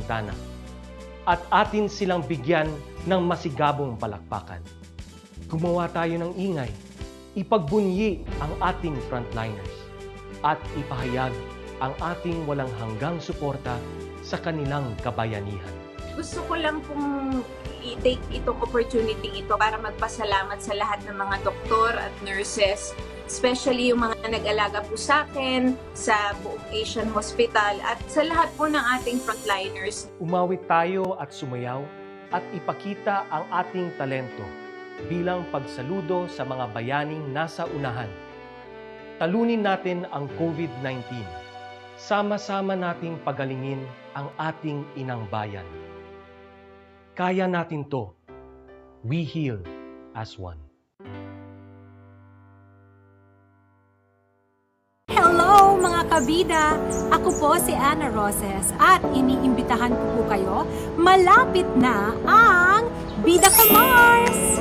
bintana at atin silang bigyan ng masigabong palakpakan. Gumawa tayo ng ingay, ipagbunyi ang ating frontliners at ipahayag ang ating walang hanggang suporta sa kanilang kabayanihan. Gusto ko lang pong i-take itong opportunity ito para magpasalamat sa lahat ng mga doktor at nurses, especially yung mga nag-alaga po sa akin, sa buong Asian Hospital at sa lahat po ng ating frontliners. Umawit tayo at sumayaw at ipakita ang ating talento bilang pagsaludo sa mga bayaning nasa unahan. Talunin natin ang COVID-19. Sama-sama nating pagalingin ang ating inang bayan. Kaya natin to. We heal as one. Hello mga kabida! Ako po si Ana Roses at iniimbitahan ko po kayo, malapit na ang Bida Ka Mars!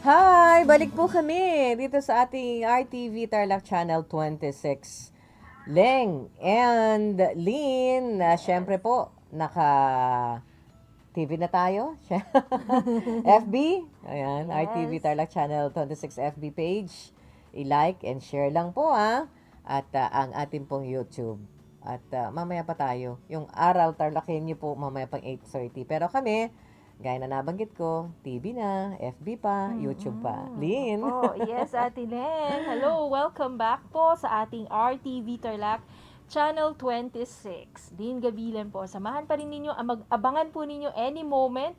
Hi! Balik po kami dito sa ating RTV Tarlac Channel 26. Leng and Lynn, syempre po, naka-TV na tayo. FB, ayan, yes. RTV Tarlac Channel 26 FB page. I-like and share lang po at ang ating pong YouTube. At mamaya pa tayo. Yung Aral TarlakHenyo po, mamaya pang 8:30. Pero kami, gaya na nabanggit ko, TV na, FB pa, YouTube pa. Lynn? Oh, yes, Ate Len. Hello, welcome back po sa ating RTV Tarlac Channel 26. Lynn Gabilan po. Samahan pa rin ninyo, abangan po ninyo any moment,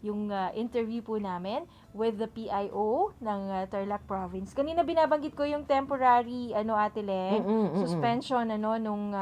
yung interview po namin with the PIO ng Tarlac Province. Kanina binabanggit ko yung temporary, Ate Len, suspension, nung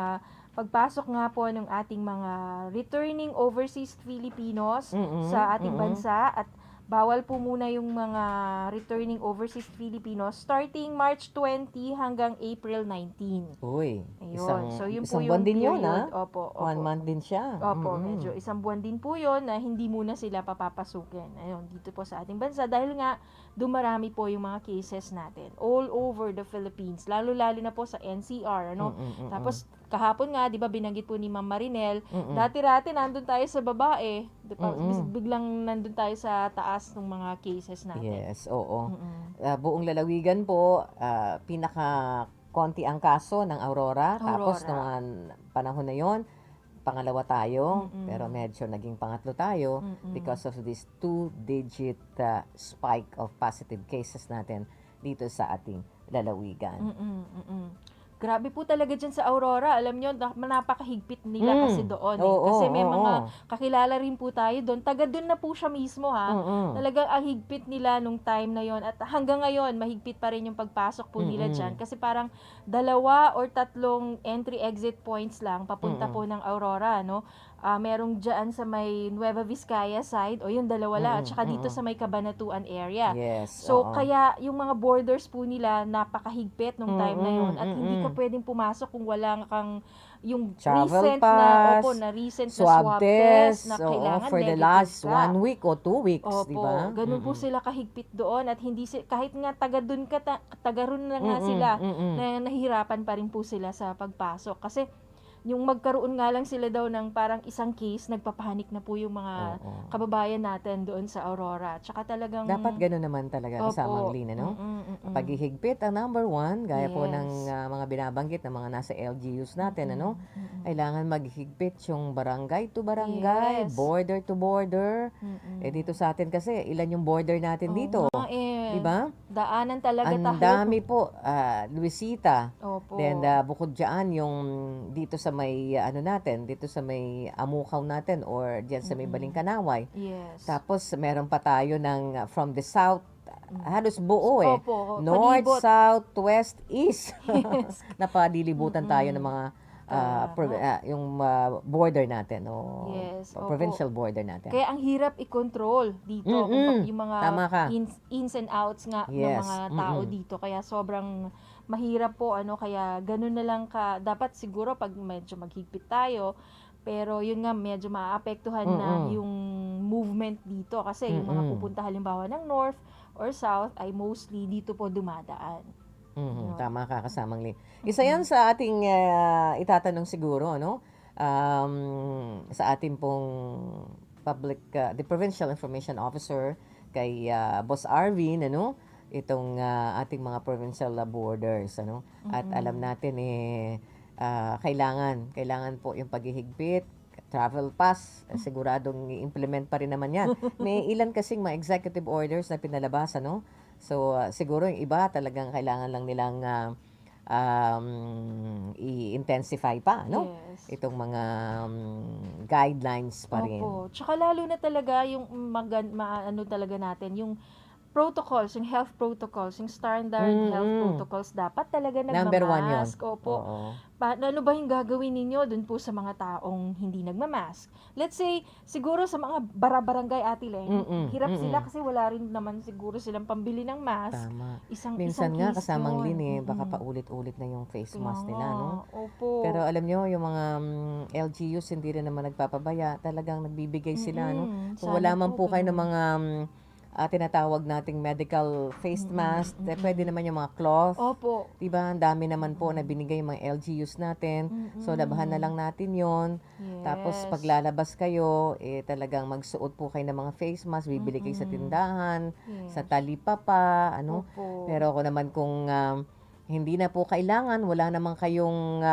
pagpasok nga po ng ating mga returning overseas Filipinos sa ating bansa at bawal po muna yung mga returning overseas Filipinos starting March 20 hanggang April 19. Uy, Ayun. So yun po isang yung buwan din yun, period. Opo. 1 month din siya. Opo, medyo isang buwan din po yun na hindi muna sila papapasukin. Ayun, dito po sa ating bansa dahil nga dumarami po yung mga cases natin all over the Philippines, lalo-lalo na po sa NCR, Tapos kahapon nga, 'di ba, binanggit po ni Ma'am Marinel, dati-dati nandun tayo sa baba biglang nandun tayo sa taas ng mga cases natin. Yes, oo. Buong lalawigan po, pinaka konti ang kaso ng Aurora. Tapos noong panahon na 'yon, pangalawa tayo, pero medyo naging pangatlo tayo because of this 2-digit spike of positive cases natin dito sa ating lalawigan. Grabe po talaga dyan sa Aurora. Alam nyo, napakahigpit nila kasi doon. Kasi may mga kakilala rin po tayo doon. Taga doon na po siya mismo Talagang ang higpit nila nung time na yon. At hanggang ngayon, mahigpit pa rin yung pagpasok po nila dyan. Kasi parang 2 or 3 entry-exit points lang papunta po ng Aurora, merong dyan sa may Nueva Vizcaya side, o yung 2 lang, at saka dito sa may Cabanatuan area. Yes, so, kaya yung mga borders po nila, napakahigpit nung time na yun. At hindi ka pwedeng pumasok kung wala kang yung travel recent pass, na swab test na kailangan for the last 1 week o 2 weeks, di ba? Ganun po sila kahigpit doon at hindi kahit nga taga ron na nga sila, na nahihirapan pa rin po sila sa pagpasok. Kasi yung magkaroon nga lang sila daw ng parang isang case, nagpapahanik na po yung mga kababayan natin doon sa Aurora. Tsaka talagang dapat gano'n naman talaga kasamang Lina, Paghihigpit ang number 1, gaya po ng mga binabanggit ng mga nasa LGUs natin, Kailangan maghigpit yung barangay to barangay, border to border. Dito sa atin kasi, ilan yung border natin dito? Diba? Daanan talaga Ang tayo. dami po, Luisita. Opo. Then bukod diyan yung dito sa may dito sa may Amukaw natin or diyan sa may Balingkanaway. Yes. Tapos meron pa tayo ng from the south, halos buo eh. Opo, North, palibot. south, west, east. Yes. Napadilibutan tayo ng mga yung border natin o Yes, opo. provincial border natin. Kaya ang hirap i-control dito yung mga Tama ka. ins and outs nga ng Yes. mga tao dito. Kaya sobrang mahirap po kaya ganun na lang dapat siguro pag medyo maghigpit tayo, pero yun nga medyo maapektuhan na yung movement dito kasi yung mga pupunta halimbawa ng north or south ay mostly dito po dumadaan. Tama ka, kasamang Lynn. Isa yan sa ating itatanong siguro, sa ating pong the Provincial Information Officer kay Boss Arvin, itong ating mga provincial borders, At alam natin kailangan po yung paghihigpit, travel pass, siguradong i-implement pa rin naman yan. May ilan kasing mga executive orders na pinalabas, So, siguro yung iba talagang kailangan lang nilang i-intensify pa, Yes. Itong mga guidelines pa rin. Opo. Tsaka lalo na talaga yung talaga natin, yung protocols, yung health protocols, yung standard health protocols, dapat talaga Number one yun. nagmamask. Opo. Oo. Ano ba yung gagawin ninyo dun po sa mga taong hindi nagmamask? Let's say, siguro sa mga bara-barangay, Ate Len, hirap sila kasi wala rin naman siguro silang pambili ng mask. Tama. Isang Minsan nga case kasamang yun. Lin baka paulit-ulit na yung face mask nila, Opo. Pero alam nyo, yung mga LGUs hindi rin naman nagpapabaya. Talagang nagbibigay sila, Kung wala man po kayo ng mga tinatawag nating medical face mask, pwede naman yung mga cloth. Opo. Diba? Ang dami naman po na binigay yung mga LGUs natin. So, labahan na lang natin yon. Yes. Tapos, pag lalabas kayo, talagang magsuot po kayo ng mga face mask. Bibili kayo sa tindahan, sa talipapa, Opo. Pero ako naman kung hindi na po kailangan, wala naman kayong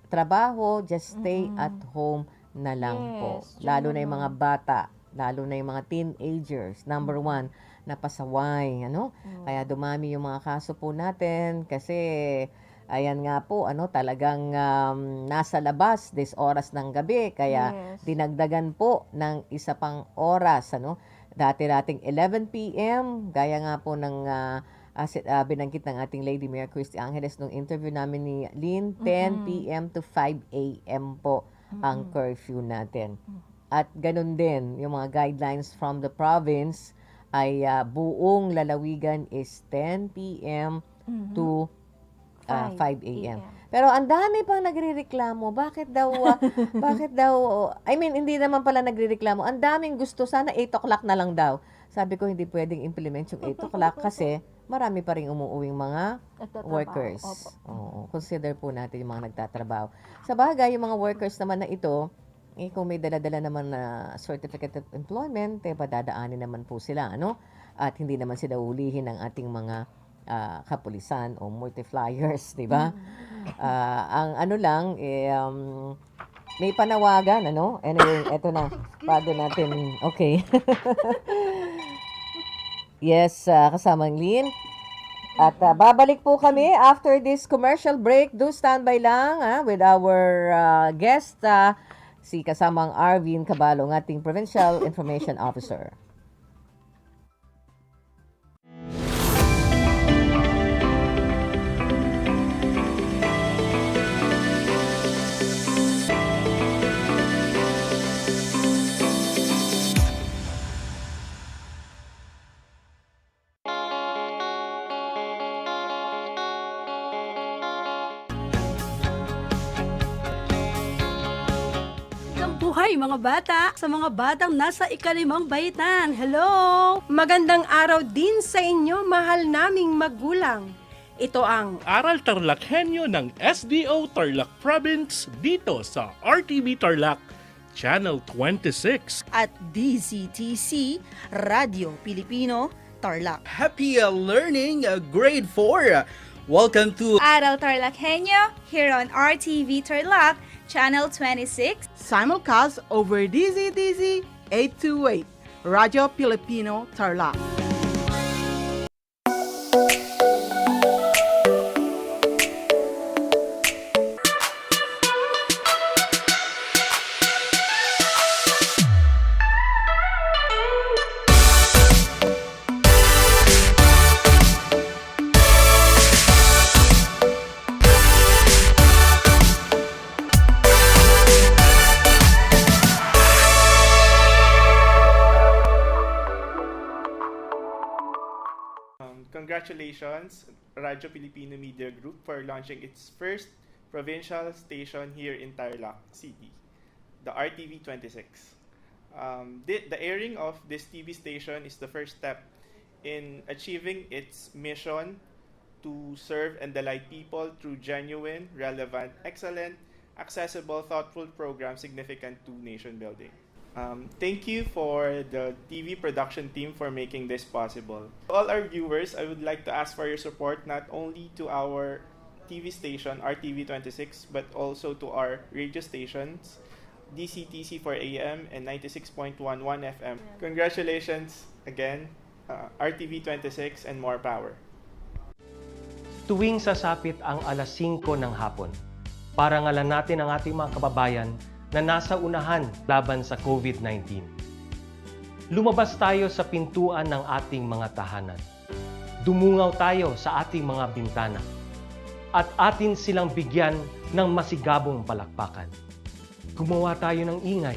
trabaho, just stay at home na lang po. Yes, Lalo yun na yung mga bata, lalo na yung mga teenagers. Number one, napasaway, Kaya dumami yung mga kaso po natin kasi ayan nga po, talagang nasa labas this oras ng gabi. Kaya dinagdagan po ng isa pang oras, Dati-dating 11 p.m., gaya nga po ng binanggit ng ating Lady Mayor Christy Angeles nung interview namin ni Lynn, 10 p.m. to 5 a.m. po ang curfew natin. At ganun din, yung mga guidelines from the province ay buong lalawigan is 10 p.m. to 5 a.m. Pero ang dami pang nagrereklamo. Bakit daw, hindi naman pala nagrereklamo. Ang daming gusto, sana 8 o'clock na lang daw. Sabi ko, hindi pwedeng implement yung 8 o'clock kasi marami pa rin umuuwing mga workers. Oo, consider po natin yung mga nagtatrabaho. Sa bagay, yung mga workers naman na ito, kung may dala-dala naman na certificate of employment, padadaanin naman po sila, At hindi naman sila ulihin ng ating mga kapulisan o multipliers, di ba? Ang may panawagan, Anyway, eto na, bago natin, okay. Yes, kasamang Lynn. At babalik po kami after this commercial break. Do standby lang with our guest, si kasamang Arvin Caballo, ng ating Provincial Information Officer. Buhay mga bata, sa mga batang nasa ika-5 baitan. Hello! Magandang araw din sa inyo, mahal naming magulang. Ito ang Aral TarlakHenyo ng SDO Tarlac Province dito sa RTV Tarlac, Channel 26. at DZTC Radio Pilipino Tarlac. Happy learning, grade 4. Welcome to Aral TarlakHenyo here on RTV Tarlac, Channel 26. simulcast over DZTC 828 Radio Pilipino Tarlac. congratulations, Radyo Pilipino Media Group, for launching its first provincial station here in Tarlac City, the RTV 26. The airing of this TV station is the first step in achieving its mission to serve and delight people through genuine, relevant, excellent, accessible, thoughtful programs significant to nation building. Thank you for the TV production team for making this possible. To all our viewers, I would like to ask for your support not only to our TV station, RTV 26, but also to our radio stations, DCTC for AM and 96.11 FM. Congratulations again, RTV 26, and more power. Tuwing sasapit ang alas 5 ng hapon, parangalan natin ang ating mga kababayan na nasa unahan laban sa COVID-19. Lumabas tayo sa pintuan ng ating mga tahanan. Dumungaw tayo sa ating mga bintana. At atin silang bigyan ng masigabong palakpakan. Gumawa tayo ng ingay,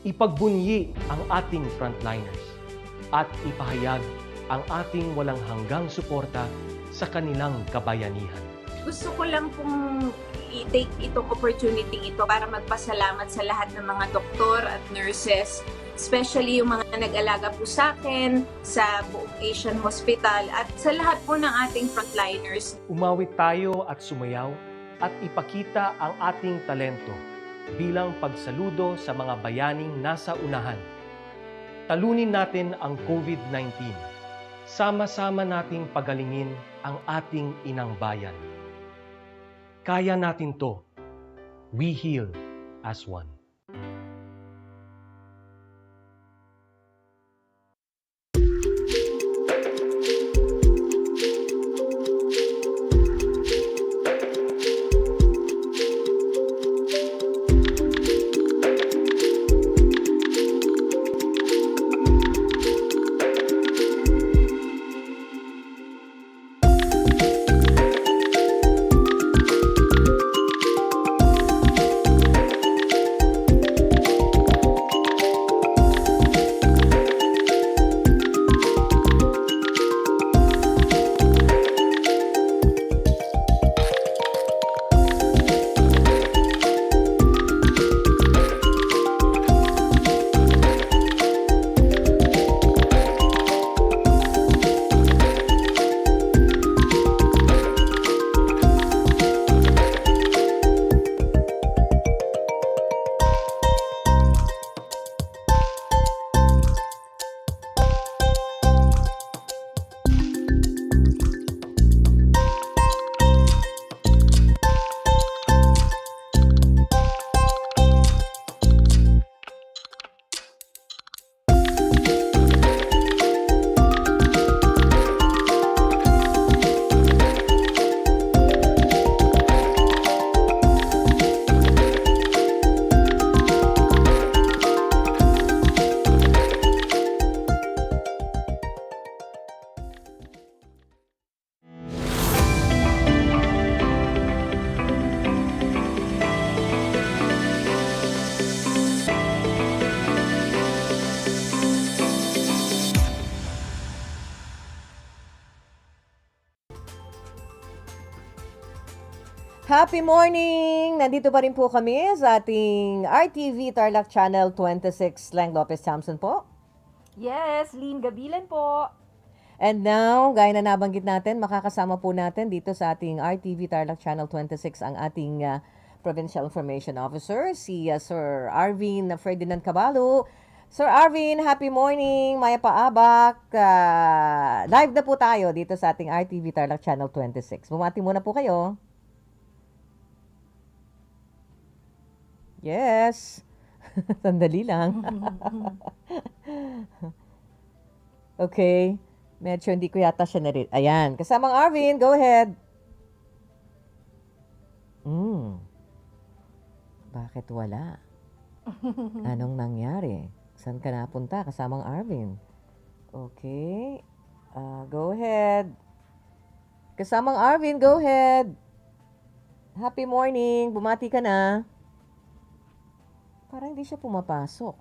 ipagbunyi ang ating frontliners, at ipahayag ang ating walang hanggang suporta sa kanilang kabayanihan. Gusto ko lang pong i-take itong opportunity ito para magpasalamat sa lahat ng mga doktor at nurses, especially yung mga nag-alaga po sa akin, sa buong Asian Hospital, at sa lahat po ng ating frontliners. Umawit tayo at sumayaw at ipakita ang ating talento bilang pagsaludo sa mga bayaning nasa unahan. Talunin natin ang COVID-19. Sama-sama nating pagalingin ang ating inang bayan. Kaya natin to. We heal as one. Happy morning! Nandito pa rin po kami sa ating RTV Tarlac Channel 26. Lang Lopez Thompson po. Yes, Lynn Gabilan po. And now, gaya na nabanggit natin, makakasama po natin dito sa ating RTV Tarlac Channel 26 ang ating Provincial Information Officer, si Sir Arvin Ferdinand Caballo. Sir Arvin, happy morning! Maya paabak. Live na po tayo dito sa ating RTV Tarlac Channel 26. Bumati muna po kayo. Yes. Sandali lang. Okay. Medyo hindi ko yata siya narin. Ayan. Kasamang Arvin, go ahead. Bakit wala? Anong nangyari? Saan ka napunta? Kasamang Arvin. Okay. Go ahead. Kasamang Arvin, go ahead. Happy morning. Bumati ka na. Parang hindi siya pumapasok.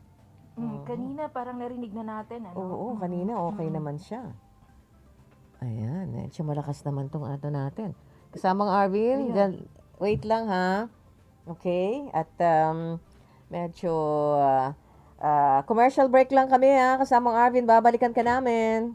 Kanina parang narinig na natin. Ano? Oo, kanina okay naman siya. Ayan, medyo malakas naman tong ato natin. Kasamang Arvin, dyan, wait lang ha. Okay, at medyo commercial break lang kami ha. Kasamang Arvin, babalikan ka namin.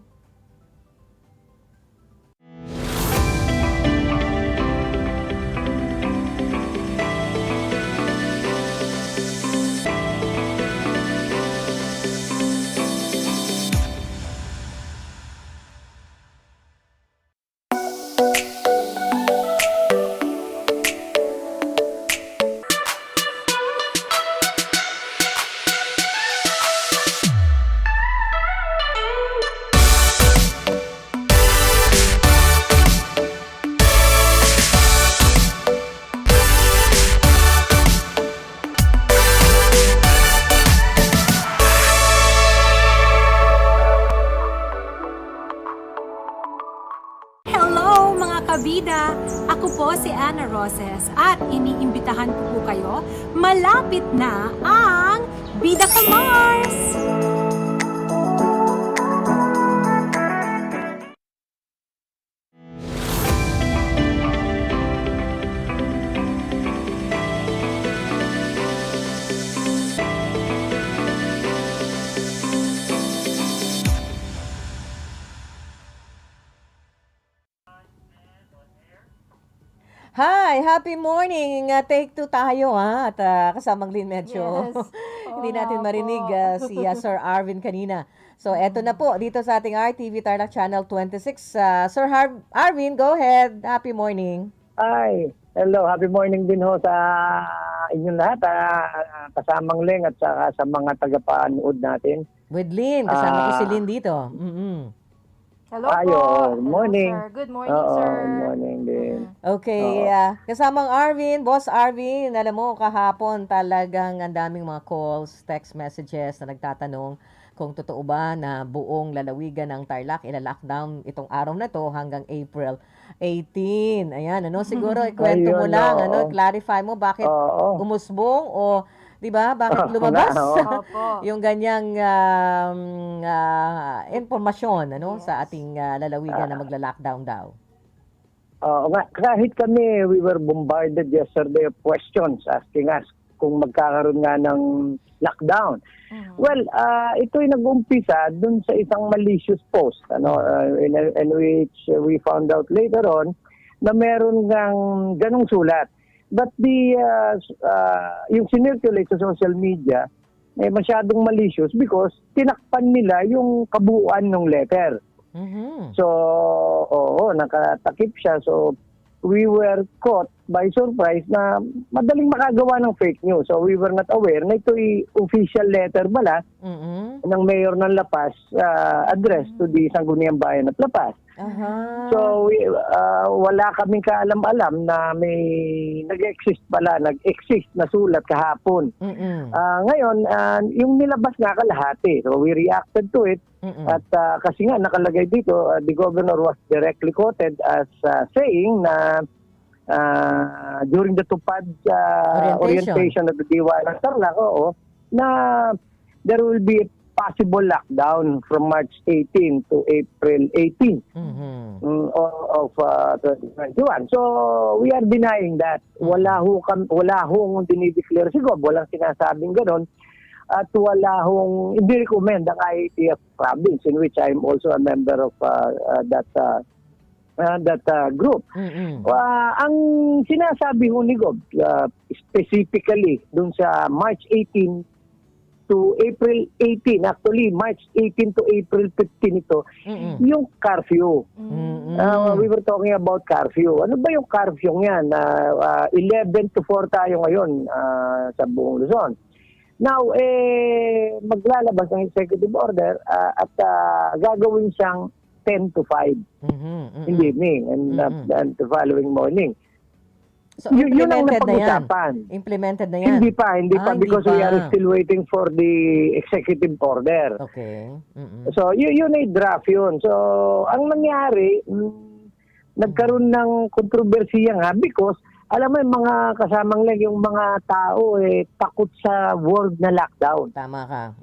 Hello mga kabida! Ako po si Ana Roses at iniimbitahan ko po kayo, malapit na ang Bida ka Mars! Hi! Happy morning! Take 2 tayo ha. At kasamang Lynn medyo hindi natin marinig si Sir Arvin kanina. So eto na po dito sa ating RTV Tarlac Channel 26. Sir Arvin, go ahead. Happy morning. Hi! Hello, happy morning din ho sa inyong lahat. Kasamang Leng at saka sa mga tagapanood natin. With Lynn, kasama ko si Lynn dito. Hello Ayo, po. morning. Hello, sir. Good morning, sir. Good morning din. Okay, kasamang Arvin, Boss Arvin, alam mo, kahapon talagang ang daming mga calls, text messages na nagtatanong kung totoo ba na buong lalawigan ng Tarlac ila-lockdown itong araw na to hanggang April 18. Ayan, siguro ikwento mo lang, clarify mo bakit umusbong o 'di ba? Bakit lumabas yung ganyang impormasyon sa ating lalawigan na magla-lockdown daw? Kahit kami, we were bombarded yesterday of questions asking us kung magkakaroon nga ng lockdown. Well, ito'y nag-umpisa dun sa isang malicious post in which we found out later on na meron ng ganong sulat. But yung sinirculate sa social media ay masyadong malicious because tinakpan nila yung kabuuan ng letter. So, nakatakip siya. So, we were caught by surprise na madaling makagawa ng fake news. So, we were not aware na ito'y official letter pala ng mayor ng La Paz addressed to the Sangguniang Bayan at La Paz. So, wala kaming kaalam-alam na may nag-exist na sulat kahapon. Ngayon, yung nilabas nga kalahati. So, we reacted to it. At kasi nga nakalagay dito, the governor was directly quoted as saying na during the TUPAD orientation of the Diwa ng Tarlac, na there will be a possible lockdown from March 18 to April 18 of 2021. So, we are denying that. Wala hong dinideclare si Gob, walang sinasabing ganon. At wala hong, hindi recommend ang IATF province in which I'm also a member of that group. Ang sinasabi ho ni Gob, specifically dun sa March 18 to April 18, actually March 18 to April 15 ito, yung curfew. We were talking about curfew. Ano ba yung curfew yan? 11 to 4 tayo ngayon sa buong Luzon. Now, maglalabas ng executive order at gagawin siyang 10 to 5 in the evening and the following morning. So, yun ang implemented na yan? napag-usapan. Implemented na yan? Hindi pa because we are still waiting for the executive order. Okay. So, yun ay draft yun. So, ang nangyari, nagkaroon ng kontrobersiya nga because alam mo, yung mga kasamang lang, yung mga tao, takot sa word na lockdown. Tama ka.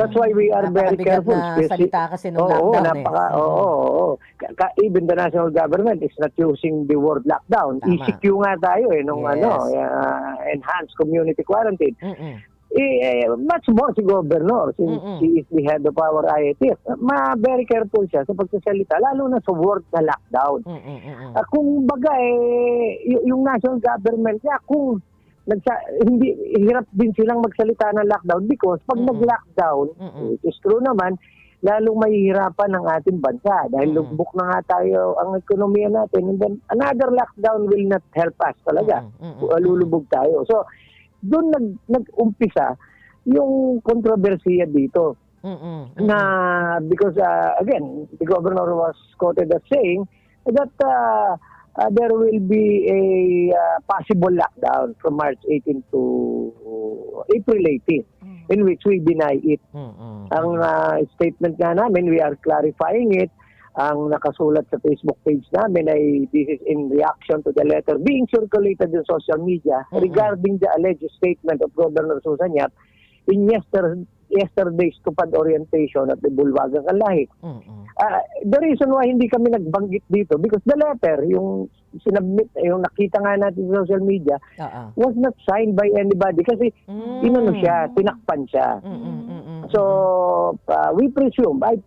That's why we are very Napakabigat careful. na salita kasi ng lockdown Even the national government is not using the word lockdown. Tama. ECQ nga tayo nung enhanced community quarantine. Much more si Governor, since he is the head of our IATF. Very careful siya sa pagsasalita, lalo na sa word na lockdown. Kung baga, yung national government niya, kung hindi hirap din silang magsalita ng lockdown because pag nag-lockdown, which is true naman, lalong mahihirapan ng ating bansa dahil lubok na nga tayo ang ekonomiya natin, and then another lockdown will not help us talaga. Lulubog tayo. So, doon nag-umpisa yung kontrobersiya dito. Na because again, the governor was quoted as saying that there will be a possible lockdown from March 18 to April 18 in which we deny it. Ang statement nga namin, we are clarifying it. Ang nakasulat sa Facebook page namin ay this is in reaction to the letter being circulated in social media regarding the alleged statement of Governor Susan Yap in yesterday's tupad orientation at the Bulwagang Kalahi. The reason why hindi kami nagbanggit dito because the letter, yung sinabmit, yung nakita nga natin sa social media, was not signed by anybody kasi inano siya, tinakpan siya. So, I presume that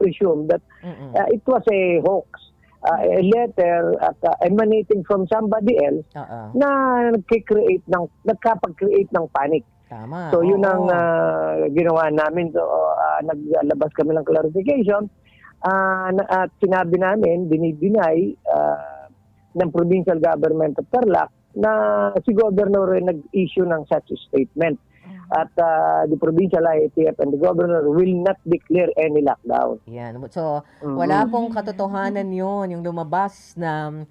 it was a hoax, a letter emanating from somebody else na nagkapag-create ng panic. Tama. So, yun ang ginawa namin. So, naglabas kami ng clarification at sinabi namin, dinideny ng provincial government of Tarlac na si Governor ay nag-issue ng such a statement. At the provincial IATF and the governor will not declare any lockdown. Yan. So, wala pong katotohanan yun, yung lumabas na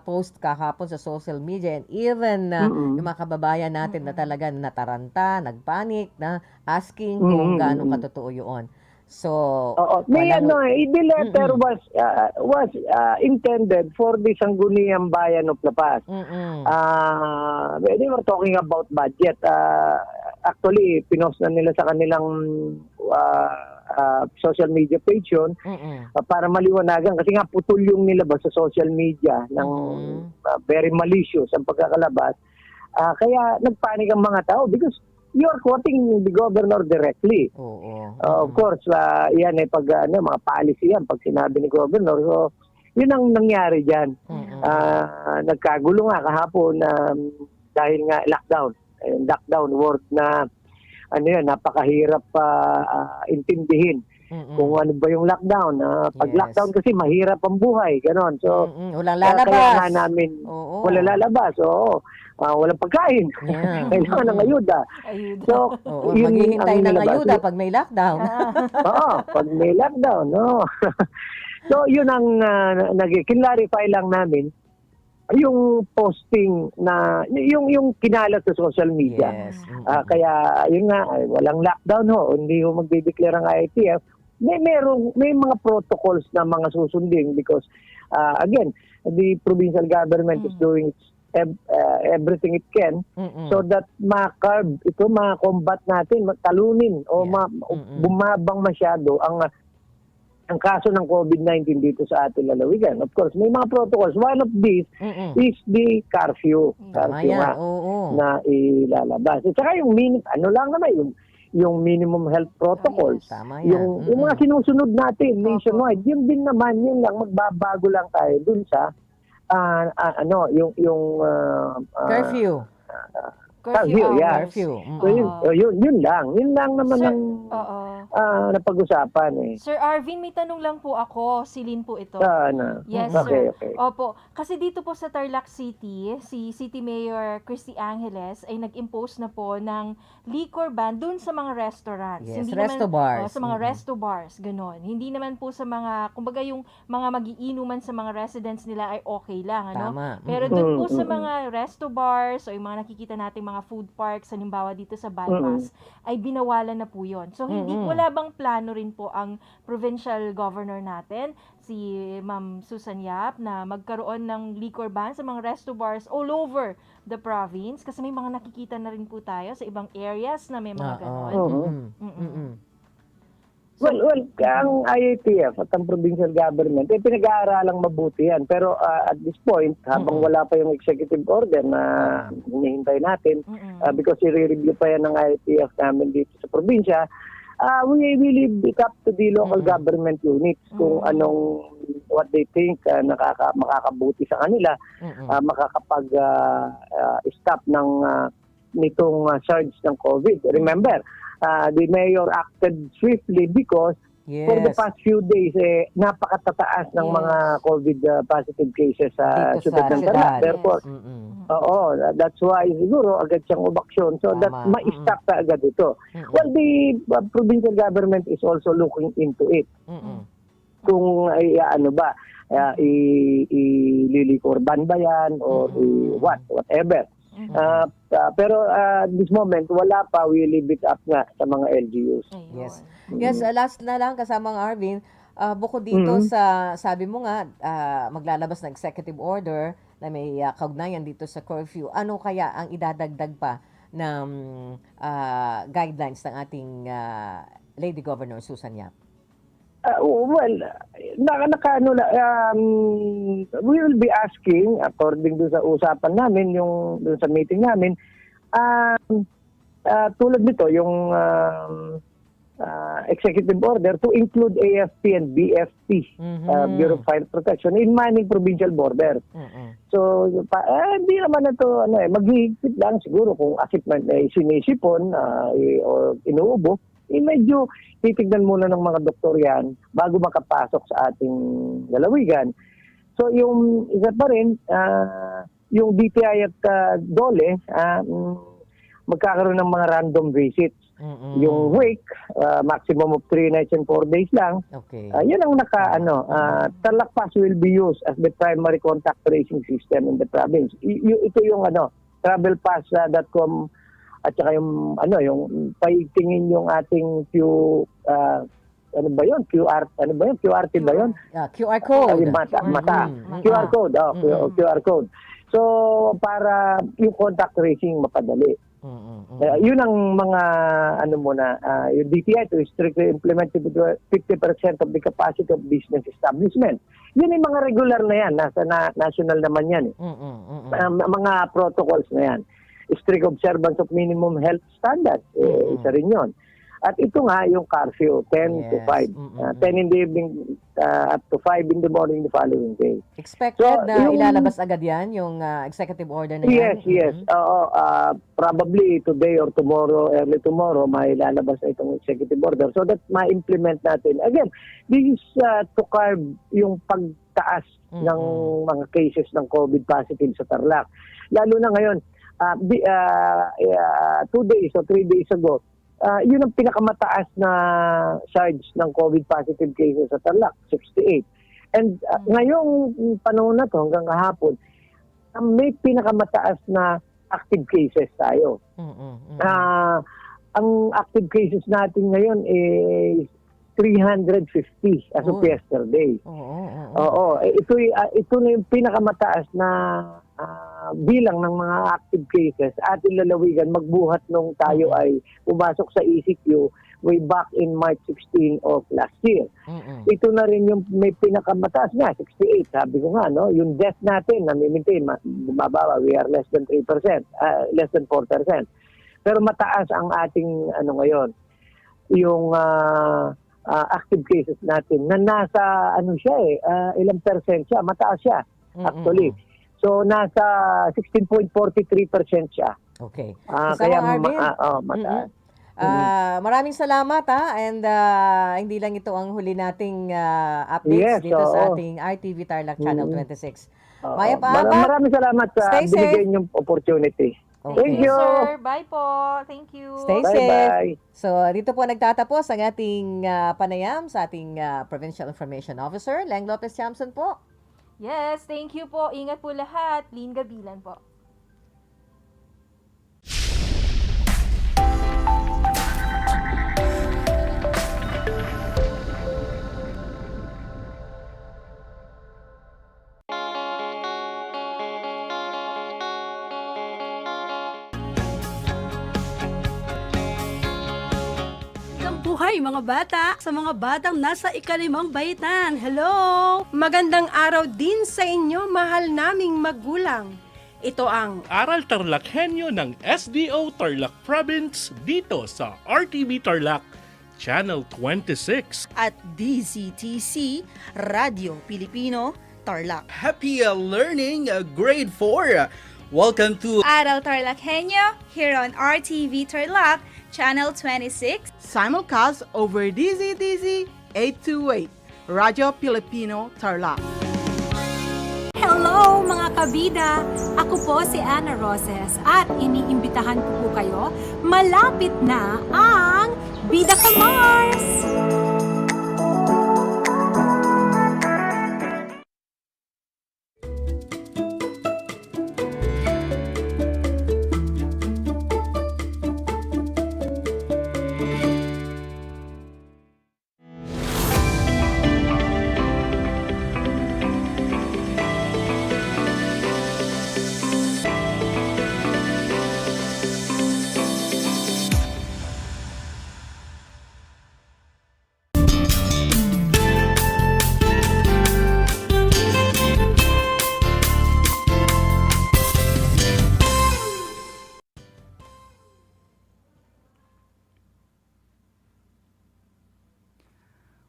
post kahapon sa social media, and even yung mga kababayan natin na talaga nataranta, nagpanik, na asking kung gaano katotoo yun. So, the letter was intended for the Sangguniang Bayan of La Paz. They were talking about budget. Actually, pinost na nila sa kanilang social media page yun para maliwanagan kasi nga putol yung nilabas sa social media ng very malicious ang pagkakalabas. Kaya nagpanik ang mga tao because you're quoting the governor directly. Of course, yan ay mga policy yan pag sinabi ni governor. So, yun ang nangyari dyan. Nagkagulo nga kahapon dahil nga lockdown word na napakahirap intindihin kung ano ba yung lockdown. Pag lockdown kasi mahirap ang buhay, ganon. So, walang lalabas. Kaya nga namin, walang lalabas. Walang pagkain. Kailangan ng ayuda. So, maghihintay ng ayuda pag may lockdown. Pag may lockdown. So, yun ang kinlarify lang namin yung posting na yung kinalat sa social media. Kaya yun nga, walang lockdown hindi magde-declare ang IATF. May mga protocols na mga susundin because again, the provincial government is doing everything it can so that ma-combat natin, talunin o bumabang masyado ang kaso ng COVID-19 dito sa ating lalawigan. Of course, may mga protocols. One of these is the curfew. Na ilalabas. At saka yung yung minimum health protocols. Yung mga sinusunod natin nationwide, yun din naman, yun lang, magbabago lang tayo dun sa curfew. Curfew. So, yun lang. Yun lang naman ang napag-usapan Sir Arvin, may tanong lang po ako. Silin po ito. Yes, okay, sir. Okay. Opo. Kasi dito po sa Tarlac City, si City Mayor Christy Angeles ay nag-impose na po ng liquor ban dun sa mga restaurants. Yes, Hindi resto naman, bars. sa mga resto bars, ganon. Hindi naman po sa mga, kumbaga yung mga magiinuman sa mga residents nila ay okay lang, ano? Tama. Pero dun po sa mga resto bars o yung mga nakikita nating mga food parks, halimbawa dito sa bypass, ay binawalan na po yun. So, wala bang plano rin po ang provincial governor natin si Ma'am Susan Yap na magkaroon ng liquor ban sa mga resto bars all over the province kasi may mga nakikita na rin po tayo sa ibang areas na may mga ganon. Well, ang IATF at ang provincial government, pinag-aaralang mabuti yan. Pero at this point, habang wala pa yung executive order na hinihintay natin, because i-review pa yan ng IATF namin dito sa probinsya, we leave it up to the local government units kung anong what they think makakabuti sa kanila, makakapag-stop ng nitong surge ng COVID. Remember, the mayor acted swiftly because for the past few days, napakatataas ng mga COVID positive cases sa Ciudad ng Tarlac. Therefore, that's why siguro agad siyang umaksyon so that ma-stop na agad ito. Well, the provincial government is also looking into it. Kung ililikor ban ba yan or whatever. Pero this moment, wala pa. We leave it up nga sa mga LGUs. Yes, last na lang kasamang Arvin, bukod dito sa, sabi mo nga, maglalabas ng executive order na may kaugnayan dito sa curfew, ano kaya ang idadagdag pa ng guidelines ng ating Lady Governor Susan Yap? We will be asking, according to sa usapan namin, yung sa meeting namin, tulad nito, yung executive order to include AFP and BFP, Bureau of Fire Protection, in manning provincial borders. So, hindi naman ito, maghihigpit lang siguro kung assignment na sinisipon o inuubo, medyo titignan muna ng mga doktor yan bago makapasok sa ating lalawigan. So yung isa pa rin, yung DTI at DOLE, magkakaroon ng mga random visits. Yung wake, maximum of 3 nights and 4 days lang. Yun ang Tarlac Pass will be used as the primary contact tracing system in the province. Ito yung travelpass.com at saka yung paitingin yung ating QRT ba yun? QR code. QR code. QR code. So, para yung contact tracing mapadali. Yun ang mga yung DTI to strictly implement 50% of the capacity of business establishment. Yun yung mga regular na yan. Nasa national naman yan. Mga protocols na yan. Strict observance of minimum health standards. Isa rin yun. At ito nga, yung curfew, 10 to 5. 10 in the evening up to 5 in the morning the following day. Expected na ilalabas agad yan, yung executive order na yan? Yes. Probably today or tomorrow, early tomorrow, may lalabas na itong executive order. So that ma-implement natin. Again, this is to curb yung pagtaas ng mga cases ng COVID positive sa Tarlac. Lalo na ngayon, 2 days or 3 days ago, yun ang pinakamataas na surge ng COVID positive cases sa Tarlac, 68. And ngayong panahon na to, hanggang kahapon, may pinakamataas na active cases tayo. Ang active cases natin ngayon is 350 as of yesterday. Ito na yung pinakamataas na bilang ng mga active cases ating lalawigan magbuhat nung tayo ay pumasok sa ECQ way back in March 16 of last year. Ito na rin yung may pinakamataas nga, 68. Sabi ko nga, yung death natin, nami-maintain, bumababa, we are less than 3%, less than 4%. Pero mataas ang ating, ngayon, yung active cases natin, na nasa, ilang percent siya, mataas siya, actually. So, nasa 16.43% siya. Okay. Kaya mataas. Maraming salamat and hindi lang ito ang huli nating updates dito sa ating RTV Tarlac Channel 26. Maya pa. Maraming salamat sa binigay niyong opportunity. Thank you. Sir. Bye po. Thank you. Stay safe. So, dito po nagtatapos ang ating panayam sa ating Provincial Information Officer, Leng Lopez Chamson po. Yes, thank you po. Ingat po lahat. Lynn Gabilan po. Hoy mga bata, sa mga batang nasa ikalimang bahitan, hello! Magandang araw din sa inyo, mahal naming magulang. Ito ang Aral TarlakHenyo ng SDO Tarlac Province dito sa RTV Tarlac, Channel 26. At DZTC, Radio Pilipino, Tarlac. Happy learning, grade 4. Welcome to Aral TarlakHenyo here on RTV Tarlac, Channel 26. Simulcast over DZTZ 828, Radio Filipino, Tarlac. Hello mga kabida! Ako po si Ana Roses at iniimbitahan ko po kayo, malapit na ang Bida ka Mars!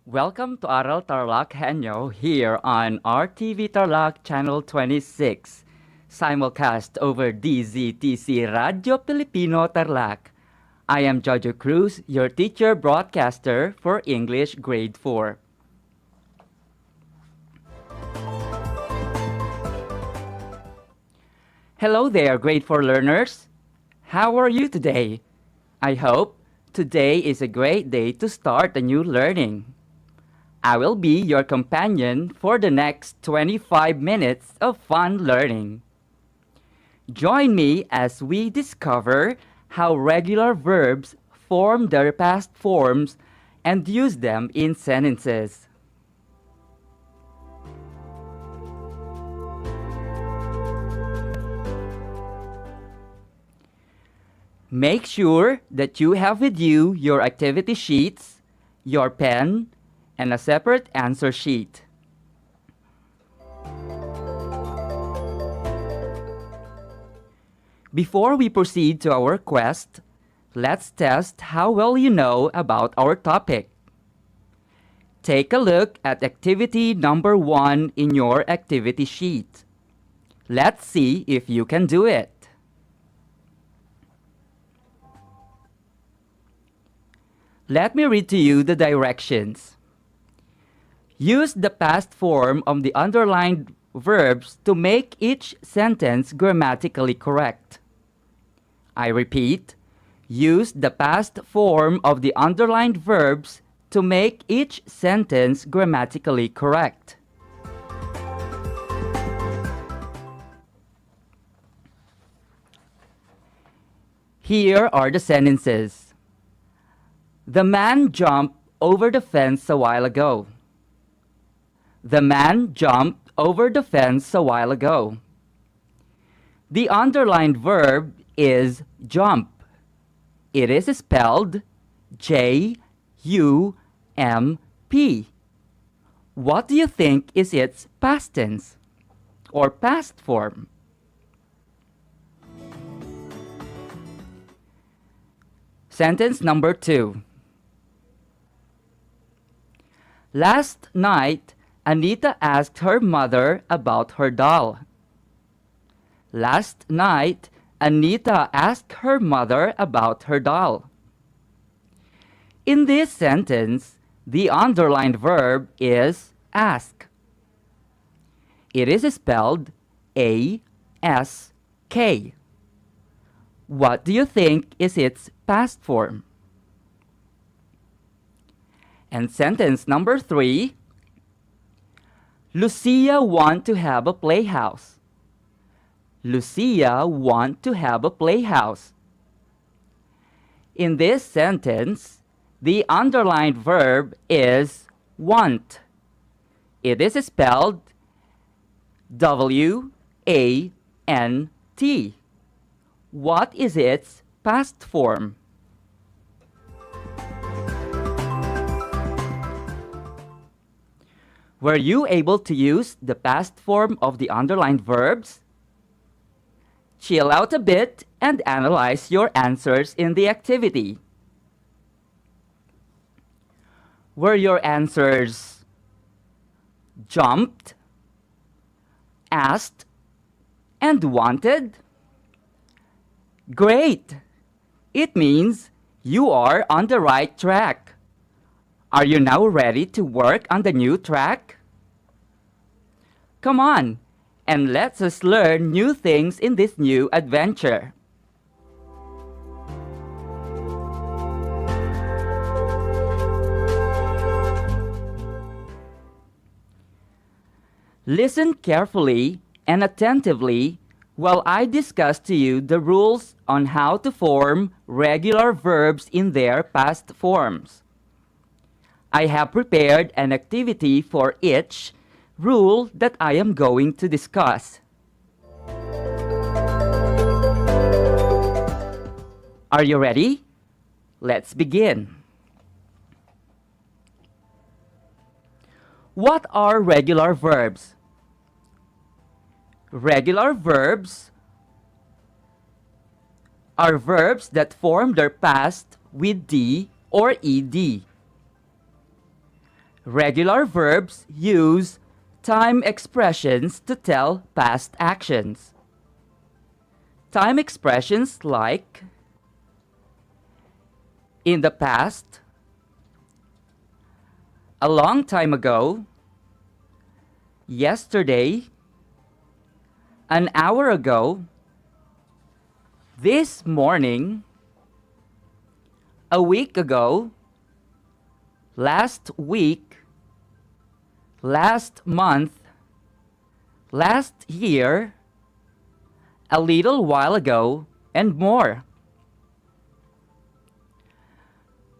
Welcome to Aral TarlakHenyo here on RTV Tarlac Channel 26, simulcast over DZTC Radio Filipino Tarlac. I am Jojo Cruz, your teacher broadcaster for English Grade 4. Hello there, Grade 4 learners. How are you today? I hope today is a great day to start a new learning. I will be your companion for the next 25 minutes of fun learning. Join me as we discover how regular verbs form their past forms and use them in sentences. Make sure that you have with you your activity sheets, your pen, and a separate answer sheet. Before we proceed to our quest, let's test how well you know about our topic. Take a look at activity number 1 in your activity sheet. Let's see if you can do it. Let me read to you the directions. Use the past form of the underlined verbs to make each sentence grammatically correct. I repeat, use the past form of the underlined verbs to make each sentence grammatically correct. Here are the sentences. The man jumped over the fence a while ago. The man jumped over the fence a while ago. The underlined verb is jump. It is spelled J-U-M-P. What do you think is its past tense or past form? Sentence number 2. Last night, Anita asked her mother about her doll. Last night, Anita asked her mother about her doll. In this sentence, the underlined verb is ask. It is spelled A-S-K. What do you think is its past form? And sentence number 3. Lucia want to have a playhouse. Lucia want to have a playhouse. In this sentence, the underlined verb is want. It is spelled W-A-N-T. What is its past form? Were you able to use the past form of the underlined verbs? Chill out a bit and analyze your answers in the activity. Were your answers jumped, asked, and wanted? Great! It means you are on the right track. Are you now ready to work on the new track? Come on, and let us learn new things in this new adventure. Listen carefully and attentively while I discuss to you the rules on how to form regular verbs in their past forms. I have prepared an activity for each rule that I am going to discuss. Are you ready? Let's begin. What are regular verbs? Regular verbs are verbs that form their past with D or ED. Regular verbs use time expressions to tell past actions. Time expressions like in the past, a long time ago, yesterday, an hour ago, this morning, a week ago, last week, last month, last year, a little while ago, and more.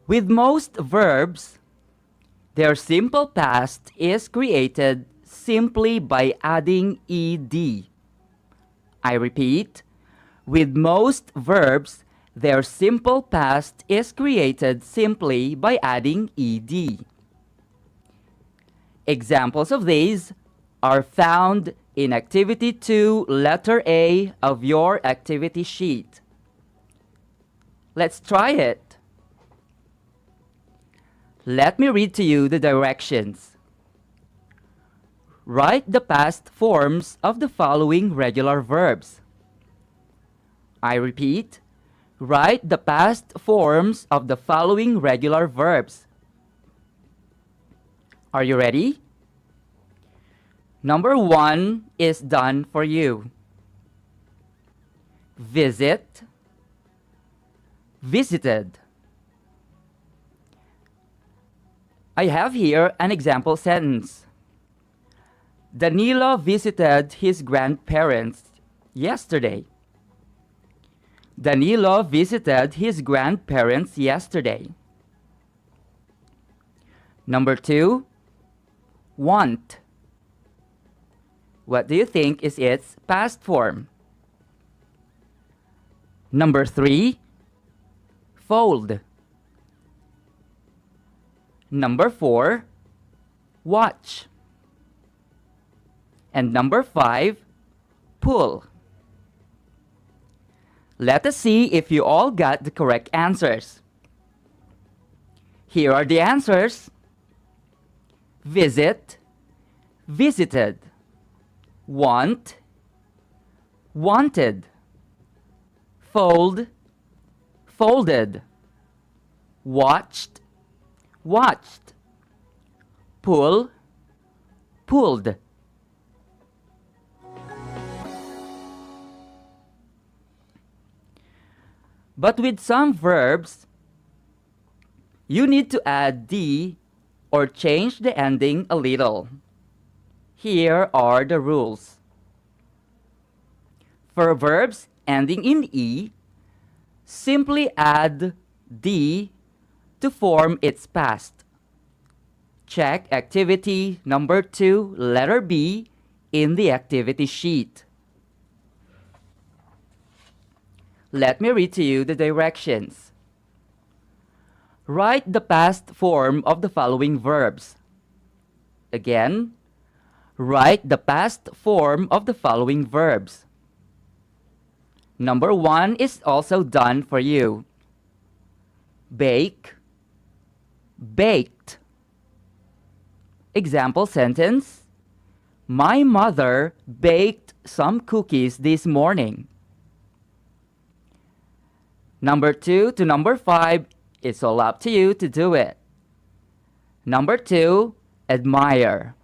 With most verbs, their simple past is created simply by adding ed. I repeat, with most verbs, their simple past is created simply by adding ed. Examples of these are found in Activity 2, Letter A of your activity sheet. Let's try it. Let me read to you the directions. Write the past forms of the following regular verbs. I repeat, write the past forms of the following regular verbs. Are you ready? Number 1 is done for you. Visit, visited. I have here an example sentence. Danilo visited his grandparents yesterday. Danilo visited his grandparents yesterday. Number 2, want. What do you think is its past form? Number 3, fold. Number 4, watch. And number 5, pull. Let us see if you all got the correct answers. Here are the answers. Visit, visited. Want, wanted. Fold, folded. Watched, watched. Pull, pulled. But with some verbs, you need to add D or change the ending a little. Here are the rules. For verbs ending in E, simply add D to form its past. Check activity number 2, letter B, in the activity sheet. Let me read to you the directions. Write the past form of the following verbs. Again, write the past form of the following verbs. Number 1 is also done for you. Bake, baked. Example sentence: My mother baked some cookies this morning. Number 2 to number 5, it's all up to you to do it. Number 2, admire.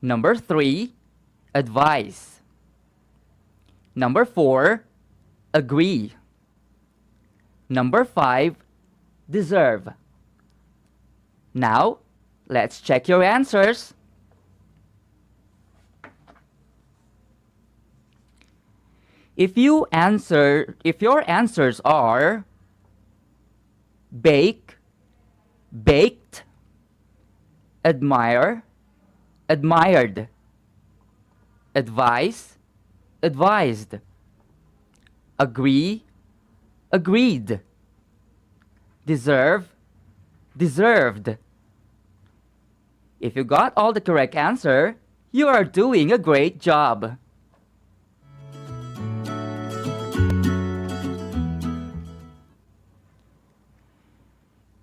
Number 3, advise. Number 4, agree. Number 5, deserve. Now, let's check your answers. If your answers are bake, baked, admire, admired, advise, advised, agree, agreed, deserve, deserved. If you got all the correct answer, you are doing a great job.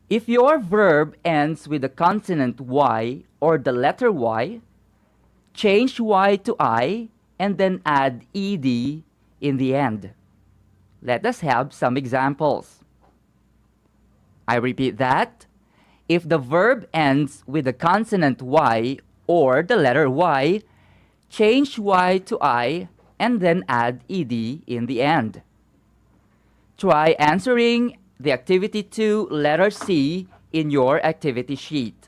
If your verb ends with the consonant Y or the letter Y, change Y to I and then add ed in the end. Let us have some examples. I repeat that. If the verb ends with the consonant Y or the letter Y, change Y to I and then add ed in the end. Try answering the activity 2, letter C, in your activity sheet.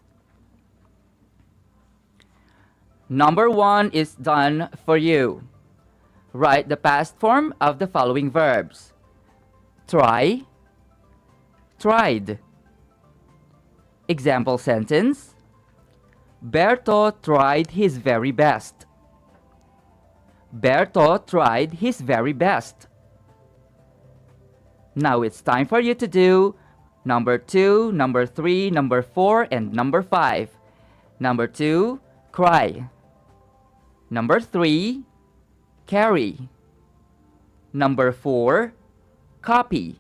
Number 1 is done for you. Write the past form of the following verbs. Try, tried. Example sentence: Berto tried his very best. Berto tried his very best. Now it's time for you to do number 2, number 3, number 4, and number 5. Number 2, cry. Number 3, carry. Number 4, copy.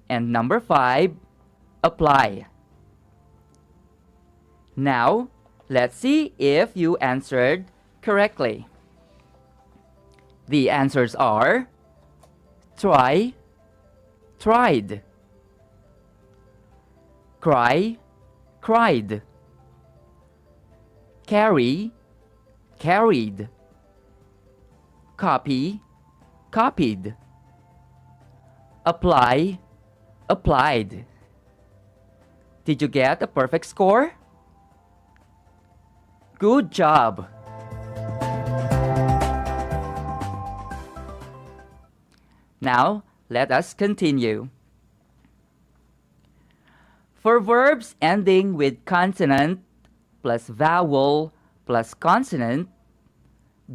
And number 5, apply. Now, let's see if you answered correctly. The answers are try, tried, cry, cried, carry, carried, copy, copied, apply, applied. Did you get a perfect score? Good job! Now, let us continue. For verbs ending with consonant plus vowel plus consonant,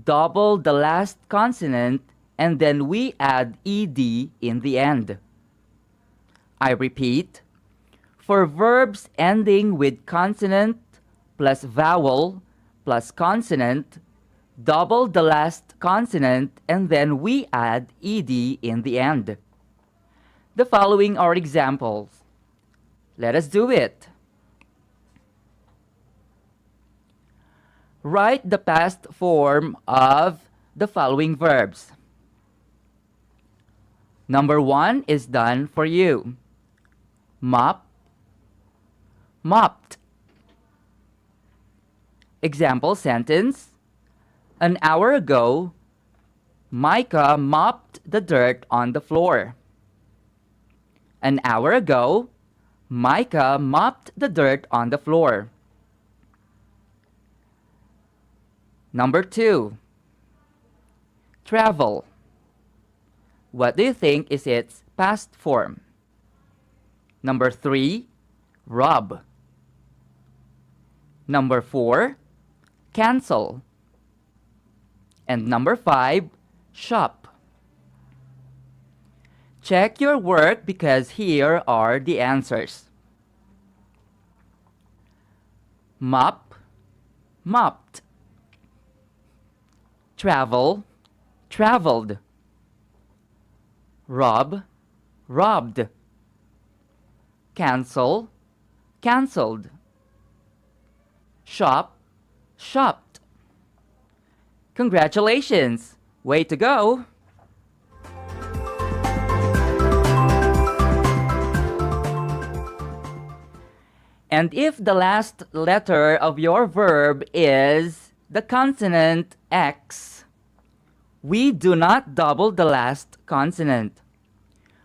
double the last consonant and then we add ed in the end. I repeat, for verbs ending with consonant plus vowel plus consonant, double the last consonant and then we add ed in the end. The following are examples. Let us do it. Write the past form of the following verbs. Number 1 is done for you. Mop, mopped. Example sentence: An hour ago, Micah mopped the dirt on the floor. An hour ago, Micah mopped the dirt on the floor. Number 2, travel. What do you think is its past form? Number 3, rob. Number 4, cancel. And number 5, shop. Check your work because here are the answers. Mop, mopped. Travel, traveled. Rob, robbed. Cancel, cancelled. Shop, shopped. Congratulations! Way to go! And if the last letter of your verb is the consonant X, we do not double the last consonant.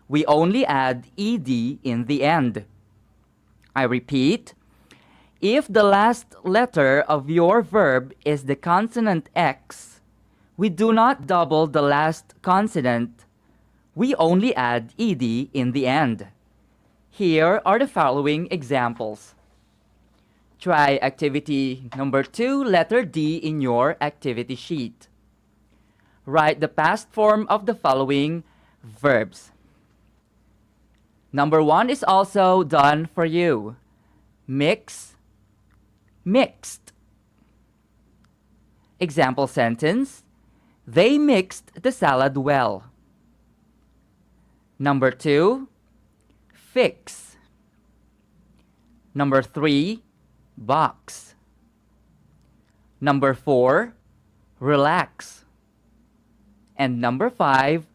We only add ed in the end. I repeat, if the last letter of your verb is the consonant X, we do not double the last consonant. We only add ed in the end. Here are the following examples. Try activity number 2, letter D in your activity sheet. Write the past form of the following verbs. Number 1 is also done for you. Mix, mixed. Example sentence, they mixed the salad well. Number 2, fix. Number 3, box. Number 4, relax. And number 5,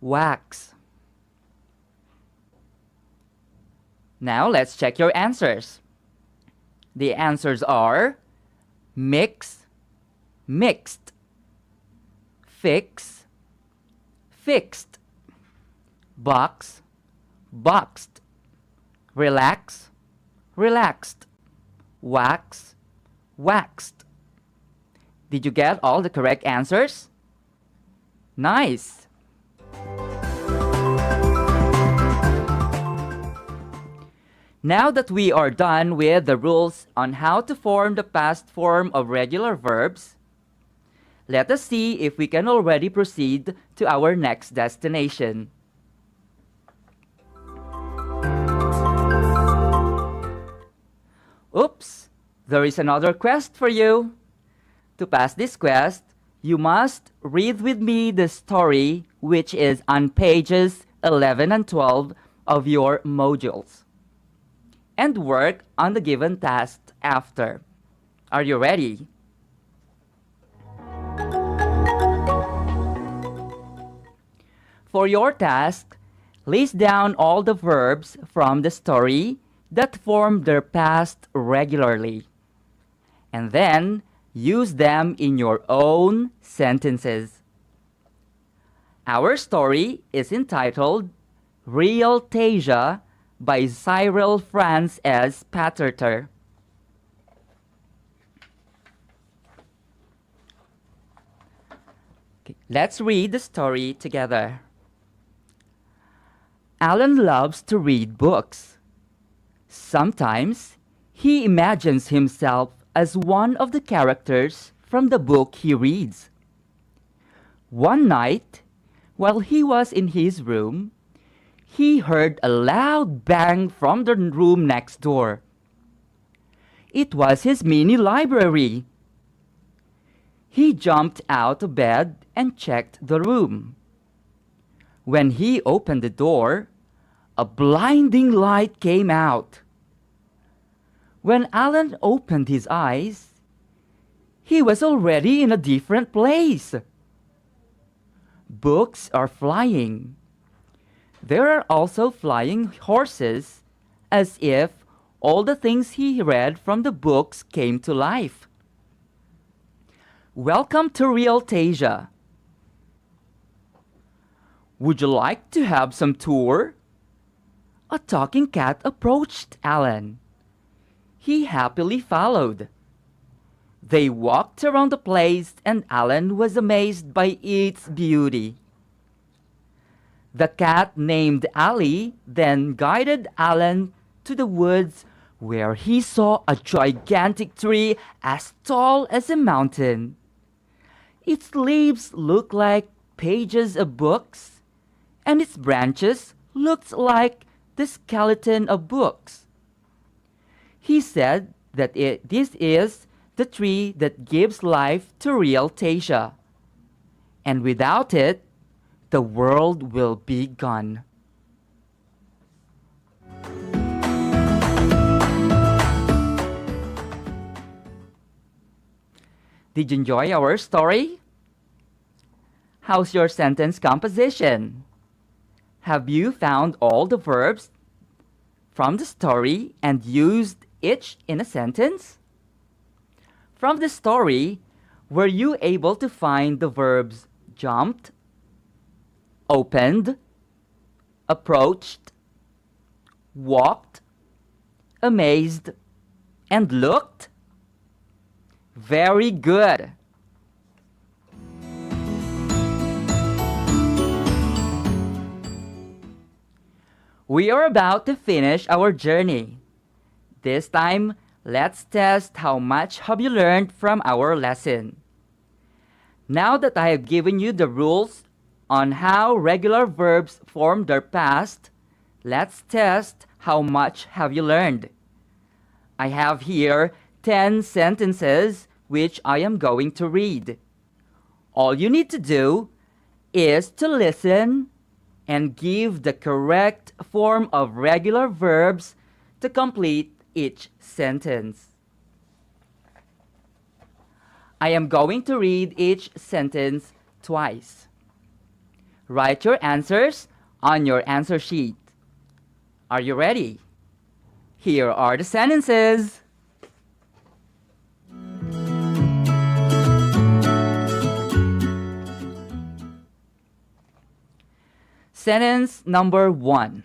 wax. Now let's check your answers. The answers are mix, mixed. Fix, fixed. Box, boxed. Relax, relaxed. Wax, waxed. Did you get all the correct answers? Nice! Now that we are done with the rules on how to form the past form of regular verbs, let us see if we can already proceed to our next destination. Oops! There is another quest for you. To pass this quest, you must read with me the story which is on pages 11 and 12 of your modules, and work on the given task after. Are you ready? For your task, list down all the verbs from the story that form their past regularly, and then use them in your own sentences. Our story is entitled Real Tasia by Cyril Franz S. Patterter. Okay, let's read the story together. Alan loves to read books. Sometimes he imagines himself as one of the characters from the book he reads. One night, while he was in his room, he heard a loud bang from the room next door. It was his mini library. He jumped out of bed and checked the room. When he opened the door, a blinding light came out. When Alan opened his eyes, he was already in a different place. Books are flying. There are also flying horses, as if all the things he read from the books came to life. Welcome to Real Tasia. Would you like to have some tour? A talking cat approached Alan. He happily followed. They walked around the place and Alan was amazed by its beauty. The cat named Ali then guided Alan to the woods where he saw a gigantic tree as tall as a mountain. Its leaves looked like pages of books, and its branches looked like the skeleton of books. He said this is the tree that gives life to real Tasia. And without it, the world will be gone. Did you enjoy our story? How's your sentence composition? Have you found all the verbs from the story and used each in a sentence? From the story, were you able to find the verbs jumped, opened, approached, walked, amazed, and looked? Very good. We are about to finish our journey. This time, let's test how much have you learned from our lesson. Now that I have given you the rules on how regular verbs form their past, let's test how much have you learned. I have here 10 sentences which I am going to read. All you need to do is to listen and give the correct form of regular verbs to complete each sentence. I am going to read each sentence twice. Write your answers on your answer sheet. Are you ready? Here are the sentences. Sentence number 1.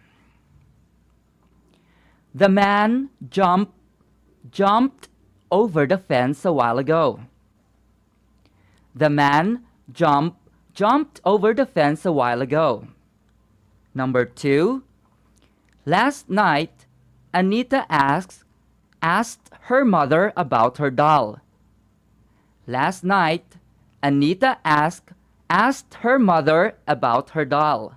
The man jumped over the fence a while ago. The man jumped over the fence a while ago. Number 2. Last night, Anita asked her mother about her doll. Last night, Anita asked her mother about her doll.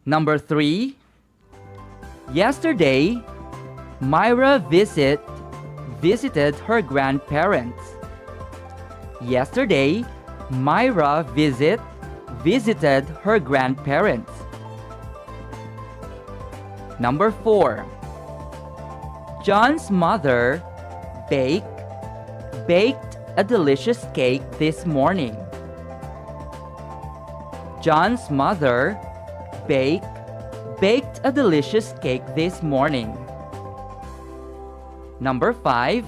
Number 3. Yesterday, Myra visited her grandparents. Yesterday, Myra visited her grandparents. Number 4. John's mother baked a delicious cake this morning. John's mother baked a delicious cake this morning. Number 5.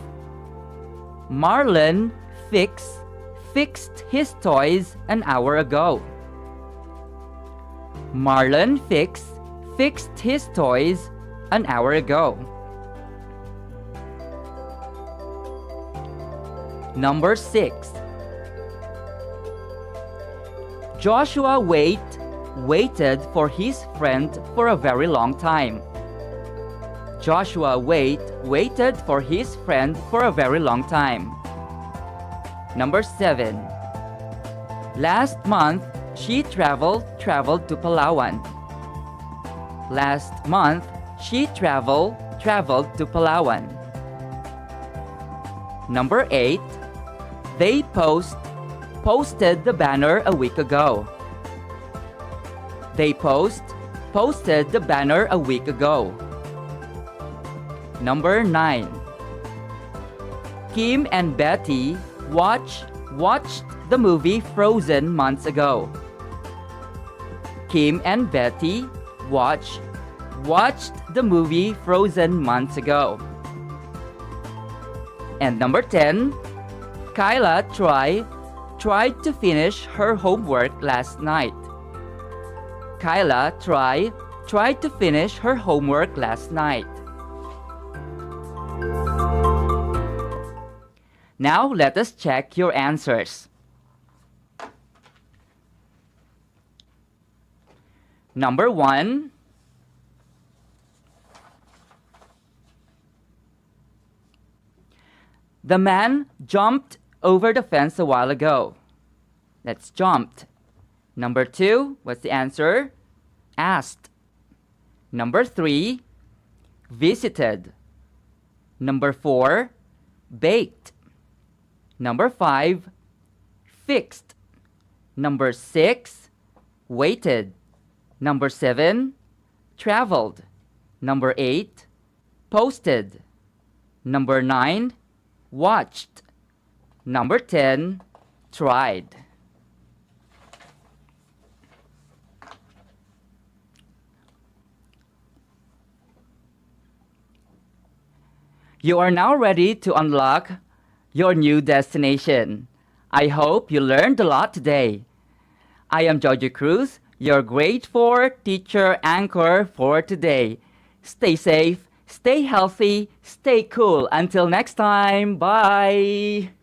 Marlon fixed his toys an hour ago. Marlon fixed his toys an hour ago. Number 6. Joshua waited for his friend for a very long time. Joshua waited for his friend for a very long time. Number 7. Last month, she traveled to Palawan. Last month, she traveled to Palawan. Number 8. They posted the banner a week ago. They posted the banner a week ago. Number 9. Kim and Betty watched the movie Frozen months ago. Kim and Betty watched the movie Frozen months ago. And number 10. Kyla tried to finish her homework last night. Kyla tried to finish her homework last night. Now let us check your answers. Number 1. The man jumped over the fence a while ago. That's jumped. Number 2, what's the answer? Asked. Number 3, visited. Number 4, baked. Number 5, fixed. Number 6, waited. Number 7, traveled. Number 8, posted. Number 9, watched. Number 10, tried. You are now ready to unlock your new destination. I hope you learned a lot today. I am Jojo Cruz, your grade 4 teacher anchor for today. Stay safe, stay healthy, stay cool. Until next time, bye!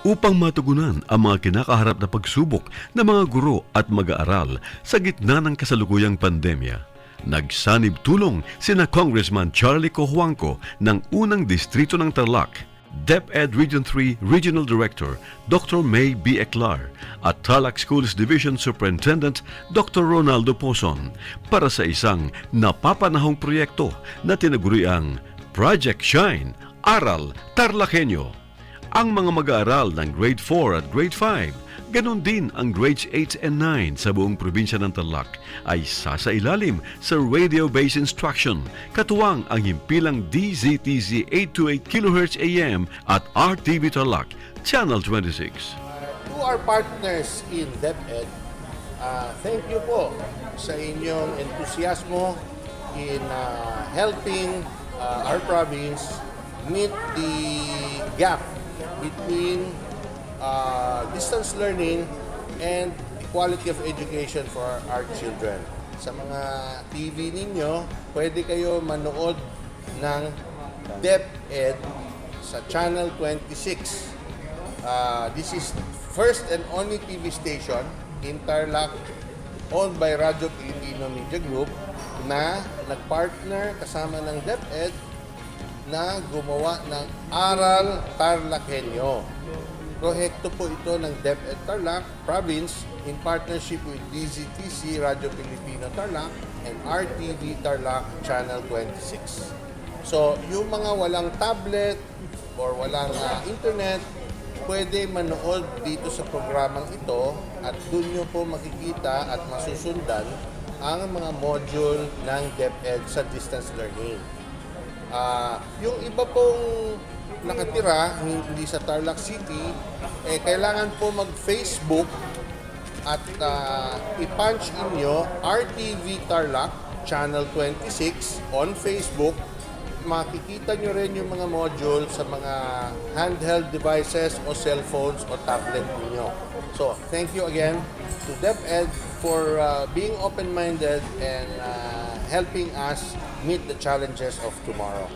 Upang matugunan ang mga kinakaharap na pagsubok ng mga guro at mag-aaral sa gitna ng kasalukuyang pandemya, nagsanib tulong sina Congressman Charlie Cojuangco ng unang distrito ng Tarlac, DEPED Region 3 Regional Director Dr. May B. Eclar at Tarlac Schools Division Superintendent Dr. Ronaldo Pozon para sa isang napapanahong proyekto na tinaguriang Project Shine, Aral TarlakHenyo. Ang mga mag-aaral ng Grade 4 at Grade 5, ganon din ang Grades 8 and 9 sa buong probinsya ng Tarlac ay sasailalim sa radio-based instruction, katuwang ang himpilang DZTZ 828 kHz AM at RTV Tarlac, Channel 26. To our partners in DEPED, thank you po sa inyong entusiasmo in helping our province meet the gap between distance learning and the quality of education for our children. Sa mga TV ninyo, pwede kayo manood ng DEPED sa Channel 26. This is first and only TV station in Tarlac owned by Radio Pilipino Media Group na nagpartner kasama ng DEPED na gumawa ng Aral TarlakHenyo. Proyekto po ito ng DEPED Tarlac Province in partnership with DZTC Radio Pilipino Tarlac and RTV Tarlac Channel 26. So, yung mga walang tablet or walang internet, pwede manood dito sa programang ito at doon nyo po makikita at masusundan ang mga module ng DEPED sa distance learning. Yung iba pong nakatira, hindi sa Tarlac City, kailangan po mag-Facebook at i-punch in nyo RTV Tarlac Channel 26 on Facebook. Makikita nyo rin yung mga module sa mga handheld devices o cellphones o tablet niyo. So, thank you again to DEPED for being open-minded and helping us meet the challenges of tomorrow.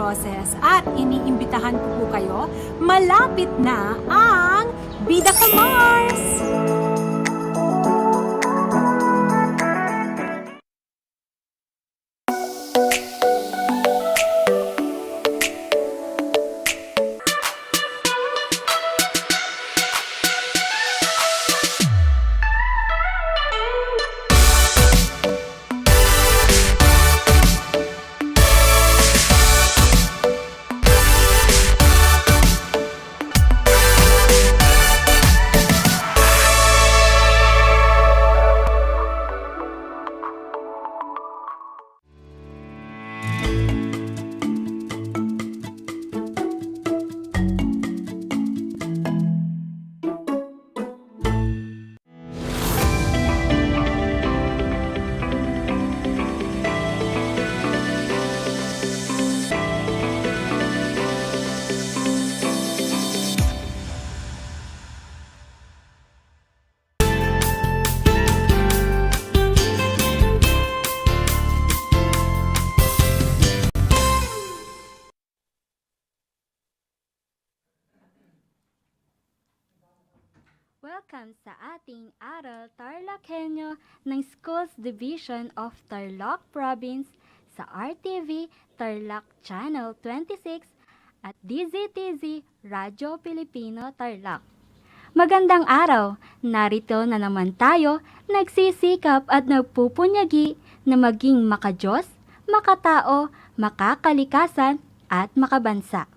Roses at iniimbitahan ko po kayo, malapit na ang Bida ka Mars! Welcome sa ating Aral TarlakHenyo ng Schools Division of Tarlac Province sa RTV Tarlac Channel 26 at DZTZ Radyo Pilipino Tarlac. Magandang araw! Narito na naman tayo, nagsisikap at nagpupunyagi na maging makadiyos, makatao, makakalikasan at makabansa.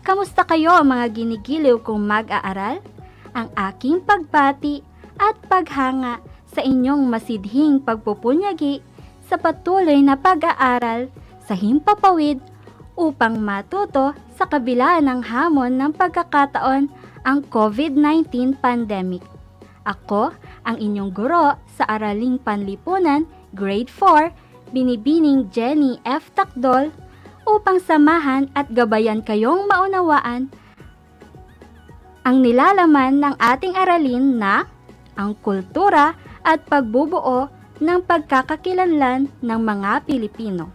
Kamusta kayo mga ginigiliw kong mag-aaral? Ang aking pagbati at paghanga sa inyong masidhing pagpupunyagi sa patuloy na pag-aaral sa himpapawid upang matuto sa kabila ng hamon ng pagkakataon ang COVID-19 pandemic. Ako, ang inyong guro sa Araling Panlipunan, Grade 4, Binibining Jenny F. Takdol, upang samahan at gabayan kayong maunawaan ang nilalaman ng ating aralin na ang kultura at pagbubuo ng pagkakakilanlan ng mga Pilipino.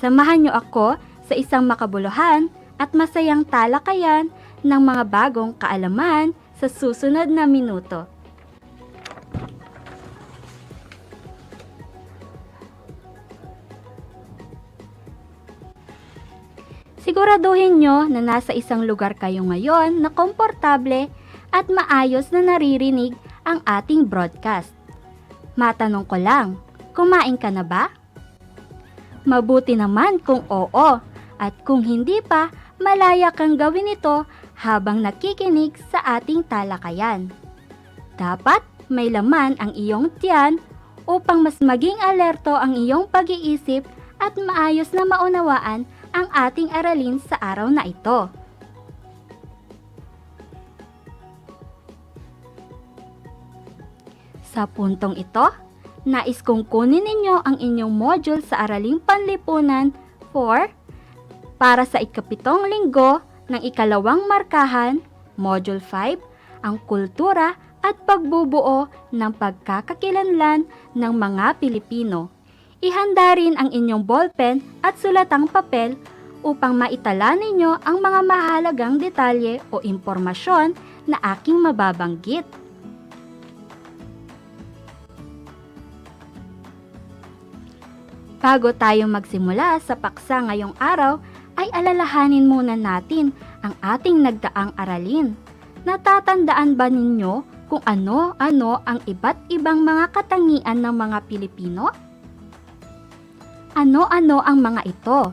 Samahan niyo ako sa isang makabuluhan at masayang talakayan ng mga bagong kaalaman sa susunod na minuto. Siguraduhin nyo na nasa isang lugar kayo ngayon na komportable at maayos na naririnig ang ating broadcast. Matanong ko lang, kumain ka na ba? Mabuti naman kung oo, at kung hindi pa, malaya kang gawin ito habang nakikinig sa ating talakayan. Dapat may laman ang iyong tiyan upang mas maging alerto ang iyong pag-iisip at maayos na maunawaan ang ating aralin sa araw na ito. Sa puntong ito, nais kong kunin ninyo ang inyong module sa Araling Panlipunan 4 para sa ikapitong linggo ng ikalawang markahan, Module 5, ang kultura at pagbubuo ng pagkakakilanlan ng mga Pilipino. Ihanda rin ang inyong ballpen at sulatang papel upang maitala ninyo ang mga mahalagang detalye o impormasyon na aking mababanggit. Bago tayo magsimula sa paksa ngayong araw, ay alalahanin muna natin ang ating nagdaang aralin. Natatandaan ba ninyo kung ano-ano ang iba't ibang mga katangian ng mga Pilipino? Ano-ano ang mga ito?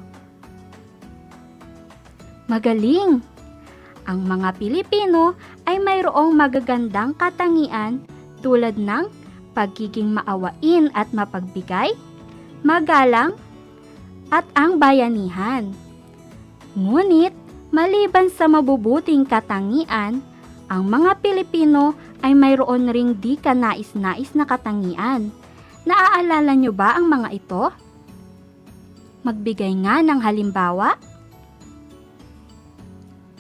Magaling! Ang mga Pilipino ay mayroong magagandang katangian tulad ng pagiging maawain at mapagbigay, magalang, at ang bayanihan. Ngunit, maliban sa mabubuting katangian, ang mga Pilipino ay mayroon ring di kanais-nais na katangian. Naaalala nyo ba ang mga ito? Magbigay nga ng halimbawa.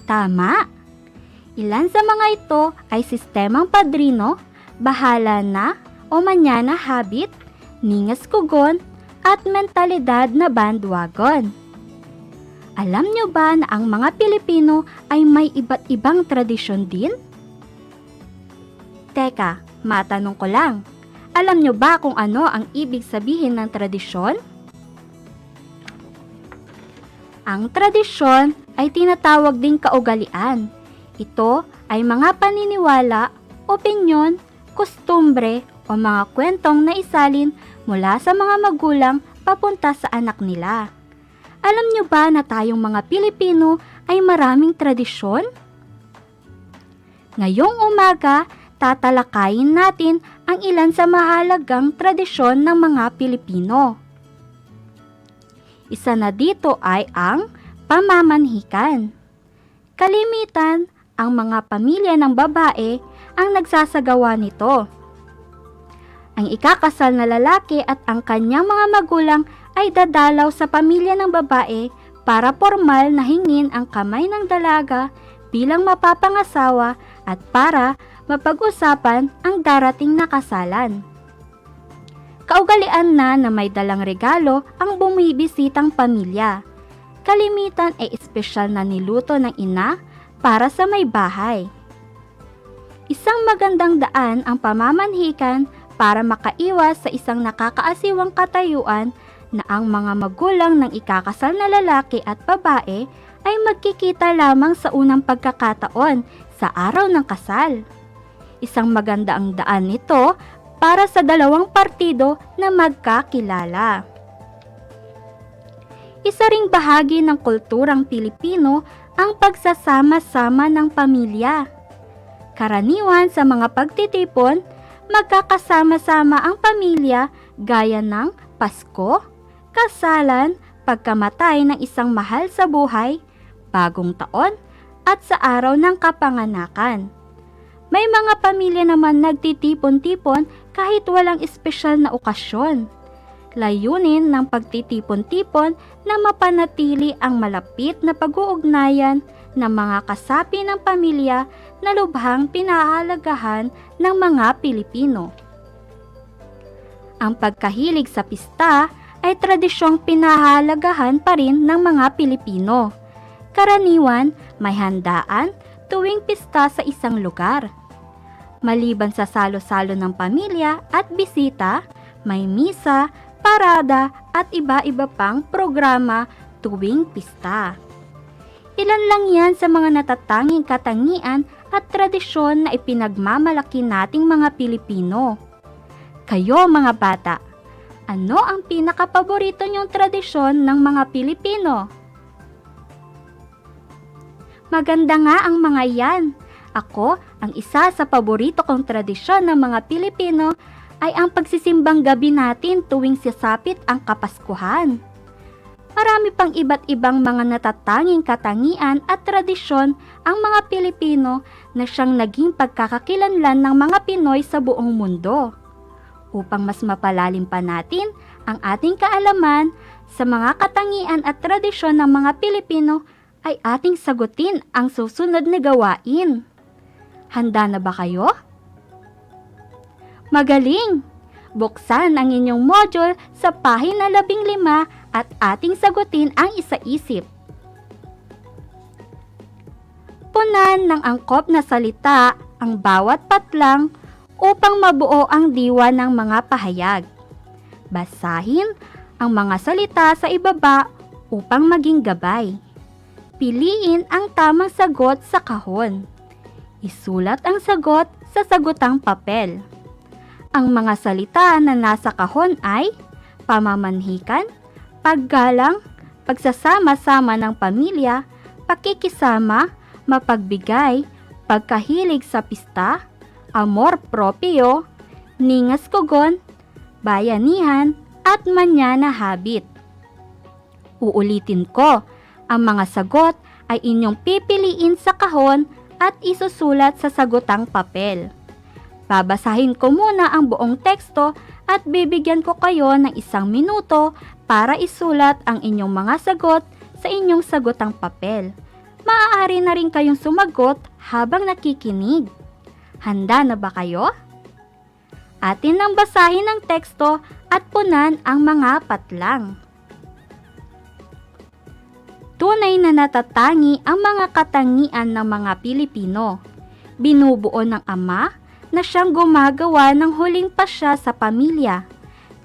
Tama! Ilan sa mga ito ay sistemang padrino, bahala na o manyana habit, ningas kugon, at mentalidad na bandwagon. Alam nyo ba na ang mga Pilipino ay may iba't ibang tradisyon din? Teka, matanong ko lang. Alam nyo ba kung ano ang ibig sabihin ng tradisyon? Ang tradisyon ay tinatawag ding kaugalian. Ito ay mga paniniwala, opinyon, kustumbre o mga kwentong naisalin mula sa mga magulang papunta sa anak nila. Alam nyo ba na tayong mga Pilipino ay maraming tradisyon? Ngayong umaga, tatalakayin natin ang ilan sa mahalagang tradisyon ng mga Pilipino. Isa na dito ay ang pamamanhikan. Kalimitan, ang mga pamilya ng babae ang nagsasagawa nito. Ang ikakasal na lalaki at ang kanyang mga magulang ay dadalaw sa pamilya ng babae para formal na hingin ang kamay ng dalaga bilang mapapangasawa at para mapag-usapan ang darating na kasalan. Kaugalian na may dalang regalo ang bumibisitang pamilya. Kalimitan ay espesyal na niluto ng ina para sa may bahay. Isang magandang daan ang pamamanhikan para makaiwas sa isang nakakaasiwang katayuan na ang mga magulang ng ikakasal na lalaki at babae ay magkikita lamang sa unang pagkakataon sa araw ng kasal. Isang maganda ang daan nito para sa dalawang partido na magkakilala. Isa ring bahagi ng kulturang Pilipino ang pagsasama-sama ng pamilya. Karaniwan sa mga pagtitipon, magkakasama-sama ang pamilya gaya ng Pasko, kasalan, pagkamatay ng isang mahal sa buhay, bagong taon, at sa araw ng kapanganakan. May mga pamilya naman nagtitipon-tipon kahit walang espesyal na okasyon. Layunin ng pagtitipon-tipon na mapanatili ang malapit na pag-uugnayan ng mga kasapi ng pamilya na lubhang pinahahalagahan ng mga Pilipino. Ang pagkahilig sa pista ay tradisyong pinahahalagahan pa rin ng mga Pilipino. Karaniwan, may handaan tuwing pista sa isang lugar. Maliban sa salo-salo ng pamilya at bisita, may misa, parada at iba-iba pang programa tuwing pista. Ilan lang yan sa mga natatanging katangian at tradisyon na ipinagmamalaki nating mga Pilipino. Kayo mga bata, ano ang pinakapaborito niyong tradisyon ng mga Pilipino? Maganda nga ang mga yan. Ako, ang isa sa paborito kong tradisyon ng mga Pilipino ay ang pagsisimbang gabi natin tuwing sasapit ang Kapaskuhan. Marami pang iba't ibang mga natatanging katangian at tradisyon ang mga Pilipino na siyang naging pagkakakilanlan ng mga Pinoy sa buong mundo. Upang mas mapalalim pa natin ang ating kaalaman sa mga katangian at tradisyon ng mga Pilipino, ay ating sagutin ang susunod na gawain. Handa na ba kayo? Magaling! Buksan ang inyong module sa pahina 15 at ating sagutin ang isa-isip. Punan ng angkop na salita ang bawat patlang upang mabuo ang diwa ng mga pahayag. Basahin ang mga salita sa ibaba upang maging gabay. Piliin ang tamang sagot sa kahon. Isulat ang sagot sa sagutang papel. Ang mga salita na nasa kahon ay pamamanhikan, paggalang, pagsasama-sama ng pamilya, pakikisama, mapagbigay, pagkahilig sa pista, amor propio, ningas kugon, bayanihan, at manyana habit. Uulitin ko, ang mga sagot ay inyong pipiliin sa kahon at isusulat sa sagutang papel. Babasahin ko muna ang buong teksto at bibigyan ko kayo ng 1 minuto para isulat ang inyong mga sagot sa inyong sagutang papel. Maaari na rin kayong sumagot habang nakikinig. Handa na ba kayo? Atin nang basahin ang teksto at punan ang mga patlang. Tunay na natatangi ang mga katangian ng mga Pilipino. Binubuo ng ama na siyang gumagawa ng huling pasya sa pamilya.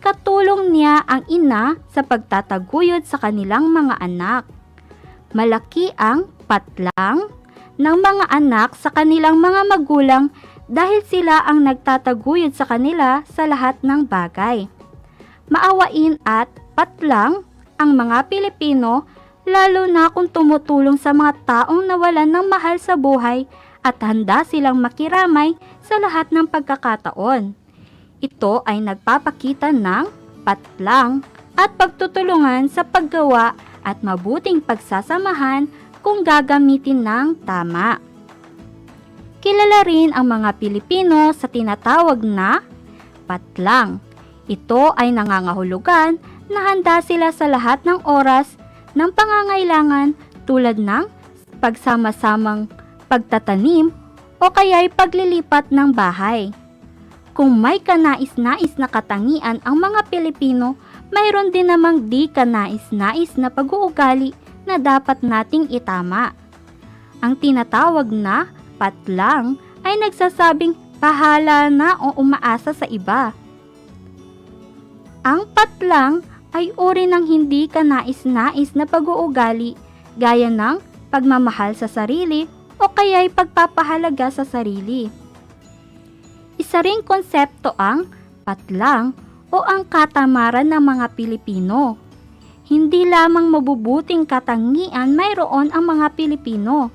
Katulong niya ang ina sa pagtataguyod sa kanilang mga anak. Malaki ang patlang ng mga anak sa kanilang mga magulang dahil sila ang nagtataguyod sa kanila sa lahat ng bagay. Maawain at patlang ang mga Pilipino lalo na kung tumutulong sa mga taong nawalan ng mahal sa buhay at handa silang makiramay sa lahat ng pagkakataon. Ito ay nagpapakita ng patlang at pagtutulungan sa paggawa at mabuting pagsasamahan kung gagamitin ng tama. Kilala rin ang mga Pilipino sa tinatawag na patlang. Ito ay nangangahulugan na handa sila sa lahat ng oras ng pangangailangan tulad ng pagsama-samang pagtatanim o kaya'y paglilipat ng bahay. Kung may kanais-nais na katangian ang mga Pilipino, mayroon din namang di kanais-nais na pag-uugali na dapat nating itama. Ang tinatawag na patlang ay nagsasabing pahala na o umaasa sa iba. Ang patlang ay uri ng hindi kanais-nais na pag-uugali gaya ng pagmamahal sa sarili o kaya'y pagpapahalaga sa sarili. Isa ring konsepto ang patlang o ang katamaran ng mga Pilipino. Hindi lamang mabubuting katangian mayroon ang mga Pilipino,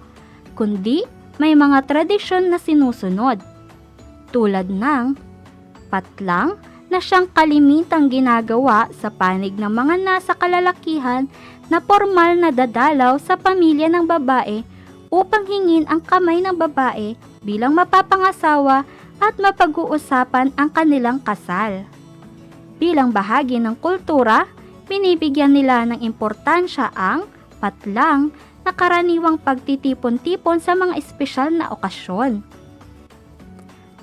kundi may mga tradisyon na sinusunod. Tulad ng patlang na siyang kalimitang ginagawa sa panig ng mga nasa kalalakihan na formal na dadalaw sa pamilya ng babae upang hingin ang kamay ng babae bilang mapapangasawa at mapag-uusapan ang kanilang kasal. Bilang bahagi ng kultura, binibigyan nila ng importansya ang patlang na karaniwang pagtitipon-tipon sa mga espesyal na okasyon.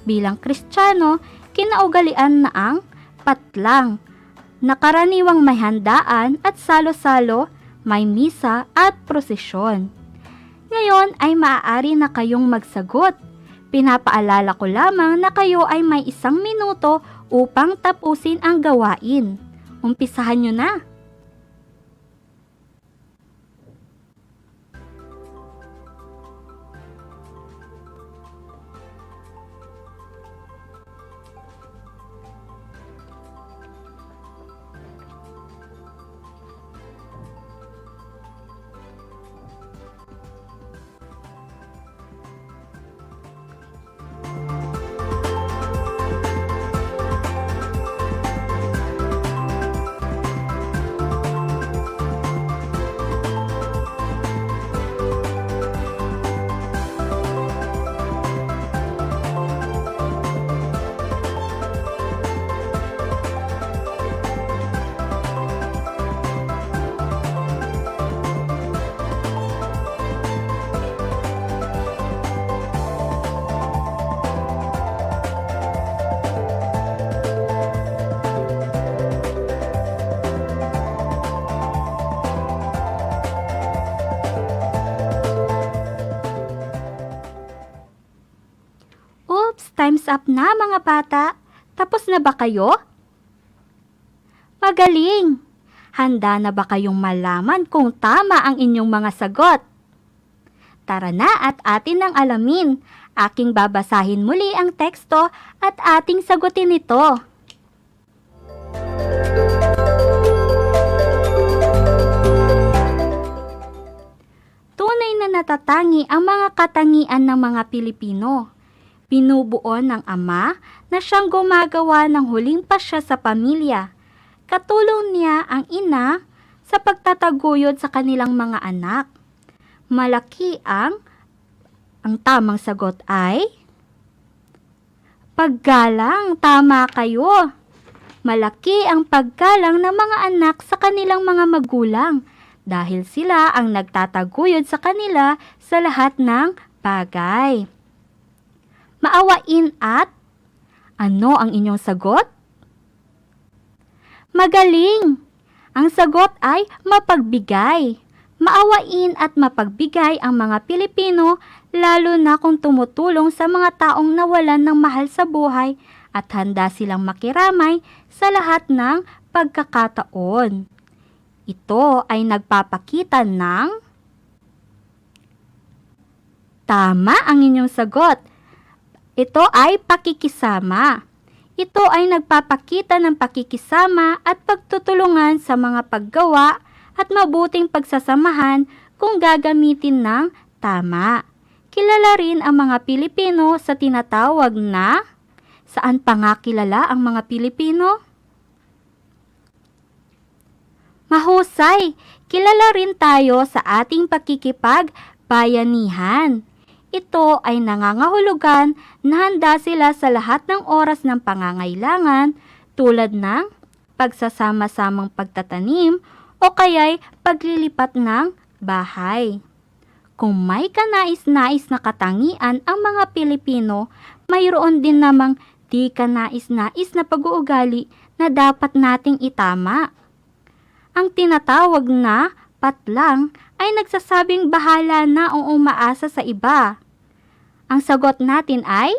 Bilang Kristiyano, kinaugalian na ang patlang na karaniwang may handaan at salo-salo, may misa at prosesyon. Ngayon ay maaari na kayong magsagot. Pinapaalala ko lamang na kayo ay may 1 minuto upang tapusin ang gawain. Umpisahan nyo na! Time's up na mga bata. Tapos na ba kayo? Magaling! Handa na ba kayong malaman kung tama ang inyong mga sagot? Tara na at atin nang alamin. Aking babasahin muli ang teksto at ating sagutin ito. Tunay na natatangi ang mga katangian ng mga Pilipino. Binubuo ng ama na siyang gumagawa ng huling pasya sa pamilya. Katulong niya ang ina sa pagtataguyod sa kanilang mga anak. Malaki ang tamang sagot ay paggalang. Tama kayo. Malaki ang paggalang ng mga anak sa kanilang mga magulang dahil sila ang nagtataguyod sa kanila sa lahat ng bagay. Maawain at Ano ang inyong sagot? Magaling! Ang sagot ay mapagbigay. Maawain at mapagbigay ang mga Pilipino lalo na kung tumutulong sa mga taong nawalan ng mahal sa buhay at handa silang makiramay sa lahat ng pagkakataon. Ito ay nagpapakita ng tama ang inyong sagot. Ito ay pakikisama. Ito ay nagpapakita ng pakikisama at pagtutulungan sa mga paggawa at mabuting pagsasamahan kung gagamitin ng tama. Kilala rin ang mga Pilipino sa tinatawag na, saan pa nga kilala ang mga Pilipino? Mahusay, kilala rin tayo sa ating pakikipagbayanihan. Ito ay nangangahulugan na handa sila sa lahat ng oras ng pangangailangan tulad ng pagsasama-samang pagtatanim o kaya'y paglilipat ng bahay. Kung may kanais-nais na katangian ang mga Pilipino, mayroon din namang di kanais-nais na pag-uugali na dapat nating itama. Ang tinatawag na patlang ay nagsasabing bahala na o umaasa sa iba. Ang sagot natin ay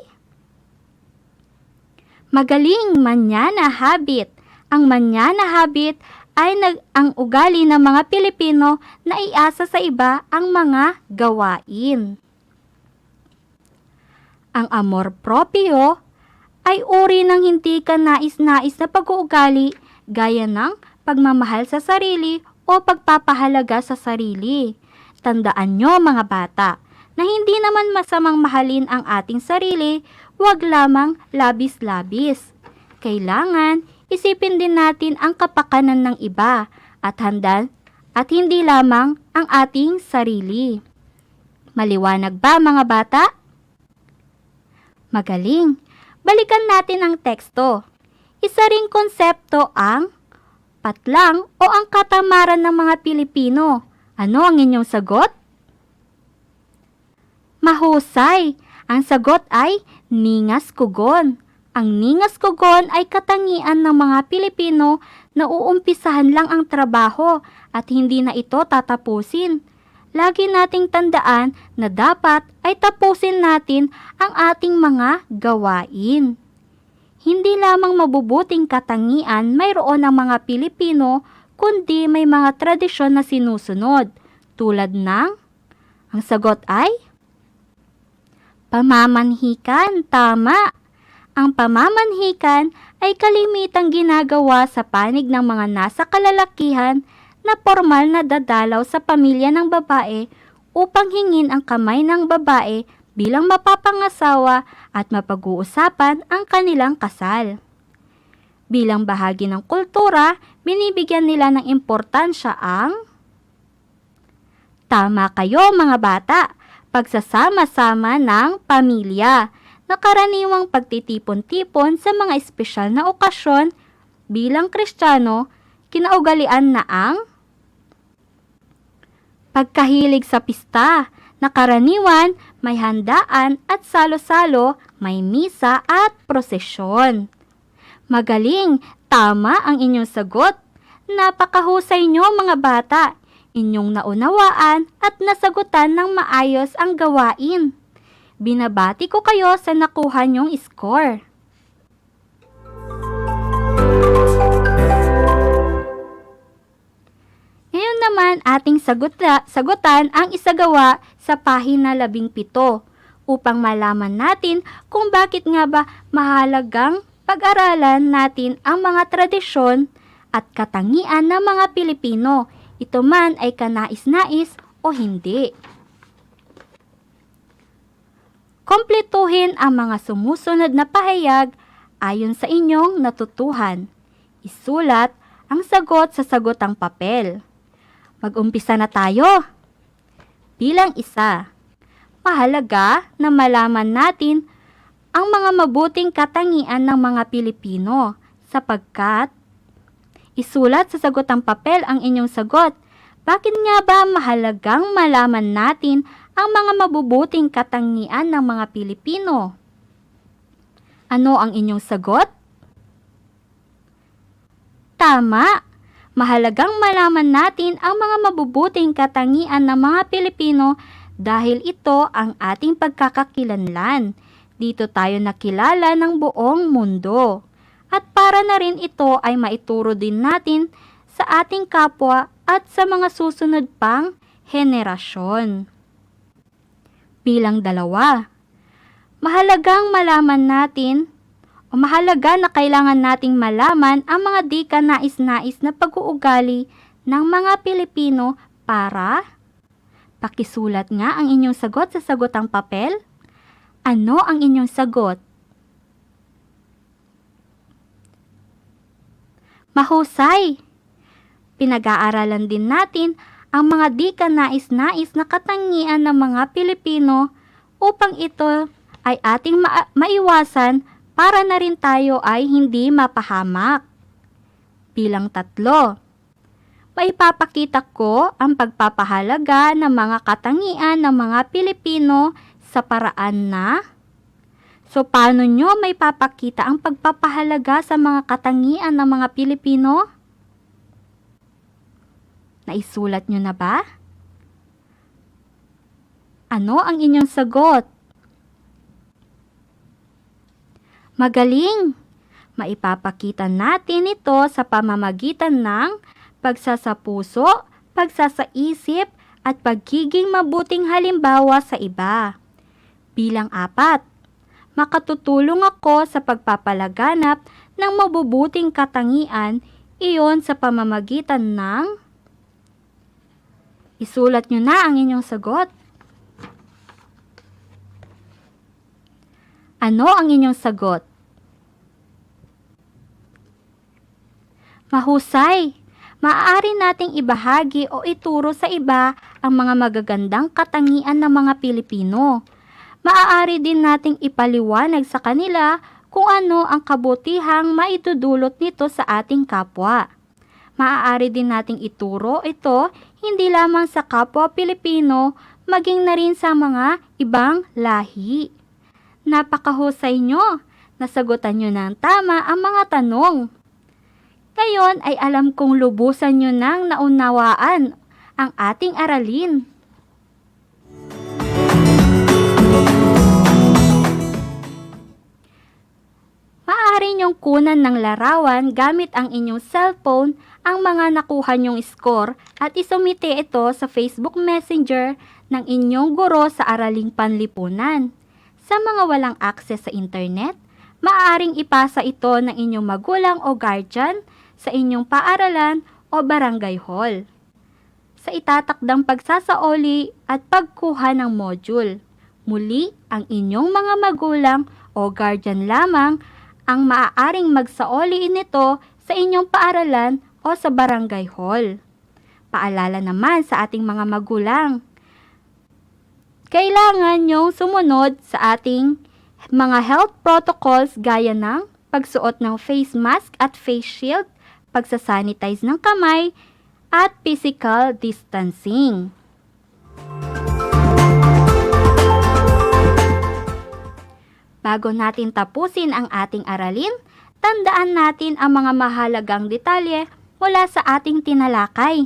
magaling manyana habit. Ang manyana habit ay ang ugali ng mga Pilipino na iasa sa iba ang mga gawain. Ang amor proprio ay uri ng hindi kanais-nais na pag-uugali gaya ng pagmamahal sa sarili o pagpapahalaga sa sarili. Tandaan nyo mga bata na hindi naman masamang mahalin ang ating sarili, huwag lamang labis-labis. Kailangan isipin din natin ang kapakanan ng iba at hindi lamang ang ating sarili. Maliwanag ba mga bata? Magaling. Balikan natin ang teksto. Isa ring konsepto ang patlang o ang katamaran ng mga Pilipino. Ano ang inyong sagot? Mahusay. Ang sagot ay ningas kugon. Ang ningas kugon ay katangian ng mga Pilipino na uumpisahan lang ang trabaho at hindi na ito tatapusin. Lagi nating tandaan na dapat ay tapusin natin ang ating mga gawain. Hindi lamang mabubuting katangian mayroon ang mga Pilipino, kundi may mga tradisyon na sinusunod. Tulad ng, ang sagot ay pamamanhikan. Tama! Ang pamamanhikan ay kalimitang ginagawa sa panig ng mga nasa kalalakihan na formal na dadalaw sa pamilya ng babae upang hingin ang kamay ng babae bilang mapapangasawa at mapag-uusapan ang kanilang kasal. Bilang bahagi ng kultura, binibigyan nila ng importansya ang tama kayo mga bata, pagsasama-sama ng pamilya na karaniwang pagtitipon-tipon sa mga espesyal na okasyon bilang Kristiyano, kinaugalian na ang pagkahilig sa pista na karaniwan may handaan at salo-salo, may misa at prosesyon. Magaling, tama ang inyong sagot. Napakahusay nyo mga bata. Inyong naunawaan at nasagutan ng maayos ang gawain. Binabati ko kayo sa nakuha nyong score. Ngayon naman ating sagutan ang isagawa sa pahina 17 upang malaman natin kung bakit nga ba mahalagang pag-aralan natin ang mga tradisyon at katangian ng mga Pilipino. Ito man ay kanais-nais o hindi. Kompletuhin ang mga sumusunod na pahayag ayon sa inyong natutuhan. Isulat ang sagot sa sagotang papel. Mag-umpisa na tayo. Bilang 1, mahalaga na malaman natin ang mga mabuting katangian ng mga Pilipino sapagkat isulat sa sagotang papel ang inyong sagot. Bakit nga ba mahalagang malaman natin ang mga mabubuting katangian ng mga Pilipino? Ano ang inyong sagot? Tama! Mahalagang malaman natin ang mga mabubuting katangian ng mga Pilipino dahil ito ang ating pagkakakilanlan. Dito tayo nakilala ng buong mundo. At para na rin ito ay maituro din natin sa ating kapwa at sa mga susunod pang henerasyon. Bilang 2, mahalagang malaman natin o mahalaga na kailangan nating malaman ang mga di kanais-nais na pag-uugali ng mga Pilipino para pakisulat nga ang inyong sagot sa sagotang papel. Ano ang inyong sagot? Mahusay! Pinag-aaralan din natin ang mga di kanais-nais na katangian ng mga Pilipino upang ito ay ating maiwasan para na rin tayo ay hindi mapahamak. Bilang 3, maipapakita ko ang pagpapahalaga ng mga katangian ng mga Pilipino sa paraan na paano nyo maipapakita ang pagpapahalaga sa mga katangian ng mga Pilipino? Naisulat nyo na ba? Ano ang inyong sagot? Magaling! Maipapakita natin ito sa pamamagitan ng pagsasapuso, pagsasaisip, at pagiging mabuting halimbawa sa iba. Bilang 4, makatutulong ako sa pagpapalaganap ng mabubuting katangian, iyon sa pamamagitan ng... Isulat nyo na ang inyong sagot. Ano ang inyong sagot? Mahusay! Maaari nating ibahagi o ituro sa iba ang mga magagandang katangian ng mga Pilipino. Maaari din nating ipaliwanag sa kanila kung ano ang kabutihang maidudulot nito sa ating kapwa. Maaari din nating ituro ito hindi lamang sa kapwa Pilipino, maging na rin sa mga ibang lahi. Napakahusay nyo! Nasagutan nyo ng tama ang mga tanong. Ngayon ay alam kong lubusan nyo nang naunawaan ang ating aralin. Maaari nyong kunan ng larawan gamit ang inyong cellphone ang mga nakuha nyong score at isumite ito sa Facebook Messenger ng inyong guro sa araling panlipunan. Sa mga walang access sa internet, maaaring ipasa ito ng inyong magulang o guardian sa inyong paaralan o barangay hall. Sa itatakdang pagsasaoli at pagkuha ng module, muli ang inyong mga magulang o guardian lamang ang maaaring magsaoli nito sa inyong paaralan o sa barangay hall. Paalala naman sa ating mga magulang, kailangan nyong sumunod sa ating mga health protocols gaya ng pagsuot ng face mask at face shield, pagsasanitize ng kamay, at physical distancing. Bago natin tapusin ang ating aralin, tandaan natin ang mga mahalagang detalye mula sa ating tinalakay.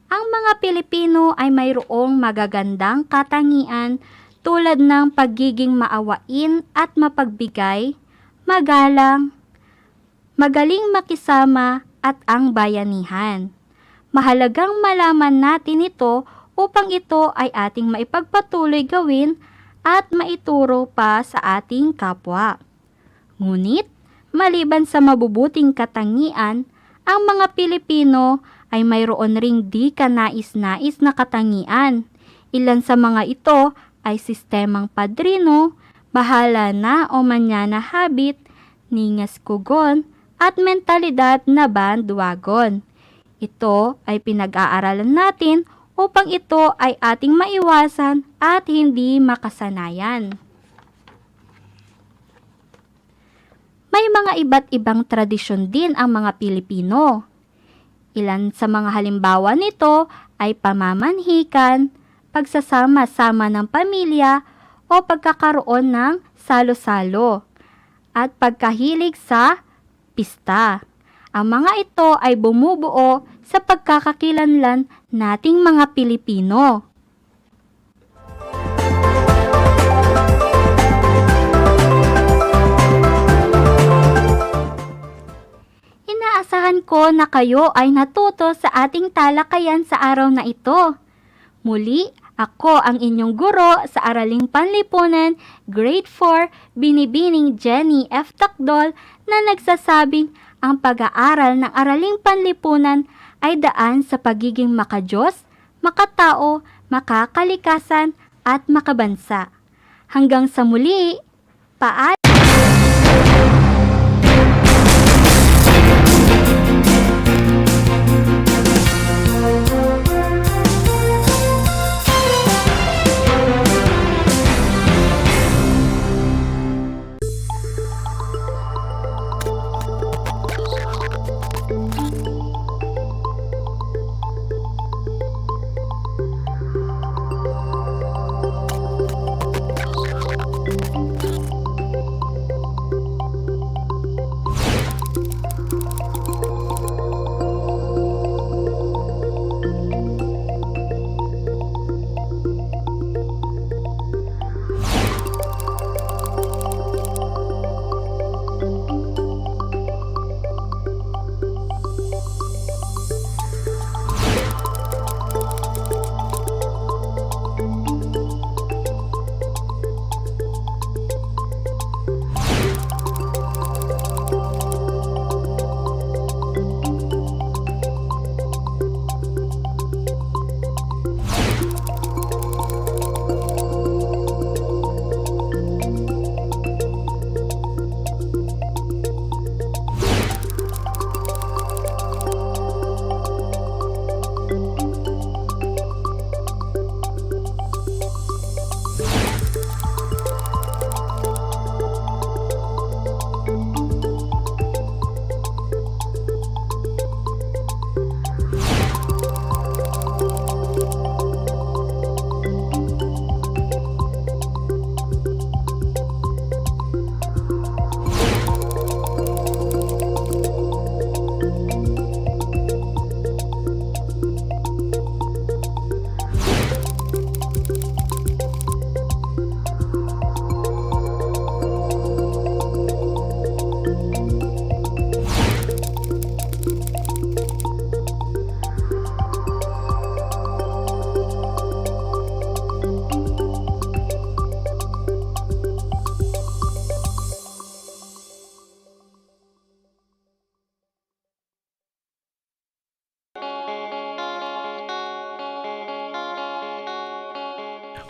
Ang mga Pilipino ay mayroong magagandang katangian tulad ng pagiging maawain at mapagbigay, magalang, magaling makisama at ang bayanihan. Mahalagang malaman natin ito upang ito ay ating maipagpatuloy gawin at maituro pa sa ating kapwa. Ngunit, maliban sa mabubuting katangian, ang mga Pilipino ay mayroon ring di kanais-nais na katangian. Ilan sa mga ito ay sistemang padrino, bahala na o manyana habit, ningas kugon, at mentalidad na bandwagon. Ito ay pinag-aaralan natin upang ito ay ating maiwasan at hindi makasanayan. May mga iba't ibang tradisyon din ang mga Pilipino. Ilan sa mga halimbawa nito ay pamamanhikan, pagsasama-sama ng pamilya o pagkakaroon ng salo-salo at pagkahilig sa pista. Ang mga ito ay bumubuo sa pagkakakilanlan nating mga Pilipino. Inaasahan ko na kayo ay natuto sa ating talakayan sa araw na ito. Muli, ako ang inyong guro sa Araling Panlipunan, Grade 4, Binibining Jenny F. Takdol na nagsasabing ang pag-aaral ng Araling Panlipunan ay daan sa pagiging makadiyos, makatao, makakalikasan at makabansa. Hanggang sa muli, paalam!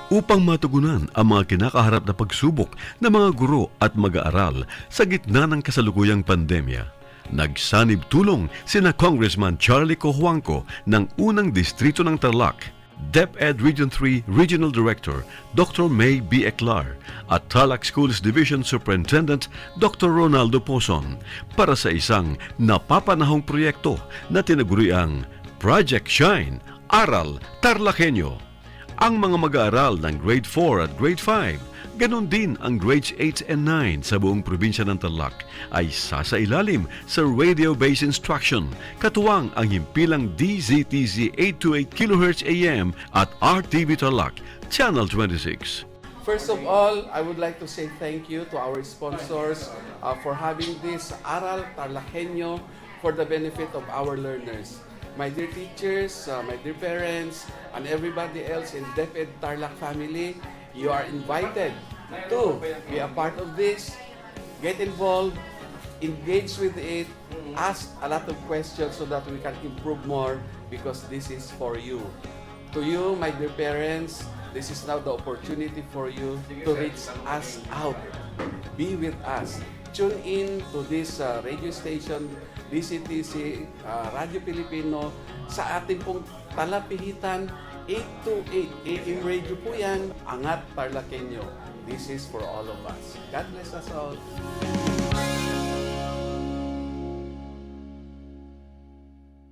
upang matugunan ang mga kinakaharap na pagsubok ng mga guro at mag-aaral sa gitna ng kasalukuyang pandemya. Nagsanib tulong sina Congressman Charlie Cojuangco ng unang distrito ng Tarlac, DEPED Region 3 Regional Director Dr. May B. Eclar at Tarlac Schools Division Superintendent Dr. Ronaldo Poson para sa isang napapanahong proyekto na tinaguriang Project Shine, Aral TarlakHenyo. Ang mga mag-aaral ng Grade 4 at Grade 5, ganon din ang Grades 8 and 9 sa buong probinsya ng Tarlac ay sasailalim sa radio-based instruction, katuwang ang himpilang DZTZ 828 kHz AM at RTV Tarlac, Channel 26. First of all, I would like to say thank you to our sponsors for having this Aral TarlakHenyo for the benefit of our learners. My dear teachers, my dear parents, and everybody else in DEPED Tarlac family, you are invited to be a part of this. Get involved, engage with it, ask a lot of questions so that we can improve more because this is for you. To you, my dear parents, this is now the opportunity for you to reach us out. Be with us. Tune in to this radio station, DCTC, Radio Pilipino, sa ating pong talapihitan, 828 AM radio po yan, Angat TarlakHenyo. This is for all of us. God bless us all.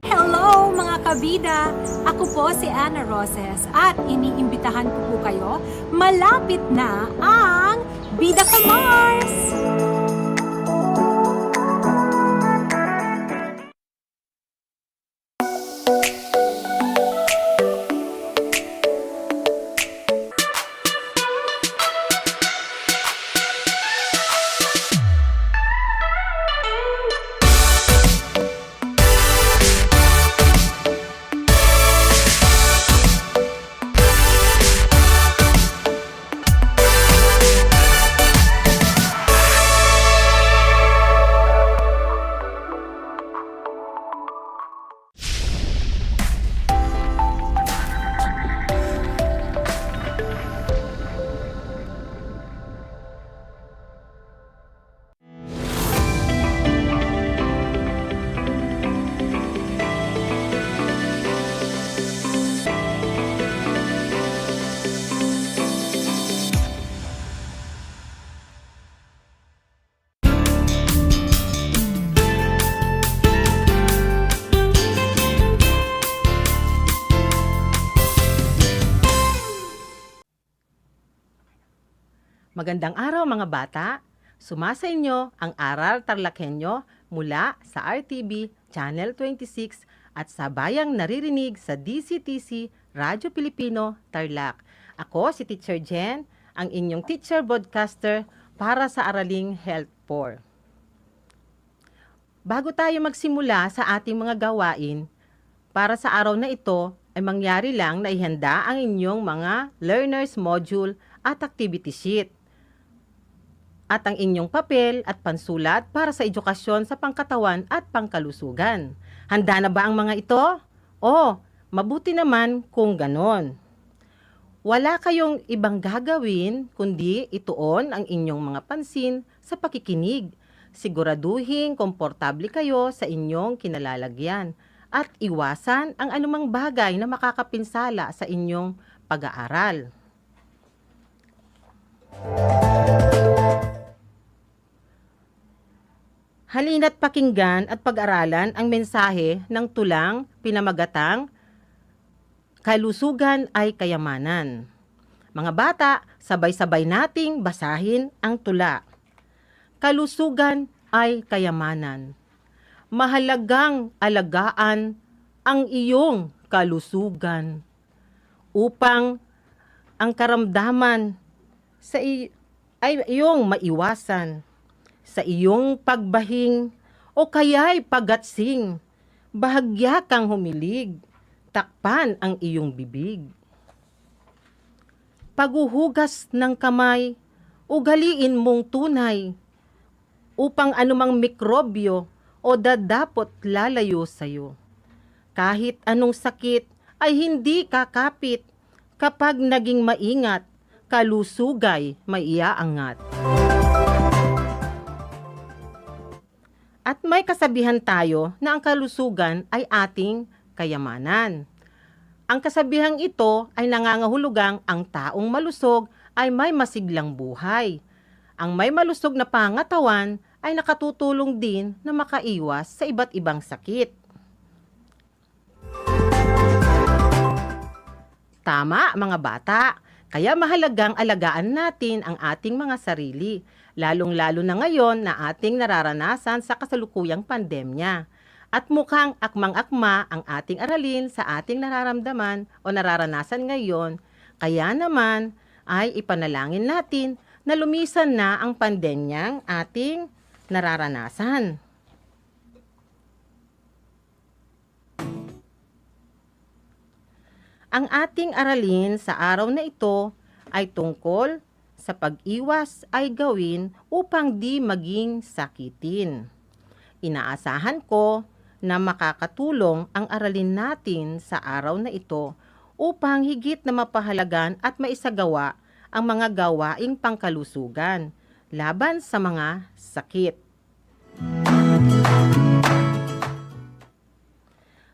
Hello mga kabida, ako po si Ana Roses at iniimbitahan ko po kayo, malapit na ang Bida ka Mars! Magandang araw mga bata! Sumasa inyo ang Aral TarlakHenyo mula sa RTV Channel 26 at sa bayang naririnig sa DCTC Radyo Pilipino Tarlac. Ako si Teacher Jen, ang inyong teacher broadcaster para sa Araling Health 4. Bago tayo magsimula sa ating mga gawain, para sa araw na ito ay mangyari lang na ihanda ang inyong mga learners module at activity sheet at ang inyong papel at pansulat para sa edukasyon sa pangkatawan at pangkalusugan. Handa na ba ang mga ito? O, mabuti naman kung ganon. Wala kayong ibang gagawin kundi ituon ang inyong mga pansin sa pakikinig. Siguraduhin komportable kayo sa inyong kinalalagyan at iwasan ang anumang bagay na makakapinsala sa inyong pag-aaral. Halina't pakinggan at pag-aralan ang mensahe ng tulang pinamagatang Kalusugan ay Kayamanan. Mga bata, sabay-sabay nating basahin ang tula. Kalusugan ay kayamanan. Mahalagang alagaan ang iyong kalusugan upang ang karamdaman ay iyong maiwasan. Sa iyong pagbahing o kaya'y pagatsing, bahagya kang humilig, takpan ang iyong bibig. Paghuhugas ng kamay, ugaliin mong tunay, upang anumang mikrobyo o dadapot lalayo sa'yo. Kahit anong sakit ay hindi kakapit, kapag naging maingat, kalusugay maiaangat. At may kasabihan tayo na ang kalusugan ay ating kayamanan. Ang kasabihang ito ay nangangahulugang ang taong malusog ay may masiglang buhay. Ang may malusog na pangatawan ay nakatutulong din na makaiwas sa iba't ibang sakit. Tama mga bata, kaya mahalagang alagaan natin ang ating mga sarili, lalong-lalo na ngayon na ating nararanasan sa kasalukuyang pandemya. At mukhang akmang-akma ang ating aralin sa ating nararamdaman o nararanasan ngayon, kaya naman ay ipanalangin natin na lumisan na ang pandemyang ating nararanasan. Ang ating aralin sa araw na ito ay tungkol sa pag-iwas ay gawin upang di maging sakitin. Inaasahan ko na makakatulong ang aralin natin sa araw na ito upang higit na mapahalagan at maisagawa ang mga gawaing pangkalusugan laban sa mga sakit.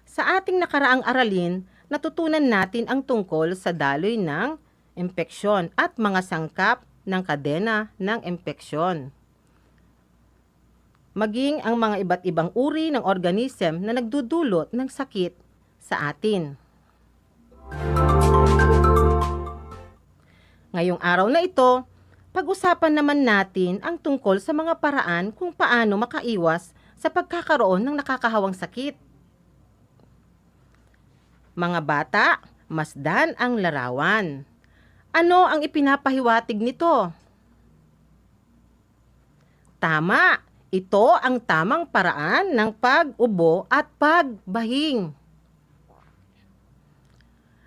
Sa ating nakaraang aralin, natutunan natin ang tungkol sa daloy ng impeksyon at mga sangkap ng kadena ng impeksyon. Maging ang mga iba't ibang uri ng organism na nagdudulot ng sakit sa atin. Ngayong araw na ito, pag-usapan naman natin ang tungkol sa mga paraan kung paano makaiwas sa pagkakaroon ng nakakahawang sakit. Mga bata, masdan ang larawan. Ano ang ipinapahiwatig nito? Tama, ito ang tamang paraan ng pag-ubo at pagbahing.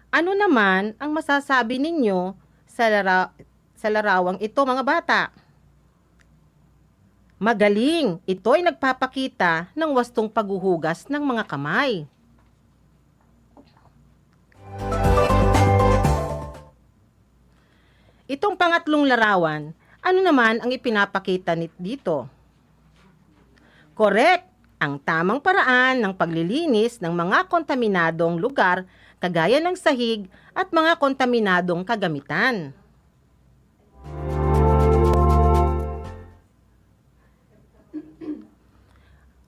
Ano naman ang masasabi ninyo sa larawang ito, mga bata? Magaling, ito ay nagpapakita ng wastong paghuhugas ng mga kamay. Itong pangatlong larawan, ano naman ang ipinapakita dito? Correct! Ang tamang paraan ng paglilinis ng mga kontaminadong lugar kagaya ng sahig at mga kontaminadong kagamitan.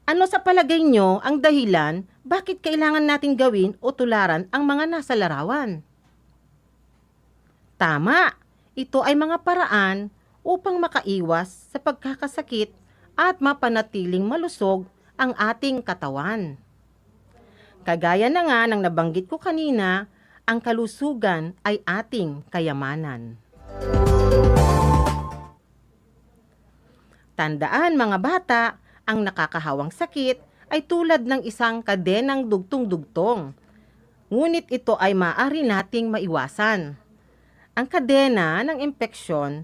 Ano sa palagay nyo ang dahilan bakit kailangan nating gawin o tularan ang mga nasa larawan? Tama! Ito ay mga paraan upang makaiwas sa pagkakasakit at mapanatiling malusog ang ating katawan. Kagaya na nga ng nabanggit ko kanina, ang kalusugan ay ating kayamanan. Tandaan mga bata, ang nakakahawang sakit ay tulad ng isang kadenang dugtong-dugtong. Ngunit ito ay maaari nating maiwasan. Ang kadena ng impeksyon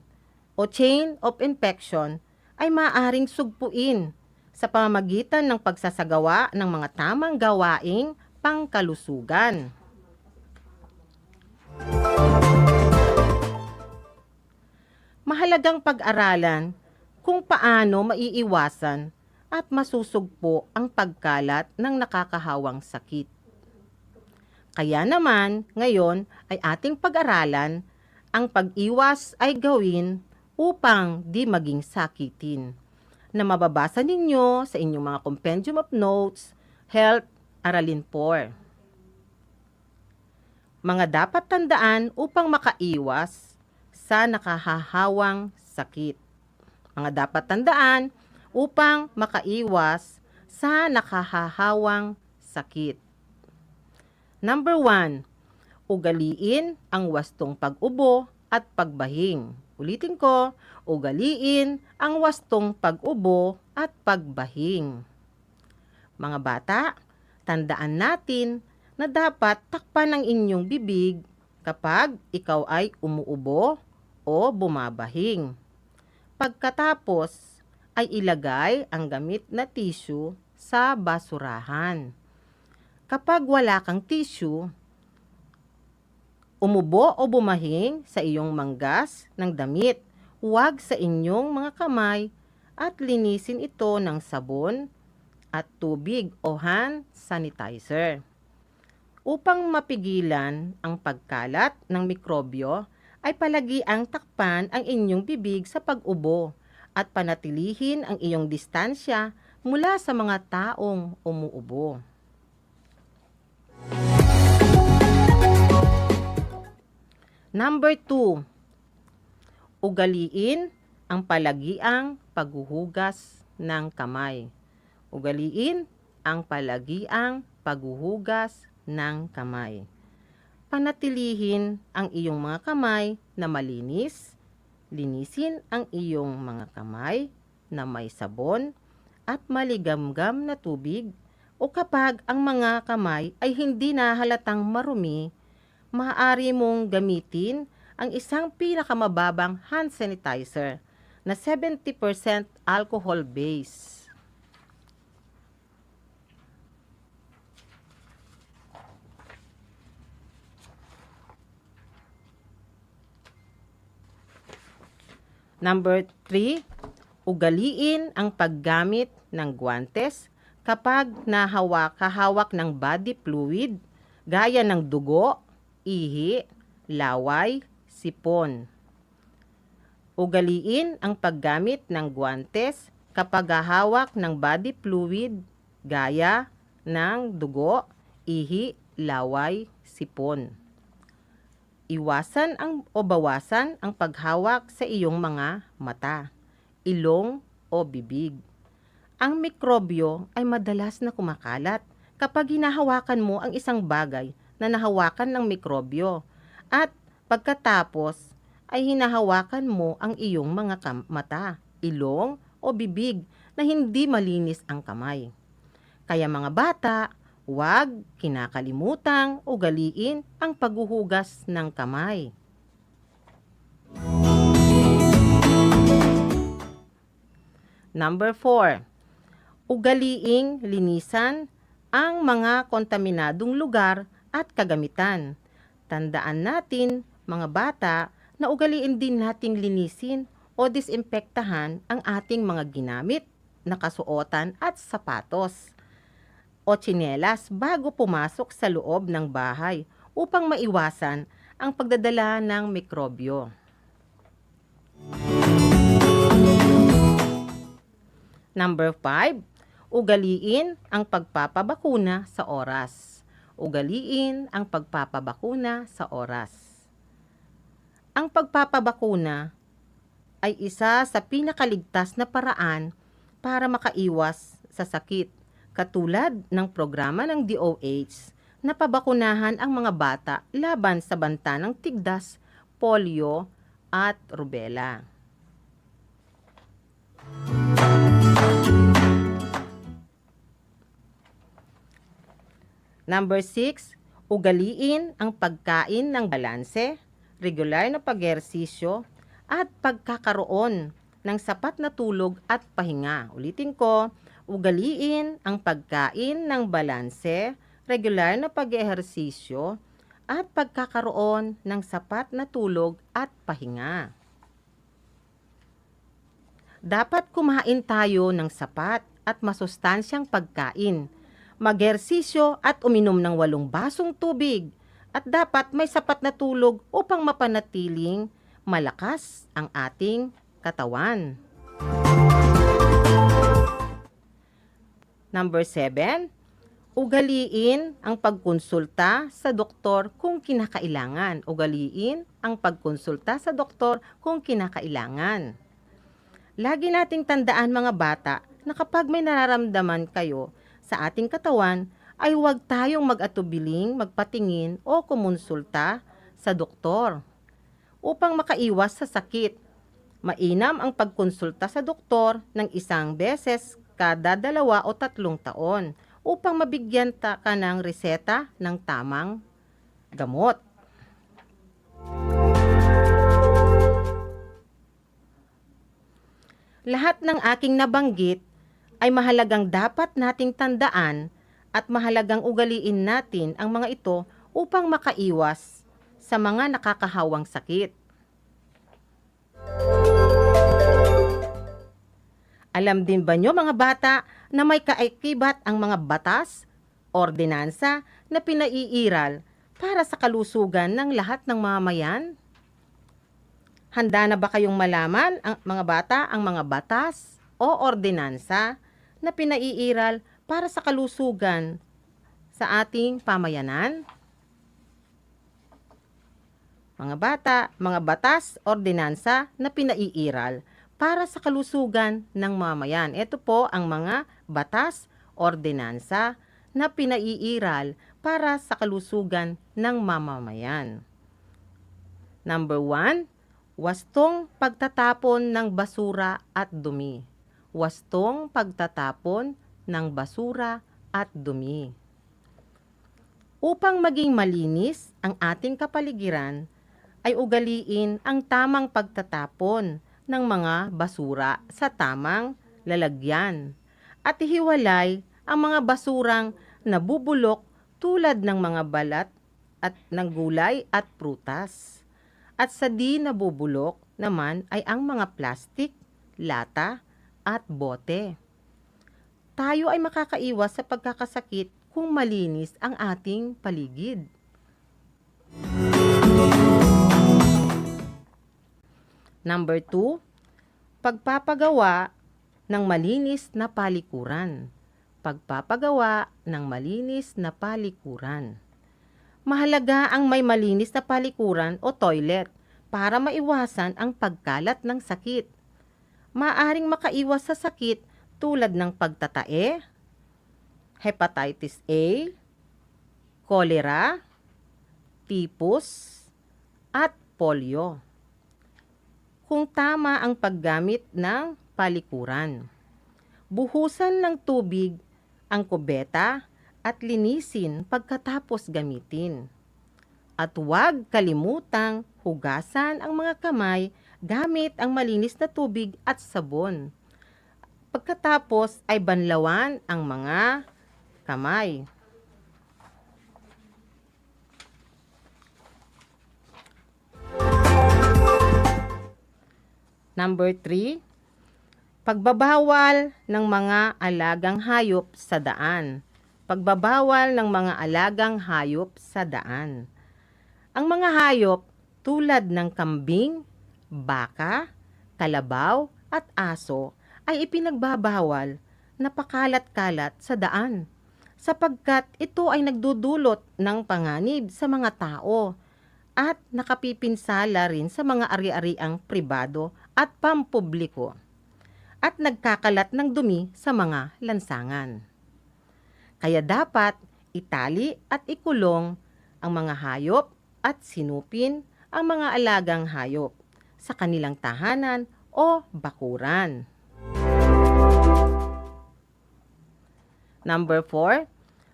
o chain of infection ay maaaring sugpuin sa pamamagitan ng pagsasagawa ng mga tamang gawaing pangkalusugan. Mahalagang pag-aralan kung paano maiiwasan at masusugpo ang pagkalat ng nakakahawang sakit. Kaya naman, ngayon ay ating pag-aralan ang pag-iwas ay gawin upang di maging sakitin, na mababasa ninyo sa inyong mga compendium of notes, Health, Aralin 4. Mga dapat tandaan upang makaiwas sa nakahahawang sakit. Mga dapat tandaan upang makaiwas sa nakahahawang sakit. Number 1, ugaliin ang wastong pag-ubo at pagbahing. Ulitin ko, ugaliin ang wastong pag-ubo at pagbahing. Mga bata, tandaan natin na dapat takpan ang inyong bibig kapag ikaw ay umuubo o bumabahing. Pagkatapos ay ilagay ang gamit na tissue sa basurahan. Kapag wala kang tissue, umubo o bumahing sa iyong manggas ng damit, huwag sa inyong mga kamay at linisin ito ng sabon at tubig o hand sanitizer. Upang mapigilan ang pagkalat ng mikrobyo, ay palagiang takpan ang inyong bibig sa pag-ubo at panatilihin ang iyong distansya mula sa mga taong umuubo. Number 2, ugaliin ang palagiang paghuhugas ng kamay. Ugaliin ang palagiang paghuhugas ng kamay. Panatilihin ang iyong mga kamay na malinis. Linisin ang iyong mga kamay na may sabon at maligamgam na tubig, o kapag ang mga kamay ay hindi na halatang marumi, maaari mong gamitin ang isang pinakamababang hand sanitizer na 70% alcohol base. Number 3, ugaliin ang paggamit ng guwantes kapag hawak ng body fluid gaya ng dugo, ihi, laway, sipon. Ugaliin ang paggamit ng guwantes kapag hawak ng body fluid gaya ng dugo, ihi, laway, sipon. Iwasan o bawasan ang paghawak sa iyong mga mata, ilong o bibig. Ang mikrobyo ay madalas na kumakalat kapag hinahawakan mo ang isang bagay na nahawakan ng mikrobyo at pagkatapos ay hinahawakan mo ang iyong mga mata, ilong o bibig na hindi malinis ang kamay. Kaya mga bata, huwag kinakalimutang ugaliin ang paghuhugas ng kamay. Number 4. Ugaliing linisan ang mga kontaminadong lugar at kagamitan. Tandaan natin, mga bata, na ugaliin din nating linisin o disimpektahan ang ating mga ginamit, nakasuotan at sapatos o tsinelas bago pumasok sa loob ng bahay upang maiwasan ang pagdadala ng mikrobyo. Number 5, ugaliin ang pagpapabakuna sa oras. Ugaliin ang pagpapabakuna sa oras. Ang pagpapabakuna ay isa sa pinakaligtas na paraan para makaiwas sa sakit, katulad ng programa ng DOH na pabakunahan ang mga bata laban sa banta ng tigdas, polio at rubella. Number 6, ugaliin ang pagkain ng balanse, regular na pag-ehersisyo at pagkakaroon ng sapat na tulog at pahinga. Ulitin ko, ugaliin ang pagkain ng balanse, regular na pag-ehersisyo, at pagkakaroon ng sapat na tulog at pahinga. Dapat kumain tayo ng sapat at masustansyang pagkain, mag-ehersisyo at uminom ng 8 basong tubig, at dapat may sapat na tulog upang mapanatiling malakas ang ating katawan. Number 7, ugaliin ang pagkonsulta sa doktor kung kinakailangan. Ugaliin ang pagkonsulta sa doktor kung kinakailangan. Lagi nating tandaan mga bata na kapag may nararamdaman kayo sa ating katawan, ay huwag tayong mag-atubiling, magpatingin o kumonsulta sa doktor upang makaiwas sa sakit. Mainam ang pagkonsulta sa doktor ng 1 beses kada 2 o 3 taon upang mabigyan ka ng reseta ng tamang gamot. Lahat ng aking nabanggit ay mahalagang dapat nating tandaan at mahalagang ugaliin natin ang mga ito upang makaiwas sa mga nakakahawang sakit. Alam din ba nyo mga bata na may kaakibat ang mga batas, ordinansa na pinaiiral para sa kalusugan ng lahat ng mamamayan? Handa na ba kayong malaman, mga bata, ang mga batas o ordinansa na pinaiiral para sa kalusugan sa ating pamayanan? Mga bata, mga batas, ordinansa na pinaiiral para sa kalusugan ng mamamayan. Ito po ang mga batas, ordinansa na pinaiiral para sa kalusugan ng mamamayan. Number 1, wastong pagtatapon ng basura at dumi. Wastong pagtatapon ng basura at dumi. Upang maging malinis ang ating kapaligiran, ay ugaliin ang tamang pagtatapon ng mga basura sa tamang lalagyan at ihiwalay ang mga basurang nabubulok tulad ng mga balat at ng gulay at prutas. At sa di nabubulok naman ay ang mga plastik, lata at bote. Tayo ay makakaiwas sa pagkakasakit kung malinis ang ating paligid. Number 2, pagpapagawa ng malinis na palikuran. Pagpapagawa ng malinis na palikuran. Mahalaga ang may malinis na palikuran o toilet para maiwasan ang pagkalat ng sakit. Maaring makaiwas sa sakit tulad ng pagtatae, hepatitis A, cholera, typhus, at polio. Kung tama ang paggamit ng palikuran, buhusan ng tubig ang kubeta at linisin pagkatapos gamitin. At huwag kalimutang hugasan ang mga kamay gamit ang malinis na tubig at sabon. Pagkatapos ay banlawan ang mga kamay. Number 3, pagbabawal ng mga alagang hayop sa daan. Pagbabawal ng mga alagang hayop sa daan. Ang mga hayop tulad ng kambing, baka, kalabaw at aso ay ipinagbabawal na pakalat-kalat sa daan sapagkat ito ay nagdudulot ng panganib sa mga tao at nakapipinsala rin sa mga ari-ariang pribado at pampubliko at nagkakalat ng dumi sa mga lansangan. Kaya dapat itali at ikulong ang mga hayop at sinupin ang mga alagang hayop sa kanilang tahanan o bakuran. Number 4,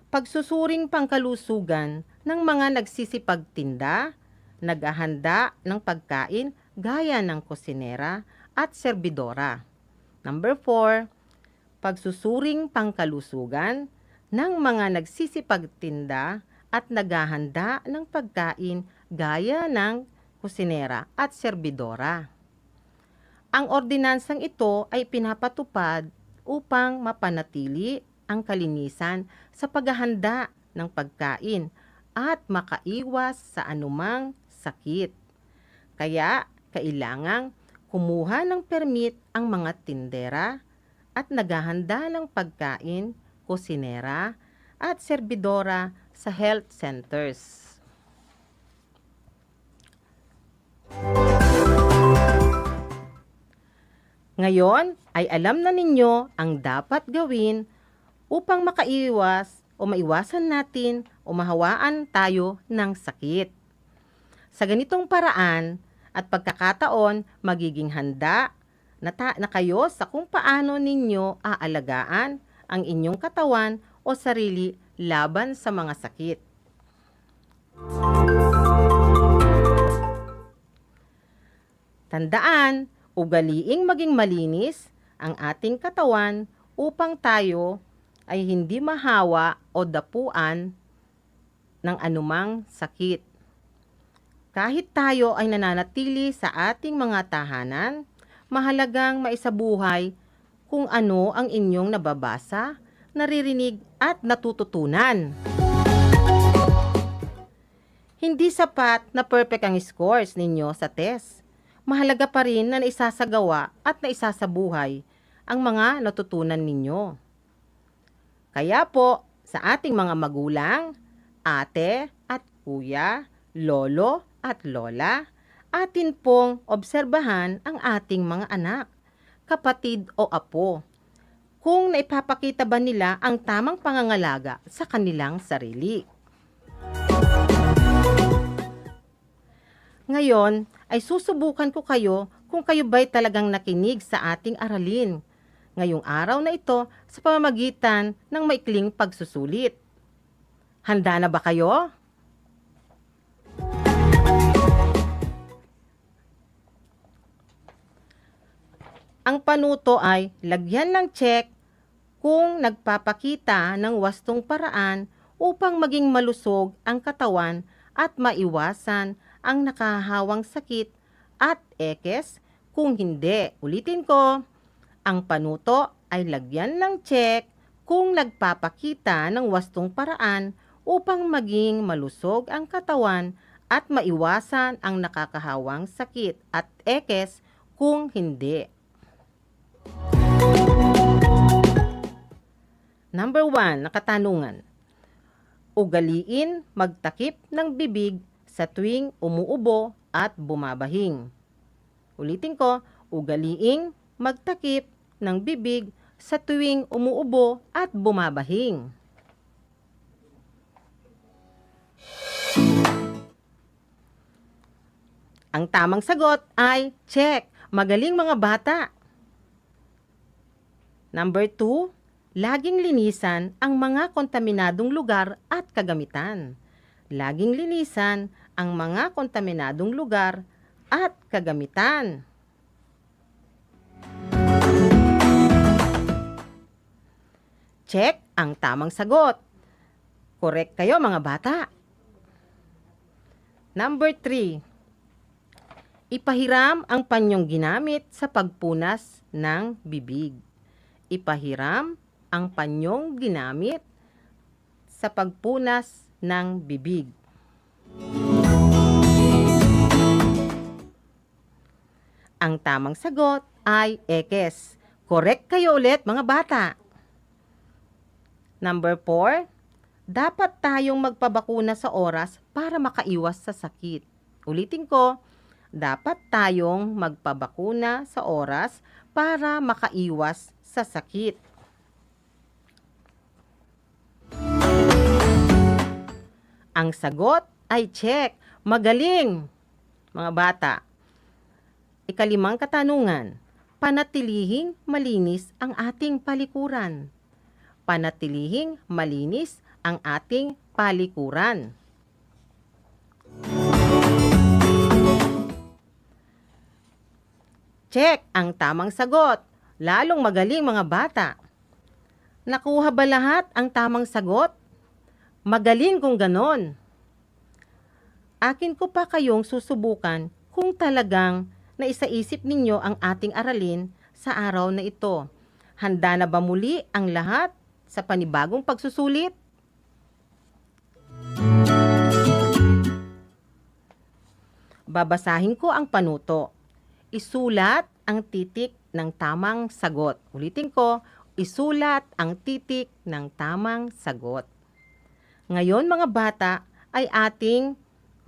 pagsusuring pangkalusugan ng mga nagsisipagtinda, naghahanda ng pagkain gaya ng kusinera at serbidora. Number 4, pagsusuring pangkalusugan ng mga nagsisipagtinda at naghahanda ng pagkain gaya ng kusinera at serbidora. Ang ordinansang ito ay pinapatupad upang mapanatili ang kalinisan sa paghahanda ng pagkain at makaiwas sa anumang sakit. Kaya kailangang kumuha ng permit ang mga tindera at naghahanda ng pagkain, kusinera at serbidora sa health centers. Ngayon ay alam na ninyo ang dapat gawin upang makaiwas o maiwasan natin o mahawaan tayo ng sakit. Sa ganitong paraan at pagkakataon, magiging handa na kayo sa kung paano ninyo aalagaan ang inyong katawan o sarili laban sa mga sakit. Tandaan, ugaliing maging malinis ang ating katawan upang tayo ay hindi mahawa o dapuan ng anumang sakit. Kahit tayo ay nananatili sa ating mga tahanan, mahalagang maisabuhay kung ano ang inyong nababasa, naririnig at natututunan. Hindi sapat na perfect ang scores ninyo sa test. Mahalaga pa rin na naisasagawa at naisasabuhay ang mga natutunan ninyo. Kaya po, sa ating mga magulang, ate at kuya, lolo at lola, atin pong obserbahan ang ating mga anak, kapatid o apo, kung naipapakita ba nila ang tamang pangangalaga sa kanilang sarili. Ngayon ay susubukan ko kayo kung kayo ba'y talagang nakinig sa ating aralin ngayong araw na ito sa pamamagitan ng maikling pagsusulit. Handa na ba kayo? Ang panuto ay lagyan ng check kung nagpapakita ng wastong paraan upang maging malusog ang katawan at maiwasan ang nakahawang sakit at ekes. Kung hindi, ulitin ko, ang panuto ay lagyan ng check kung nagpapakita ng wastong paraan upang maging malusog ang katawan at maiwasan ang nakakahawang sakit at ekes. Kung hindi. Number 1, nakatanungan. ugaliin magtakip ng bibig sa tuwing umuubo at bumabahing. Ulitin ko, ugaliing magtakip ng bibig sa tuwing umuubo at bumabahing. Ang tamang sagot ay check. Magaling mga bata. Number 2, laging linisan ang mga kontaminadong lugar at kagamitan. Laging linisan ang mga kontaminadong lugar at kagamitan. Check ang tamang sagot. Correct kayo mga bata. Number 3, ipahiram ang panyong ginamit sa pagpunas ng bibig. Ipahiram ang panyong ginamit sa pagpunas ng bibig. Ang tamang sagot ay X. Correct kayo ulit mga bata. Number 4, dapat tayong magpabakuna sa oras para makaiwas sa sakit. Ulitin ko, dapat tayong magpabakuna sa oras para makaiwas sa sakit. Ang sagot ay check. Magaling, mga bata. Ikalimang katanungan, panatilihing malinis ang ating palikuran. Panatilihing malinis ang ating palikuran. Check ang tamang sagot. Lalong magaling mga bata. Nakuha ba lahat ang tamang sagot? Magaling kung ganon. Akin ko pa kayong susubukan kung talagang naisaisip ninyo ang ating aralin sa araw na ito. Handa na ba muli ang lahat sa panibagong pagsusulit? Babasahin ko ang panuto. Isulat ang titik ng tamang sagot. Ulitin ko, isulat ang titik ng tamang sagot. Ngayon mga bata ay ating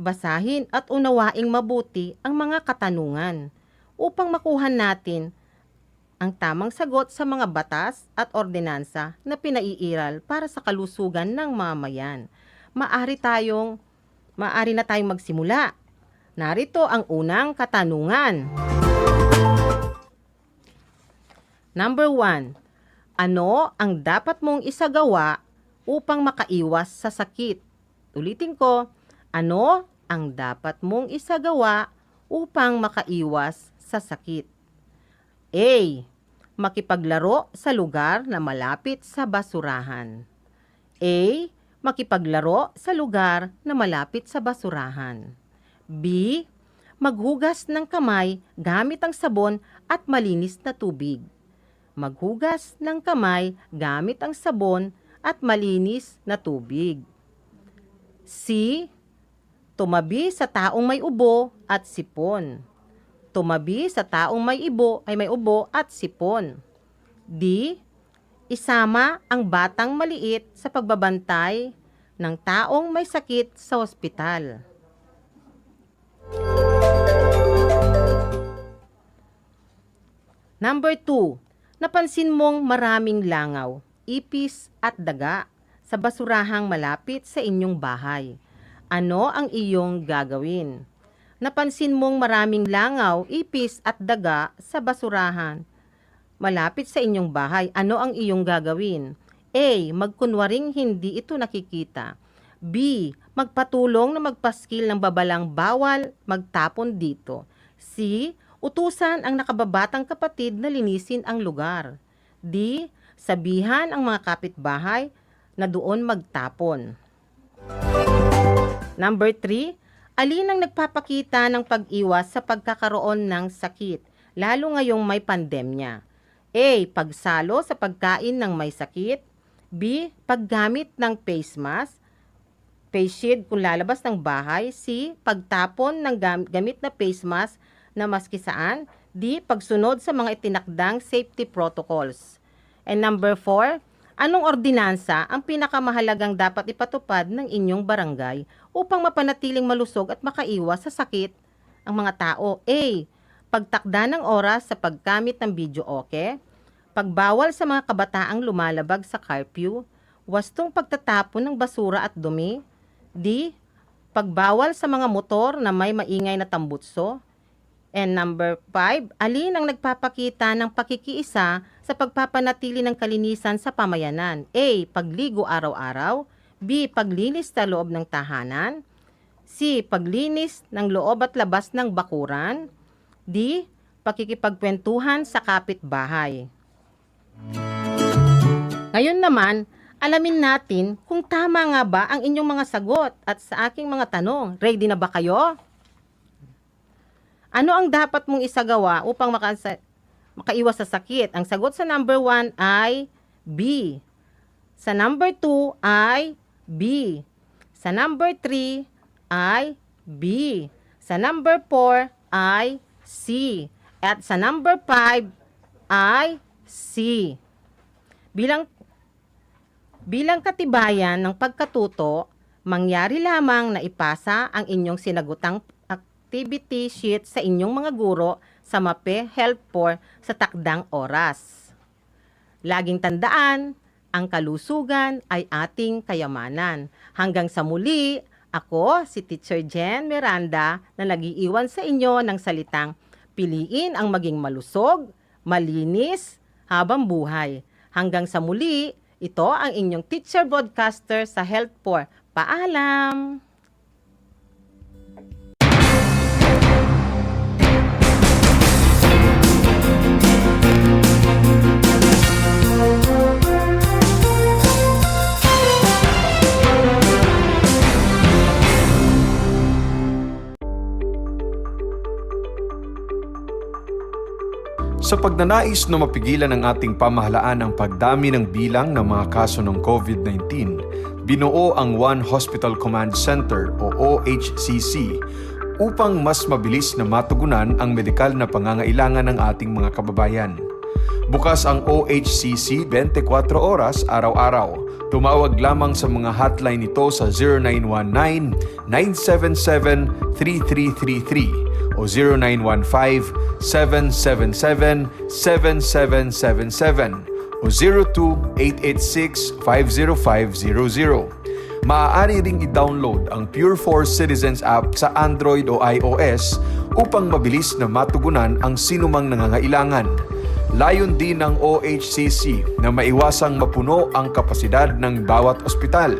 basahin at unawaing mabuti ang mga katanungan upang makuha natin ang tamang sagot sa mga batas at ordinansa na pinaiiral para sa kalusugan ng mamayan. Maari na tayong magsimula. Narito ang unang katanungan. Number 1. Ano ang dapat mong isagawa upang makaiwas sa sakit? Ulitin ko, ano ang dapat mong isagawa upang makaiwas sa sakit? A. Makipaglaro sa lugar na malapit sa basurahan. A. Makipaglaro sa lugar na malapit sa basurahan. B. Maghugas ng kamay gamit ang sabon at malinis na tubig. Maghugas ng kamay gamit ang sabon at malinis na tubig. C. Tumabi sa taong may ubo at sipon. Tumabi sa taong may ubo at sipon. D. Isama ang batang maliit sa pagbabantay ng taong may sakit sa ospital. Number 2. Napansin mong maraming langaw, ipis at daga sa basurahang malapit sa inyong bahay. Ano ang iyong gagawin? Napansin mong maraming langaw, ipis at daga sa basurahan malapit sa inyong bahay. Ano ang iyong gagawin? A. Magkunwaring hindi ito nakikita. B. Magpatulong na magpaskil ng babalang bawal magtapon dito. C. Utusan ang nakababatang kapatid na linisin ang lugar. D. Sabihan ang mga kapitbahay na doon magtapon. Number 3. Alin ang nagpapakita ng pag-iwas sa pagkakaroon ng sakit, lalo ngayong may pandemya? A. Pagsalo sa pagkain ng may sakit. B. Paggamit ng face mask, face shield kung lalabas ng bahay. C. Pagtapon ng gamit na face mask na maski saan. D. Pagsunod sa mga itinakdang safety protocols. And number 4, Anong ordinansa ang pinakamahalagang dapat ipatupad ng inyong barangay upang mapanatiling malusog at makaiwas sa sakit ang mga tao? A. Pagtakda ng oras sa paggamit ng videoke, pagbawal sa mga kabataang lumalabag sa curfew, wastong pagtatapon ng basura at dumi. D. Pagbawal sa mga motor na may maingay na tambutso. And number 5, alin ang nagpapakita ng pakikiisa sa pagpapanatili ng kalinisan sa pamayanan? A. Pagligo araw-araw. B. Paglinis sa loob ng tahanan. C. Paglinis ng loob at labas ng bakuran. D. Pakikipagkwentuhan sa kapitbahay. Ngayon naman, alamin natin kung tama nga ba ang inyong mga sagot at sa aking mga tanong. Ready na ba kayo? Ano ang dapat mong isagawa upang makaiwas sa sakit? Ang sagot sa number 1 ay B. Sa number 2 ay B. Sa number 3 ay B. Sa number 4 ay C. At sa number 5 ay C. Bilang katibayan ng pagkatuto, mangyari lamang na ipasa ang inyong sinagutang activity sheet sa inyong mga guro sa MAPE Health 4 sa takdang oras. Laging tandaan, ang kalusugan ay ating kayamanan. Hanggang sa muli, ako si Teacher Jen Miranda na nag-iiwan sa inyo ng salitang piliin ang maging malusog, malinis, habang buhay. Hanggang sa muli, ito ang inyong teacher broadcaster sa Health 4. Paalam! Sa pagnanais na mapigilan ng ating pamahalaan ang pagdami ng bilang ng mga kaso ng COVID-19, binuo ang One Hospital Command Center o OHCC upang mas mabilis na matugunan ang medikal na pangangailangan ng ating mga kababayan. Bukas ang OHCC 24 oras araw-araw. Tumawag lamang sa mga hotline nito sa 0919-977-3333 o 0915-777-7777 o 02-886-50500. Maaari ring i-download ang Pure Force Citizens app sa Android o iOS upang mabilis na matugunan ang sinumang nangangailangan. Layon din ng OHCC na maiwasang mapuno ang kapasidad ng bawat ospital.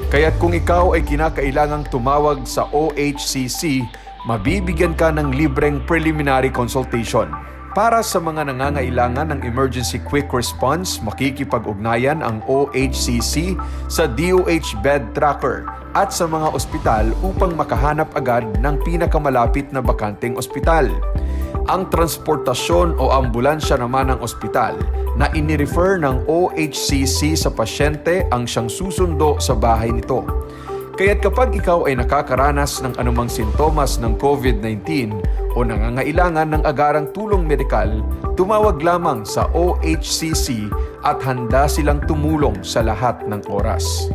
Kaya't kung ikaw ay kinakailangang tumawag sa OHCC, mabibigyan ka ng libreng preliminary consultation. Para sa mga nangangailangan ng emergency quick response, makikipag-ugnayan ang OHCC sa DOH Bed Tracker at sa mga ospital upang makahanap agad ng pinakamalapit na bakanteng ospital. Ang transportasyon o ambulansya naman ng ospital na inirefer ng OHCC sa pasyente ang siyang susundo sa bahay nito. Kaya't kapag ikaw ay nakakaranas ng anumang sintomas ng COVID-19 o nangangailangan ng agarang tulong medikal, tumawag lamang sa OHCC at handa silang tumulong sa lahat ng oras.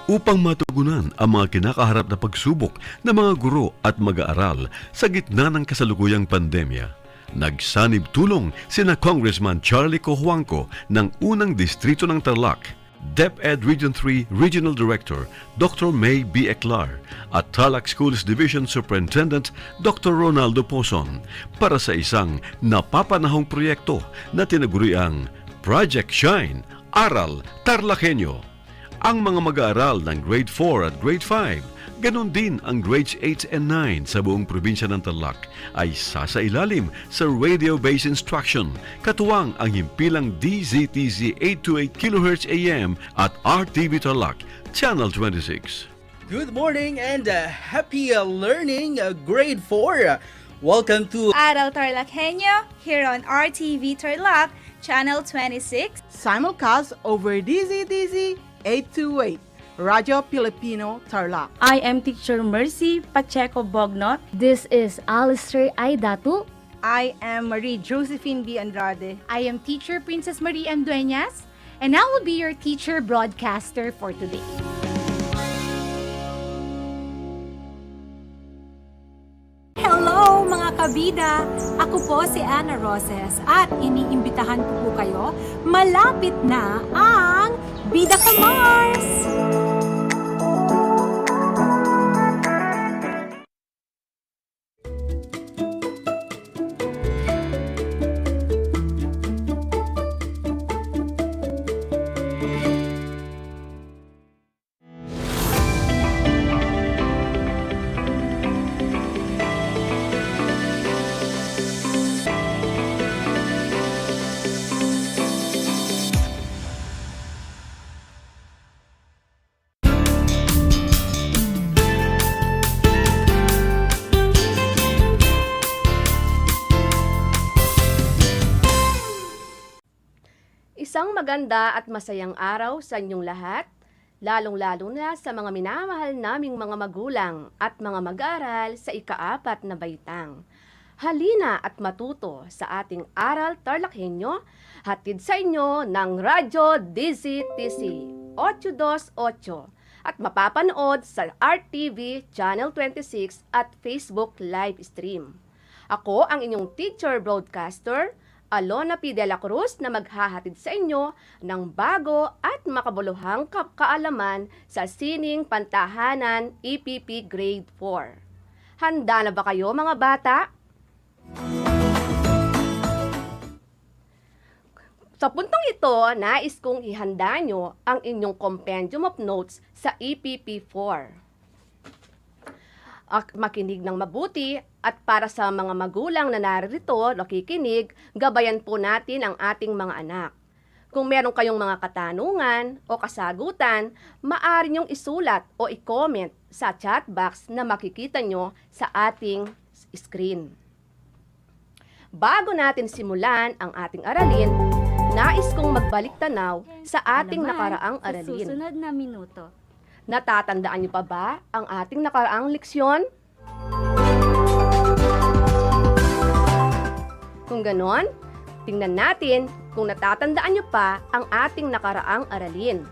Upang matugunan ang mga kinakaharap na pagsubok ng mga guro at mag-aaral sa gitna ng kasalukuyang pandemya, nagsanib tulong sina Congressman Charlie Cojuangco ng unang distrito ng Tarlac, DEPED Region 3 Regional Director Dr. May B. Eclar at Tarlac Schools Division Superintendent Dr. Ronaldo Pozon para sa isang napapanahong proyekto na tinaguriang Project Shine, Aral TarlakHenyo. Ang mga mag-aaral ng Grade 4 at Grade 5 Ganon din ang grades 8 and 9 sa buong probinsya ng Tarlac ay sasailalim sa radio-based instruction, katuwang ang himpilang DZTZ 828 kHz AM at RTV Tarlac, Channel 26. Good morning and happy learning, grade 4. Welcome to Aral TarlakHenyo here on RTV Tarlac, Channel 26. Simulcast over DZTZ 828, Radio Filipino Tarlac. I am Teacher Mercy Pacheco Bognot. This is Alistair Aidatu. I am Marie Josephine B. Andrade. I am Teacher Princess Marie M. Dueñas, and I will be your teacher broadcaster for today. Hello mga kabida! Ako po si Ana Roses at iniimbitahan ko po kayo, malapit na ang Bida Ka Mars! Isang maganda at masayang araw sa inyong lahat, lalong-lalo na sa mga minamahal naming mga magulang at mga mag-aaral sa ika-4 na baitang. Halina at matuto sa ating Aral TarlakHenyo, hatid sa inyo ng Radyo DZTC 828 at mapapanood sa RTV Channel 26 at Facebook live stream. Ako ang inyong teacher broadcaster, Alona P. de la Cruz, na maghahatid sa inyo ng bago at makabuluhang kaalaman sa sining pantahanan EPP Grade 4. Handa na ba kayo mga bata? Sa puntong ito, nais kong ihanda nyo ang inyong compendium of notes sa EPP 4. Makinig ng mabuti at para sa mga magulang na naririto, nakikinig, gabayan po natin ang ating mga anak. Kung meron kayong mga katanungan o kasagutan, maaari niyong isulat o i-comment sa chat box na makikita nyo sa ating screen. Bago natin simulan ang ating aralin, nais kong magbalik tanaw sa ating nakaraang aralin. Sa susunod na minuto. Natatandaan niyo pa ba ang ating nakaraang leksyon? Kung ganon, tingnan natin kung natatandaan niyo pa ang ating nakaraang aralin.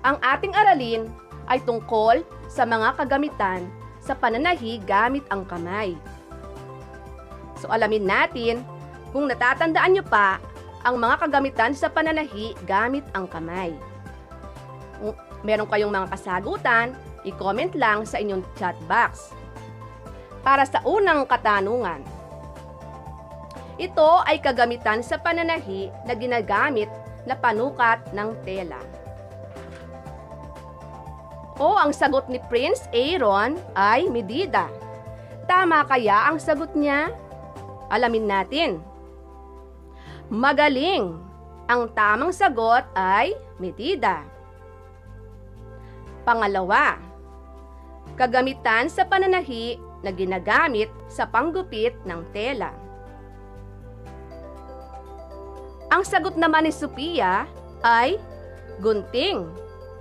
Ang ating aralin ay tungkol sa mga kagamitan sa pananahi gamit ang kamay. So alamin natin kung natatandaan niyo pa ang mga kagamitan sa pananahi gamit ang kamay. Kung meron kayong mga kasagutan, i-comment lang sa inyong chat box. Para sa unang katanungan, ito ay kagamitan sa pananahi na ginagamit na panukat ng tela. O ang sagot ni Prince Aaron ay medida. Tama kaya ang sagot niya? Alamin natin. Magaling! Ang tamang sagot ay medida. Pangalawa, kagamitan sa pananahi na ginagamit sa panggupit ng tela. Ang sagot naman ni Sophia ay gunting.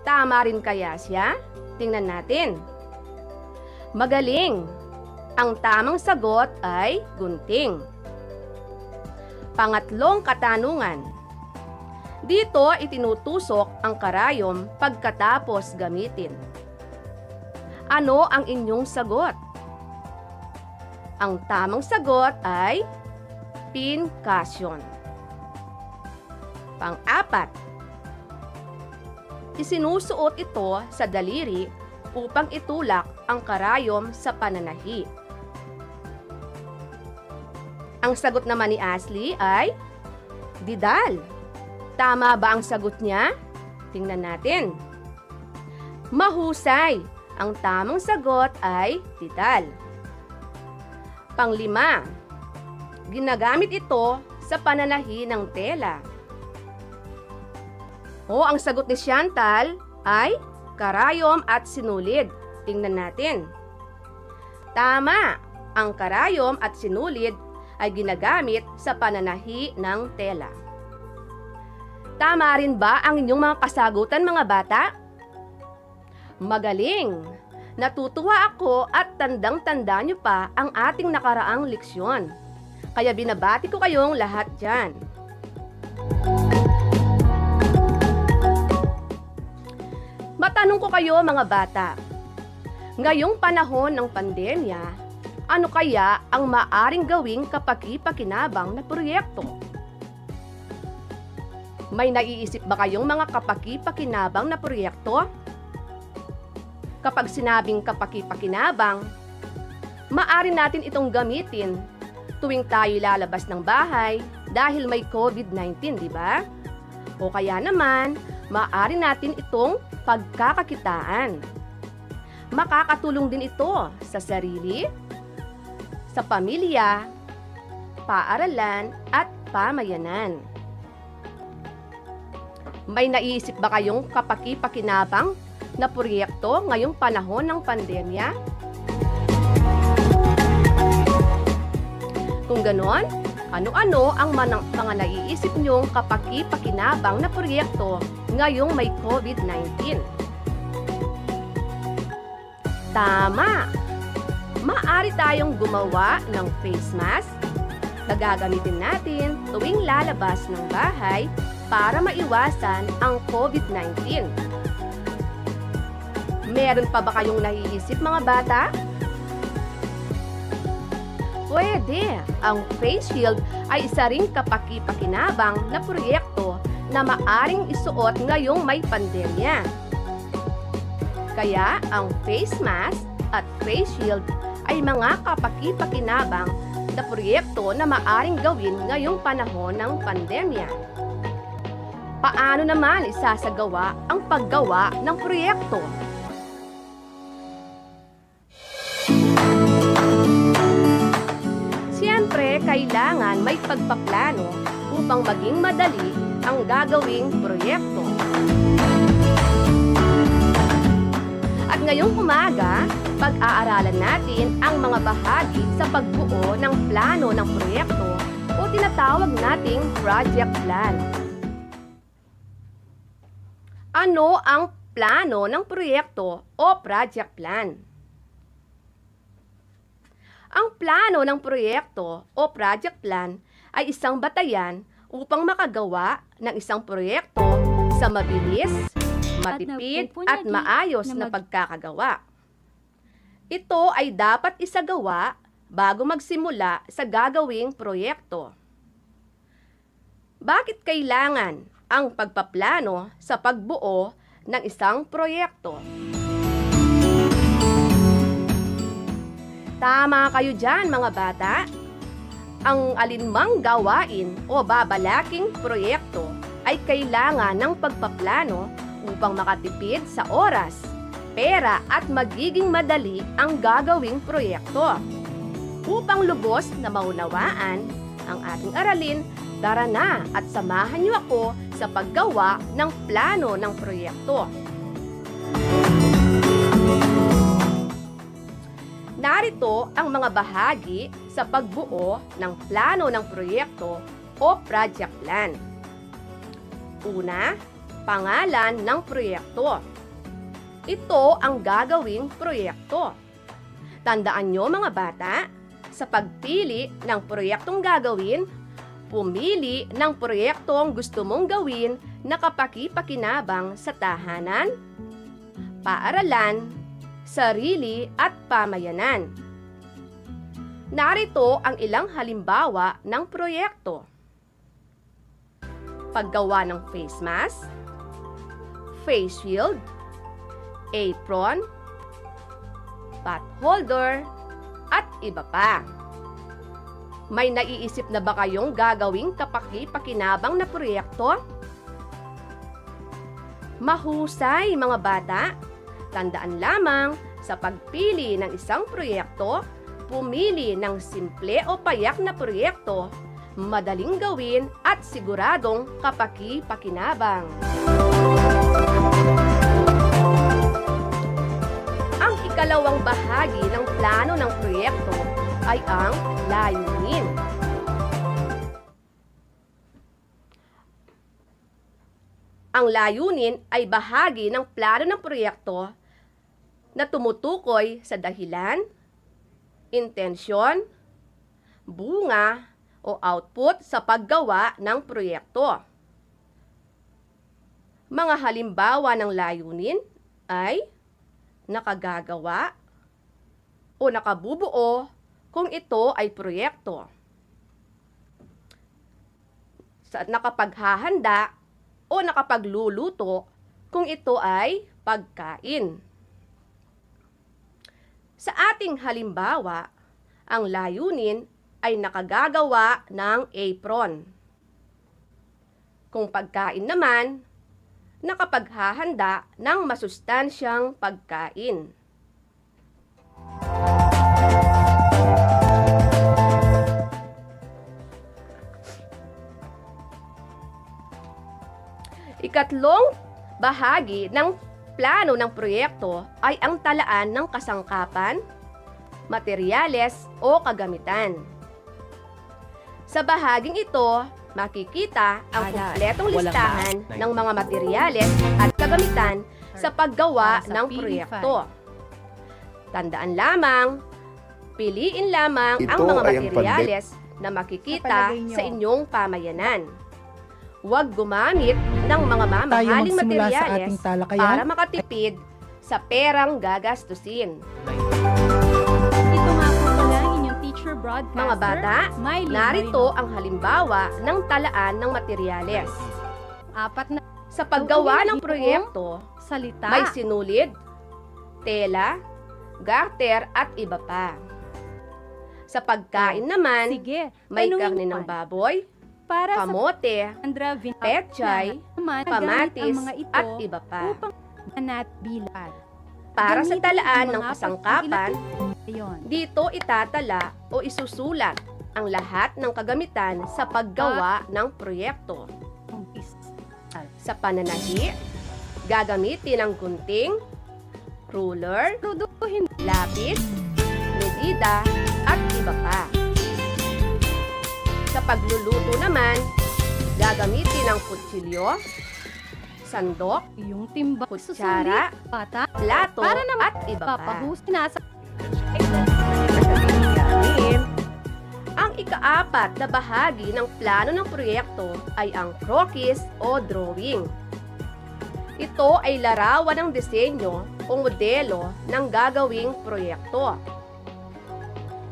Tama rin kaya siya? Tingnan natin. Magaling! Ang tamang sagot ay gunting. Pangatlong katanungan. Dito itinutusok ang karayom pagkatapos gamitin. Ano ang inyong sagot? Ang tamang sagot ay pincushion. Pang-apat. Isinusuot ito sa daliri upang itulak ang karayom sa pananahi. Ang sagot naman ni Ashley ay didal. Tama ba ang sagot niya? Tingnan natin. Mahusay. Ang tamang sagot ay tidal. Panglima, ginagamit ito sa pananahi ng tela. O ang sagot ni Chantal ay karayom at sinulid. Tingnan natin. Tama, ang karayom at sinulid ay ginagamit sa pananahi ng tela. Tama rin ba ang inyong mga kasagutan, mga bata? Magaling! Natutuwa ako at tandang-tanda nyo pa ang ating nakaraang leksyon. Kaya binabati ko kayong lahat dyan. Matanong ko kayo, mga bata. Ngayong panahon ng pandemya, ano kaya ang maaring gawing kapaki-pakinabang na proyekto? May naiisip ba kayong mga kapaki-pakinabang na proyekto? Kapag sinabing kapaki-pakinabang, maaari natin itong gamitin tuwing tayo lalabas ng bahay dahil may COVID-19, di ba? O kaya naman, maaari natin itong pagkakakitaan. Makakatulong din ito sa sarili, sa pamilya, paaralan at pamayanan. May naiisip ba kayong kapaki-pakinabang na proyekto ngayong panahon ng pandemya? Kung ganon, ano-ano ang mga naiisip niyong kapaki-pakinabang na proyekto ngayong may COVID-19? Tama! Maaari tayong gumawa ng face mask na gagamitin natin tuwing lalabas ng bahay para maiwasan ang COVID-19. Meron pa ba kayong naiisip, mga bata? Pwede! Ang face shield ay isa ring kapaki-pakinabang na proyekto na maaring isuot ngayong may pandemya. Kaya ang face mask at face shield ay mga kapaki-pakinabang na proyekto na maaring gawin ngayong panahon ng pandemya. Paano naman isasagawa ang paggawa ng proyekto? Siyempre, kailangan may pagpaplano upang maging madali ang gagawing proyekto. At ngayong umaga, pag-aaralan natin ang mga bahagi sa pagbuo ng plano ng proyekto o tinatawag nating project plan. Ano ang plano ng proyekto o project plan? Ang plano ng proyekto o project plan ay isang batayan upang makagawa ng isang proyekto sa mabilis, matipid at maayos na pagkakagawa. Ito ay dapat isagawa bago magsimula sa gagawing proyekto. Bakit kailangan ang pagpaplano sa pagbuo ng isang proyekto? Tama kayo dyan, mga bata. Ang alinmang gawain o babalaking proyekto ay kailangan ng pagpaplano upang makatipid sa oras, pera at magiging madali ang gagawing proyekto. Upang lubos na maunawaan ang ating aralin, tara na at samahan niyo ako sa paggawa ng plano ng proyekto. Narito ang mga bahagi sa pagbuo ng plano ng proyekto o project plan. Una, pangalan ng proyekto. Ito ang gagawing proyekto. Tandaan nyo, mga bata, sa pagpili ng proyektong gagawin, pumili ng proyektong gusto mong gawin na kapaki-pakinabang sa tahanan, paaralan, sarili at pamayanan. Narito ang ilang halimbawa ng proyekto. Paggawa ng face mask, face shield, apron, pot holder, at iba pa. May naiisip na ba kayong gagawing kapaki-pakinabang na proyekto? Mahusay, mga bata! Tandaan lamang, sa pagpili ng isang proyekto, pumili ng simple o payak na proyekto, madaling gawin at siguradong kapaki-pakinabang. Ang ikalawang bahagi ng plano ng proyekto ay ang layunin. Ang layunin ay bahagi ng plano ng proyekto na tumutukoy sa dahilan, intensyon, bunga, o output sa paggawa ng proyekto. Mga halimbawa ng layunin ay nakagagawa o nakabubuo kung ito ay proyekto. Nakapaghahanda o nakapagluluto kung ito ay pagkain. Sa ating halimbawa, ang layunin ay nakagagawa ng apron. Kung pagkain naman, nakapaghahanda ng masustansyang pagkain. Ikatlong bahagi ng plano ng proyekto ay ang talaan ng kasangkapan, materyales o kagamitan. Sa bahaging ito, makikita ang kumpletong listahan ng mga materyales at kagamitan sa paggawa ng proyekto. Tandaan lamang, piliin lamang ang mga materyales na makikita sa inyong pamayanan. Huwag gumamit ng mga mamahaling materyales para makatipid sa perang gagastusin. Ito nga po pala ang inyong teacher broadcaster. Mga bata, narito ang halimbawa ng talaan ng materyales. Sa paggawa ng proyekto, may sinulid, tela, garter at iba pa. Sa pagkain naman, may karne ng baboy, kamote, petchay, kamatis at iba pa. Para sa talaan ng kasangkapan, dito itatala o isusulat ang lahat ng kagamitan sa paggawa ng proyekto. Sa pananahi, gagamitin ang gunting, ruler, lapis, medida, at iba pa. Sa pagluluto naman, gagamitin ang kutsilyo, sandok, kutsara, plato, at iba pa. Ang ikaapat na bahagi ng plano ng proyekto ay ang croquis o drawing. Ito ay larawan ng disenyo o modelo ng gagawing proyekto.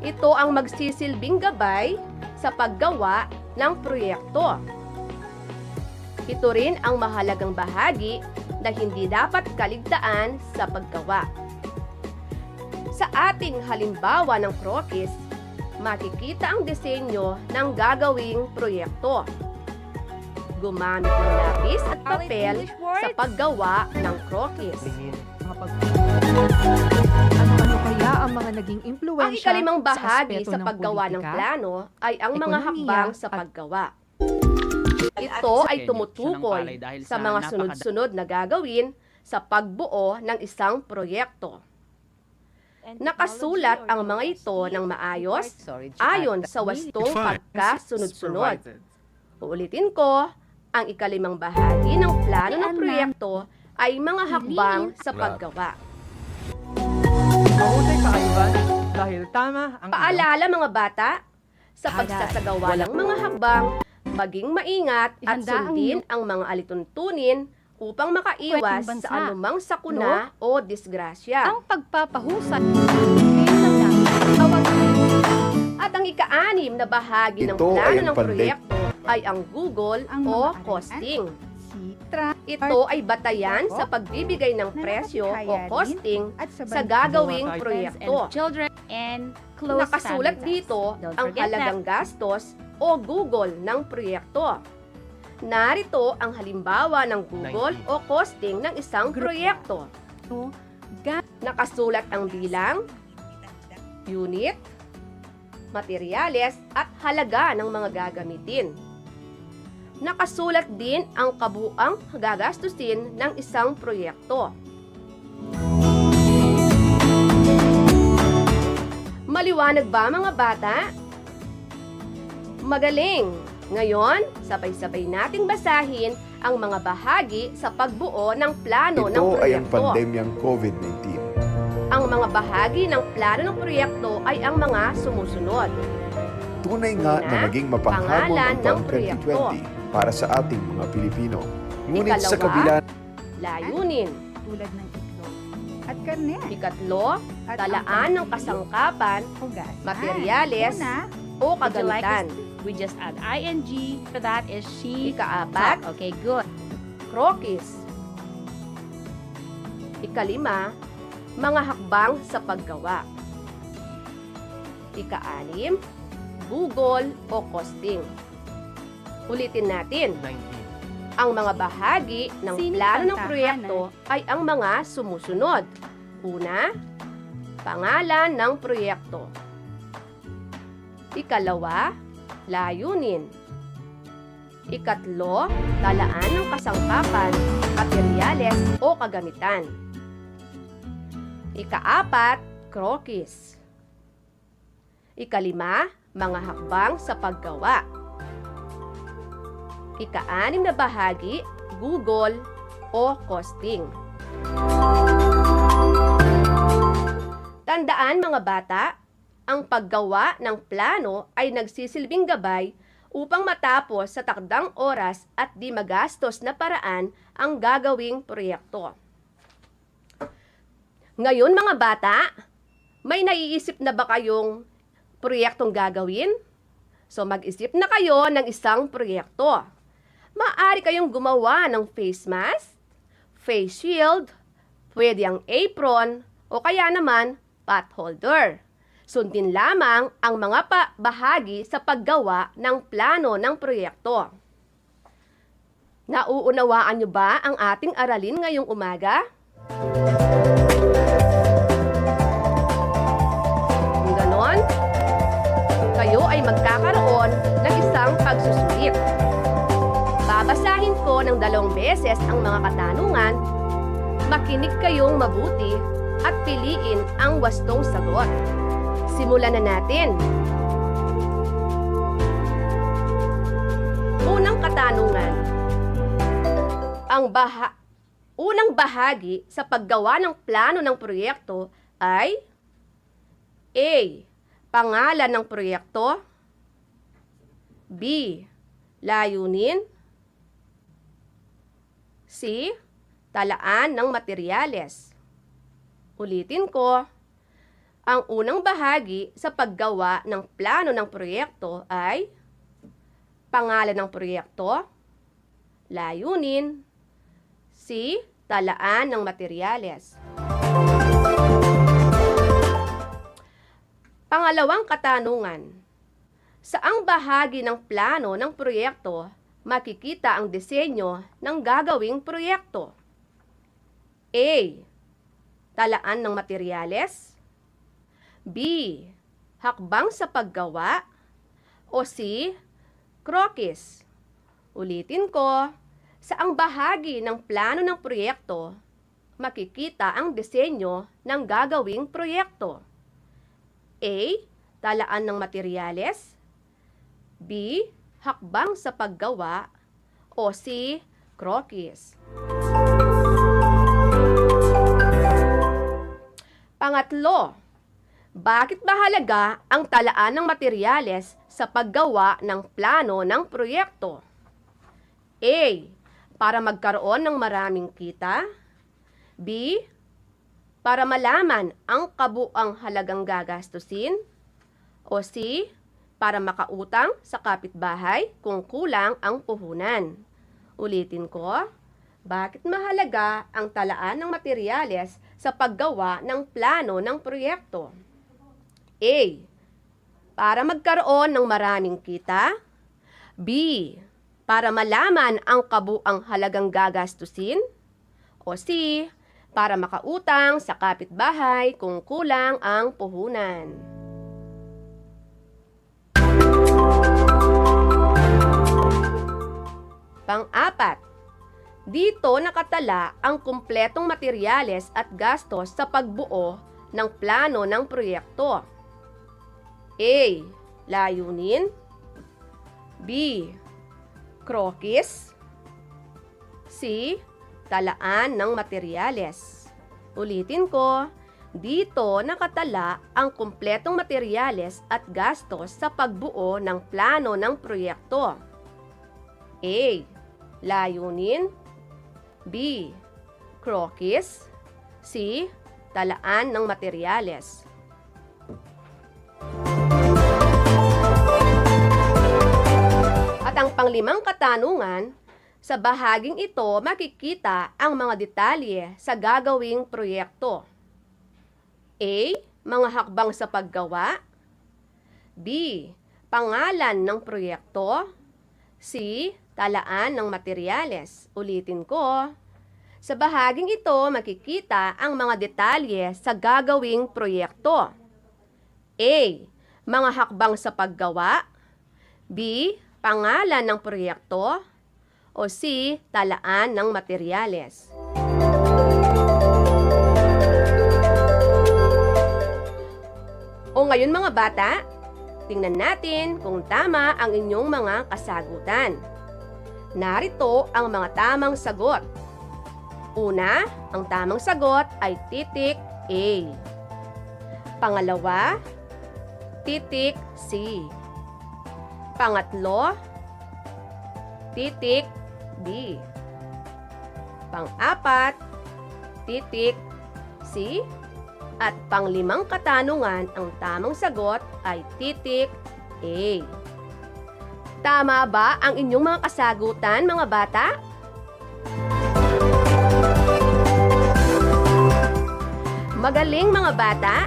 Ito ang magsisilbing gabay sa paggawa ng proyekto. Ito rin ang mahalagang bahagi na hindi dapat kaligtaan sa paggawa. Sa ating halimbawa ng croquis, makikita ang disenyo ng gagawing proyekto. Gumamit ng lapis at papel sa paggawa ng croquis. Ano kaya ang mga naging Ang impluwensya ikalimang sa bahagi aspeto sa ng paggawa ng politika, plano ay ang mga ekonomiya, hakbang sa paggawa. Ito ay tumutukoy sa mga sunod-sunod na gagawin sa pagbuo ng isang proyekto. Nakasulat ang mga ito ng maayos ayon sa wastong pagkasunod-sunod. Uulitin ko, ang ikalimang bahagi ng plano ng proyekto ay mga hakbang sa paggawa. Mahusay kaayuban dahil tama ang Paalala mga bata, sa pagsasagawa ng mga hakbang, maging maingat at sundin ang mga alituntunin upang makaiwas sa anumang sakuna o disgrasya. Ang pagpapahusay At ang ika-anim na bahagi ng Ito plano ay ang ng proyekto ay ang Google o costing. Ito ay batayan sa pagbibigay ng presyo o costing sa gagawing proyekto. Nakasulat dito ang halagang gastos o Google ng proyekto. Narito ang halimbawa ng Google o costing ng isang proyekto. Nakasulat ang bilang, unit, materyales at halaga ng mga gagamitin. Nakasulat din ang kabuuang gagastusin ng isang proyekto. Maliwanag ba mga bata? Magaling! Ngayon, sabay-sabay nating basahin ang mga bahagi sa pagbuo ng plano ng Ito ay ang proyekto. pandemyang COVID-19. Ang mga bahagi ng plano ng proyekto ay ang mga sumusunod. Tunay nga na naging mapanghamon pangalan ang taong ng proyekto. 2020 para sa ating mga Pilipino. Ngunit sa Ikalawa, kabila layunin. Tulad ng itlog at karne. Ikatlo, At talaan ng kasangkapan, materyales, o Would you like kagamitan. We just add ing to that is she. Ikaapat, talk. Okay, good. krokis. Ikalima, mga hakbang sa paggawa. Ikaanim, bugol o costing. Ulitin natin. Ang mga bahagi ng Sino plano ng kantahan, proyekto ay ang mga sumusunod. Una, pangalan ng proyekto. Ikalawa, layunin. Ikatlo, talaan ng kasangkapan, materyales o kagamitan. Ikaapat, krokis. Ikalima, mga hakbang sa paggawa. Ikaanim na bahagi, gugol o costing. Tandaan mga bata, ang paggawa ng plano ay nagsisilbing gabay upang matapos sa takdang oras at di magastos na paraan ang gagawing proyekto. Ngayon mga bata, may naiisip na ba kayong proyektong gagawin? So mag-isip na kayo ng isang proyekto. Maaari kayong gumawa ng face mask, face shield, pwede ang apron, o kaya naman pot holder. Sundin lamang ang mga bahagi sa paggawa ng plano ng proyekto. Nauunawaan niyo ba ang ating aralin ngayong umaga? Kung ganon, kayo ay magkakaroon ng isang pagsusulit. Babasahin ko ng 2 beses ang mga katanungan, makinig kayong mabuti at piliin ang wastong sagot. Simulan na natin. Unang katanungan. Unang bahagi sa paggawa ng plano ng proyekto ay A. Pangalan ng proyekto. B. Layunin. C. Talaan ng materyales. Ulitin ko. Ang unang bahagi sa paggawa ng plano ng proyekto ay pangalan ng proyekto, layunin, C. Talaan ng materyales. Pangalawang katanungan. Saang bahagi ng plano ng proyekto makikita ang disenyo ng gagawing proyekto? A. Talaan ng materyales. B. Hakbang sa paggawa. O C. Krokis. Ulitin ko, saang bahagi ng plano ng proyekto makikita ang disenyo ng gagawing proyekto? A. Talaan ng materyales. B. Hakbang sa paggawa. O C. Krokis. Pangatlo, bakit mahalaga ang talaan ng materyales sa paggawa ng plano ng proyekto? A. Para magkaroon ng maraming kita. B. Para malaman ang kabuang halagang gagastusin. O C. Para makautang sa kapitbahay kung kulang ang puhunan. Ulitin ko, bakit mahalaga ang talaan ng materyales sa paggawa ng plano ng proyekto? A. Para magkaroon ng maraming kita. B. Para malaman ang kabuang halagang gagastusin. O C. para makautang sa kapitbahay kung kulang ang puhunan. Pang-apat, dito nakatala ang kumpletong materyales at gastos sa pagbuo ng plano ng proyekto. A. Layunin. B. Krokis. C. Talaan ng materyales. Ulitin ko, dito nakatala ang kumpletong materyales at gastos sa pagbuo ng plano ng proyekto. A. Layunin. B. Krokis. C. Talaan ng materyales. At ang panglimang katanungan, sa bahaging ito makikita ang mga detalye sa gagawing proyekto. A. Mga hakbang sa paggawa. B. Pangalan ng proyekto. C. Talaan ng materyales. Ulitin ko. Sa bahaging ito makikita ang mga detalye sa gagawing proyekto. A. Mga hakbang sa paggawa. B. Pangalan ng proyekto. O C. Talaan ng materyales. O ngayon mga bata, tingnan natin kung tama ang inyong mga kasagutan. Narito ang mga tamang sagot. Una, ang tamang sagot ay titik A. Pangalawa, titik C. Pangatlo, titik B. Pang-apat, titik C. At panglimang katanungan, ang tamang sagot ay titik A. Tama ba ang inyong mga kasagutan, mga bata? Magaling mga bata!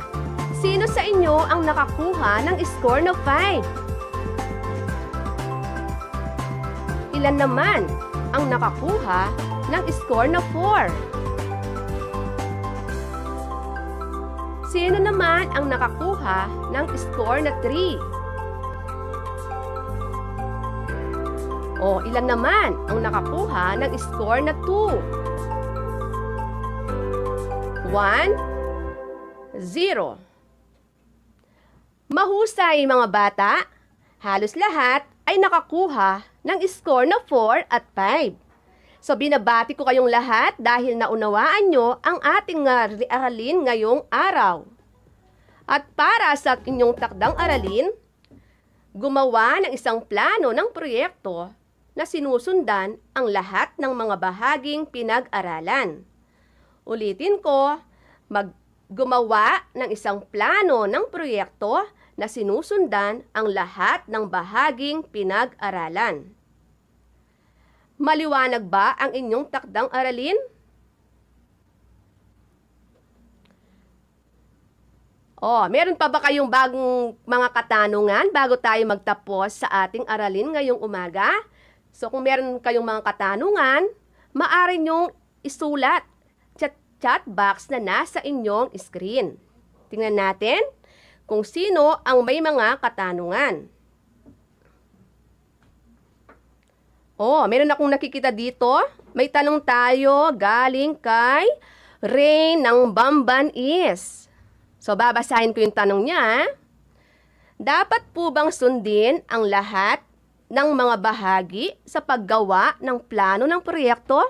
Sino sa inyo ang nakakuha ng score na 5? Ilan naman ang nakakuha ng score na 4? Sino naman ang nakakuha ng score na 3? O ilan naman ang nakakuha ng score na 2? 1, 0. Mahusay mga bata, halos lahat ay nakakuha ng score na 4 at 5. So binabati ko kayong lahat dahil naunawaan nyo ang ating aralin ngayong araw. At para sa inyong takdang aralin, gumawa ng isang plano ng proyekto na sinusundan ang lahat ng mga bahaging pinag-aralan. Ulitin ko, gumawa ng isang plano ng proyekto na sinusundan ang lahat ng bahaging pinag-aralan. Maliwanag ba ang inyong takdang aralin? Meron pa ba kayong bagong mga katanungan bago tayo magtapos sa ating aralin ngayong umaga? So kung meron kayong mga katanungan, maaari nyong isulat sa chat box na nasa inyong screen. Tingnan natin kung sino ang may mga katanungan. Meron akong nakikita dito. May tanong tayo galing kay Rain ng Bamban East. So babasahin ko yung tanong niya. Dapat po bang sundin ang lahat ng mga bahagi sa paggawa ng plano ng proyekto?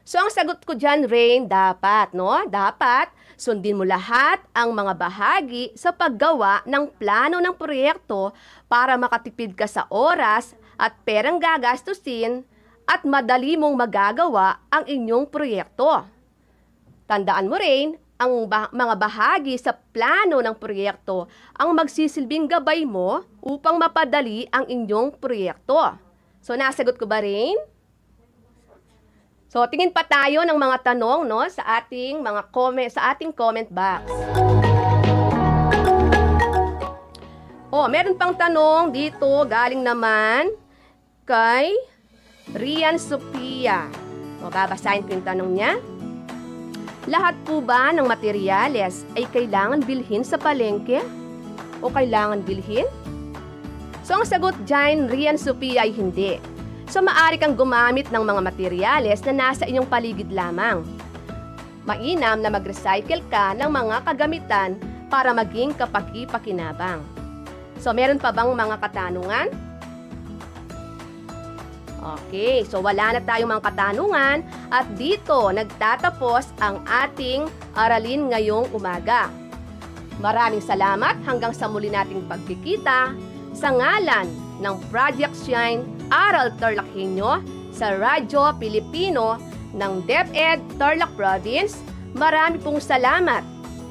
So ang sagot ko dyan, Rain, dapat, no? Dapat sundin mo lahat ang mga bahagi sa paggawa ng plano ng proyekto para makatipid ka sa oras at perang gagastusin at madali mong magagawa ang inyong proyekto. Tandaan mo rin, ang mga bahagi sa plano ng proyekto ang magsisilbing gabay mo upang mapadali ang inyong proyekto. So nasagot ko ba rin? So tingin pa tayo ng mga tanong no sa ating mga comment box. Meron pang tanong dito galing naman kay Rian Sophia. Babasahin ko yung tanong niya. Lahat po ba ng materyales ay kailangan bilhin sa palengke? O kailangan bilhin? So ang sagot dyan, Rian Sophia, ay hindi. So maaari kang gumamit ng mga materyales na nasa inyong paligid lamang. Mainam na mag-recycle ka ng mga kagamitan para maging kapaki-pakinabang. So meron pa bang mga katanungan? Okay, so wala na tayong mga katanungan at dito nagtatapos ang ating aralin ngayong umaga. Maraming salamat hanggang sa muli nating pagkikita sa ngalan ng Project Shine Aral TarlakHenyo sa Radyo Pilipino ng DEPED Tarlac Province. Marami pong salamat.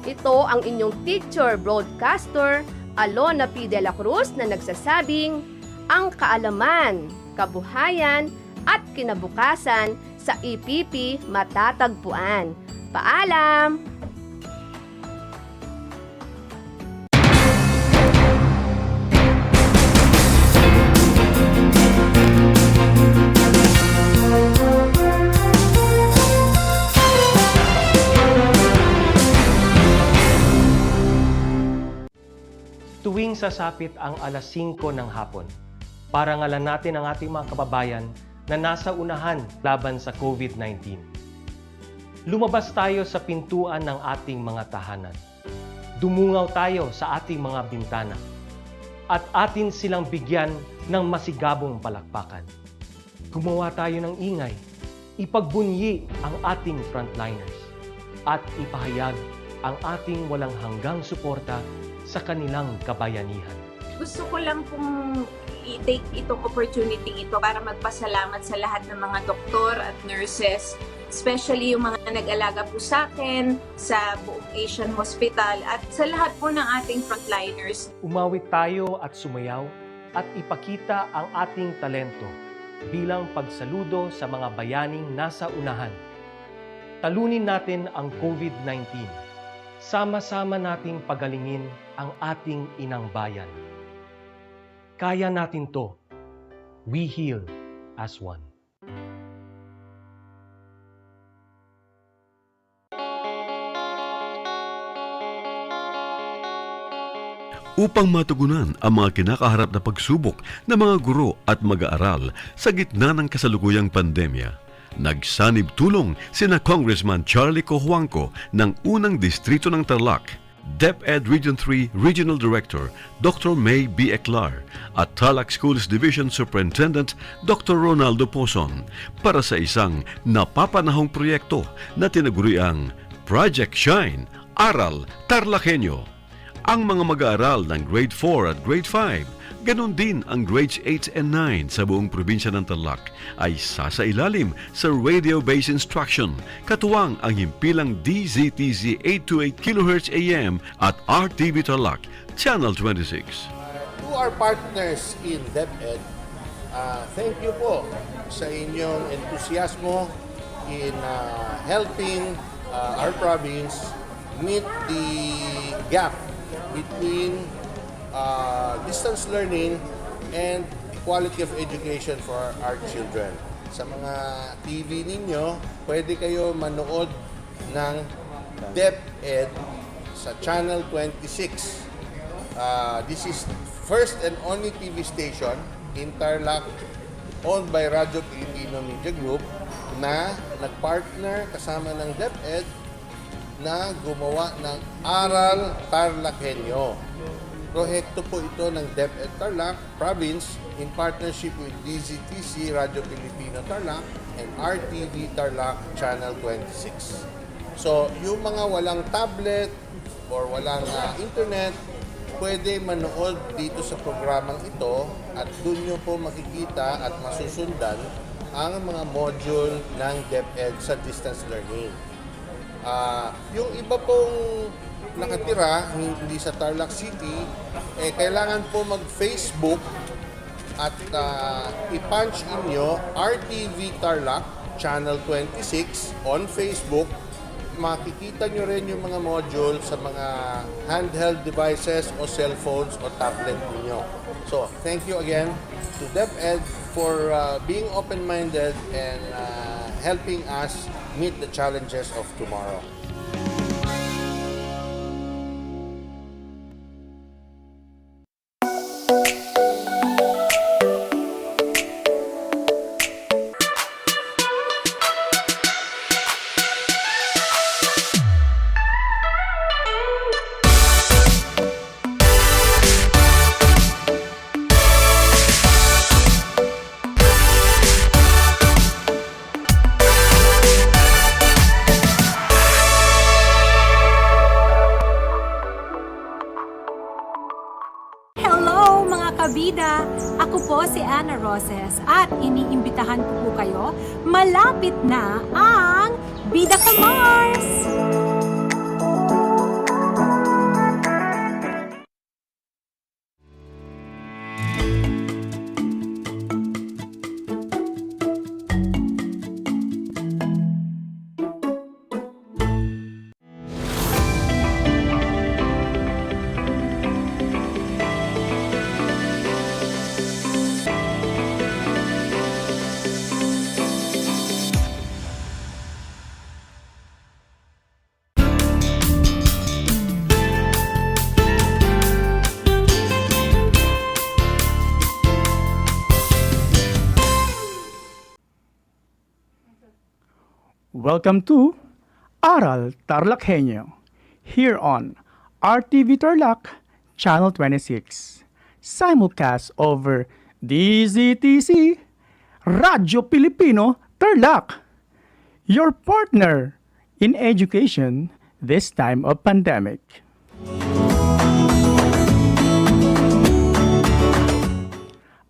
Ito ang inyong teacher broadcaster Alona P. De La Cruz na nagsasabing ang kaalaman, kabuhayan at kinabukasan sa EPP matatagpuan. Paalam! Tuwing sasapit ang alas 5 ng hapon, parangalan natin ang ating mga kababayan na nasa unahan laban sa COVID-19. Lumabas tayo sa pintuan ng ating mga tahanan. Dumungaw tayo sa ating mga bintana. At atin silang bigyan ng masigabong palakpakan. Gumawa tayo ng ingay, ipagbunyi ang ating frontliners, at ipahayag ang ating walang hanggang suporta sa kanilang kabayanihan. Gusto ko lang pong i-take itong opportunity ito para magpasalamat sa lahat ng mga doktor at nurses, especially yung mga nag-alaga po sa akin, sa buong Asian Hospital at sa lahat po ng ating frontliners. Umawit tayo at sumayaw at ipakita ang ating talento bilang pagsaludo sa mga bayaning nasa unahan. Talunin natin ang COVID-19. Sama-sama nating pagalingin ang ating inang bayan. Kaya natin to. We heal as one. Upang matugunan ang mga kinakaharap na pagsubok ng mga guro at mag-aaral sa gitna ng kasalukuyang pandemya, nagsanib tulong sina Congressman Charlie Cojuangco ng unang distrito ng Tarlac, DEPED Region 3 Regional Director Dr. May B. Eclar at Tarlac Schools Division Superintendent Dr. Ronaldo Pozon para sa isang napapanahong proyekto na tinaguriang Project Shine Aral TarlakHenyo. Ang mga mag-aaral ng Grade 4 at Grade 5, ganon din ang Grades 8 and 9 sa buong probinsya ng Tarlac ay sasailalim sa radio-based instruction, katuwang ang himpilang DZTZ 828 kHz AM at RTV Tarlac, Channel 26. To our partners in DEPED, thank you po sa inyong entusiasmo in helping our province meet the gap between distance learning and quality of education for our children. Sa mga TV ninyo, pwede kayo manood ng DEPED sa Channel 26. This is first and only TV station in Tarlac owned by Radyo Pilipino Media Group na nagpartner kasama ng DEPED na gumawa ng Aral TarlakHenyo. Proyekto po ito ng DEPED Tarlac Province in partnership with DZTC Radyo Pilipino Tarlac and RTV Tarlac Channel 26. So, yung mga walang tablet or walang internet, pwede manood dito sa programang ito at doon nyo po makikita at masusundan ang mga module ng DEPED sa distance learning. Yung iba pong nakatira, hindi sa Tarlac City, kailangan po mag-Facebook at i-punch in nyo RTV Tarlac Channel 26 on Facebook. Makikita nyo rin yung mga module sa mga handheld devices o cellphones o tablet ninyo. So, thank you again to DEPED for being open-minded and helping us meet the challenges of tomorrow. kabida, ako po si Ana Roses at iniimbitahan ko po kayo, malapit na ang Bida Ka Mars! Welcome to Aral TarlakHenyo here on RTV Tarlac, Channel 26, simulcast over DZTC, Radyo Pilipino Tarlac, your partner in education this time of pandemic.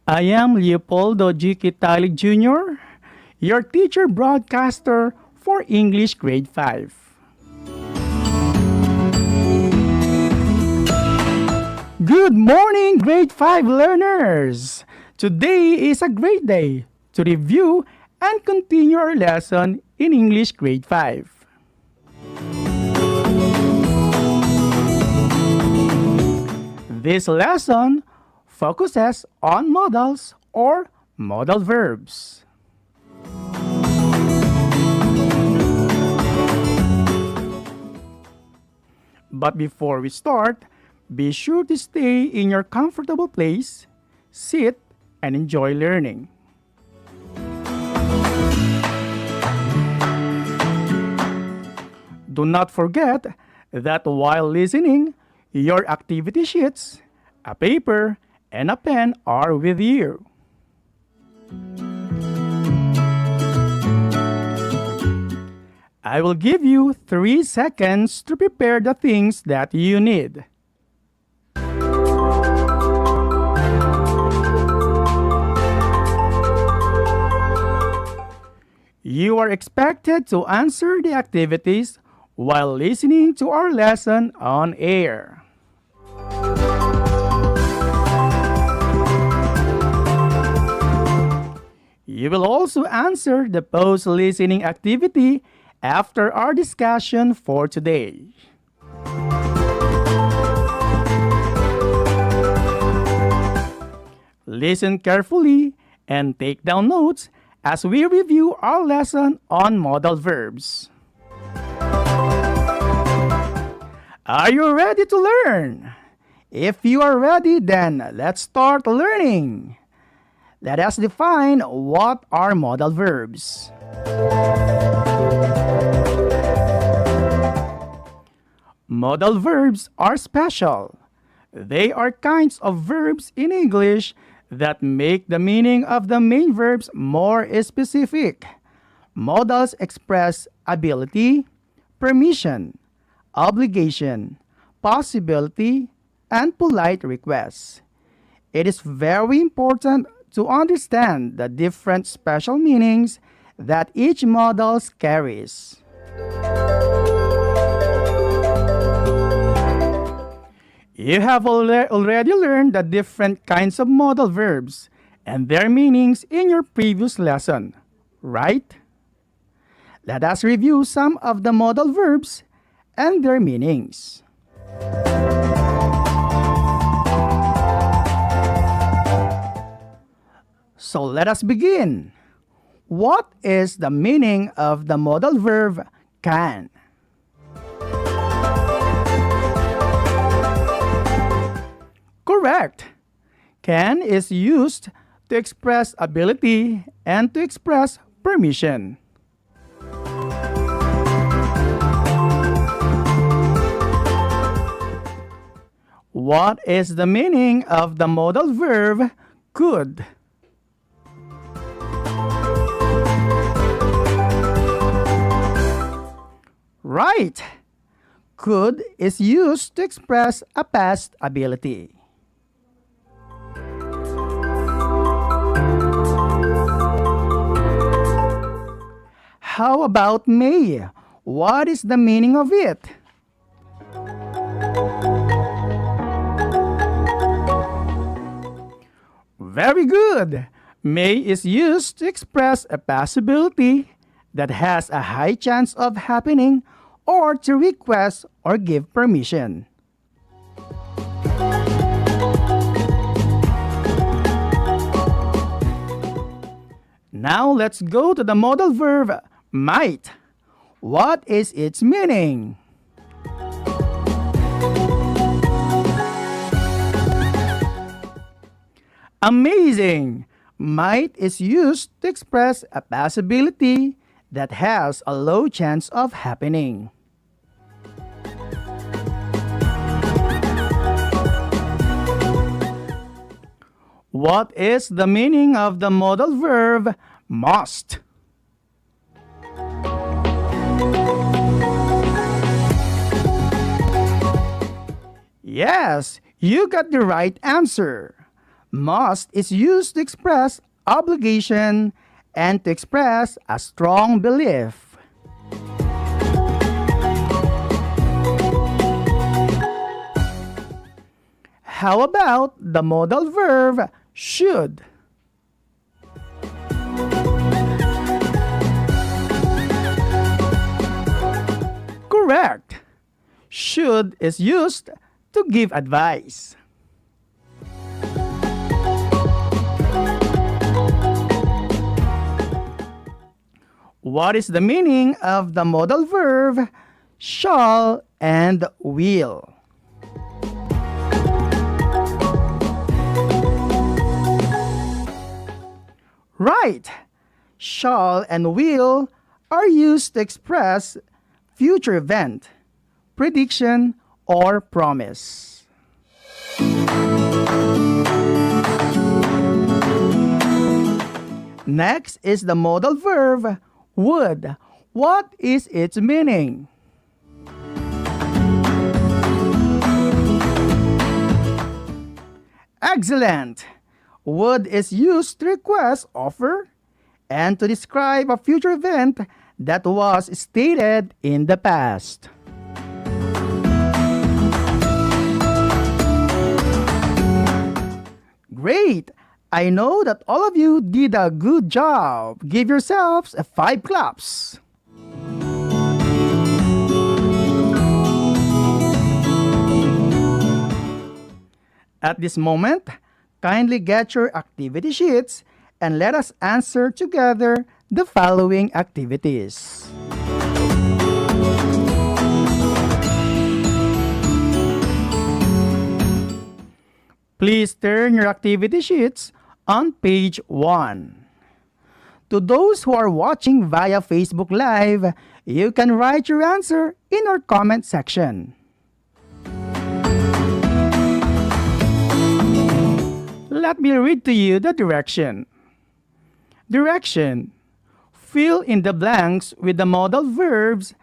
I am Leopoldo G. Kitalik Jr., your teacher broadcaster for English Grade 5. Good morning, Grade 5 learners! Today is a great day to review and continue our lesson in English Grade 5. This lesson focuses on modals or modal verbs. But before we start, be sure to stay in your comfortable place, sit, and enjoy learning. Do not forget that while listening, your activity sheets, a paper, and a pen are with you. I will give you 3 seconds to prepare the things that you need. You are expected to answer the activities while listening to our lesson on air. You will also answer the post-listening activity after our discussion for today. Listen carefully and take down notes as we review our lesson on modal verbs. Are you ready to learn? If you are ready, then let's start learning. Let us define what are modal verbs. Modal verbs are special. They are kinds of verbs in English that make the meaning of the main verbs more specific. Modals express ability, permission, obligation, possibility, and polite requests. It is very important to understand the different special meanings that each modal carries. You have already learned the different kinds of modal verbs and their meanings in your previous lesson, right? Let us review some of the modal verbs and their meanings. So let us begin. What is the meaning of the modal verb can? Correct. Can is used to express ability and to express permission. What is the meaning of the modal verb could? Right. Could is used to express a past ability. How about may? What is the meaning of it? Very good. May is used to express a possibility that has a high chance of happening or to request or give permission. Now let's go to the modal verb might. What is its meaning? Amazing! Might is used to express a possibility that has a low chance of happening. What is the meaning of the modal verb must? Yes, you got the right answer. Must is used to express obligation and to express a strong belief. How about the modal verb should? Correct. Should is used to give advice. What is the meaning of the modal verb shall and will? Right! Shall and will are used to express future event, prediction, or promise. Next is the modal verb would. What is its meaning? Excellent! Would is used to request, offer, and to describe a future event that was stated in the past. Great! I know that all of you did a good job. Give yourselves 5 claps. At this moment, kindly get your activity sheets and let us answer together the following activities. Please turn your activity sheets on page 1. To those who are watching via Facebook Live, you can write your answer in our comment section. Let me read to you the direction. Direction: fill in the blanks with the modal verbs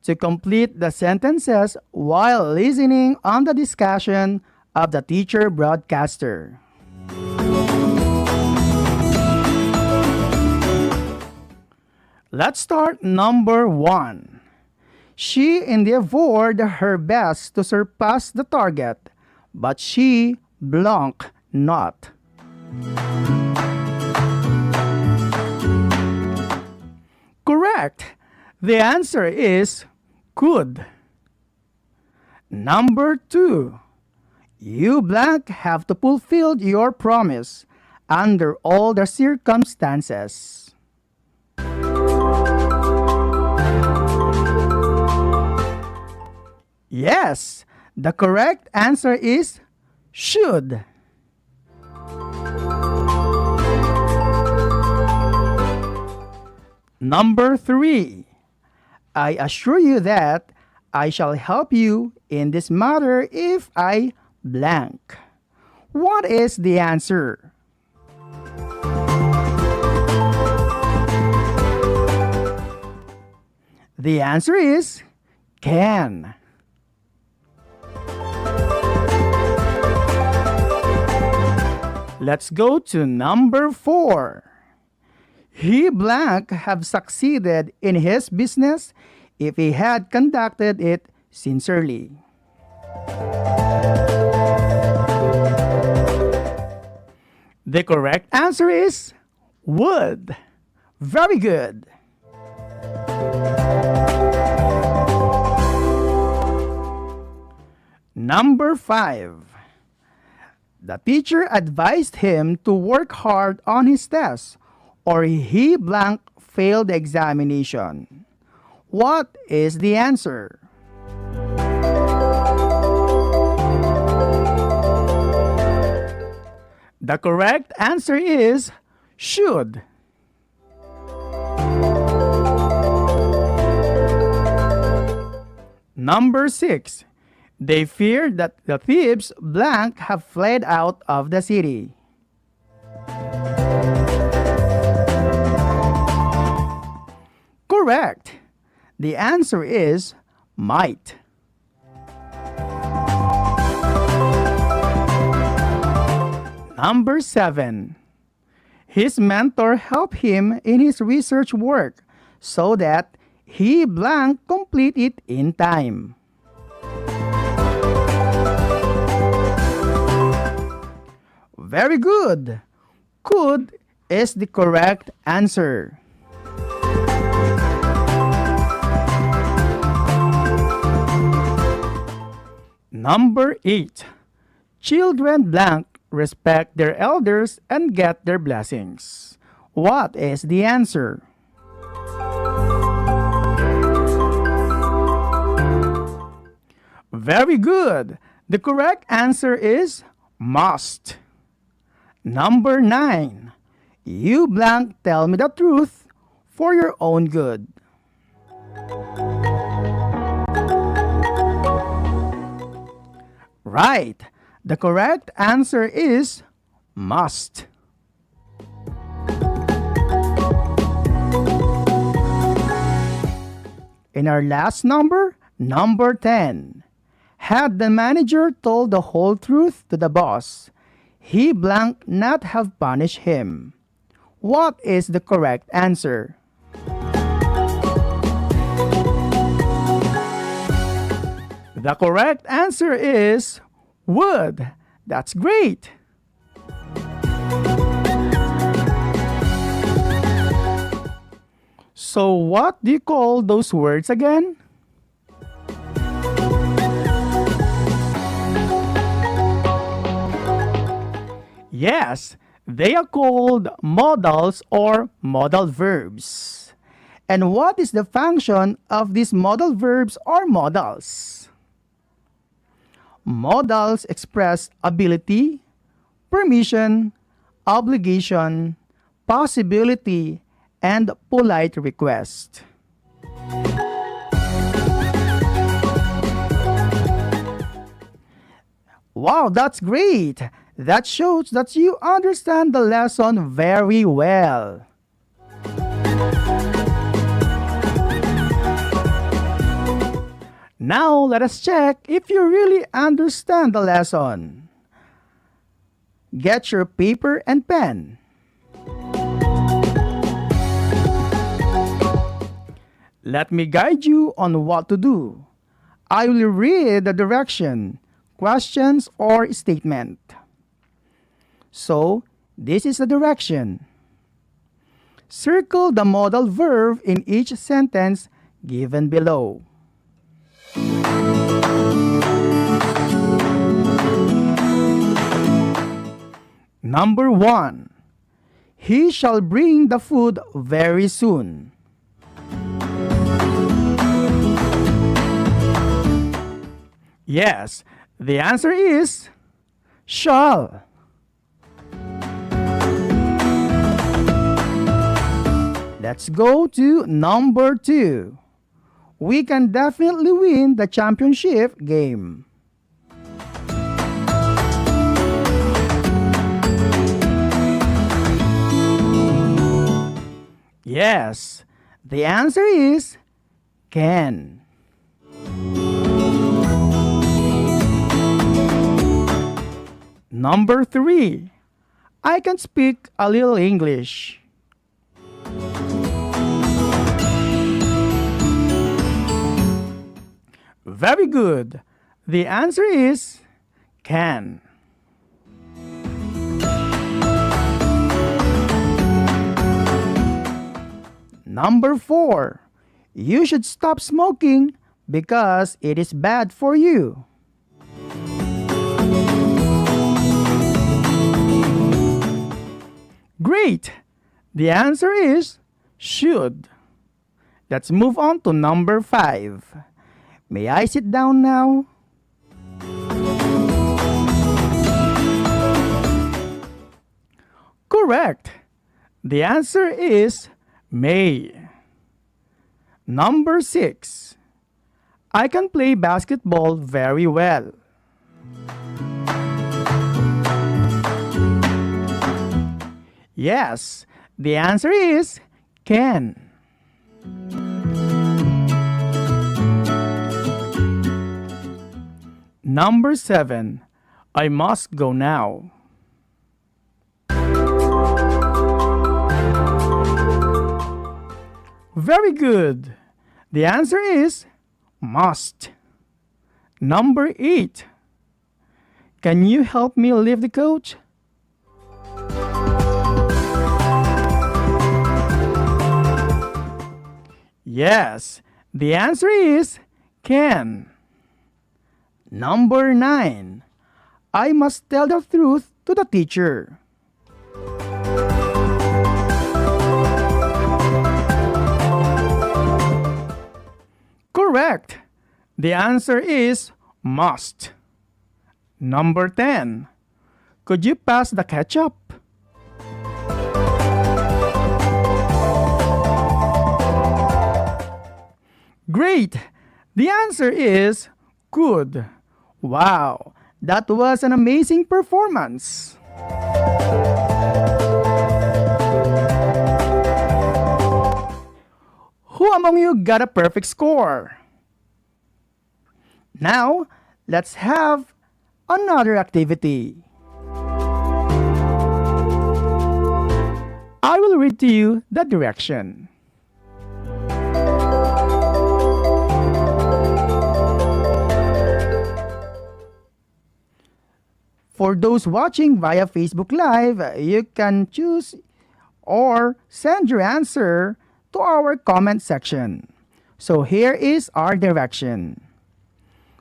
to complete the sentences while listening on the discussion of the teacher broadcaster. Let's start number 1. She endeavored her best to surpass the target, but she blank not. Correct. The answer is could. Number 2. You blank have to fulfill your promise under all the circumstances. Yes, the correct answer is should. Number 3. I assure you that I shall help you in this matter if I blank. What is the answer? The answer is can. Let's go to number 4. he blank have succeeded in his business if he had conducted it sincerely. The correct answer is would. Very good. Number 5. The teacher advised him to work hard on his test or he blank failed the examination. What is the answer? The correct answer is should. Number 6. They feared that the thieves blank have fled out of the city. Correct. The answer is might. Number 7. His mentor helped him in his research work so that he blank complete it in time. Very good. Could is the correct answer. Number 8. Children blank respect their elders and get their blessings. What is the answer? Very good. The correct answer is must. Number 9. You blank tell me the truth for your own good. Right. The correct answer is must. In our last number, number 10. Had the manager told the whole truth to the boss, he blank not have punished him. What is the correct answer? The correct answer is would. That's great. So what do you call those words again? Yes, they are called modals or modal verbs. And what is the function of these modal verbs or modals? Modals express ability, permission, obligation, possibility, and polite request. Wow, that's great! That shows that you understand the lesson very well. Now, let us check if you really understand the lesson. Get your paper and pen. Let me guide you on what to do. I will read the direction, questions, or statement. So, this is the direction. Circle the modal verb in each sentence given below. Number 1. He shall bring the food very soon. Yes, the answer is shall. Let's go to number 2. We can definitely win the championship game. Yes, the answer is can. Number 3. I can speak a little English. Very good. The answer is can. Number 4. You should stop smoking because it is bad for you. Great! The answer is should. Let's move on to number 5. May I sit down now? Correct. The answer is may. Number 6. I can play basketball very well. Yes, the answer is can. Number 7. I must go now. Very good. The answer is must. Number 8. Can you help me lift the coach? Yes, the answer is can. Number 9. I must tell the truth to the teacher. Correct. The answer is must. Number 10. Could you pass the ketchup? Great. The answer is could. Wow, that was an amazing performance. Who among you got a perfect score? Now, let's have another activity. I will read to you the direction. For those watching via Facebook Live, you can choose or send your answer to our comment section. So here is our direction.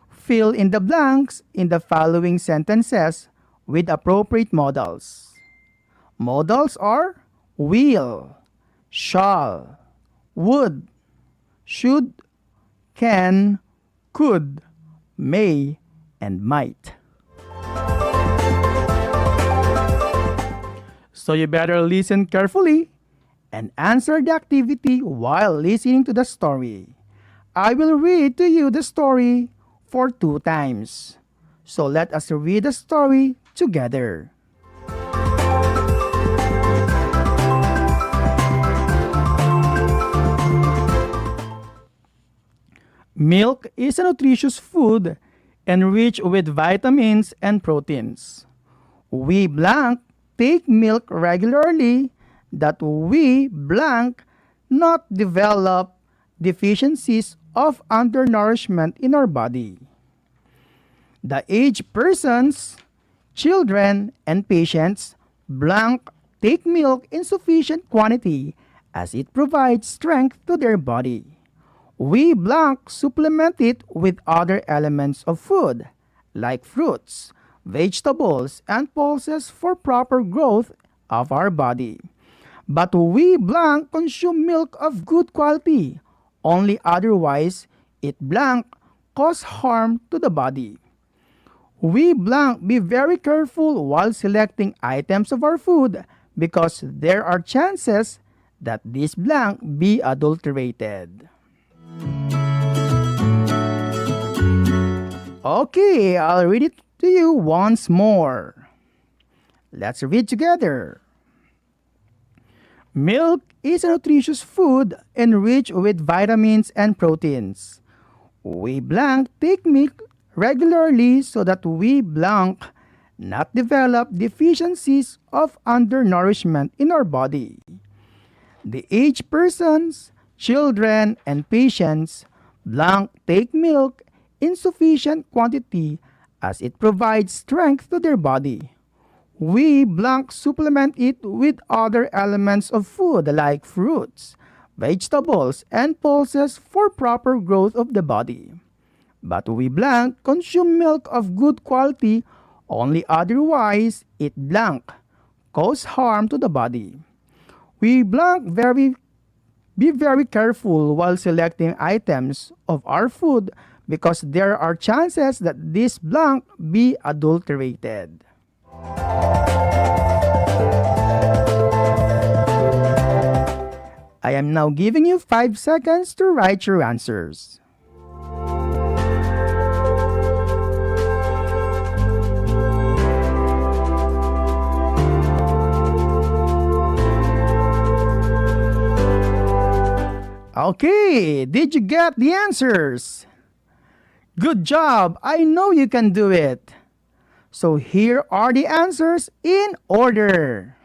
Fill in the blanks in the following sentences with appropriate modals. Modals are will, shall, would, should, can, could, may, and might. So you better listen carefully and answer the activity while listening to the story. I will read to you the story for 2 times. So let us read the story together. Milk is a nutritious food enriched with vitamins and proteins. We blank take milk regularly that we blank not develop deficiencies of undernourishment in our body. The aged persons, children, and patients blank take milk in sufficient quantity as it provides strength to their body. We blank supplement it with other elements of food like fruits, vegetables, and pulses for proper growth of our body. But we blank consume milk of good quality, only otherwise it blank cause harm to the body. We blank be very careful while selecting items of our food because there are chances that this blank be adulterated. Okay, I'll read it to you once more. Let's read together. Milk is a nutritious food enriched with vitamins and proteins. We blank take milk regularly so that we blank not develop deficiencies of undernourishment in our body. The aged persons, children, and patients blank take milk in sufficient quantity as it provides strength to their body. We blank supplement it with other elements of food like fruits, vegetables, and pulses for proper growth of the body. But we blank consume milk of good quality only, otherwise it blank cause harm to the body. We blank be very careful while selecting items of our food because there are chances that this blank be adulterated. I am now giving you 5 seconds to write your answers. Okay, did you get the answers? Good job! I know you can do it. So here are the answers in order.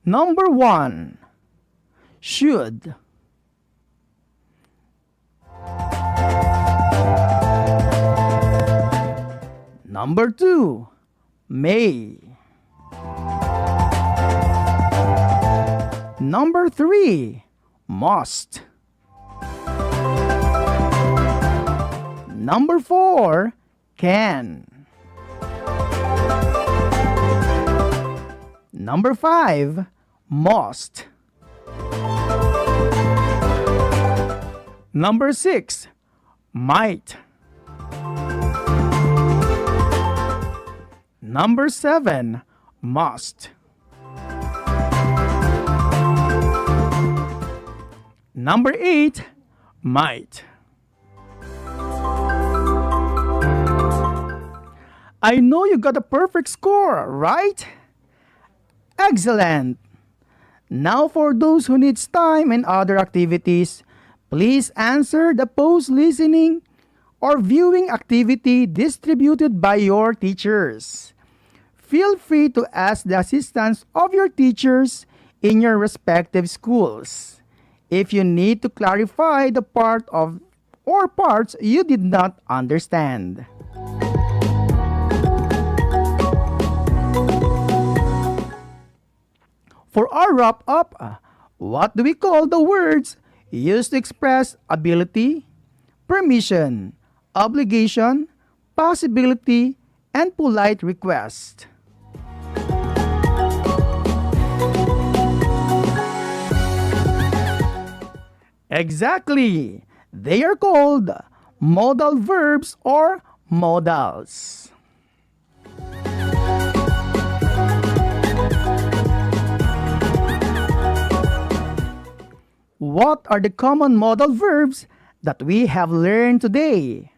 Number 1, should. Number 2, may. Number 3, must. Number 4, can. Number 5, must. Number 6, might. Number 7, must. Number 8, might. I know you got a perfect score, right? Excellent! Now for those who needs time and other activities, please answer the post-listening or viewing activity distributed by your teachers. Feel free to ask the assistance of your teachers in your respective schools if you need to clarify the part of or parts you did not understand. For our wrap-up, what do we call the words used to express ability, permission, obligation, possibility, and polite request? Exactly! They are called modal verbs or modals. What are the common modal verbs that we have learned today?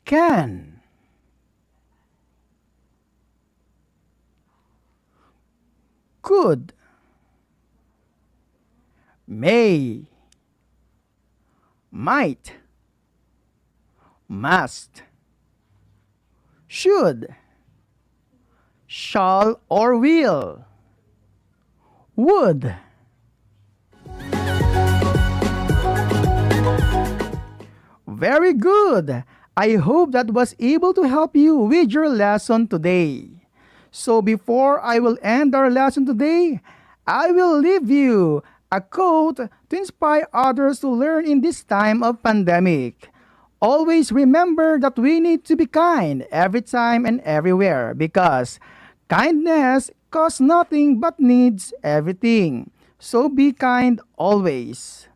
Can, could, may, might, must, should, shall or will, would. Very good! I hope that was able to help you with your lesson today. So before I will end our lesson today, I will leave you a quote to inspire others to learn in this time of pandemic. Always remember that we need to be kind every time and everywhere because kindness costs nothing but needs everything. So be kind always.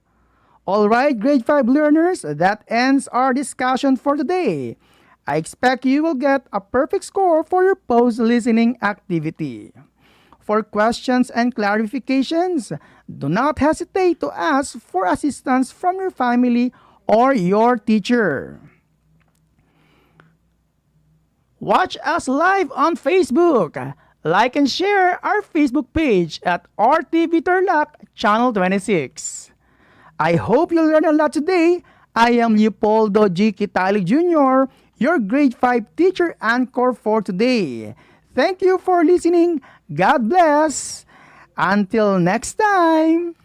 Alright, grade 5 learners, that ends our discussion for today. I expect you will get a perfect score for your post-listening activity. For questions and clarifications, do not hesitate to ask for assistance from your family or your teacher. Watch us live on Facebook. Like and share our Facebook page at RTV Tarlac Channel 26. I hope you learned a lot today. I am Leopoldo G. Kitali Jr., your grade 5 teacher anchor for today. Thank you for listening. God bless. Until next time.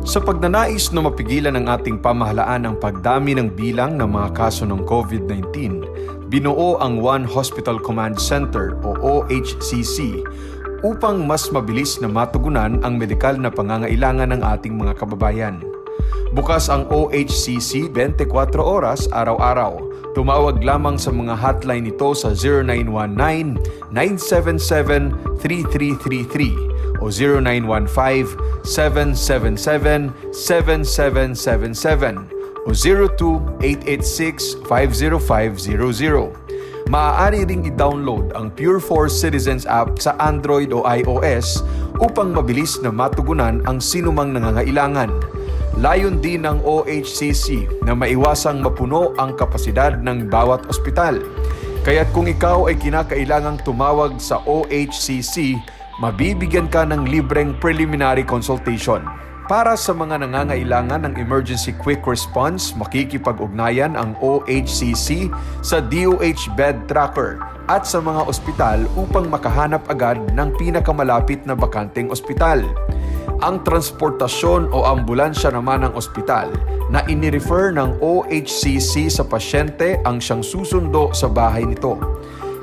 Sa pagnanais na mapigilan ng ating pamahalaan ang pagdami ng bilang ng mga kaso ng COVID-19, binuo ang One Hospital Command Center o OHCC upang mas mabilis na matugunan ang medikal na pangangailangan ng ating mga kababayan. Bukas ang OHCC 24 oras araw-araw. Tumawag lamang sa mga hotline nito sa 0919-977-3333 o 0915-777-7777 o 02-886-50500. Maaari ring i-download ang Pure for Citizens app sa Android o iOS upang mabilis na matugunan ang sinumang nangangailangan. Layon din ng OHCC na maiwasang mapuno ang kapasidad ng bawat ospital. Kaya't kung ikaw ay kinakailangang tumawag sa OHCC, mabibigyan ka ng libreng preliminary consultation. Para sa mga nangangailangan ng emergency quick response, makikipag-ugnayan ang OHCC sa DOH Bed Tracker at sa mga ospital upang makahanap agad ng pinakamalapit na bakanteng ospital. Ang transportasyon o ambulansya naman ng ospital na inirefer ng OHCC sa pasyente ang siyang susundo sa bahay nito.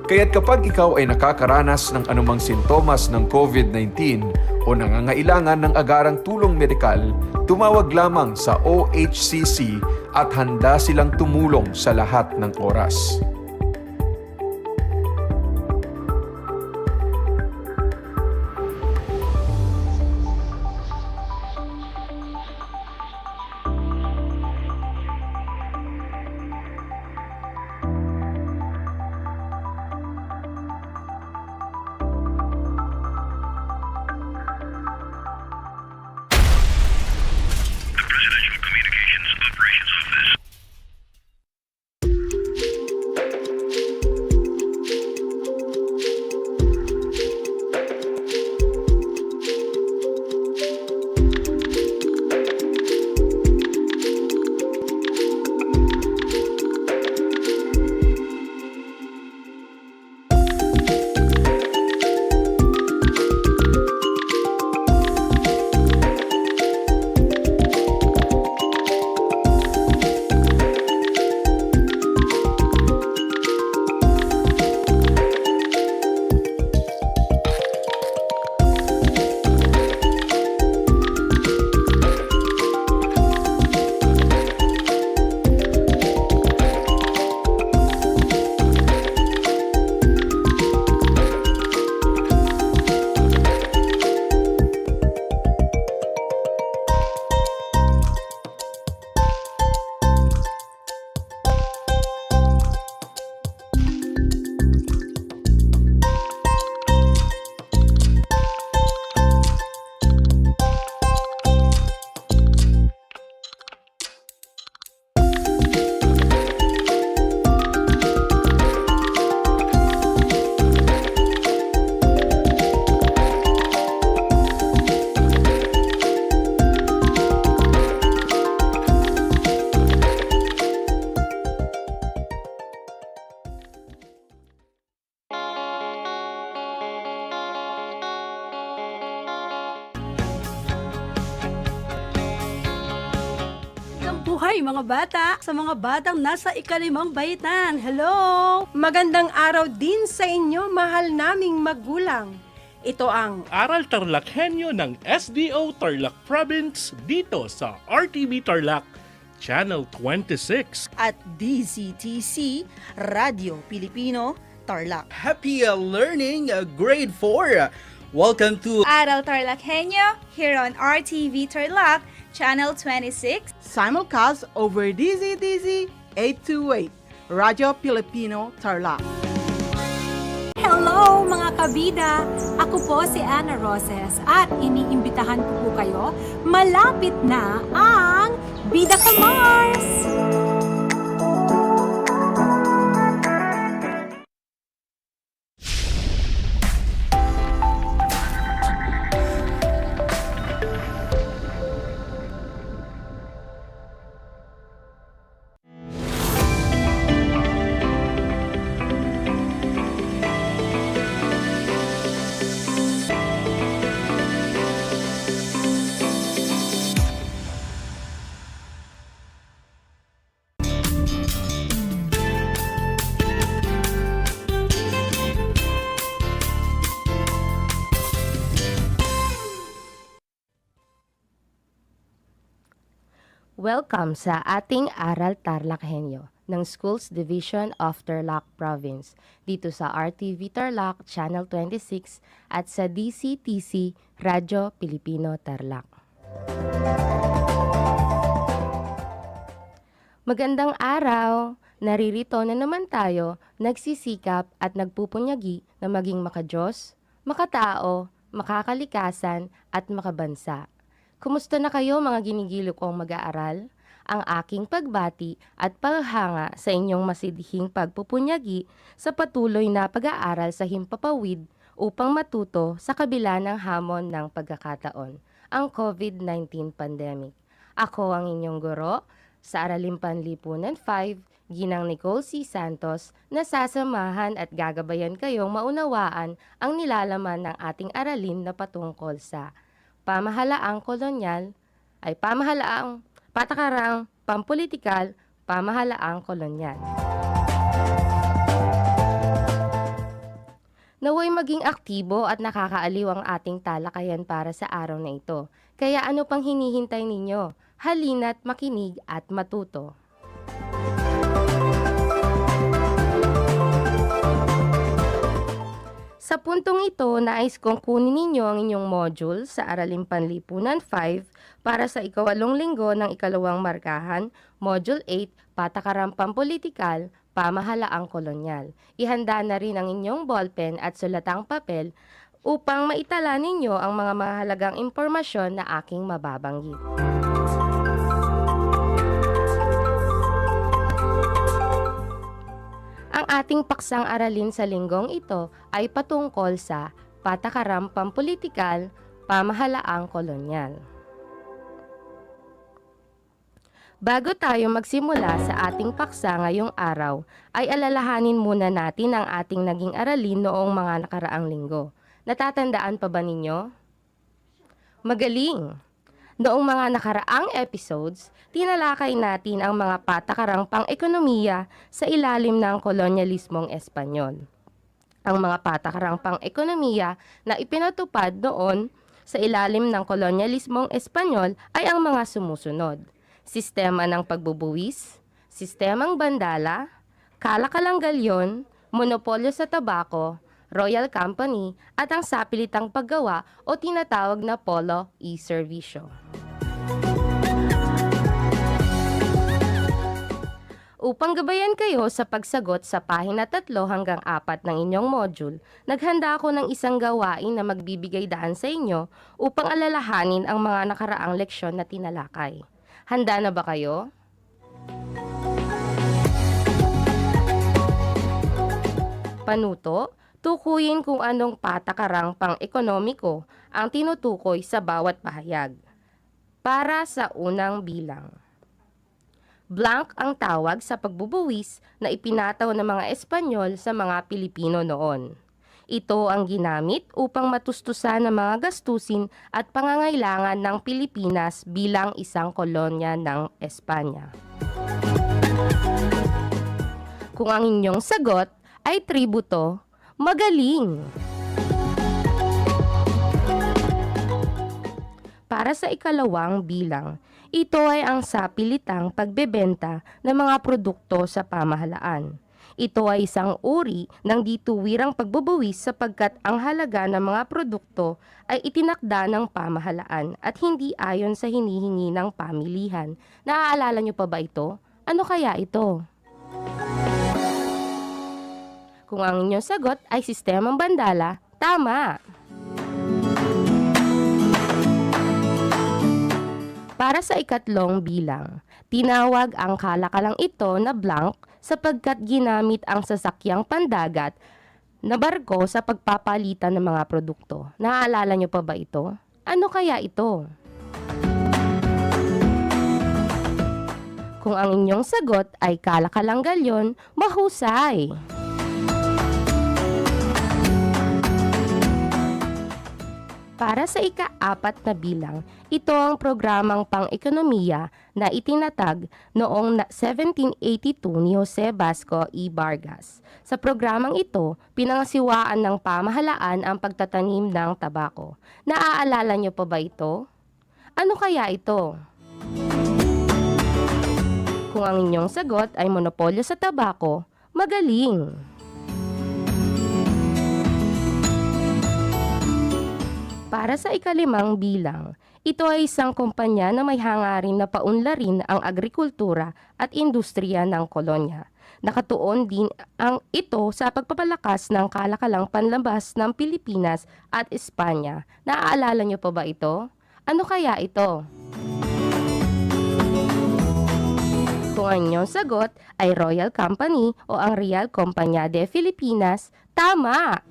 Kaya't kapag ikaw ay nakakaranas ng anumang sintomas ng COVID-19 o nangangailangan ng agarang tulong medikal, tumawag lamang sa OHCC at handa silang tumulong sa lahat ng oras. Buhay mga bata, sa mga batang nasa ikalimang baitan. Hello! Magandang araw din sa inyo, mahal naming magulang. Ito ang Aral TarlakHenyo ng SDO Tarlac Province dito sa RTV Tarlac, Channel 26. At DZTC, Radio Pilipino, Tarlac. Happy learning, grade 4. Welcome to Aral TarlakHenyo here on RTV Tarlac, Channel 26. Simulcast over DZTZ 828, Radio Filipino, Tarlac. Hello mga kabida, ako po si Ana Roses at iniimbitahan ko po kayo, malapit na ang Bida Ka Mars! Welcome sa ating Aral TarlakHenyo ng Schools Division of Tarlac Province dito sa RTV Tarlac Channel 26 at sa DCTC Radyo Pilipino Tarlac. Magandang araw! Naririto na naman tayo, nagsisikap at nagpupunyagi na maging makadiyos, makatao, makakalikasan at makabansa. Kumusta na kayo mga ginigilo kong mag-aaral? Ang aking pagbati at paghanga sa inyong masidhing pagpupunyagi sa patuloy na pag-aaral sa himpapawid upang matuto sa kabila ng hamon ng pagkakataon, ang COVID-19 pandemic. Ako ang inyong guro sa Araling Panlipunan 5, Ginang Nicole C. Santos, na sasamahan at gagabayan kayong maunawaan ang nilalaman ng ating aralin na patungkol sa pamahalaang kolonyal ay pamahalaang patakarang pampolitikal, pamahalaang kolonyal. Naway maging aktibo at nakakaaliw ang ating talakayan para sa araw na ito. Kaya ano pang hinihintay ninyo? Halina't makinig at matuto. Sa puntong ito, nais kong kunin ninyo ang inyong module sa Araling Panlipunan 5 para sa ikawalong linggo ng ikalawang markahan, Module 8, Patakarang Pampolitikal, Pamahalaang Kolonyal. Ihanda na rin ang inyong ballpen at sulatang papel upang maitala ninyo ang mga mahalagang impormasyon na aking mababanggit. Ang ating paksang aralin sa linggong ito ay patungkol sa patakarang pampolitikal, pamahalaang kolonyal. Bago tayo magsimula sa ating paksa ngayong araw, ay alalahanin muna natin ang ating naging aralin noong mga nakaraang linggo. Natatandaan pa ba ninyo? Magaling! Noong mga nakaraang episodes, tinalakay natin ang mga patakarang pang-ekonomiya sa ilalim ng kolonyalismong Espanyol. Ang mga patakarang pang-ekonomiya na ipinatupad noon sa ilalim ng kolonyalismong Espanyol ay ang mga sumusunod: sistema ng pagbubuwis, sistemang bandala, kalakalang galyon, monopolyo sa tabako, Royal Company at ang sapilitang paggawa o tinatawag na polo e-servisyo. Upang gabayan kayo sa pagsagot sa pahina 3 hanggang 4 ng inyong module, naghanda ako ng isang gawain na magbibigay daan sa inyo upang alalahanin ang mga nakaraang leksyon na tinalakay. Handa na ba kayo? Panuto, tukuyin kung anong patakarang pang-ekonomiko ang tinutukoy sa bawat pahayag. Para sa unang bilang. Blank ang tawag sa pagbubuwis na ipinataw ng mga Espanyol sa mga Pilipino noon. Ito ang ginamit upang matustusan ang mga gastusin at pangangailangan ng Pilipinas bilang isang kolonya ng Espanya. Kung ang inyong sagot ay tributo, magaling! Para sa ikalawang bilang, ito ay ang sapilitang pagbebenta ng mga produkto sa pamahalaan. Ito ay isang uri ng dituwirang pagbubuwis sapagkat ang halaga ng mga produkto ay itinakda ng pamahalaan at hindi ayon sa hinihingi ng pamilihan. Naaalala niyo pa ba ito? Ano kaya ito? Kung ang inyong sagot ay sistemang bandala, Tama! Para sa ikatlong bilang, tinawag ang kalakalang ito na blank sapagkat ginamit ang sasakyang pandagat na barko sa pagpapalitan ng mga produkto. Naaalala niyo pa ba ito? Ano kaya ito? Kung ang inyong sagot ay kalakalang galyon, mahusay! Para sa ika-4 na bilang, ito ang programang pang-ekonomiya na itinatag noong 1782 ni Jose Vasco y Vargas. Sa programang ito, pinangasiwaan ng pamahalaan ang pagtatanim ng tabako. Naaalala niyo pa ba ito? Ano kaya ito? Kung ang inyong sagot ay monopolyo sa tabako, magaling! Para sa ika-5 bilang, ito ay isang kumpanya na may hangarin na paunlarin ang agrikultura at industriya ng kolonya. Nakatuon din ang ito sa pagpapalakas ng kalakalang panlabas ng Pilipinas at Espanya. Naaalala niyo pa ba ito? Ano kaya ito? Kung ang inyong sagot ay Royal Company o ang Real Compañía de Filipinas, tama!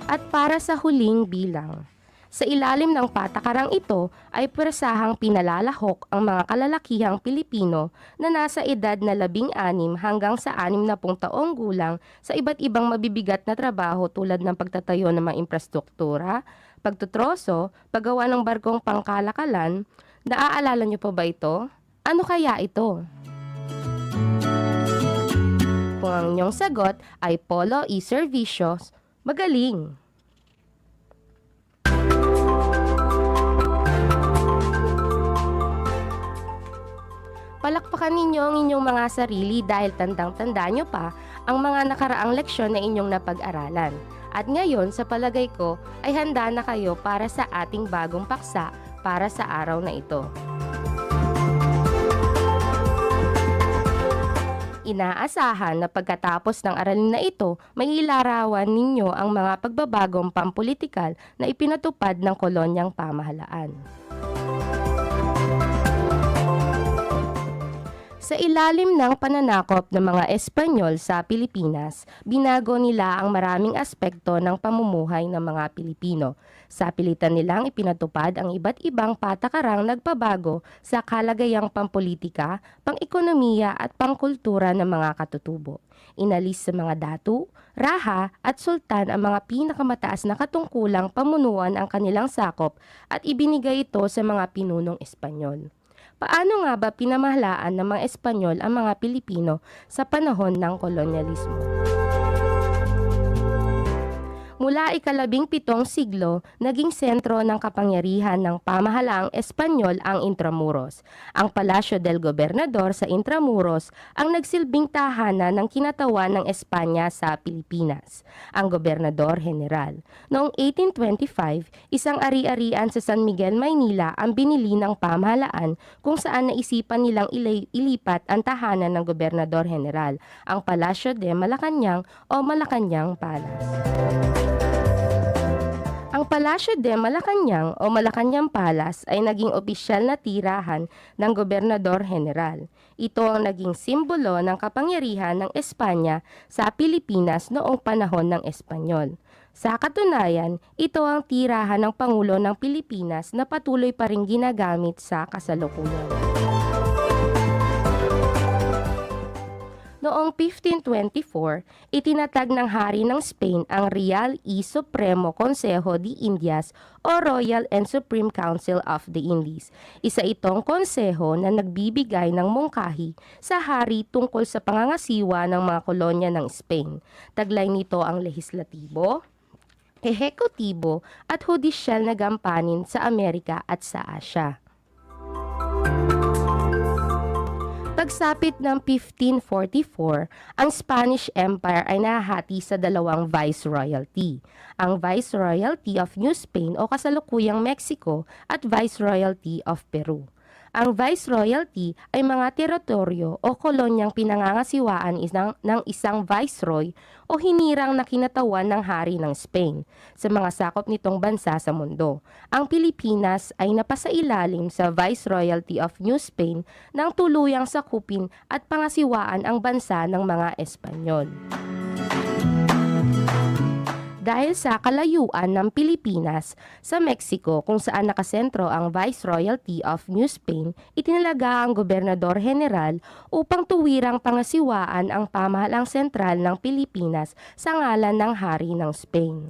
At para sa huling bilang, sa ilalim ng patakarang ito ay presahang pinalalahok ang mga kalalakihang Pilipino na nasa edad na 16 hanggang sa 60 taong gulang sa iba't ibang mabibigat na trabaho tulad ng pagtatayo ng mga infrastruktura, pagtutroso, paggawa ng barkong pangkalakalan. Naaalala niyo pa ba ito? Ano kaya ito? Kung ang inyong sagot ay polo y servicios, magaling! Palakpakan ninyo ang inyong mga sarili dahil tandang-tanda nyo pa ang mga nakaraang leksyon na inyong napag-aralan. At ngayon, sa palagay ko, ay handa na kayo para sa ating bagong paksa para sa araw na ito. Inaasahan na pagkatapos ng aralin na ito, may ilarawan ninyo ang mga pagbabagong pampulitikal na ipinatupad ng kolonyang pamahalaan. Sa ilalim ng pananakop ng mga Espanyol sa Pilipinas, binago nila ang maraming aspekto ng pamumuhay ng mga Pilipino. Sa pilitan nilang ipinatupad ang iba't ibang patakarang nagpabago sa kalagayang pampolitika, pang-ekonomiya at pangkultura ng mga katutubo. Inalis sa mga datu, raha at sultan ang mga pinakamataas na katungkulang pamunuan ang kanilang sakop at ibinigay ito sa mga pinunong Espanyol. Paano nga ba pinamahalaan ng mga Espanyol ang mga Pilipino sa panahon ng kolonyalismo? Mula ika-17 siglo, naging sentro ng kapangyarihan ng pamahalaang Espanyol ang Intramuros. Ang Palasyo del Gobernador sa Intramuros ang nagsilbing tahanan ng kinatawan ng Espanya sa Pilipinas, ang Gobernador General. Noong 1825, isang ari-arian sa San Miguel, Maynila ang binili ng pamahalaan kung saan naisipan nilang ilipat ang tahanan ng Gobernador General, ang Palasyo de Malacañang o Malacañang Palace. Ang Palasyo de Malacañang o Malacañang Palace ay naging opisyal na tirahan ng Gobernador General. Ito ang naging simbolo ng kapangyarihan ng Espanya sa Pilipinas noong panahon ng Espanyol. Sa katunayan, ito ang tirahan ng Pangulo ng Pilipinas na patuloy pa ring ginagamit sa kasalukuyan. Noong 1524, itinatag ng Hari ng Spain ang Real y Supremo Consejo de Indias o Royal and Supreme Council of the Indies. Isa itong konseho na nagbibigay ng mungkahi sa hari tungkol sa pangangasiwa ng mga kolonya ng Spain. Taglay nito ang lehislatibo, ehekutibo at hudisyal na gampanin sa Amerika at sa Asya. Pagsapit ng 1544, ang Spanish Empire ay nahati sa dalawang Viceroyalty, ang Viceroyalty of New Spain o kasalukuyang Mexico at Viceroyalty of Peru. Ang viceroyalty ay mga teritoryo o kolonyang pinangangasiwaan ng isang viceroy o hinirang na kinatawan ng hari ng Spain sa mga sakop nitong bansa sa mundo. Ang Pilipinas ay napasailalim sa Viceroyalty of New Spain nang tuluyang sakupin at pangasiwaan ang bansa ng mga Espanyol. Dahil sa kalayuan ng Pilipinas sa Mexico kung saan nakasentro ang Viceroyalty of New Spain, itinalaga ang Gobernador General upang tuwirang pangasiwaan ang pamahalang sentral ng Pilipinas sa ngalan ng Hari ng Spain.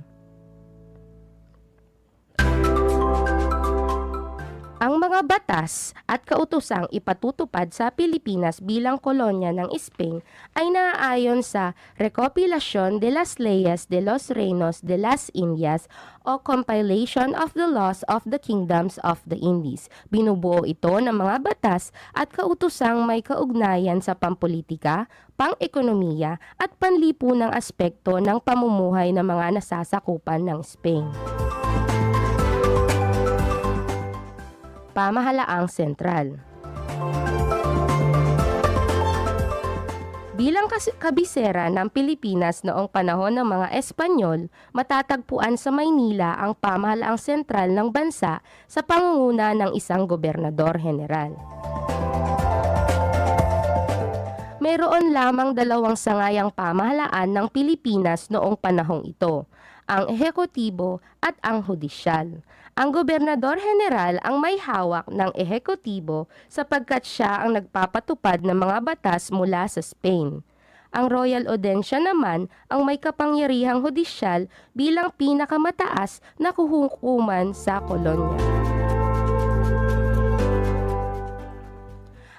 Ang mga batas at kautosang ipatutupad sa Pilipinas bilang kolonya ng Spain ay naaayon sa Recopilación de las Leyes de los Reinos de las Indias o Compilation of the Laws of the Kingdoms of the Indies. Binubuo ito ng mga batas at kautosang may kaugnayan sa pampolitika, pang-ekonomiya at panlipunang aspekto ng pamumuhay ng mga nasasakupan ng Spain. Pamahalaang sentral. Bilang kabisera ng Pilipinas noong panahon ng mga Espanyol, matatagpuan sa Maynila ang pamahalaang sentral ng bansa sa pangunguna ng isang gobernador general. Mayroon lamang dalawang sangayang pamahalaan ng Pilipinas noong panahong ito, ang ehekutibo at ang hudisyal. Ang gobernador general ang may hawak ng ehekutibo sapagkat siya ang nagpapatupad ng mga batas mula sa Spain. Ang Royal Audiencia naman ang may kapangyarihang hudisyal bilang pinakamataas na hukuman sa kolonya.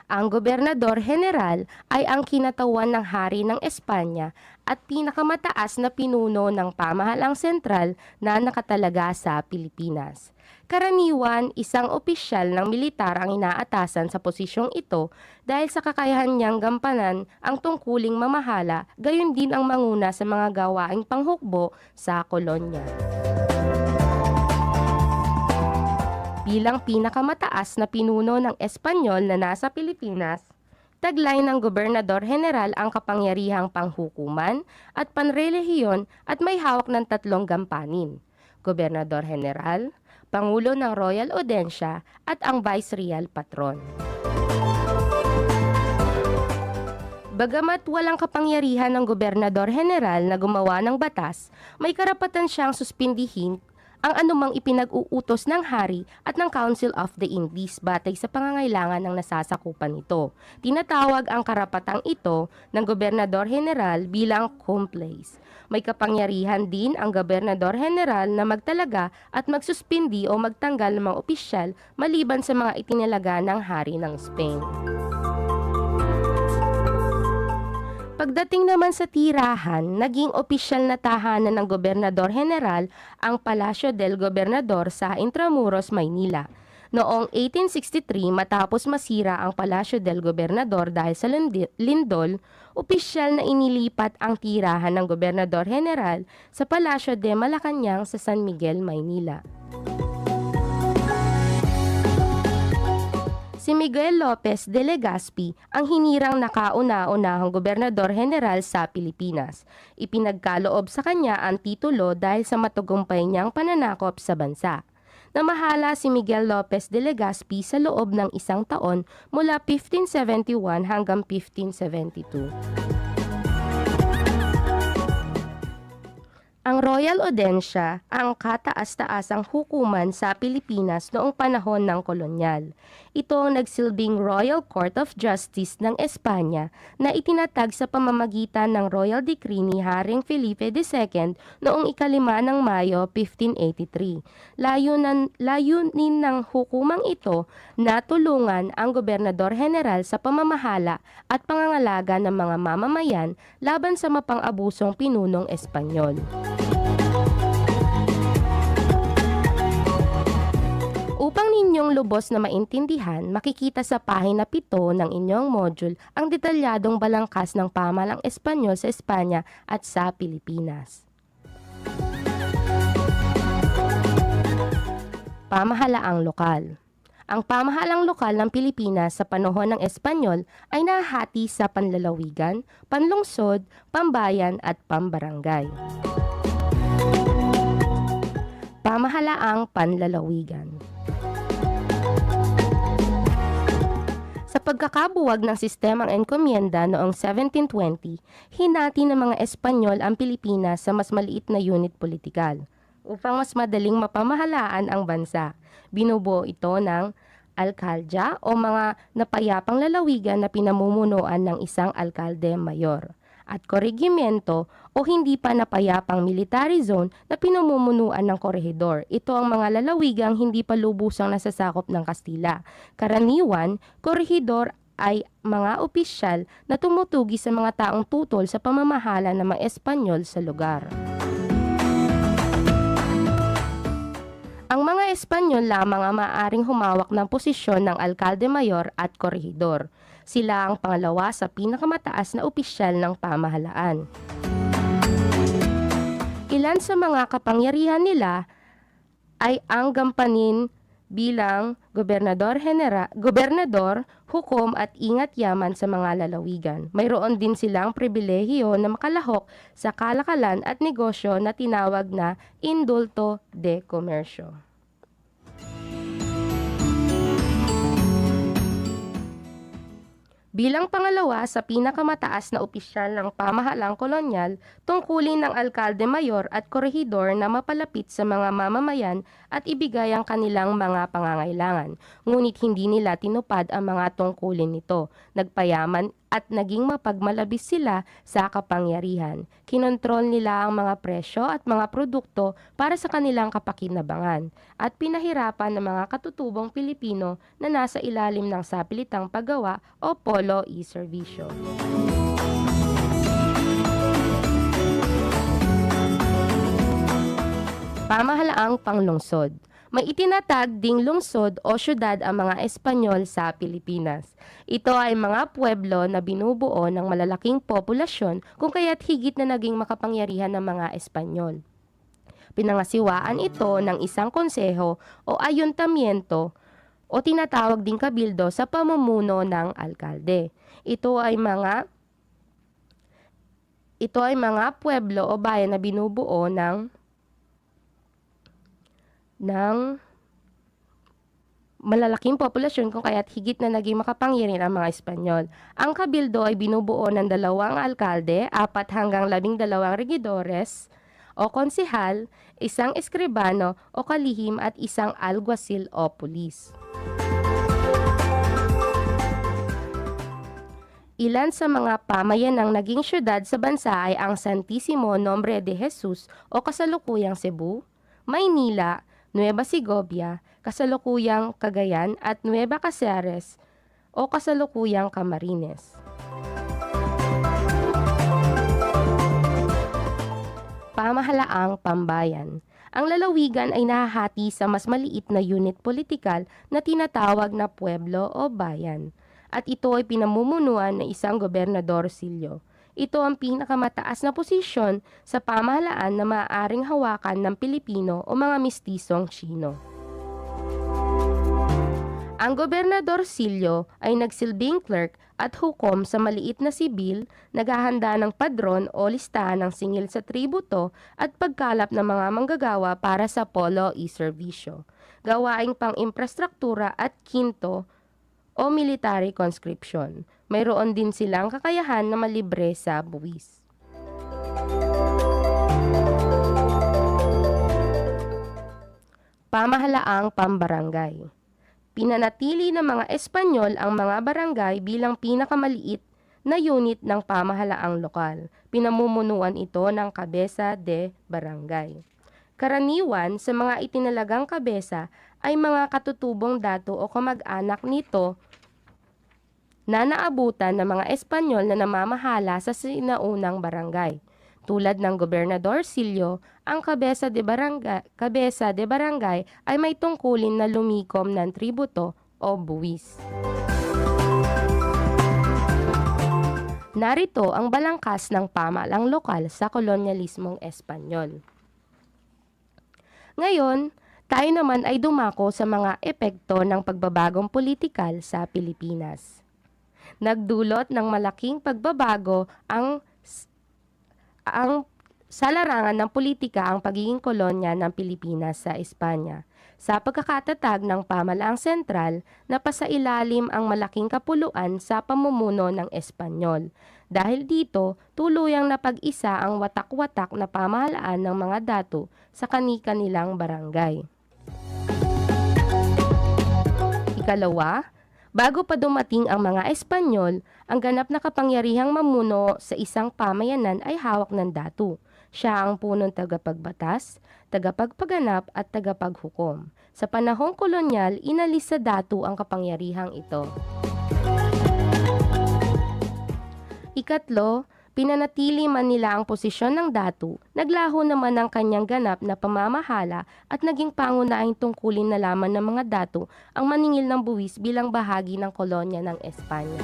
Ang gobernador general ay ang kinatawan ng hari ng Espanya at pinakamataas na pinuno ng pamahalang sentral na nakatalaga sa Pilipinas. Karaniwan, isang opisyal ng militar ang inaatasan sa posisyong ito dahil sa kakayahan niyang gampanan ang tungkuling mamahala, gayon din ang manguna sa mga gawaing panghukbo sa kolonya. Bilang pinakamataas na pinuno ng Espanyol na nasa Pilipinas, taglay ng gobernador general ang kapangyarihang panghukuman at panrelihiyon at may hawak ng tatlong gampanin: gobernador general, pangulo ng Royal Audiencia at ang vicereal patron. Bagamat walang kapangyarihan ng gobernador general na gumawa ng batas, may karapatan siyang suspindihin ang anumang ipinag-uutos ng hari at ng Council of the Indies batay sa pangangailangan ng nasasakupan nito. Tinatawag ang karapatang ito ng gobernador general bilang complice. May kapangyarihan din ang gobernador general na magtalaga at magsuspindi o magtanggal ng mga opisyal maliban sa mga itinalaga ng hari ng Spain. Pagdating naman sa tirahan, naging opisyal na tahanan ng Gobernador General ang Palacio del Gobernador sa Intramuros, Maynila. Noong 1863, matapos masira ang Palacio del Gobernador dahil sa lindol, opisyal na inilipat ang tirahan ng Gobernador General sa Palacio de Malacañang sa San Miguel, Maynila. Si Miguel Lopez de Legazpi ang hinirang nakauna-unahang gobernador general sa Pilipinas. Ipinagkaloob sa kanya ang titulo dahil sa matagumpay niyang pananakop sa bansa. Namahala si Miguel Lopez de Legazpi sa loob ng isang taon mula 1571 hanggang 1572. Ang Royal Audiencia ang kataas-taasang hukuman sa Pilipinas noong panahon ng kolonyal. Ito ang nagsilbing Royal Court of Justice ng Espanya na itinatag sa pamamagitan ng Royal Decree ni Haring Felipe II noong 5 ng Mayo 1583. Layunin ng hukumang ito na tulungan ang Gobernador General sa pamamahala at pangangalaga ng mga mamamayan laban sa mapang-abusong pinunong Espanyol. Upang ninyong lubos na maintindihan, makikita sa pahina 7 ng inyong module ang detalyadong balangkas ng pamahalang Espanyol sa Espanya at sa Pilipinas. Pamahalaang lokal. Ang pamahalang lokal ng Pilipinas sa panahon ng Espanyol ay nahahati sa panlalawigan, panlungsod, pambayan at pambarangay. Pamahalaang panlalawigan. Sa pagkakabuwag ng sistemang enkomienda noong 1720, hinati ng mga Espanyol ang Pilipinas sa mas maliit na unit politikal. Upang mas madaling mapamahalaan ang bansa, binubuo ito ng alkaldya o mga napayapang lalawigan na pinamumunuan ng isang alkalde mayor, at korehimento o hindi pa napayapang military zone na pinamumunuan ng korehidor. Ito ang mga lalawigang hindi pa lubusang nasasakop ng Kastila. Karaniwan, korehidor ay mga opisyal na tumutugi sa mga taong tutol sa pamamahala ng mga Espanyol sa lugar. Ang mga Espanyol lamang ang maaaring humawak ng posisyon ng alkalde mayor at korehidor. Sila ang pangalawa sa pinakamataas na opisyal ng pamahalaan. Ilan sa mga kapangyarihan nila ay ang gampanin bilang gobernador, hukom at ingat yaman sa mga lalawigan. Mayroon din silang pribilehiyo na makalahok sa kalakalan at negosyo na tinawag na indulto de comercio. Bilang pangalawa sa pinakamataas na opisyal ng pamahalang kolonyal, tungkulin ng alkalde mayor at korehidor na mapalapit sa mga mamamayan at ibigay ang kanilang mga pangangailangan. Ngunit hindi nila tinupad ang mga tungkulin nito. Nagpayaman at naging mapagmalabis sila sa kapangyarihan. Kinontrol nila ang mga presyo at mga produkto para sa kanilang kapakinabangan at pinahirapan ng mga katutubong Pilipino na nasa ilalim ng sapilitang paggawa o polo e-servisyo. Pamahalaang panglungsod. May itinatag ding lungsod o syudad ang mga Espanyol sa Pilipinas. Ito ay mga pueblo na binubuo ng malalaking populasyon kung kaya't higit na naging makapangyarihan ng mga Espanyol. Pinangasiwaan ito ng isang konseho o ayuntamiento o tinatawag ding kabildo sa pamumuno ng alkalde. Ito ay mga pueblo o bayan na binubuo ng malalaking populasyon kung kaya't higit na naging makapangyarihan ang mga Espanyol. Ang kabildo ay binubuo ng 2 alkalde, 4 hanggang 12 regidores o konsehal, 1 eskribano o kalihim at 1 alguacil o pulis. Ilan sa mga pamayanang naging syudad sa bansa ay ang Santissimo Nombre de Jesus o kasalukuyang Cebu, Maynila, Nueva Segovia, kasalukuyang Cagayan at Nueva Caceres o kasalukuyang Camarines. Pamahalaang pambayan. Ang lalawigan ay nahahati sa mas maliit na unit politikal na tinatawag na pueblo o bayan, at ito ay pinamumunuan ng isang gobernador-silyo. Ito ang pinakamataas na posisyon sa pamahalaan na maaaring hawakan ng Pilipino o mga mistisong Chino. Ang gobernador-silyo ay nagsilbing clerk at hukom sa maliit na sibil, naghahanda ng padron o listahan ng singil sa tributo at pagkalap ng mga manggagawa para sa polo e-servisyo, gawaing pang-infrastruktura at kinto o military conscription. Mayroon din silang kakayahan na malibre sa buwis. Pamahalaang pambarangay. Pinanatili ng mga Espanyol ang mga barangay bilang pinakamaliit na unit ng pamahalaang lokal. Pinamumunuan ito ng kabesa de barangay. Karaniwan sa mga itinalagang kabesa ay mga katutubong dato o kamag-anak nito na naabutan ng mga Espanyol na namamahala sa sinaunang barangay. Tulad ng Gobernador Silyo, ang kabesa de barangay ay may tungkulin na lumikom ng tributo o buwis. Narito ang balangkas ng pamahalang lokal sa kolonyalismong Espanyol. Ngayon, tayo naman ay dumako sa mga epekto ng pagbabagong politikal sa Pilipinas. Nagdulot ng malaking pagbabago ang sa larangan ng politika ang pagiging kolonya ng Pilipinas sa Espanya. Sa pagkakatatag ng pamalaang sentral, napasailalim ang malaking kapuluan sa pamumuno ng Espanyol. Dahil dito, tuluyang napag-isa ang watak-watak na pamahalaan ng mga dato sa kani-kanilang barangay. Ikalawa, bago pa dumating ang mga Espanyol, ang ganap na kapangyarihang mamuno sa isang pamayanan ay hawak ng dato. Siya ang punong tagapagbatas, tagapagpaganap at tagapaghukom. Sa panahong kolonyal, inalis sa dato ang kapangyarihang ito. Ikatlo, pinanatili man nila ang posisyon ng dato, naglaho naman ang kanyang ganap na pamamahala at naging pangunahing tungkulin na lamang ng mga dato ang maningil ng buwis bilang bahagi ng kolonya ng Espanya.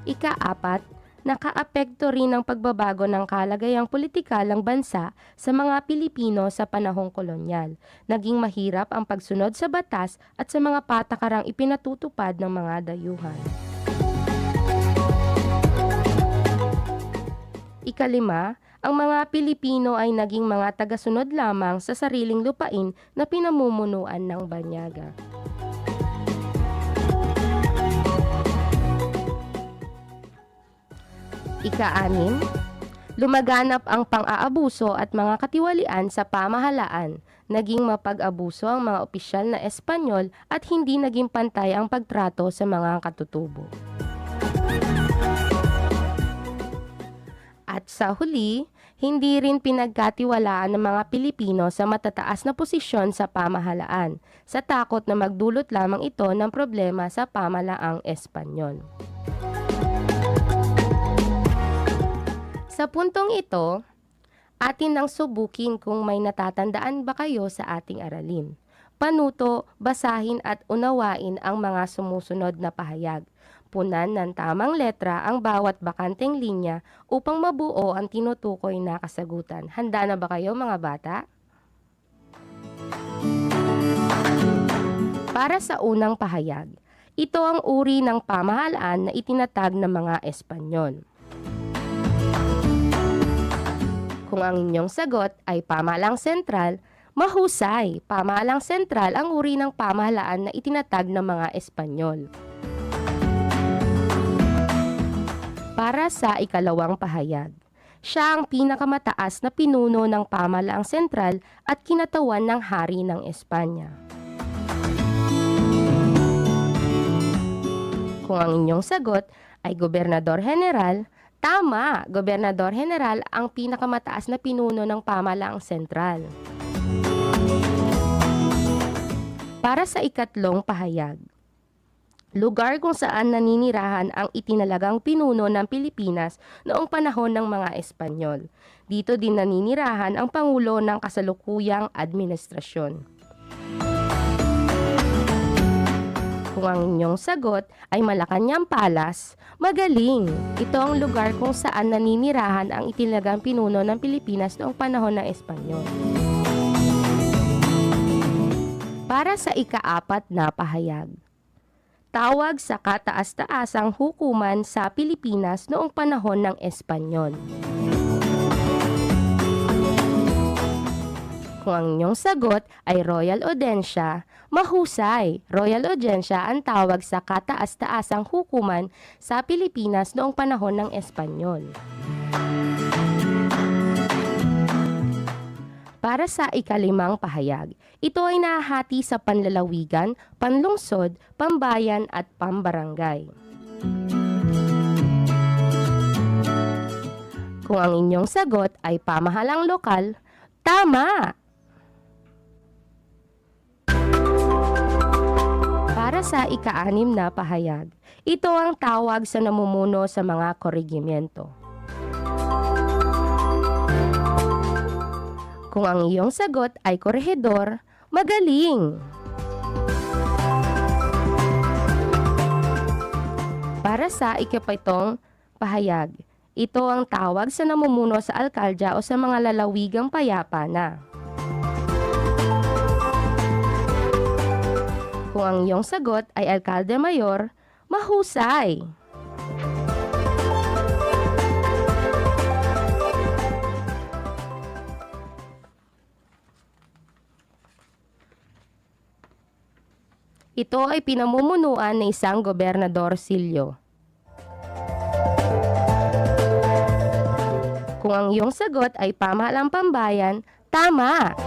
Ika-4, nakaapekto rin ang pagbabago ng kalagayang politikal ng bansa sa mga Pilipino sa panahong kolonyal. Naging mahirap ang pagsunod sa batas at sa mga patakarang ipinatutupad ng mga dayuhan. Ikalima, ang mga Pilipino ay naging mga tagasunod lamang sa sariling lupain na pinamumunuan ng banyaga. Ika-6, lumaganap ang pang-aabuso at mga katiwalian sa pamahalaan. Naging mapag-abuso ang mga opisyal na Espanyol at hindi naging pantay ang pagtrato sa mga katutubo. At sa huli, hindi rin pinagkatiwalaan ng mga Pilipino sa matataas na posisyon sa pamahalaan, sa takot na magdulot lamang ito ng problema sa pamahalaang Espanyol. Sa puntong ito, atin nang subukin kung may natatandaan ba kayo sa ating aralin. Panuto, basahin at unawain ang mga sumusunod na pahayag. Punan ng tamang letra ang bawat bakanteng linya upang mabuo ang tinutukoy na kasagutan. Handa na ba kayo mga bata? Para sa unang pahayag, ito ang uri ng pamahalaan na itinatag ng mga Espanyol. Kung ang inyong sagot ay pamahalang sentral, mahusay, pamahalang sentral ang uri ng pamahalaan na itinatag ng mga Espanyol. Para sa ikalawang pahayag, siya ang pinakamataas na pinuno ng pamahalaang sentral at kinatawan ng hari ng Espanya. Kung ang inyong sagot ay Gobernador General, tama, Gobernador General ang pinakamataas na pinuno ng pamahalaang sentral. Para sa ikatlong pahayag, lugar kung saan naninirahan ang itinalagang pinuno ng Pilipinas noong panahon ng mga Espanyol. Dito din naninirahan ang Pangulo ng kasalukuyang administrasyon. Kung ang inyong sagot ay Malacañang Palace, magaling! Ito ang lugar kung saan naninirahan ang itinalagang pinuno ng Pilipinas noong panahon ng Espanyol. Para sa ika-4 na pahayag, tawag sa kataas-taasang hukuman sa Pilipinas noong panahon ng Espanyol. Kung ang inyong sagot ay Royal Audiencia, mahusay. Royal Audiencia ang tawag sa kataas-taasang hukuman sa Pilipinas noong panahon ng Espanyol. Para sa ikalimang pahayag, ito ay nahahati sa panlalawigan, panlungsod, pambayan at pambarangay. Kung ang inyong sagot ay pamahalang lokal, tama! Para sa ika-6 na pahayag, ito ang tawag sa namumuno sa mga korehiyemento. Kung ang iyong sagot ay korehedor, magaling! Para sa ika-7 pahayag, Ito ang tawag sa namumuno sa alkaldya o sa mga lalawigang payapa na. Kung ang iyong sagot ay alkalde mayor, mahusay! Ito ay pinamumunuan ng isang gobernador-silyo. Kung ang iyong sagot ay pamahalang pambayan, tama!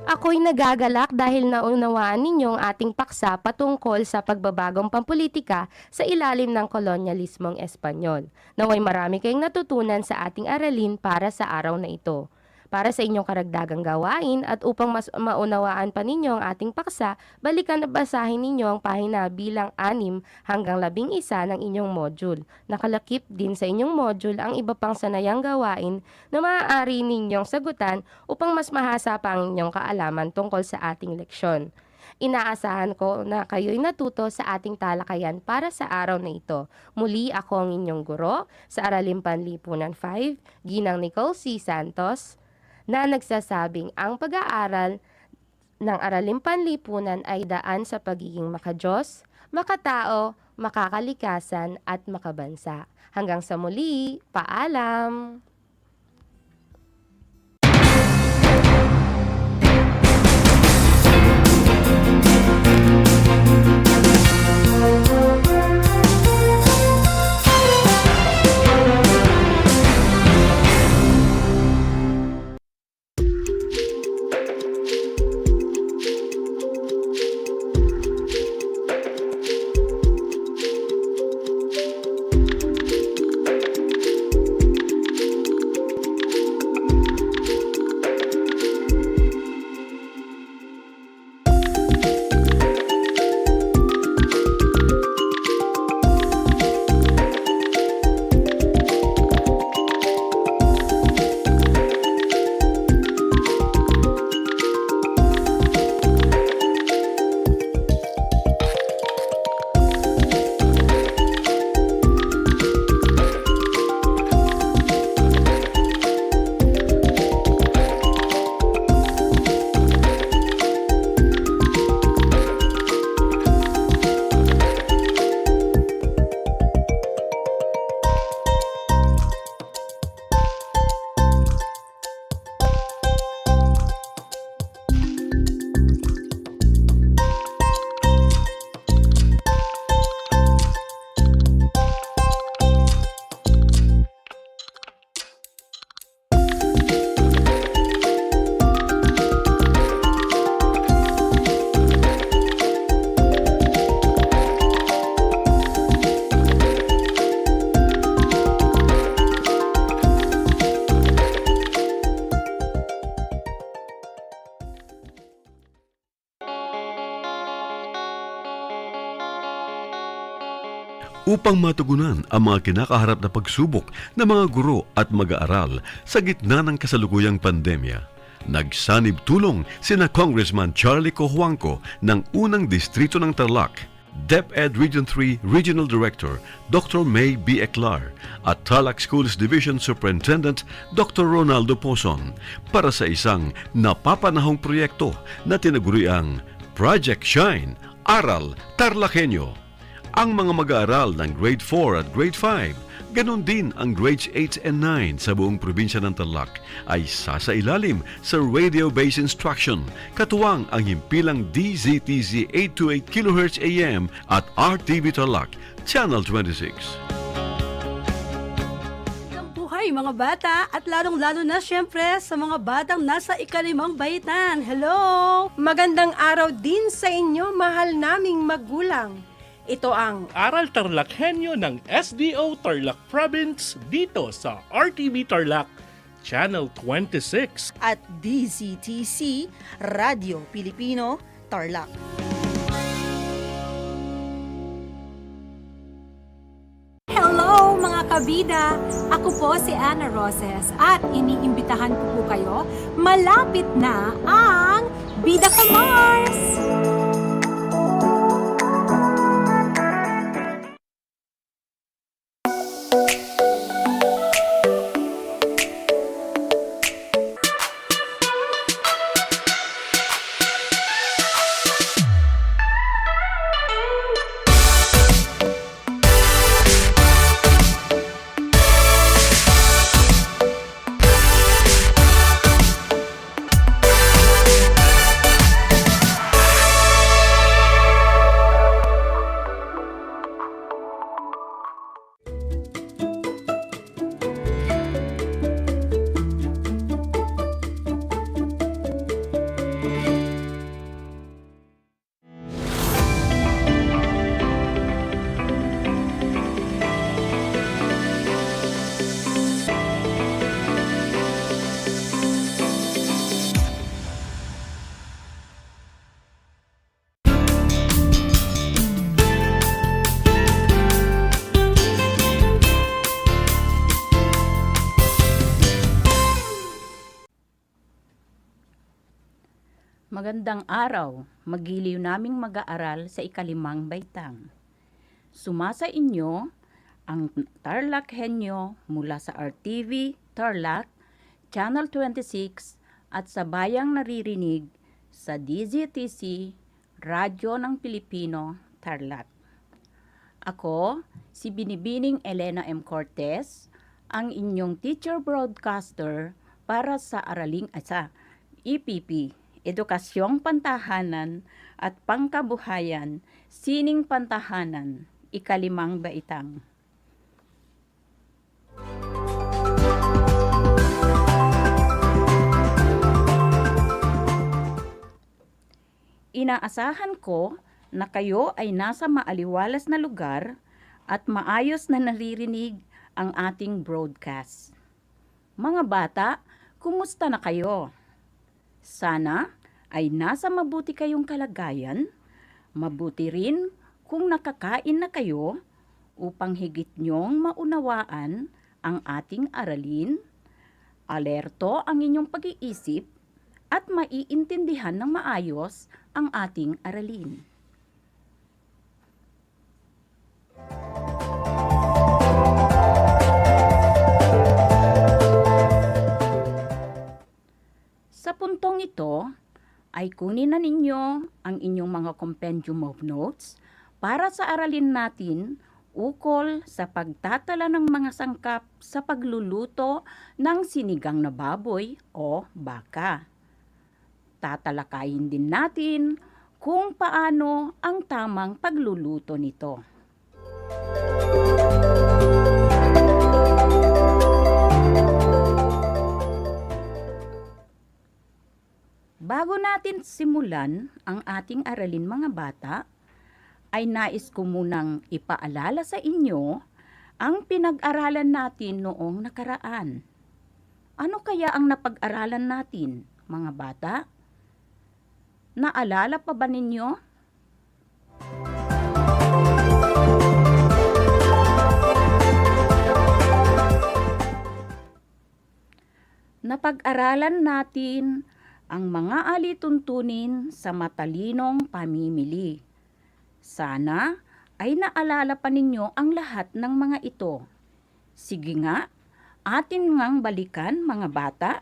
Ako'y nagagalak dahil naunawaan ninyong ating paksa patungkol sa pagbabagong pampolitika sa ilalim ng kolonyalismong Espanyol. Naway marami kayong natutunan sa ating aralin para sa araw na ito. Para sa inyong karagdagang gawain at upang mas maunawaan pa ninyo ang ating paksa, balikan at basahin ninyo ang pahina bilang 6 hanggang 11 ng inyong module. Nakalakip din sa inyong module ang iba pang sanayang gawain na maaari ninyong sagutan upang mas mahasa pa ang inyong kaalaman tungkol sa ating leksyon. Inaasahan ko na kayo'y natuto sa ating talakayan para sa araw na ito. Muli ako ang inyong guro sa Araling Panlipunan 5, Ginang Nicole C. Santos, na nagsasabing ang pag-aaral ng Araling Panlipunan ay daan sa pagiging makadiyos, makatao, makakalikasan at makabansa. Hanggang sa muli, paalam! upang matugunan ang mga kinakaharap na pagsubok ng mga guro at mag-aaral sa gitna ng kasalukuyang pandemya. Nagsanib tulong sina Congressman Charlie Cojuangco ng unang distrito ng Tarlac, DEPED Region 3 Regional Director Dr. May B. Eclar at Tarlac Schools Division Superintendent Dr. Ronaldo Pozon para sa isang napapanahong proyekto na tinaguriang Project Shine, Aral TarlakHenyo. Ang mga mag-aaral ng Grade 4 at Grade 5, ganon din ang Grades 8 and 9 sa buong probinsya ng Tarlac ay sasailalim sa radio-based instruction, katuwang ang himpilang DZTZ 828 kHz AM at RTV Tarlac, Channel 26. Buhay mga bata at lalong-lalo na syempre sa mga batang nasa ika-5 baitan. Hello! Magandang araw din sa inyo, mahal naming magulang. Ito ang Aral TarlakHenyo ng SDO Tarlac Province dito sa RTV Tarlac, Channel 26 at DZTC Radio Pilipino, Tarlac. Hello mga kabida! Ako po si Ana Roses at iniimbitahan ko po kayo, malapit na ang Bida Ka Mars! Magandang araw, magiliw naming mag-aaral sa ikalimang baitang. Sumasa inyo ang TarlakHenyo mula sa RTV Tarlac, Channel 26 at sa bayang naririnig sa DZTC, Radyo ng Pilipino, Tarlac. Ako, si Binibining Elena M. Cortez, ang inyong teacher broadcaster para sa EPP, Edukasyong Pantahanan at Pangkabuhayan, Sining Pantahanan, ikalimang baitang. Inaasahan ko na kayo ay nasa maaliwalas na lugar at maayos na naririnig ang ating broadcast. Mga bata, kumusta na kayo? Sana ay nasa mabuti kayong kalagayan, mabuti rin kung nakakain na kayo upang higit niyong maunawaan ang ating aralin, alerto ang inyong pag-iisip at maiintindihan ng maayos ang ating aralin. Sa puntong ito, ay kunin na ninyo ang inyong mga compendium of notes para sa aralin natin ukol sa pagtatala ng mga sangkap sa pagluluto ng sinigang na baboy o baka. Tatalakayin din natin kung paano ang tamang pagluluto nito. Bago natin simulan ang ating aralin mga bata, ay nais ko munang ipaalala sa inyo ang pinag-aralan natin noong nakaraan. Ano kaya ang napag-aralan natin, mga bata? Naalala pa ba ninyo? Napag-aralan natin ang mga alituntunin sa matalinong pamimili. Sana ay naalala pa ninyo ang lahat ng mga ito. Sige nga, atin ngang balikan mga bata.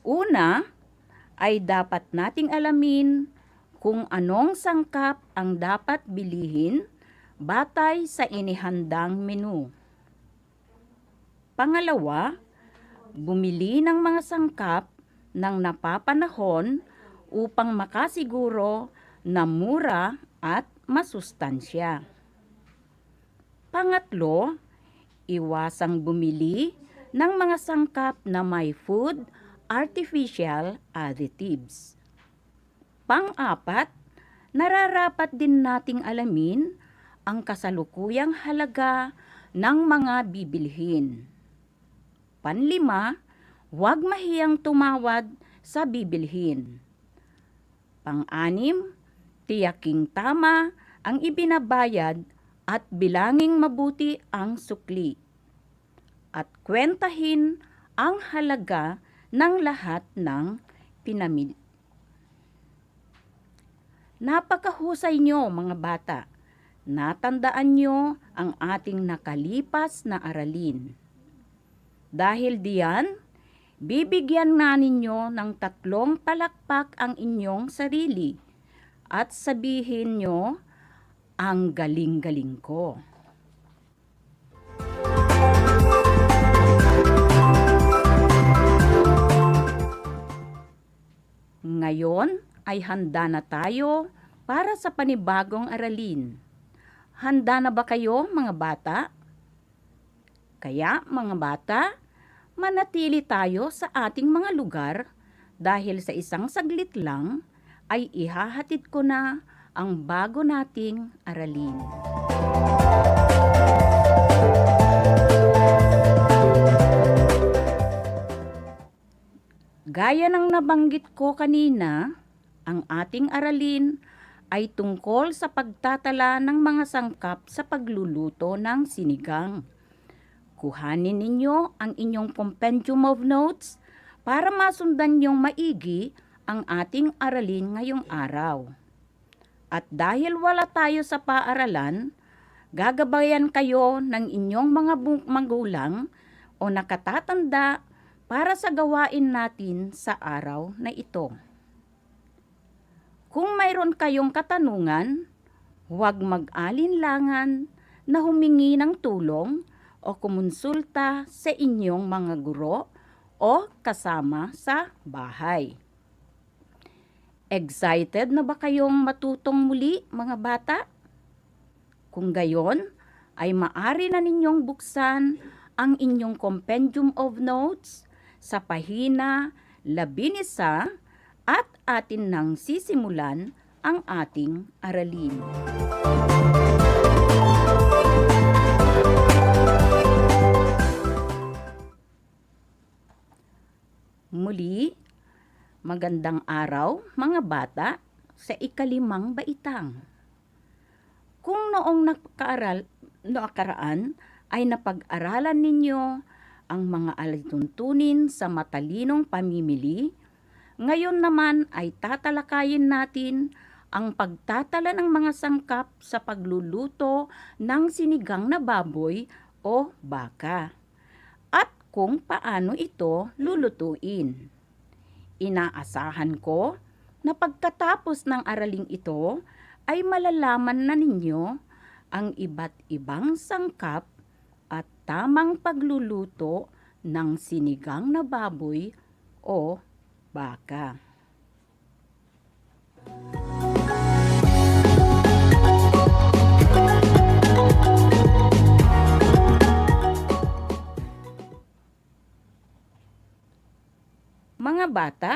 Una, ay dapat nating alamin kung anong sangkap ang dapat bilihin batay sa inihandang menu. Pangalawa, bumili ng mga sangkap ng napapanahon upang makasiguro na mura at masustansya. Pangatlo, iwasang bumili ng mga sangkap na may food artificial additives. Pang-apat, nararapat din nating alamin ang kasalukuyang halaga ng mga bibilhin. Panlima, huwag mahiyang tumawad sa bibilhin. Pang-anim, tiyaking tama ang ibinabayad at bilanging mabuti ang sukli. At kwentahin ang halaga ng lahat ng pinamili. Napakahusay nyo mga bata. Natandaan nyo ang ating nakalipas na aralin. Dahil diyan, bibigyan na ninyo ng 3 palakpak ang inyong sarili at sabihin nyo, ang galing-galing ko. Ngayon ay handa na tayo para sa panibagong aralin. Handa na ba kayo mga bata? Kaya mga bata, manatili tayo sa ating mga lugar dahil sa isang saglit lang ay ihahatid ko na ang bago nating aralin. Gaya ng nabanggit ko kanina, ang ating aralin ay tungkol sa pagtatala ng mga sangkap sa pagluluto ng sinigang. Kuhanin ninyo ang inyong compendium of notes para masundan niyong maigi ang ating aralin ngayong araw. At dahil wala tayo sa paaralan, gagabayan kayo ng inyong mga magulang o nakatatanda para sa gawain natin sa araw na ito. Kung mayroon kayong katanungan, huwag mag-alinlangan na humingi ng tulong o kumonsulta sa inyong mga guro o kasama sa bahay. Excited na ba kayong matutong muli, mga bata? Kung gayon, ay maari na ninyong buksan ang inyong compendium of notes sa pahina 11 at atin nang sisimulan ang ating aralin. Muli, magandang araw mga bata sa ikalimang baitang. Kung noong nakaraan ay napag-aralan ninyo ang mga alituntunin sa matalinong pamimili, ngayon naman ay tatalakayin natin ang pagtatala ng mga sangkap sa pagluluto ng sinigang na baboy o baka at kung paano ito lulutuin. Inaasahan ko na pagkatapos ng araling ito ay malalaman na ninyo ang iba't ibang sangkap at tamang pagluluto ng sinigang na baboy o baka. Mga bata,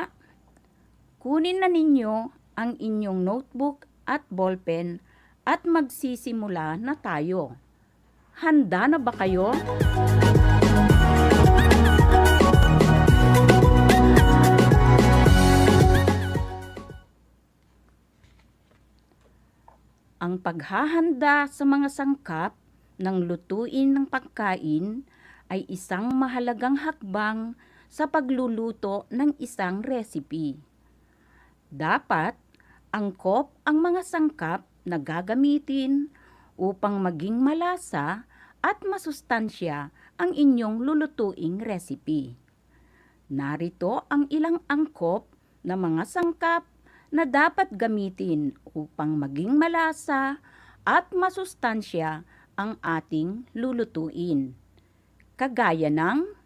kunin na ninyo ang inyong notebook at ballpen at magsisimula na tayo. Handa na ba kayo? Ang paghahanda sa mga sangkap ng lutuin ng pagkain ay isang mahalagang hakbang sa pagluluto ng isang recipe. Dapat angkop ang mga sangkap na gagamitin upang maging malasa at masustansya ang inyong lulutuing recipe. Narito ang ilang angkop na mga sangkap na dapat gamitin upang maging malasa at masustansya ang ating lulutuin. Kagaya ng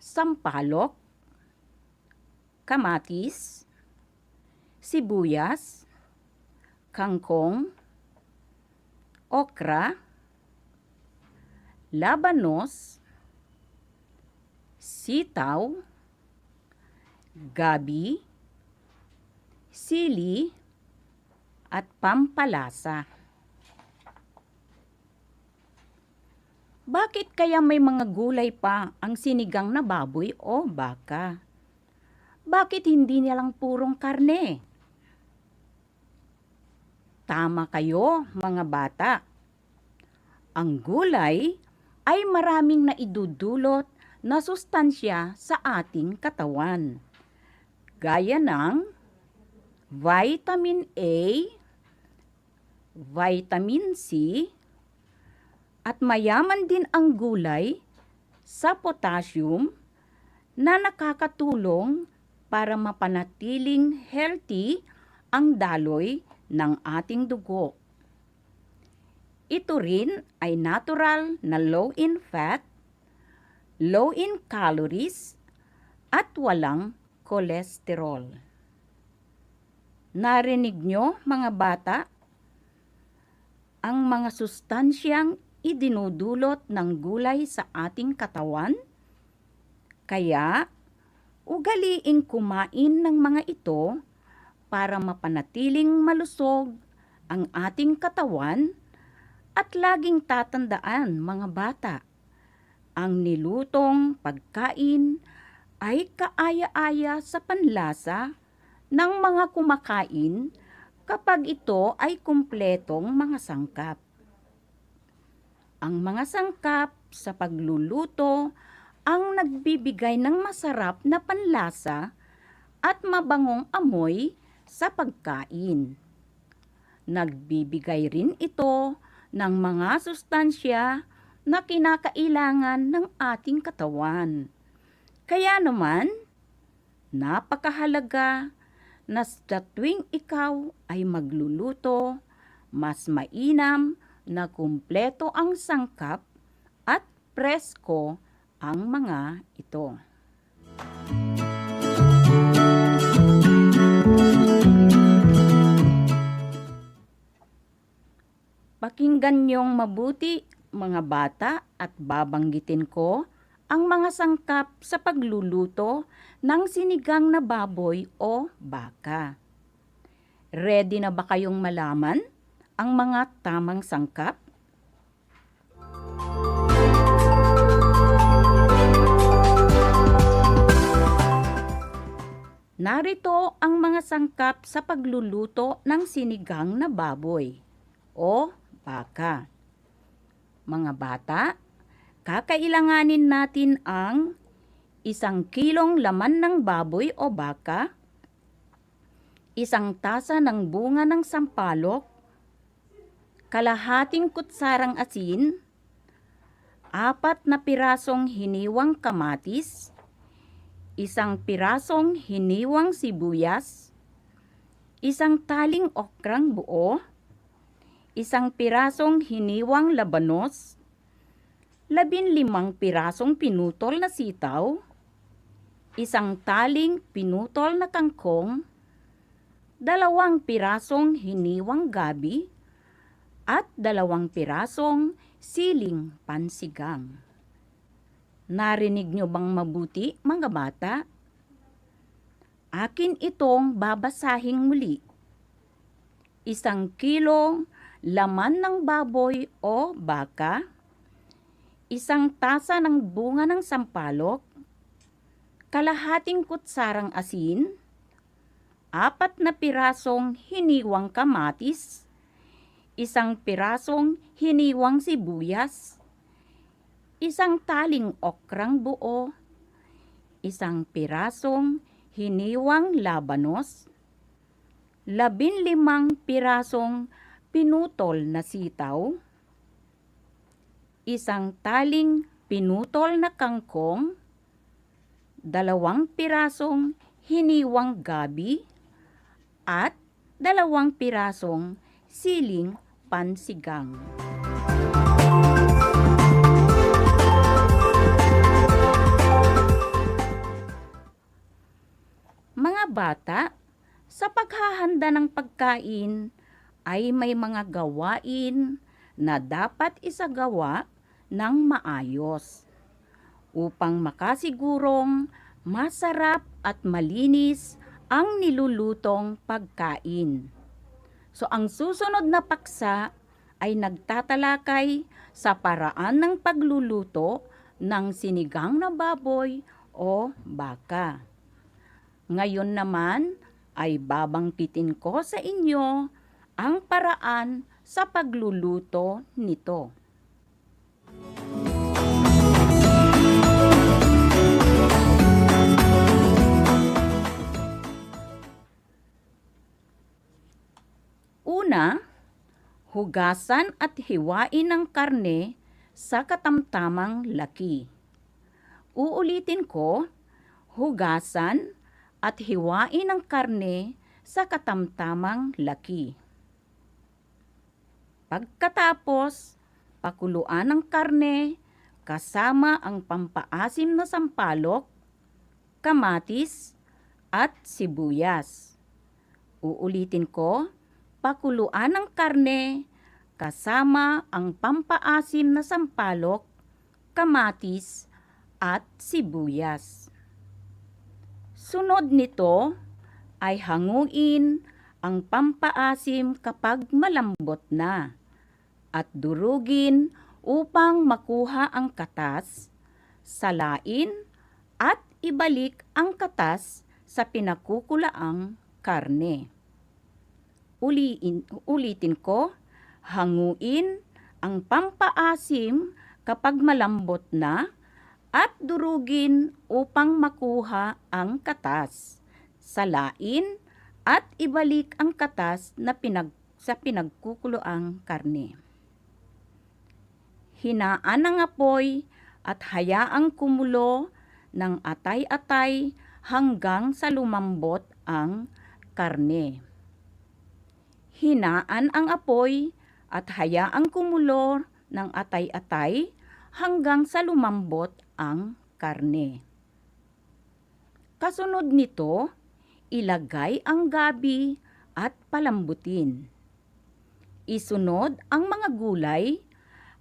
sampalok, kamatis, sibuyas, kangkong, okra, labanos, sitaw, gabi, sili, at pampalasa. Bakit kaya may mga gulay pa ang sinigang na baboy o baka? Bakit hindi nilang purong karne? Tama kayo, mga bata. Ang gulay ay maraming naidudulot na sustansya sa ating katawan. Gaya ng vitamin A, vitamin C, at mayaman din ang gulay sa potassium na nakakatulong para mapanatiling healthy ang daloy ng ating dugo. Ito rin ay natural na low in fat, low in calories, at walang kolesterol. Narinig nyo, mga bata, ang mga sustansyang idinudulot ng gulay sa ating katawan? Kaya, ugaliing kumain ng mga ito para mapanatiling malusog ang ating katawan at laging tatandaan, mga bata, ang nilutong pagkain ay kaaya-aya sa panlasa ng mga kumakain kapag ito ay kumpletong mga sangkap. Ang mga sangkap sa pagluluto ang nagbibigay ng masarap na panlasa at mabangong amoy sa pagkain. Nagbibigay rin ito ng mga sustansya na kinakailangan ng ating katawan. Kaya naman, napakahalaga na sa tuwing ikaw ay magluluto, mas mainam na kumpleto ang sangkap at presko ang mga ito. Pakinggan niyong mabuti, mga bata, at babanggitin ko ang mga sangkap sa pagluluto ng sinigang na baboy o baka. Ready na ba kayong malaman ang mga tamang sangkap? Narito ang mga sangkap sa pagluluto ng sinigang na baboy o baka. Mga bata, kakailanganin natin ang 1 kilong laman ng baboy o baka, 1 tasa ng bunga ng sampalok, kalahating kutsarang asin, 4 na pirasong hiniwang kamatis, 1 pirasong hiniwang sibuyas, 1 taling okrang buo, 1 pirasong hiniwang labanos, 15 pirasong pinutol na sitaw, 1 taling pinutol na kangkong, 2 pirasong hiniwang gabi, at 2 pirasong siling pansigang. Narinig nyo bang mabuti, mga bata? Akin itong babasahing muli. 1 kilong laman ng baboy o baka, 1 tasa ng bunga ng sampalok, kalahating kutsarang asin, 4 na pirasong hiniwang kamatis, 1 pirasong hiniwang sibuyas, 1 taling okrang buo, 1 pirasong hiniwang labanos, 15 pirasong pinutol na sitaw, 1 taling pinutol na kangkong, 2 pirasong hiniwang gabi, at 2 pirasong siling pansigang. Mga bata, sa paghahanda ng pagkain ay may mga gawain na dapat isagawa ng maayos upang makasigurong masarap at malinis ang nilulutong pagkain. So ang susunod na paksa ay nagtatalakay sa paraan ng pagluluto ng sinigang na baboy o baka. Ngayon naman ay babangkitin ko sa inyo ang paraan sa pagluluto nito. Una, hugasan at hiwain ang karne sa katamtamang laki. Uulitin ko, hugasan at hiwain ang karne sa katamtamang laki. Pagkatapos, pakuluan ang karne kasama ang pampaasim na sampalok, kamatis, at sibuyas. Uulitin ko, pakuluan ang karne kasama ang pampaasim na sampalok, kamatis, at sibuyas. Sunod nito ay hanguin ang pampaasim kapag malambot na at durugin upang makuha ang katas, salain at ibalik ang katas sa pinakukulaang karne. Ulitin ko, hanguin ang pampaasim kapag malambot na at durugin upang makuha ang katas. Salain at ibalik ang katas na sa pinagkukuloang karne. Hinaan ang apoy at hayaang kumulo ng atay-atay hanggang sa lumambot ang karne. Hinaan ang apoy at hayaang kumulo ng atay-atay hanggang sa lumambot ang karne. Kasunod nito, ilagay ang gabi at palambutin. Isunod ang mga gulay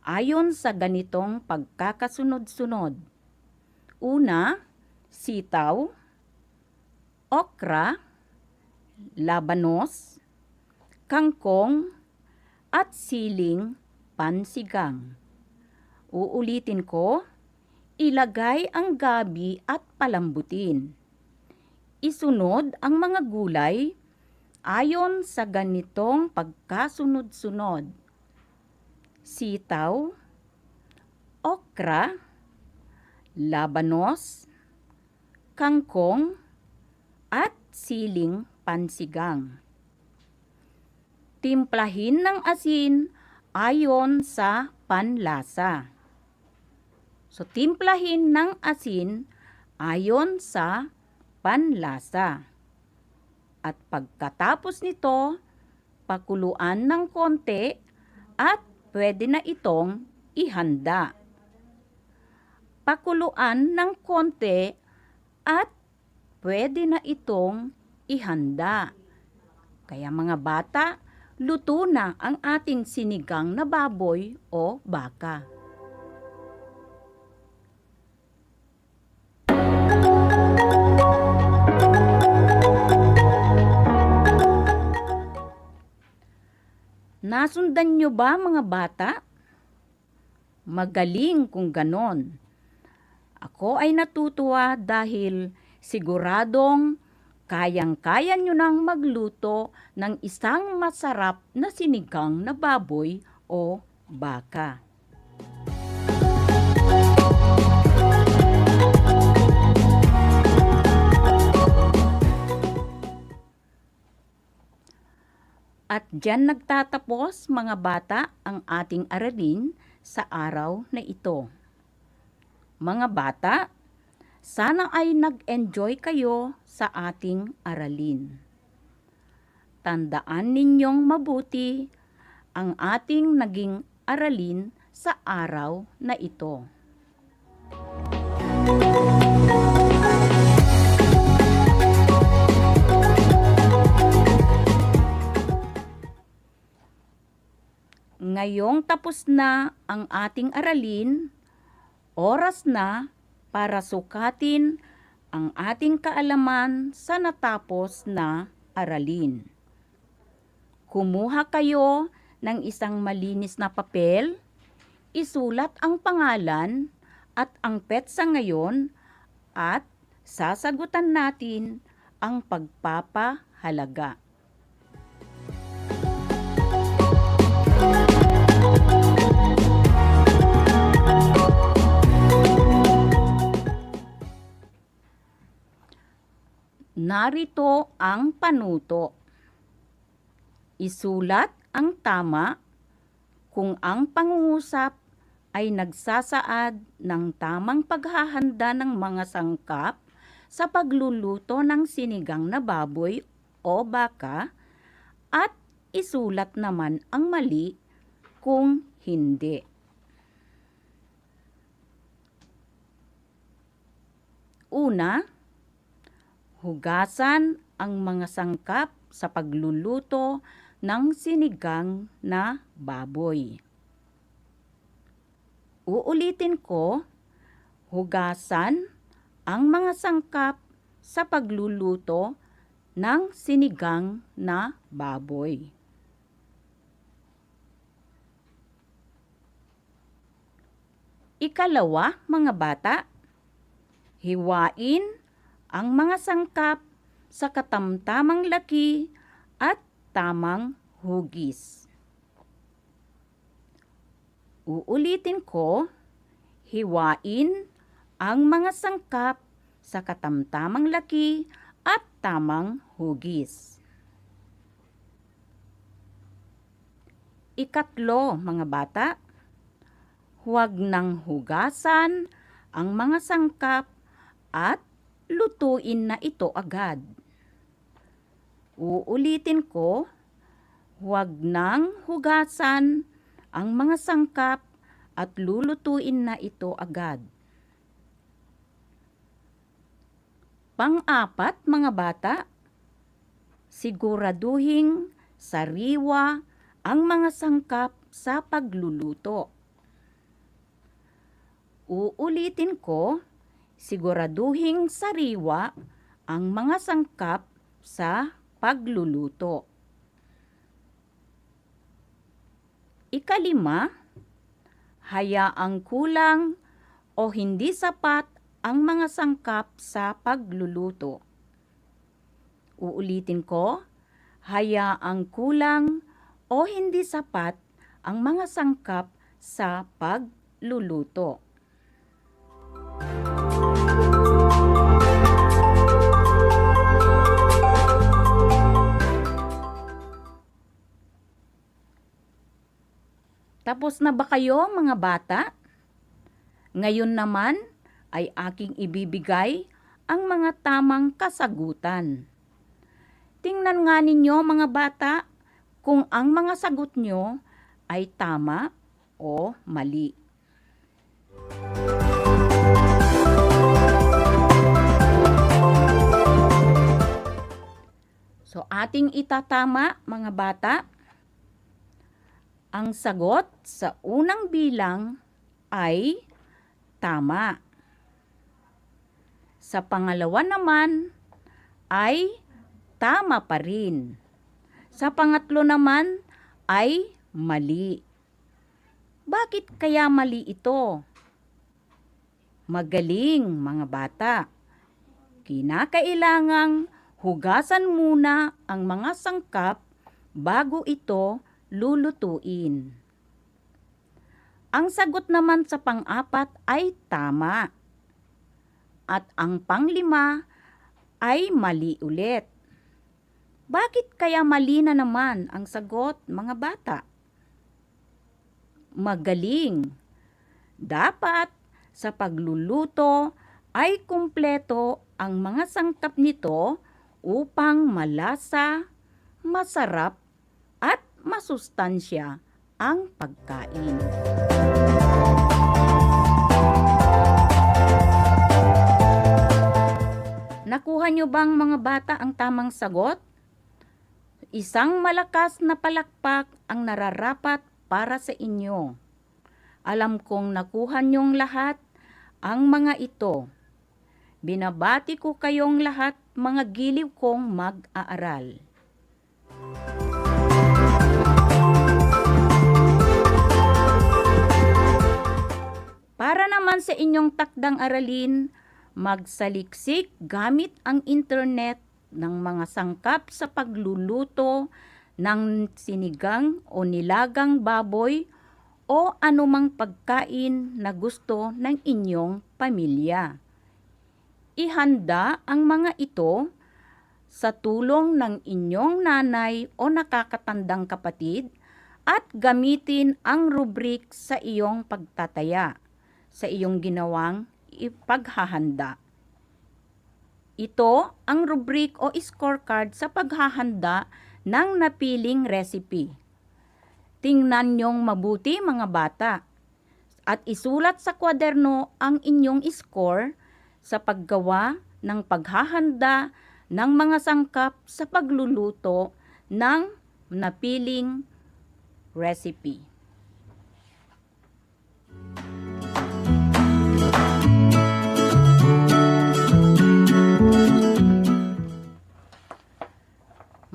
ayon sa ganitong pagkakasunod-sunod. Una, sitaw, okra, labanos, kangkong, at siling pansigang. Uulitin ko, ilagay ang gabi at palambutin. Isunod ang mga gulay ayon sa ganitong pagkasunod-sunod. Sitaw, okra, labanos, kangkong, at siling pansigang. Timplahin ng asin ayon sa panlasa. So, timplahin ng asin ayon sa panlasa. At pagkatapos nito, pakuluan ng konti at pwede na itong ihanda. Pakuluan ng konti at pwede na itong ihanda. Kaya mga bata, luto na ang ating sinigang na baboy o baka. Nasundan nyo ba mga bata? Magaling kung ganon. Ako ay natutuwa dahil siguradong kayang-kaya nyo nang magluto ng isang masarap na sinigang na baboy o baka. At diyan nagtatapos mga bata ang ating aralin sa araw na ito. Mga bata, sana ay nag-enjoy kayo sa ating aralin. Tandaan ninyong mabuti ang ating naging aralin sa araw na ito. Ngayong tapos na ang ating aralin, oras na para sukatin ang ating kaalaman sa natapos na aralin. Kumuha kayo ng isang malinis na papel, isulat ang pangalan at ang petsa ngayon at sasagutan natin ang pagpapahalaga. Narito ang panuto. Isulat ang tama kung ang pangungusap ay nagsasaad ng tamang paghahanda ng mga sangkap sa pagluluto ng sinigang na baboy o baka at isulat naman ang mali kung hindi. Una, hugasan ang mga sangkap sa pagluluto ng sinigang na baboy. Uulitin ko, hugasan ang mga sangkap sa pagluluto ng sinigang na baboy. Ikalawa, mga bata, hiwain ang mga sangkap sa katamtamang laki at tamang hugis. Uulitin ko, hiwain ang mga sangkap sa katamtamang laki at tamang hugis. Ikatlo, mga bata, huwag nang hugasan ang mga sangkap at lutuin na ito agad. Uulitin ko, huwag nang hugasan ang mga sangkap at lulutuin na ito agad. Pang-apat, mga bata, siguraduhing sariwa ang mga sangkap sa pagluluto. Uulitin ko, siguraduhing sariwa ang mga sangkap sa pagluluto. Ikalima, hayaang kulang o hindi sapat ang mga sangkap sa pagluluto. Uulitin ko, hayaang kulang o hindi sapat ang mga sangkap sa pagluluto. Tapos na ba kayo, mga bata? Ngayon naman ay aking ibibigay ang mga tamang kasagutan. Tingnan nga ninyo, mga bata, kung ang mga sagot nyo ay tama o mali. So, ating itatama, mga bata. Ang sagot sa unang bilang ay tama. Sa pangalawa naman ay tama pa rin. Sa pangatlo naman ay mali. Bakit kaya mali ito? Magaling, mga bata. Kinakailangang hugasan muna ang mga sangkap bago ito lulutuin. Ang sagot naman sa pang-apat ay tama. At ang panglima ay mali ulit. Bakit kaya mali na naman ang sagot, mga bata? Magaling. Dapat sa pagluluto ay kumpleto ang mga sangkap nito upang malasa, masarap, at masustansya ang pagkain. Nakuha nyo bang, mga bata, ang tamang sagot? Isang malakas na palakpak ang nararapat para sa inyo. Alam kong nakuha nyong lahat ang mga ito. Binabati ko kayong lahat, mga giliw kong mag-aaral. Para naman sa inyong takdang aralin, magsaliksik gamit ang internet ng mga sangkap sa pagluluto ng sinigang o nilagang baboy o anumang pagkain na gusto ng inyong pamilya. Ihanda ang mga ito sa tulong ng inyong nanay o nakakatandang kapatid at gamitin ang rubrik sa iyong pagtataya, sa iyong ginawang ipaghahanda. Ito ang rubrik o scorecard sa paghahanda ng napiling recipe. Tingnan niyong mabuti, mga bata, at isulat sa kwaderno ang inyong score sa paggawa ng paghahanda ng mga sangkap sa pagluluto ng napiling recipe.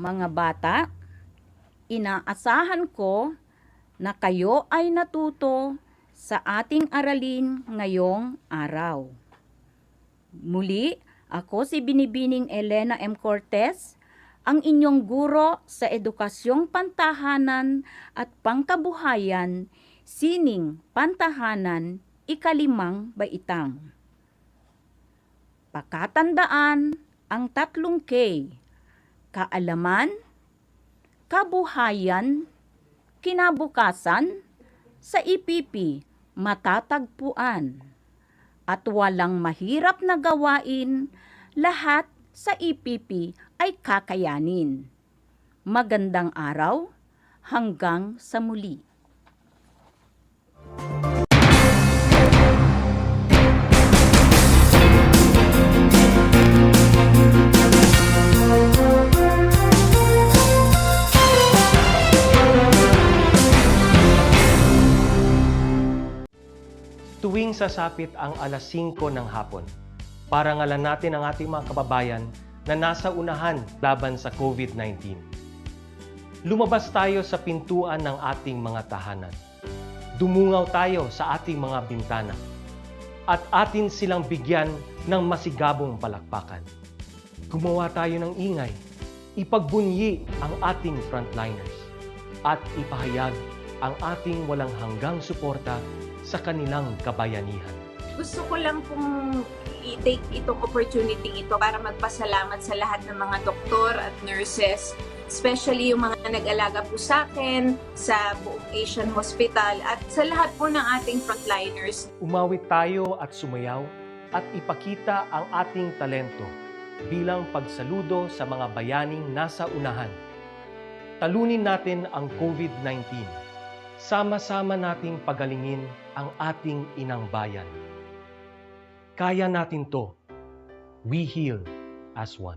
Mga bata, inaasahan ko na kayo ay natuto sa ating aralin ngayong araw. Muli, Ako si Binibining Elena M. Cortez, ang inyong guro sa Edukasyong Pantahanan at Pangkabuhayan, Sining Pantahanan, Ikalimang Baitang. Pakatandaan ang 3 K: kaalaman, kabuhayan, kinabukasan, sa IPP matatagpuan. At walang mahirap na gawain, lahat sa IPP ay kakayanin. Magandang araw, hanggang sa muli. Tuwing sasapit ang alas 5 ng hapon, parangalan natin ang ating mga kababayan na nasa unahan laban sa COVID-19. Lumabas tayo sa pintuan ng ating mga tahanan. Dumungaw tayo sa ating mga bintana. At atin silang bigyan ng masigabong palakpakan. Gumawa tayo ng ingay, ipagbunyi ang ating frontliners, at ipahayag ang ating walang hanggang suporta sa kanilang kabayanihan. Gusto ko lang pong i-take itong opportunity ito para magpasalamat sa lahat ng mga doktor at nurses, especially yung mga nag-alaga po sa akin, sa buong Asian Hospital, at sa lahat po ng ating frontliners. Umawit tayo at sumayaw at ipakita ang ating talento bilang pagsaludo sa mga bayaning nasa unahan. Talunin natin ang COVID-19. Sama-sama nating pagalingin ang ating inang bayan. Kaya natin to. We heal as one.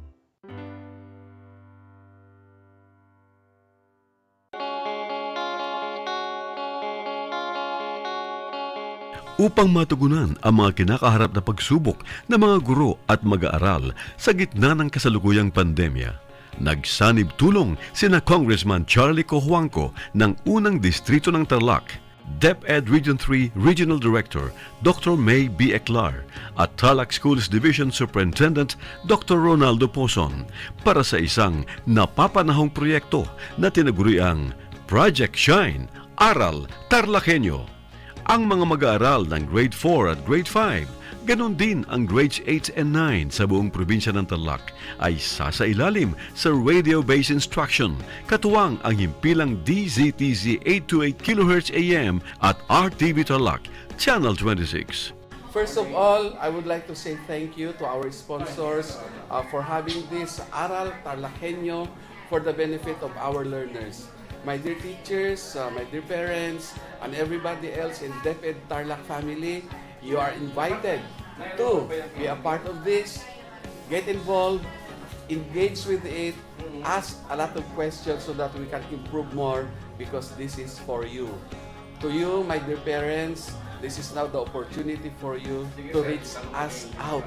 Upang matugunan ang mga kinakaharap na pagsubok ng mga guro at mag-aaral sa gitna ng kasalukuyang pandemya, nagsanib tulong sina Congressman Charlie Cojuangco ng unang distrito ng Tarlac, DEPED Region 3 Regional Director Dr. May B. Eclar at Tarlac Schools Division Superintendent Dr. Ronaldo Pozon para sa isang napapanahong proyekto na tinaguriang Project Shine, Aral TarlakHenyo. Ang mga mag-aaral ng Grade 4 at Grade 5, ganon din ang Grades 8 and 9 sa buong probinsya ng Tarlac ay sasailalim sa radio-based instruction, katuwang ang himpilang DZTZ 828 kHz AM at RTV Tarlac, Channel 26. First of all, I would like to say thank you to our sponsors for having this Aral TarlakHenyo for the benefit of our learners. My dear teachers, my dear parents, and everybody else in DEPED Tarlac family, you are invited to be a part of this, get involved, engage with it, ask a lot of questions so that we can improve more because this is for you. To you, my dear parents, this is now the opportunity for you to reach us out.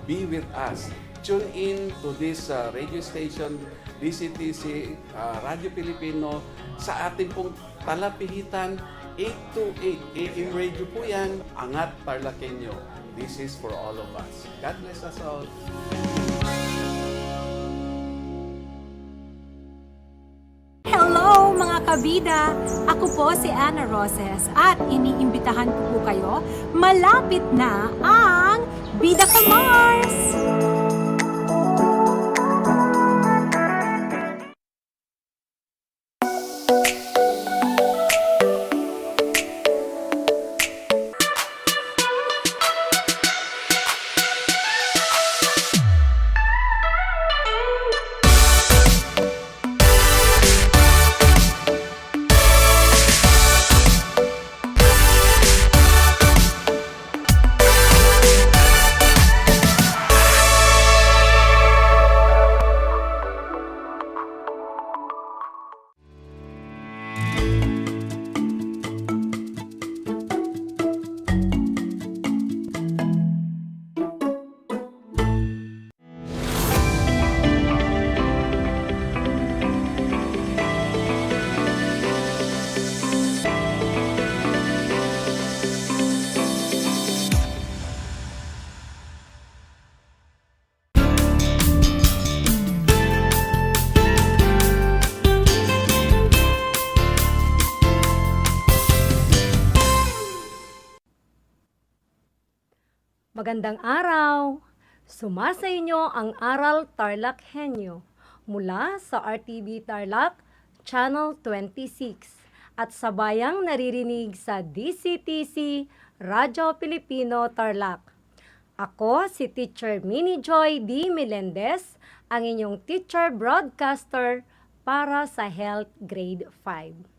Be with us. Tune in to this radio station, DCTC, Radio Pilipino, sa ating pong talapihitan, 828 AM radio po yan, Angat TarlakHenyo. This is for all of us. God bless us all. Hello mga kabida! Ako po si Ana Roses at iniimbitahan ko po kayo, malapit na ang Bida Ka Mars! Magandang araw! Sumasa inyo ang Aral TarlakHenyo mula sa RTV Tarlac, Channel 26 at sabayang naririnig sa DCTC Radyo Pilipino Tarlac. Ako si Teacher Minnie Joy D. Melendez, ang inyong teacher broadcaster para sa Health Grade 5.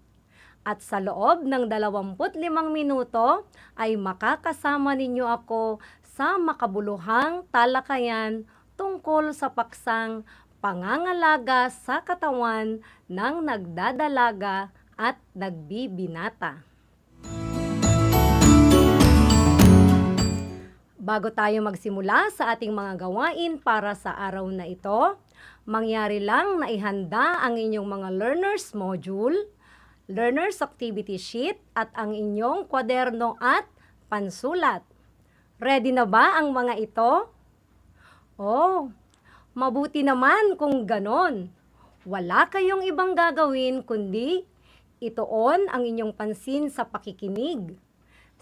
At sa loob ng 25 minuto ay makakasama ninyo ako sa makabuluhang talakayan tungkol sa paksang pangangalaga sa katawan ng nagdadalaga at nagbibinata. Bago tayo magsimula sa ating mga gawain para sa araw na ito, mangyari lang na ihanda ang inyong mga learners module, learners activity sheet at ang inyong kwaderno at pansulat. Ready na ba ang mga ito? Oh, mabuti naman kung ganon. Wala kayong ibang gagawin kundi ituon ang inyong pansin sa pakikinig.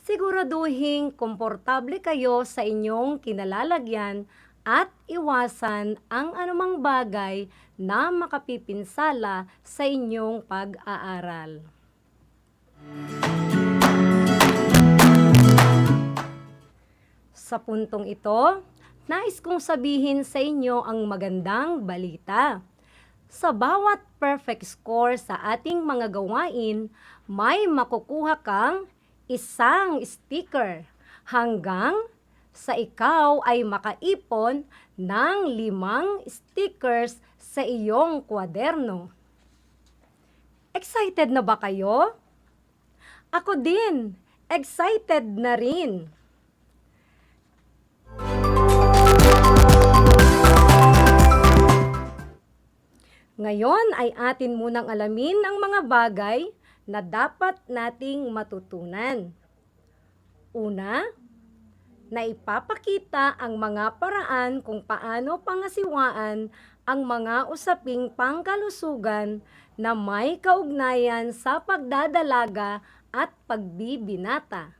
Siguraduhin komportable kayo sa inyong kinalalagyan at iwasan ang anumang bagay na makapipinsala sa inyong pag-aaral. Sa puntong ito, nais kong sabihin sa inyo ang magandang balita. Sa bawat perfect score sa ating mga gawain, may makukuha kang isang sticker hanggang sa ikaw ay makaipon ng 5 stickers sa iyong kwaderno. Excited na ba kayo? Ako din, excited na rin. Ngayon ay atin munang alamin ang mga bagay na dapat nating matutunan. Una, na ipapakita ang mga paraan kung paano pangasiwaan ang mga usaping pangkalusugan na may kaugnayan sa pagdadalaga at pagbibinata.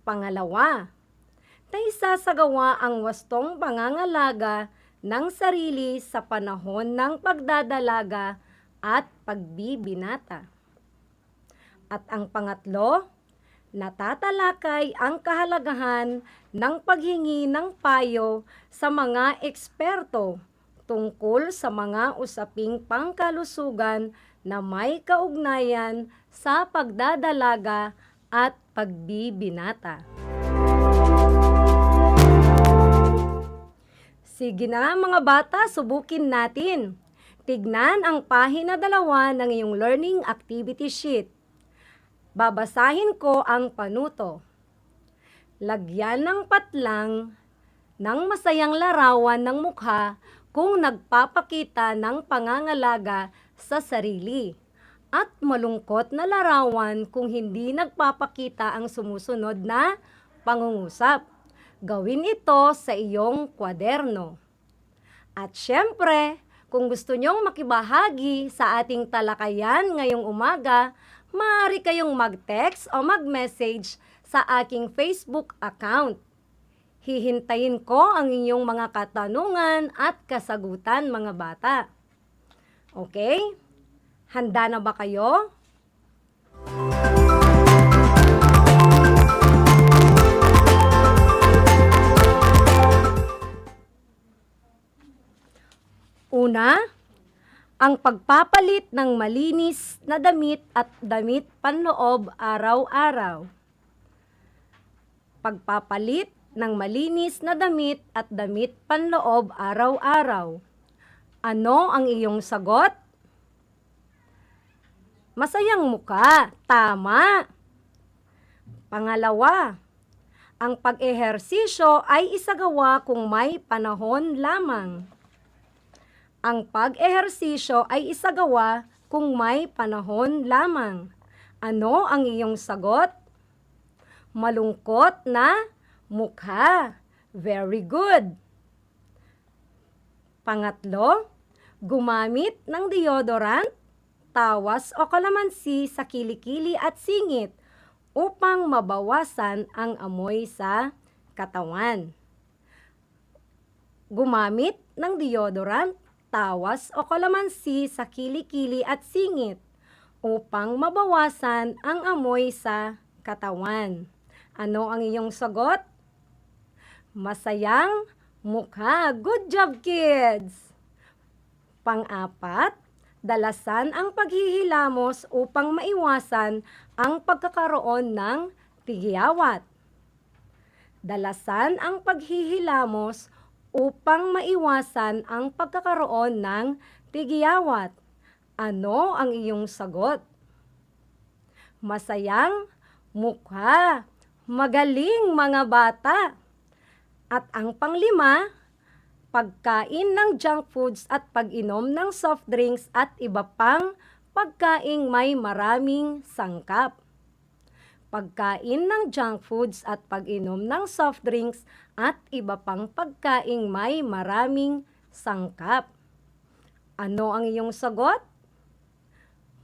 Pangalawa, na isasagawa ang wastong pangangalaga ng sarili sa panahon ng pagdadalaga at pagbibinata. At ang pangatlo, natatalakay ang kahalagahan ng paghingi ng payo sa mga eksperto tungkol sa mga usaping pangkalusugan na may kaugnayan sa pagdadalaga at pagbibinata. Sige na mga bata, subukin natin. Tignan ang pahina 2 ng iyong learning activity sheet. Babasahin ko ang panuto. Lagyan ng patlang ng masayang larawan ng mukha kung nagpapakita ng pangangalaga sa sarili at malungkot na larawan kung hindi nagpapakita ang sumusunod na pangungusap. Gawin ito sa iyong kwaderno. At syempre, kung gusto nyong makibahagi sa ating talakayan ngayong umaga, maaari kayong mag-text o mag-message sa aking Facebook account. Hihintayin ko ang inyong mga katanungan at kasagutan mga bata. Okay? Handa na ba kayo? Una, ang pagpapalit ng malinis na damit at damit panloob araw-araw. Pagpapalit ng malinis na damit at damit panloob araw-araw. Ano ang iyong sagot? Masayang muka, tama. Pangalawa, ang pag-ehersisyo ay isagawa kung may panahon lamang. Ang pag-ehersisyo ay isagawa kung may panahon lamang. Ano ang iyong sagot? Malungkot na mukha. Very good. Pangatlo, gumamit ng deodorant, tawas o kalamansi sa kilikili at singit upang mabawasan ang amoy sa katawan. Gumamit ng deodorant, tawas o kalamansi sa kilikili at singit upang mabawasan ang amoy sa katawan. Ano ang iyong sagot? Masayang mukha. Good job, kids! Pang-apat, dalasan ang paghihilamos upang maiwasan ang pagkakaroon ng tigiyawat. Dalasan ang paghihilamos upang maiwasan ang pagkakaroon ng tigiyawat. Ano ang iyong sagot? Masayang mukha. Magaling, mga bata. At ang panglima, pagkain ng junk foods at pag-inom ng soft drinks at iba pang pagkaing may maraming sangkap. Pagkain ng junk foods at pag-inom ng soft drinks at iba pang pagkaing may maraming sangkap. Ano ang iyong sagot?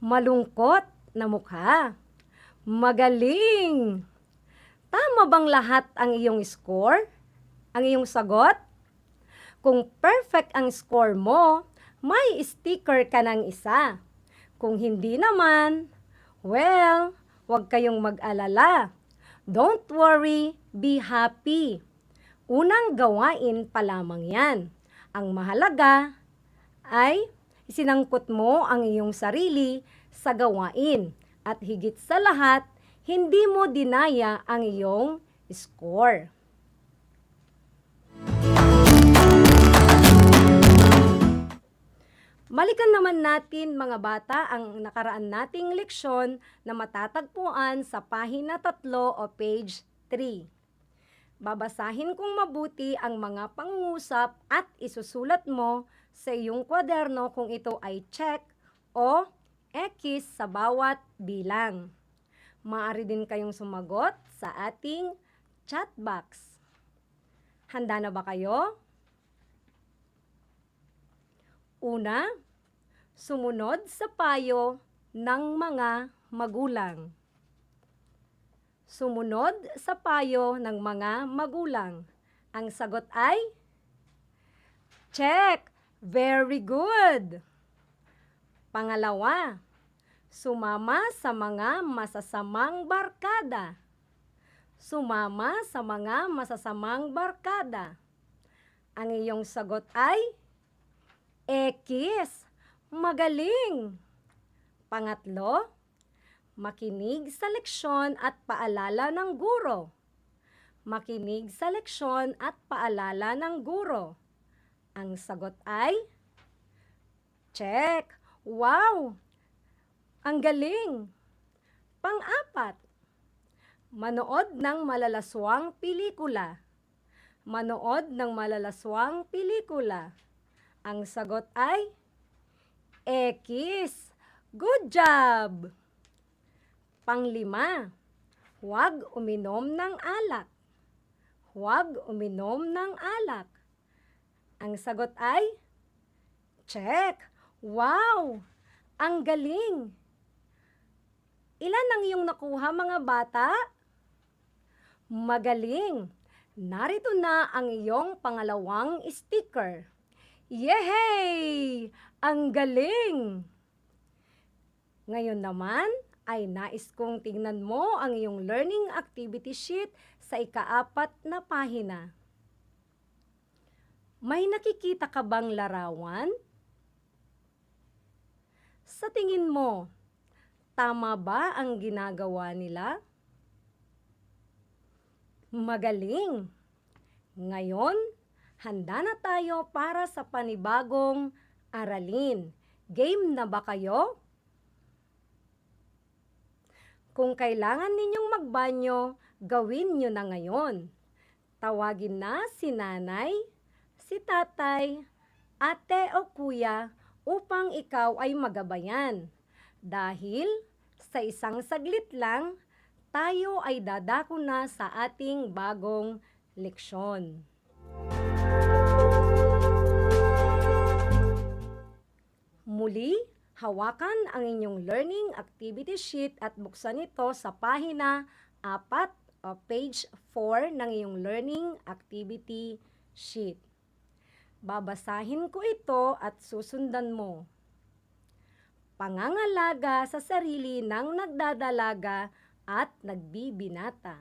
Malungkot na mukha. Magaling! Tama bang lahat ang iyong score? Ang iyong sagot? Kung perfect ang score mo, may sticker ka ng isa. Kung hindi naman, well, huwag kayong mag-alala. Don't worry, be happy. Unang gawain pa lamang yan. Ang mahalaga ay isinangkot mo ang iyong sarili sa gawain. At higit sa lahat, hindi mo dinaya ang iyong score. Balikan naman natin, mga bata, ang nakaraan nating leksyon na matatagpuan sa pahina 3 o page 3. Babasahin kong mabuti ang mga pangungusap at isusulat mo sa iyong kwaderno kung ito ay check o X sa bawat bilang. Maaari din kayong sumagot sa ating chat box. Handa na ba kayo? Una, sumunod sa payo ng mga magulang. Sumunod sa payo ng mga magulang. Ang sagot ay check. Very good. Pangalawa, sumama sa mga masasamang barkada. Sumama sa mga masasamang barkada. Ang iyong sagot ay X. Magaling. Pangatlo, makinig sa leksyon at paalala ng guro. Makinig sa leksyon at paalala ng guro. Ang sagot ay check. Wow! Ang galing! Pang-apat, manood ng malalaswang pelikula. Manood ng malalaswang pelikula. Ang sagot ay X. Good job! Panglima, huwag uminom ng alak. Huwag uminom ng alak. Ang sagot ay check. Wow! Ang galing! Ilan ang iyong nakuha, mga bata? Magaling! Narito na ang iyong pangalawang sticker. Yehey! Ang galing! Ngayon naman ay nais kong tingnan mo ang iyong learning activity sheet sa ika-4 na pahina. May nakikita ka bang larawan? Sa tingin mo, tama ba ang ginagawa nila? Magaling! Ngayon, handa na tayo para sa panibagong aralin. Game na ba kayo? Kung kailangan ninyong magbanyo, gawin nyo na ngayon. Tawagin na si nanay, si tatay, ate o kuya upang ikaw ay magabayan. Dahil sa isang saglit lang, tayo ay dadako na sa ating bagong leksyon. Muli, hawakan ang inyong learning activity sheet at buksan ito sa pahina 4 o page 4 ng iyong learning activity sheet. Babasahin ko ito at susundan mo. Pangangalaga sa sarili ng nagdadalaga at nagbibinata.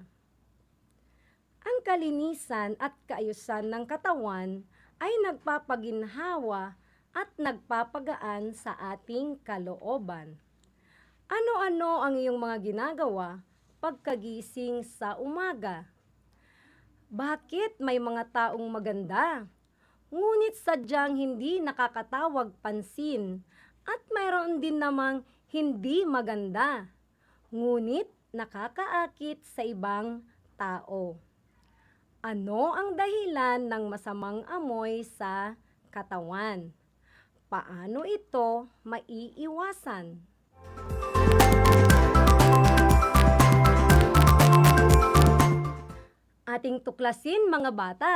Ang kalinisan at kaayusan ng katawan ay nagpapaginhawa at nagpapagaan sa ating kalooban. Ano-ano ang iyong mga ginagawa pagkagising sa umaga? Bakit may mga taong maganda, ngunit sadyang hindi nakakatawag pansin, at mayroon din namang hindi maganda, ngunit nakakaakit sa ibang tao? Ano ang dahilan ng masamang amoy sa katawan? Paano ito maiiwasan? Ating tuklasin mga bata.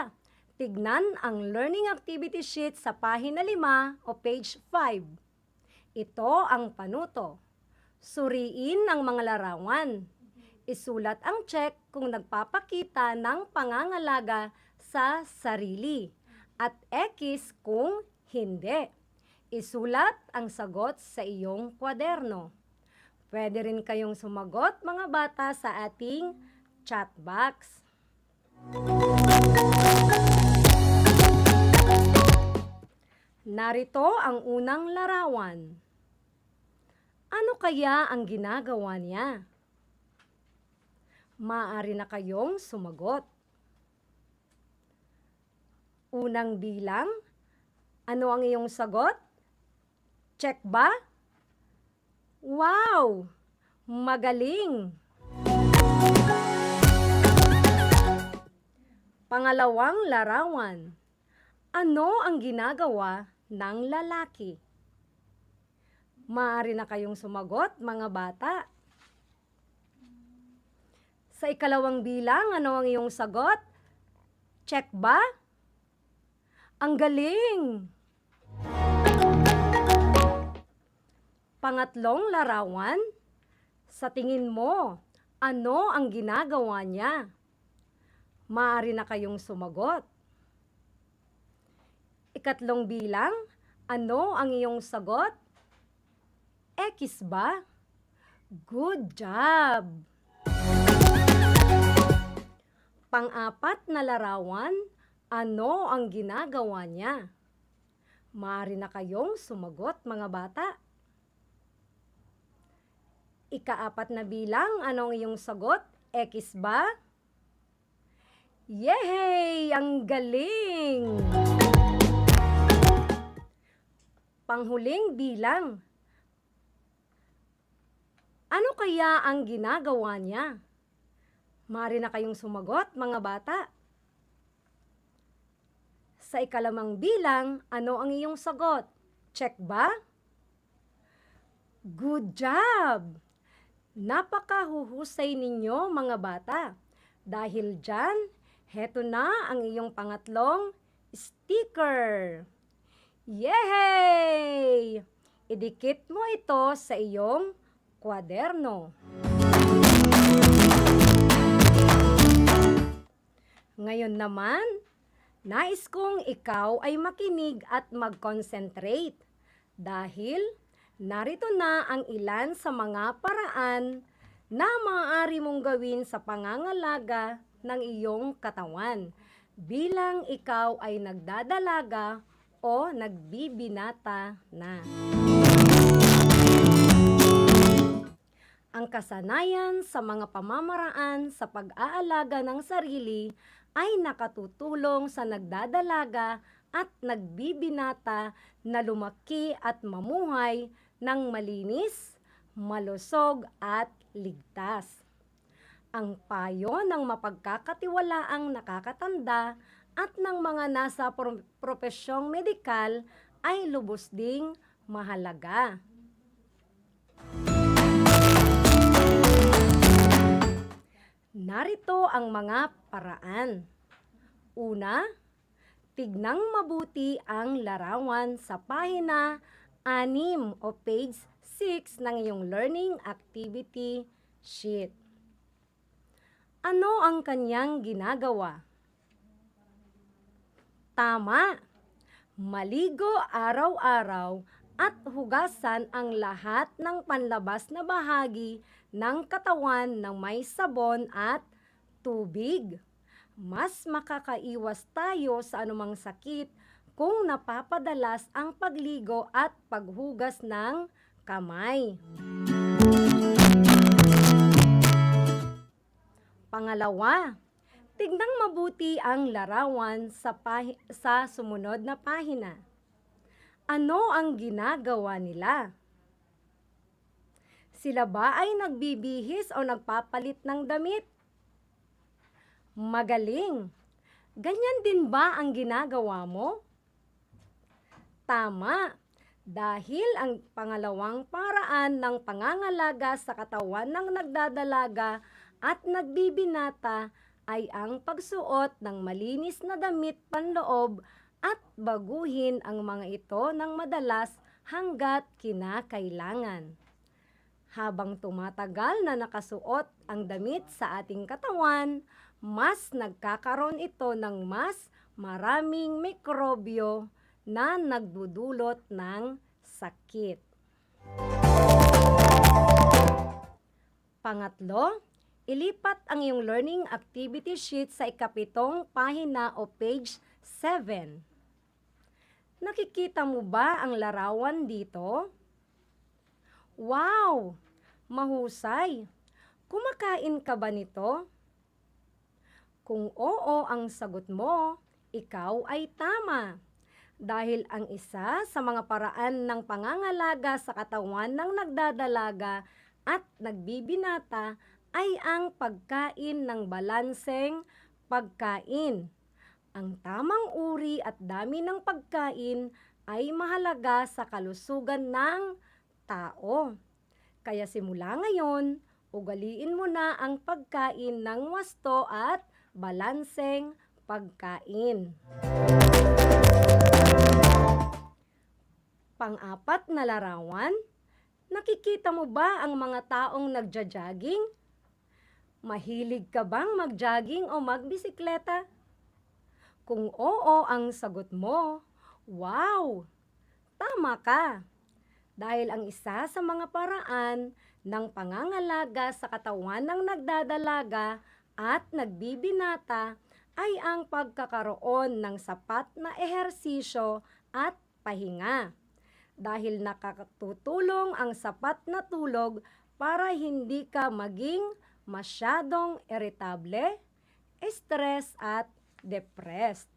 Tignan ang learning activity sheet sa pahina 5 o page 5. Ito ang panuto. Suriin ang mga larawan. Isulat ang check kung nagpapakita ng pangangalaga sa sarili at X kung hindi. Isulat ang sagot sa iyong kwaderno. Pwede rin kayong sumagot mga bata sa ating chat box. Narito ang unang larawan. Ano kaya ang ginagawa niya? Maaari na kayong sumagot. Unang bilang, ano ang iyong sagot? Check ba? Wow! Magaling! Pangalawang larawan. Ano ang ginagawa ng lalaki? Maaari na kayong sumagot, mga bata. Sa ikalawang bilang, ano ang iyong sagot? Check ba? Ang galing! Pangatlong larawan. Sa tingin mo, ano ang ginagawa niya? Maaari na kayong sumagot. Ikatlong bilang, ano ang iyong sagot? X ba? Good job! Pang-apat na larawan, ano ang ginagawa niya? Maaari na kayong sumagot, mga bata. Ika-apat na bilang, ano ang iyong sagot? X ba? Yay! Ang galing! Panghuling bilang. Ano kaya ang ginagawa niya? Maaari na kayong sumagot, mga bata. Sa ikalimang bilang, ano ang iyong sagot? Check ba? Good job! Napakahuhusay ninyo, mga bata. Dahil dyan, heto na ang iyong pangatlong sticker. Yay! Idikit mo ito sa iyong kwaderno. Ngayon naman, nais kong ikaw ay makinig at mag-concentrate dahil narito na ang ilan sa mga paraan na maaari mong gawin sa pangangalaga ng iyong katawan bilang ikaw ay nagdadalaga o nagbibinata na. Ang kasanayan sa mga pamamaraan sa pag-aalaga ng sarili ay nakatutulong sa nagdadalaga at nagbibinata na lumaki at mamuhay ng malinis, malusog at ligtas. Ang payo ng mapagkakatiwalaang nakakatanda at ng mga nasa propesyong medikal ay lubos ding mahalaga. Narito ang mga paraan. Una, tignang mabuti ang larawan sa pahina 6 o page 6 ng iyong learning activity sheet. Ano ang kanyang ginagawa? Tama! Maligo araw-araw at hugasan ang lahat ng panlabas na bahagi ng katawan ng may sabon at tubig. Mas makakaiwas tayo sa anumang sakit kung napapadalas ang pagligo at paghugas ng kamay. Pangalawa, tignan mabuti ang larawan sa sumunod na pahina. Ano ang ginagawa nila? Sila ba ay nagbibihis o nagpapalit ng damit? Magaling! Ganyan din ba ang ginagawa mo? Tama! Dahil ang pangalawang paraan ng pangangalaga sa katawan ng nagdadalaga at nagbibinata ay ang pagsuot ng malinis na damit panloob at baguhin ang mga ito ng madalas hanggat kinakailangan. Habang tumatagal na nakasuot ang damit sa ating katawan, mas nagkakaroon ito ng mas maraming mikrobyo na nagdudulot ng sakit. Pangatlo, ilipat ang iyong learning activity sheet sa ikapitong pahina o page 7. Nakikita mo ba ang larawan dito? Wow! Mahusay! Kumakain ka ba nito? Kung oo ang sagot mo, ikaw ay tama. Dahil ang isa sa mga paraan ng pangangalaga sa katawan ng nagdadalaga at nagbibinata ay ang pagkain ng balanseng pagkain. Ang tamang uri at dami ng pagkain ay mahalaga sa kalusugan ng tao. Kaya simula ngayon, ugaliin mo na ang pagkain ng wasto at balanseng pagkain. Pang-apat na larawan, nakikita mo ba ang mga taong nagja-jogging? Mahilig ka bang mag-jogging o magbisikleta? Kung oo ang sagot mo, wow! Tama ka! Dahil ang isa sa mga paraan ng pangangalaga sa katawan ng nagdadalaga at nagbibinata ay ang pagkakaroon ng sapat na ehersisyo at pahinga. Dahil nakakatutulong ang sapat na tulog para hindi ka maging masyadong irritable, stress at depressed.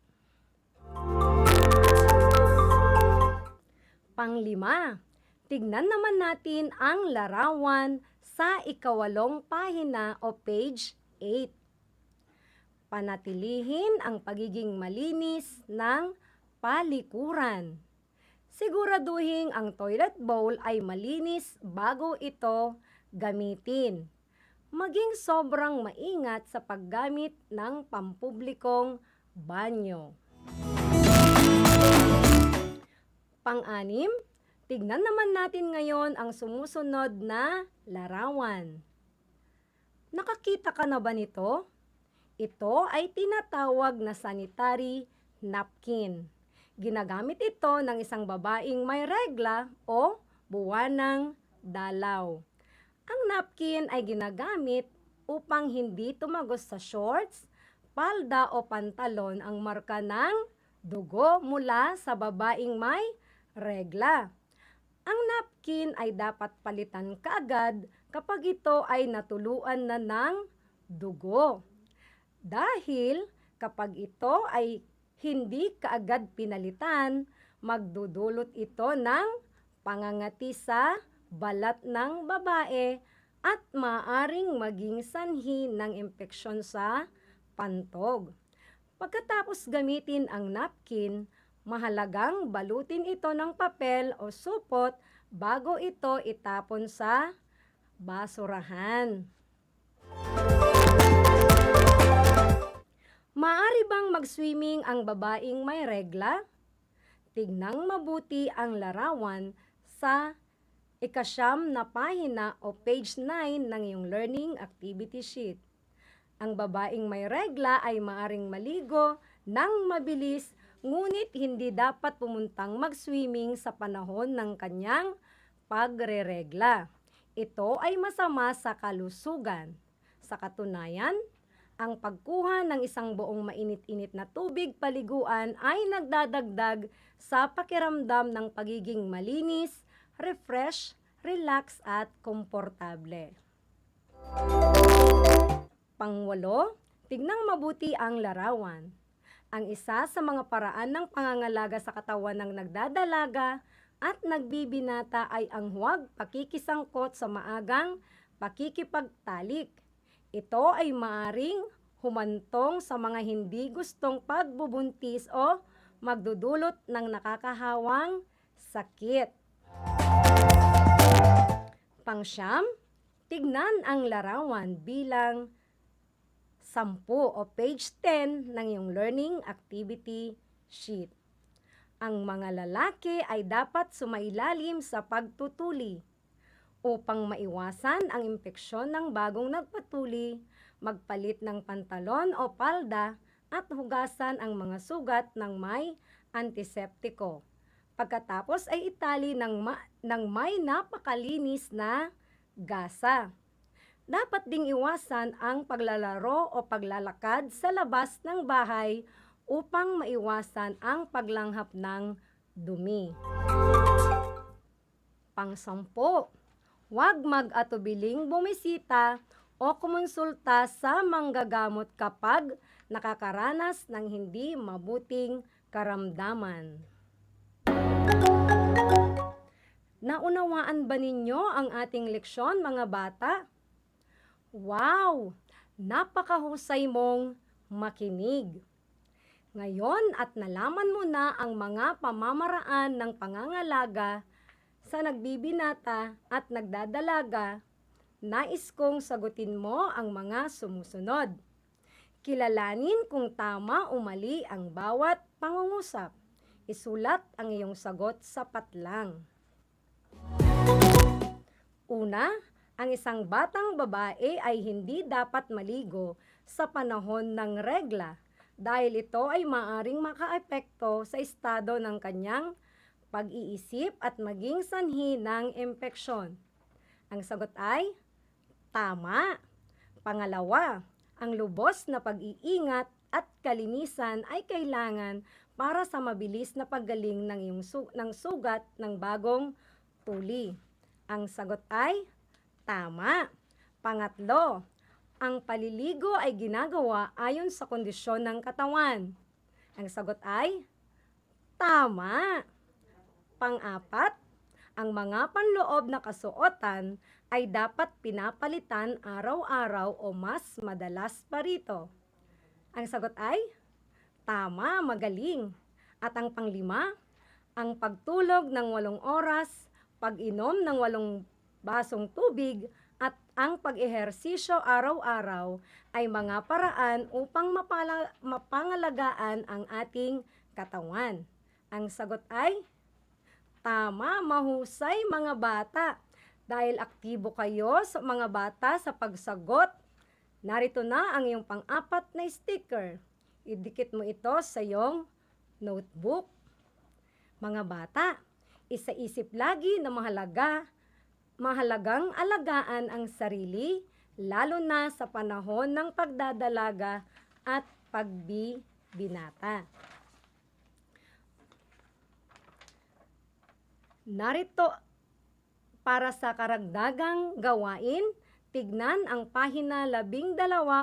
Panglima, tignan naman natin ang larawan sa ikawalong pahina o page 8. Panatilihin ang pagiging malinis ng palikuran. Siguraduhin ang toilet bowl ay malinis bago ito gamitin. Maging sobrang maingat sa paggamit ng pampublikong banyo. Pang-anim, tignan naman natin ngayon ang sumusunod na larawan. Nakakita ka na ba nito? Ito ay tinatawag na sanitary napkin. Ginagamit ito ng isang babaeng may regla o buwanang dalaw. Ang napkin ay ginagamit upang hindi tumagos sa shorts, palda o pantalon ang marka ng dugo mula sa babaeng may regla. Ang napkin ay dapat palitan kaagad kapag ito ay natuluan na ng dugo. Dahil kapag ito ay hindi kaagad pinalitan, magdudulot ito ng pangangati sa balat ng babae at maaring maging sanhi ng impeksyon sa pantog. Pagkatapos gamitin ang napkin, mahalagang balutin ito ng papel o supot bago ito itapon sa basurahan. Maaari bang mag-swimming ang babaeng may regla? Tignang mabuti ang larawan sa ikasyam na pahina o page 9 ng iyong learning activity sheet. Ang babaeng may regla ay maaring maligo ng mabilis, ngunit hindi dapat pumuntang mag-swimming sa panahon ng kanyang pagreregla. Ito ay masama sa kalusugan. Sa katunayan, ang pagkuha ng isang buong mainit-init na tubig paliguan ay nagdadagdag sa pakiramdam ng pagiging malinis, refresh, relax at komportable. Pangwalo, tignang mabuti ang larawan. Ang isa sa mga paraan ng pangangalaga sa katawan ng nagdadalaga at nagbibinata ay ang huwag pakikisangkot sa maagang pakikipagtalik. Ito ay maaring humantong sa mga hindi gustong pagbubuntis o magdudulot ng nakakahawang sakit. Pangsyam, tignan ang larawan bilang 10 o page 10 ng iyong learning activity sheet. Ang mga lalaki ay dapat sumailalim sa pagtutuli. Upang maiwasan ang impeksyon ng bagong nagpatuli, magpalit ng pantalon o palda at hugasan ang mga sugat ng may antiseptiko. Pagkatapos ay itali ng may napakalinis na gasa. Dapat ding iwasan ang paglalaro o paglalakad sa labas ng bahay upang maiwasan ang paglanghap ng dumi. Pang-10, huwag mag-atubiling bumisita o kumonsulta sa manggagamot kapag nakakaranas ng hindi mabuting karamdaman. Naunawaan ba ninyo ang ating leksyon, mga bata? Wow! Napakahusay mong makinig. Ngayon at nalaman mo na ang mga pamamaraan ng pangangalaga sa nagbibinata at nagdadalaga, nais kong sagutin mo ang mga sumusunod. Kilalanin kung tama o mali ang bawat pangungusap. Isulat ang iyong sagot sa patlang. Una, ang isang batang babae ay hindi dapat maligo sa panahon ng regla dahil ito ay maaring makaepekto sa estado ng kanyang pag-iisip at maging sanhi ng impeksyon. Ang sagot ay tama. Pangalawa, ang lubos na pag-iingat at kalinisan ay kailangan para sa mabilis na paggaling ng sugat ng bagong tuli. Ang sagot ay tama. Pangatlo, ang paliligo ay ginagawa ayon sa kondisyon ng katawan. Ang sagot ay tama. Pang-apat, ang mga panloob na kasuotan ay dapat pinapalitan araw-araw o mas madalas pa rito. Ang sagot ay tama, magaling. At ang panglima, ang pagtulog ng 8 oras, pag-inom ng 8 basong tubig at ang pag-ehersisyo araw-araw ay mga paraan upang mapangalagaan ang ating katawan. Ang sagot ay tama, mahusay mga bata. Dahil aktibo kayo sa mga bata sa pagsagot, narito na ang iyong pang-apat na sticker. Idikit mo ito sa iyong notebook. Mga bata, isaisip lagi na mahalagang alagaan ang sarili, lalo na sa panahon ng pagdadalaga at pagbibinata. Narito para sa karagdagang gawain, tignan ang pahina 12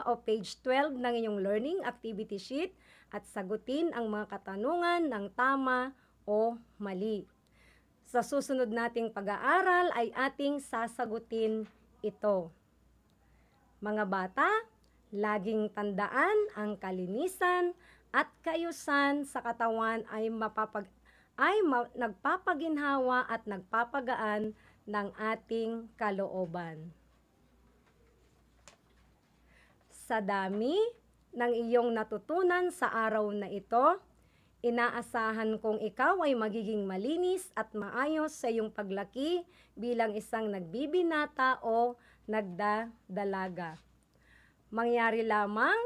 o page 12 ng inyong learning activity sheet at sagutin ang mga katanungan ng tama o mali. Sa susunod nating pag-aaral ay ating sasagutin ito. Mga bata, laging tandaan ang kalinisan at kaayusan sa katawan ay nagpapaginhawa at nagpapagaan ng ating kalooban. Sa dami ng iyong natutunan sa araw na ito, inaasahan kong ikaw ay magiging malinis at maayos sa iyong paglaki bilang isang nagbibinata o nagdadalaga. Mangyari lamang,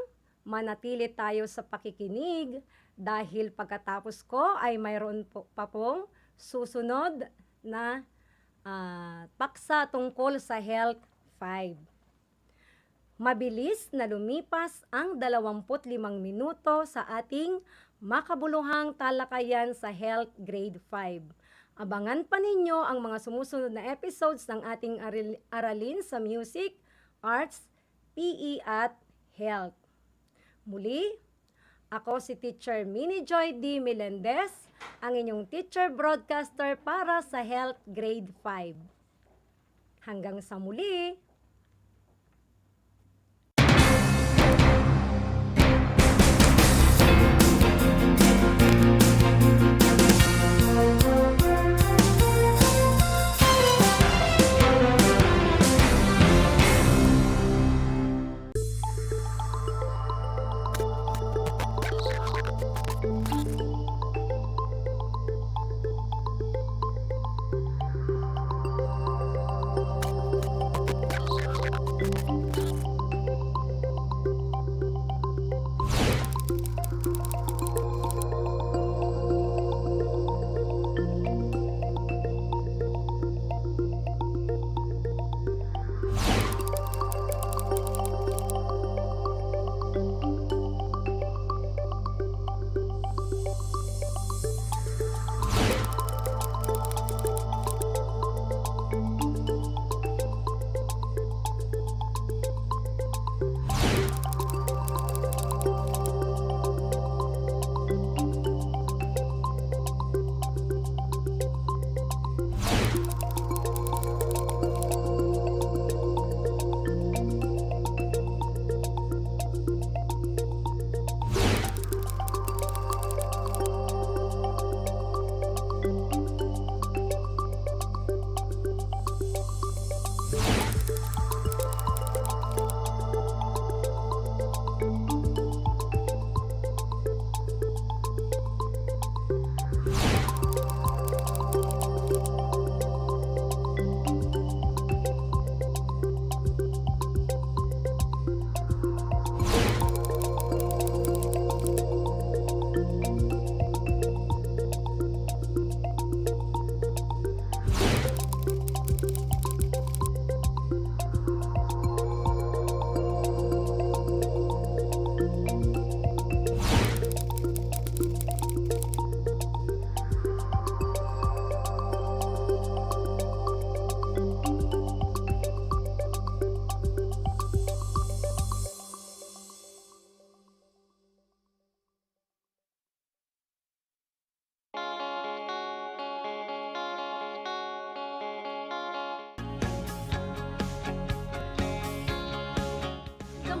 manatili tayo sa pakikinig dahil pagkatapos ko ay mayroon pa pong susunod na paksa tungkol sa Health 5. Mabilis na lumipas ang 25 minuto sa ating makabuluhang talakayan sa Health Grade 5. Abangan pa ninyo ang mga sumusunod na episodes ng ating aralin sa Music, Arts, PE at Health. Muli, ako si Teacher Minnie Joy D. Melendez, ang inyong teacher broadcaster para sa Health Grade 5. Hanggang sa muli!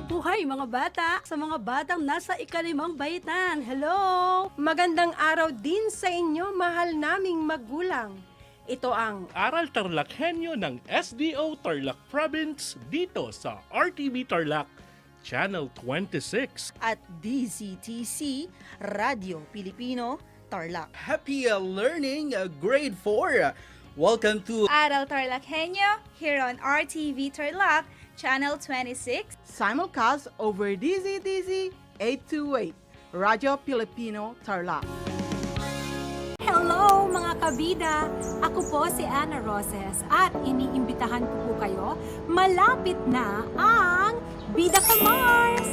Buhay mga bata, sa mga batang nasa ika-5 baitan. Hello! Magandang araw din sa inyo, mahal naming magulang. Ito ang Aral TarlakHenyo ng SDO Tarlac Province dito sa RTV Tarlac, Channel 26. At DZTC, Radio Pilipino, Tarlac. Happy learning, grade 4. Welcome to Aral TarlakHenyo here on RTV Tarlac, Channel 26. Simulcast over DZTZ 828, Radio Filipino, Tarlac. Hello mga kabida! Ako po si Ana Roses at iniimbitahan ko po kayo, malapit na ang Bida Ka Mars!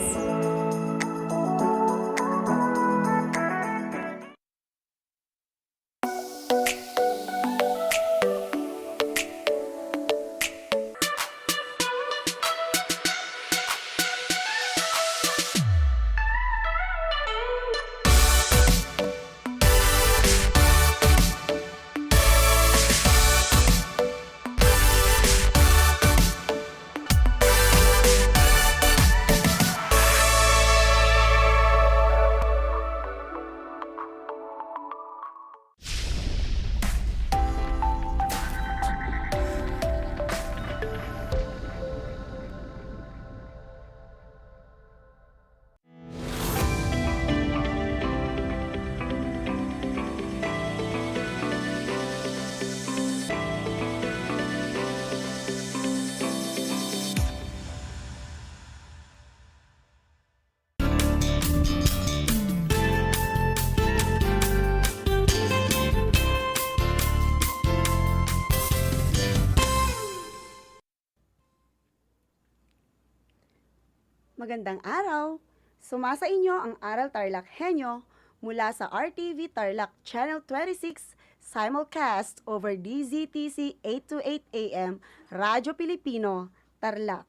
Magandang araw! Sumasa inyo ang Aral TarlakHenyo mula sa RTV Tarlac Channel 26 simulcast over DZTC 828 AM Radyo Pilipino, Tarlac.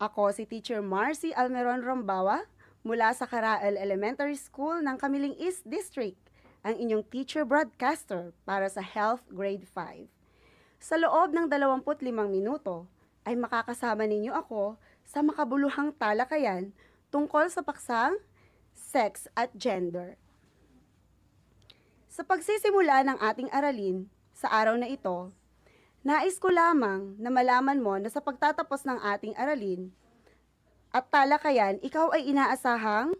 Ako si Teacher Marcy Almeron Rombawa mula sa Karael Elementary School ng Kamiling East District, ang inyong teacher broadcaster para sa Health Grade 5. Sa loob ng 25 minuto ay makakasama ninyo ako sa makabuluhang talakayan tungkol sa paksang sex at gender. Sa pagsisimula ng ating aralin sa araw na ito, nais ko lamang na malaman mo na sa pagtatapos ng ating aralin at talakayan, ikaw ay inaasahang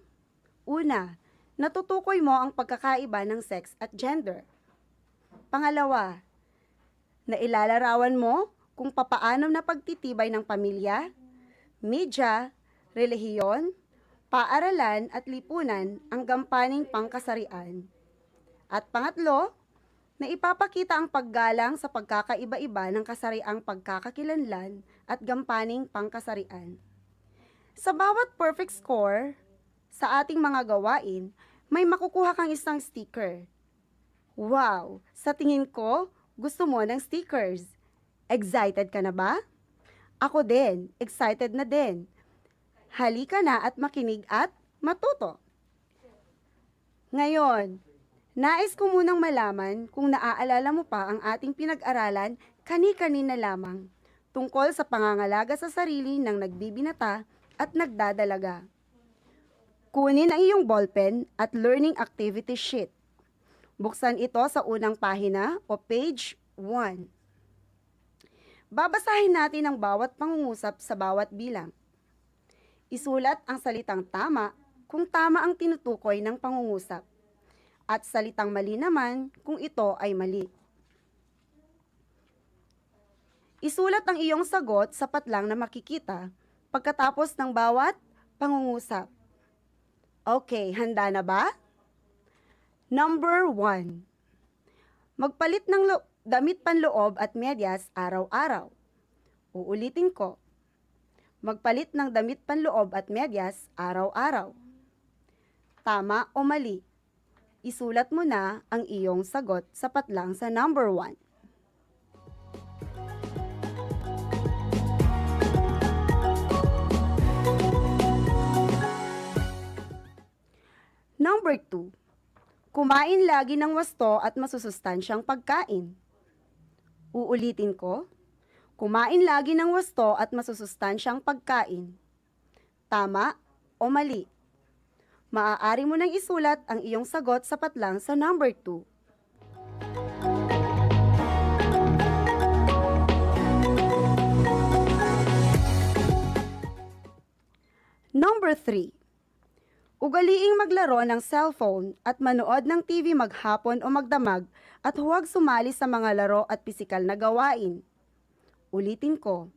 una, natutukoy mo ang pagkakaiba ng sex at gender. Pangalawa, na ilalarawan mo kung papaano na pagtitibay ng pamilya, media, relihiyon, paaralan at lipunan ang gampaning pangkasarian. At pangatlo, na ipapakita ang paggalang sa pagkakaiba-iba ng kasariang pagkakakilanlan at gampaning pangkasarian. Sa bawat perfect score sa ating mga gawain, may makukuha kang isang sticker. Wow! Sa tingin ko, gusto mo ng stickers. Excited ka na ba? Ako din, excited na din. Halika na at makinig at matuto. Ngayon, nais ko munang malaman kung naaalala mo pa ang ating pinag-aralan kani-kanina lamang tungkol sa pangangalaga sa sarili ng nagbibinata at nagdadalaga. Kunin ang iyong ballpen at learning activity sheet. Buksan ito sa unang pahina o page 1. Babasahin natin ang bawat pangungusap sa bawat bilang. Isulat ang salitang tama kung tama ang tinutukoy ng pangungusap at salitang mali naman kung ito ay mali. Isulat ang iyong sagot sapat lang na makikita pagkatapos ng bawat pangungusap. Okay, handa na ba? Number 1. Magpalit ng damit panloob at medyas araw-araw. Uulitin ko. Magpalit ng damit panloob at medyas araw-araw. Tama o mali? Isulat mo na ang iyong sagot sapat lang sa number 1. Number 2. Kumain lagi ng wasto at masusustansyang pagkain. Uulitin ko. Kumain lagi ng wasto at masusustansyang pagkain. Tama o mali? Maaari mo nang isulat ang iyong sagot sapat lang sa number 2. Number 3. Ugaliing maglaro ng cellphone at manood ng TV maghapon o magdamag at huwag sumali sa mga laro at pisikal na gawain. Ulitin ko.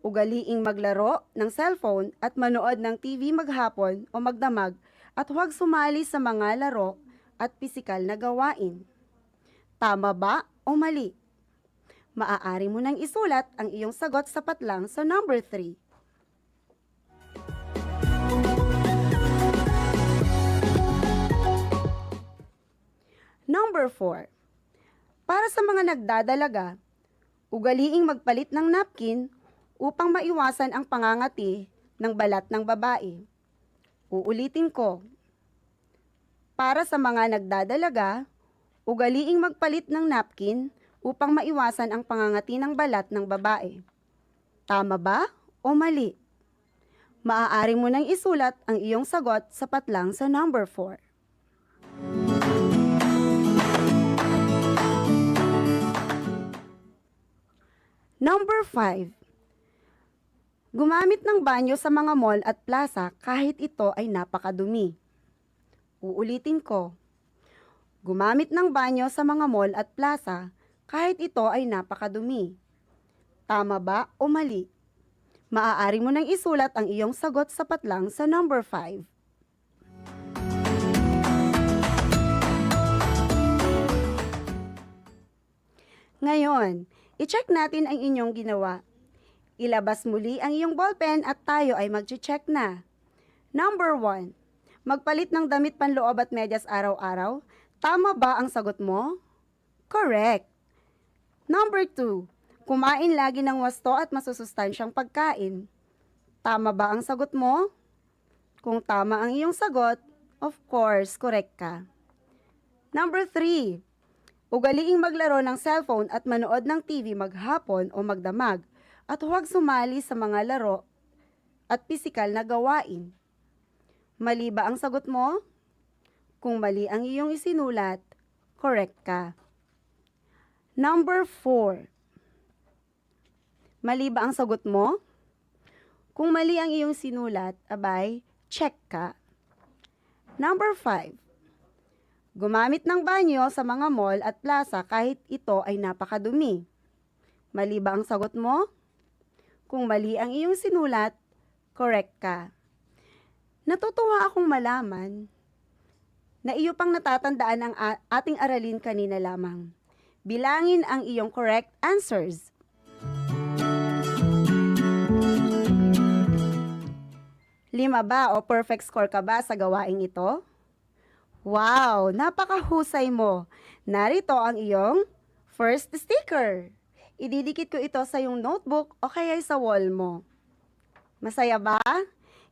Ugaliing maglaro ng cellphone at manood ng TV maghapon o magdamag at huwag sumali sa mga laro at pisikal na gawain. Tama ba o mali? Maaari mo nang isulat ang iyong sagot sapat lang sa number 3. Number 4. Para sa mga nagdadalaga, ugaliing magpalit ng napkin upang maiwasan ang pangangati ng balat ng babae. Uulitin ko. Para sa mga nagdadalaga, ugaliing magpalit ng napkin upang maiwasan ang pangangati ng balat ng babae. Tama ba o mali? Maaari mo nang isulat ang iyong sagot sapat lang sa number 4. Number 5. Gumamit ng banyo sa mga mall at plaza kahit ito ay napakadumi. Uulitin ko. Gumamit ng banyo sa mga mall at plaza kahit ito ay napakadumi. Tama ba o mali? Maaari mo nang isulat ang iyong sagot sapat lang sa number 5. Ngayon, i-check natin ang inyong ginawa. Ilabas muli ang iyong ballpen at tayo ay mag-check na. Number 1. Magpalit ng damit panloob at medyas araw-araw. Tama ba ang sagot mo? Correct. Number 2. Kumain lagi ng wasto at masusustansyang pagkain. Tama ba ang sagot mo? Kung tama ang iyong sagot, of course, correct ka. Number 3. Ugaliing maglaro ng cellphone at manood ng TV maghapon o magdamag at huwag sumali sa mga laro at pisikal na gawain. Mali ba ang sagot mo? Kung mali ang iyong isinulat, correct ka. Number 4. Mali ba ang sagot mo? Kung mali ang iyong sinulat, abay, check ka. Number 5. Gumamit ng banyo sa mga mall at plaza kahit ito ay napakadumi. Mali ba ang sagot mo? Kung mali ang iyong sinulat, correct ka. Natutuwa akong malaman na iyo pang natatandaan ang ating aralin kanina lamang. Bilangin ang iyong correct answers. Lima ba o perfect score ka ba sa gawaing ito? Wow, napakahusay mo. Narito ang iyong first sticker. Ididikit ko ito sa iyong notebook o kaya sa wall mo. Masaya ba?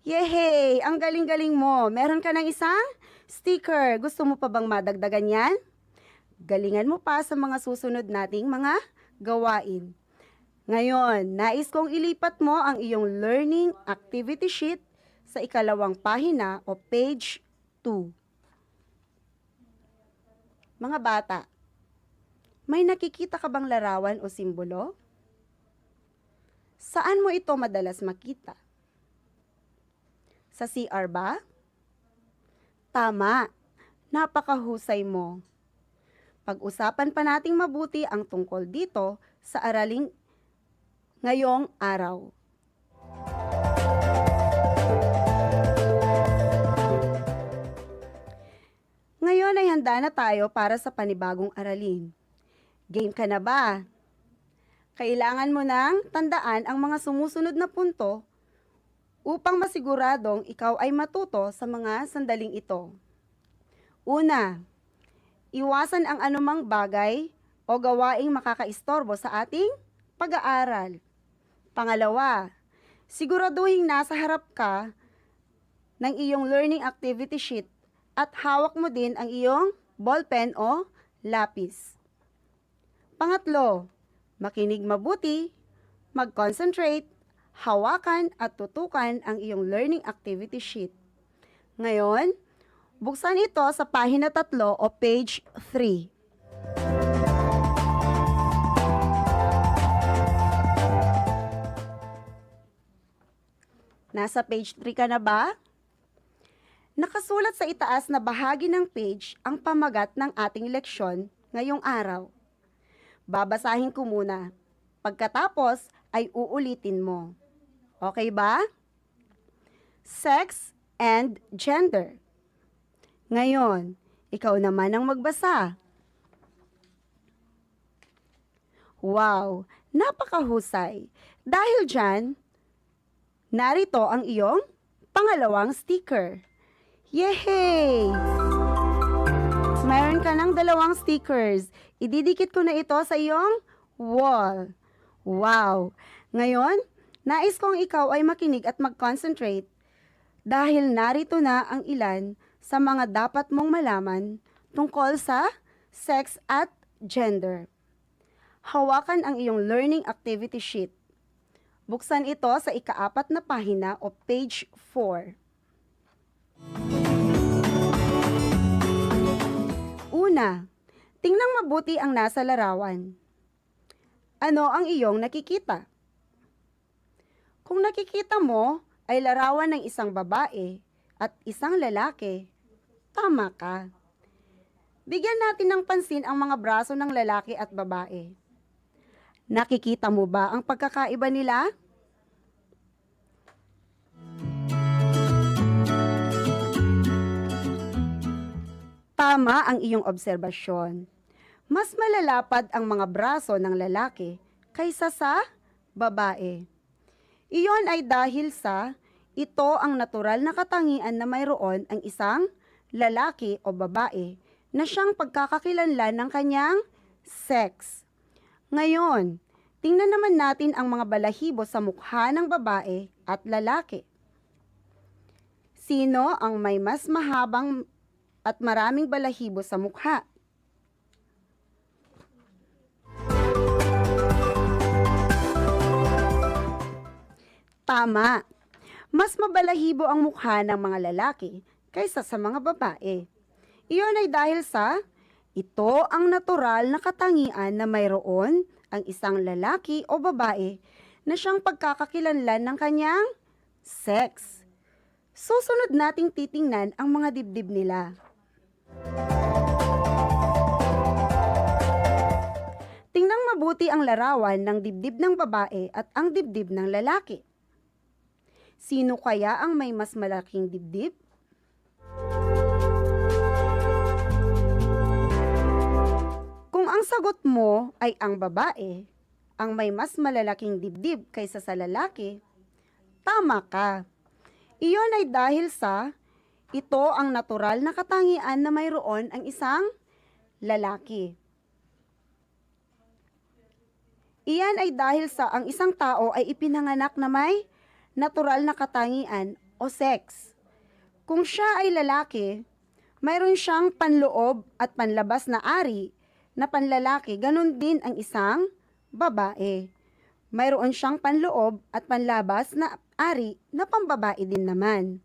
Yehey! Ang galing-galing mo. Meron ka ng isang sticker. Gusto mo pa bang madagdagan yan? Galingan mo pa sa mga susunod nating mga gawain. Ngayon, nais kong ilipat mo ang iyong learning activity sheet sa ikalawang pahina o page 2. Mga bata, may nakikita ka bang larawan o simbolo? Saan mo ito madalas makita? Sa CR ba? Tama, napakahusay mo. Pag-usapan pa nating mabuti ang tungkol dito sa araling ngayong araw. Ngayon ay handa na tayo para sa panibagong aralin. Game ka na ba? Kailangan mo nang tandaan ang mga sumusunod na punto upang masiguradong ikaw ay matuto sa mga sandaling ito. Una, iwasan ang anumang bagay o gawaing makakaistorbo sa ating pag-aaral. Pangalawa, siguraduhin nasa harap ka ng iyong learning activity sheet at hawak mo din ang iyong ballpen o lapis. Pangatlo, makinig mabuti, mag-concentrate, hawakan at tutukan ang iyong learning activity sheet. Ngayon, buksan ito sa pahina 3 o page 3. Nasa page 3 ka na ba? Nakasulat sa itaas na bahagi ng page ang pamagat ng ating leksyon ngayong araw. Babasahin ko muna. Pagkatapos ay uulitin mo. Okay ba? Sex and gender. Ngayon, ikaw naman ang magbasa. Wow, napakahusay. Dahil dyan, narito ang iyong pangalawang sticker. Yehey! Mayroon ka ng 2 stickers. Ididikit ko na ito sa iyong wall. Wow! Ngayon, nais kong ikaw ay makinig at mag-concentrate dahil narito na ang ilan sa mga dapat mong malaman tungkol sa sex at gender. Hawakan ang iyong learning activity sheet. Buksan ito sa ika-4 na pahina o page 4. Una, tingnang mabuti ang nasa larawan. Ano ang iyong nakikita? Kung nakikita mo ay larawan ng isang babae at isang lalaki, tama ka. Bigyan natin ng pansin ang mga braso ng lalaki at babae. Nakikita mo ba ang pagkakaiba nila? Tama ang iyong obserbasyon. Mas malalapad ang mga braso ng lalaki kaysa sa babae. Iyon ay dahil sa ito ang natural na katangian na mayroon ang isang lalaki o babae na siyang pagkakakilanlan ng kanyang sex. Ngayon, tingnan naman natin ang mga balahibo sa mukha ng babae at lalaki. Sino ang may mas mahabang at maraming balahibo sa mukha? Tama. Mas mabalahibo ang mukha ng mga lalaki kaysa sa mga babae. Iyon ay dahil sa ito ang natural na katangian na mayroon ang isang lalaki o babae na siyang pagkakakilanlan ng kanyang sex. Susunod nating titingnan ang mga dibdib nila. Tingnan mabuti ang larawan ng dibdib ng babae at ang dibdib ng lalaki. Sino kaya ang may mas malaking dibdib? Kung ang sagot mo ay ang babae, ang may mas malalaking dibdib kaysa sa lalaki, tama ka. Iyon ay dahil sa ito ang natural na katangian na mayroon ang isang lalaki. Iyan ay dahil sa ang isang tao ay ipinanganak na may natural na katangian o sex. Kung siya ay lalaki, mayroon siyang panloob at panlabas na ari na panlalaki, ganun din ang isang babae. Mayroon siyang panloob at panlabas na ari na pambabae din naman.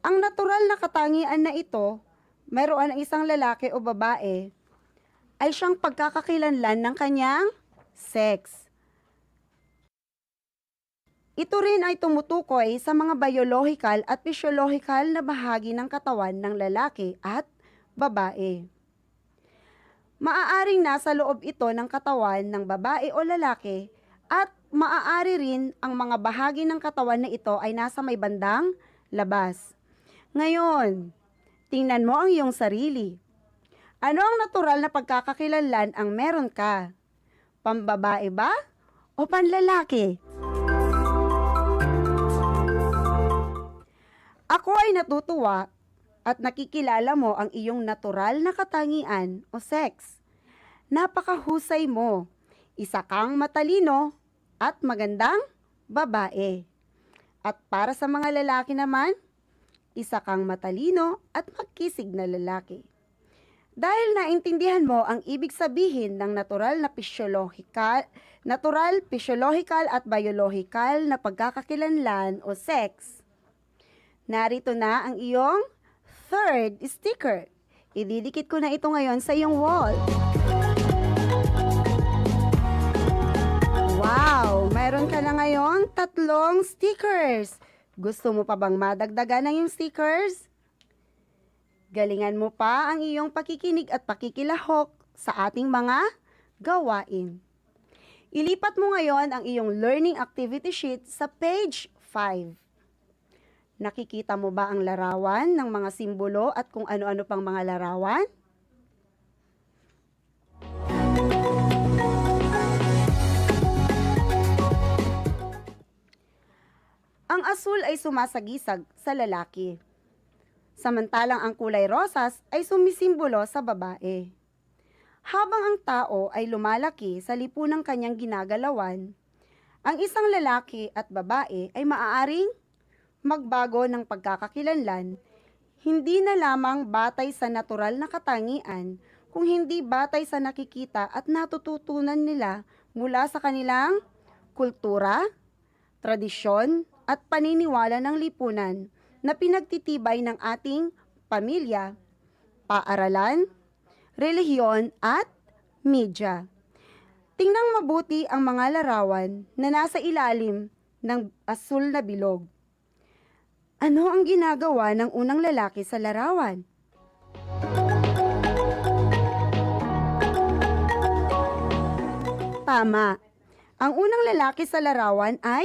Ang natural na katangian na ito, mayroon ang isang lalaki o babae, ay siyang pagkakakilanlan ng kanyang sex. Ito rin ay tumutukoy sa mga biological at physiological na bahagi ng katawan ng lalaki at babae. Maaaring nasa loob ito ng katawan ng babae o lalaki at maaari rin ang mga bahagi ng katawan na ito ay nasa may bandang labas. Ngayon, tingnan mo ang iyong sarili. Ano ang natural na pagkakakilanlan ang meron ka? Pambabae ba o panlalaki? Ako ay natutuwa at nakikilala mo ang iyong natural na katangian o sex. Napakahusay mo. Isa kang matalino at magandang babae. At para sa mga lalaki naman, isa kang matalino at magkisig na lalaki. Dahil naintindihan mo ang ibig sabihin ng natural, physiological at biological na pagkakakilanlan o sex, narito na ang iyong third sticker. Ididikit ko na ito ngayon sa iyong wall. Wow! Mayroon ka na ngayon 3 stickers. Gusto mo pa bang madagdagan ng iyong stickers? Galingan mo pa ang iyong pakikinig at pakikilahok sa ating mga gawain. Ilipat mo ngayon ang iyong learning activity sheet sa page 5. Nakikita mo ba ang larawan ng mga simbolo at kung ano-ano pang mga larawan? Ang asul ay sumasagisag sa lalaki, samantalang ang kulay rosas ay sumisimbolo sa babae. Habang ang tao ay lumalaki sa lipunang kanyang ginagalawan, ang isang lalaki at babae ay maaaring magbago ng pagkakakilanlan, hindi na lamang batay sa natural na katangian, kung hindi batay sa nakikita at natututunan nila mula sa kanilang kultura, tradisyon, at paniniwala ng lipunan na pinagtitibay ng ating pamilya, paaralan, relihiyon, at media. Tingnan mabuti ang mga larawan na nasa ilalim ng asul na bilog. Ano ang ginagawa ng unang lalaki sa larawan? Tama. Ang unang lalaki sa larawan ay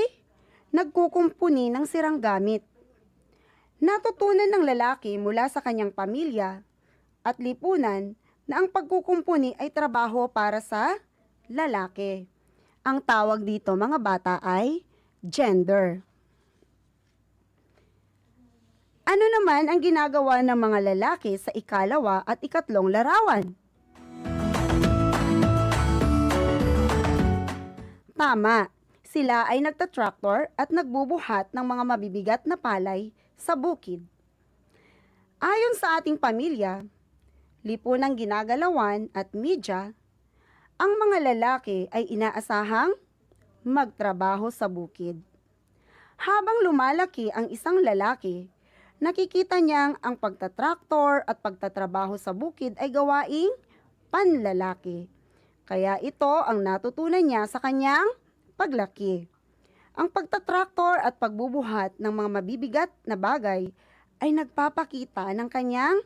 nagkukumpuni ng sirang gamit. Natutunan ng lalaki mula sa kanyang pamilya at lipunan na ang pagkukumpuni ay trabaho para sa lalaki. Ang tawag dito mga bata ay gender. Ano naman ang ginagawa ng mga lalaki sa ikalawa at ikatlong larawan? Tama, sila ay nagtatraktor at nagbubuhat ng mga mabibigat na palay sa bukid. Ayon sa ating pamilya, lipunang ginagalawan at media, ang mga lalaki ay inaasahang magtrabaho sa bukid. Habang lumalaki ang isang lalaki, nakikita niyang ang pagtatraktor at pagtatrabaho sa bukid ay gawaing panlalaki. Kaya ito ang natutunan niya sa kanyang paglaki. Ang pagtatraktor at pagbubuhat ng mga mabibigat na bagay ay nagpapakita ng kanyang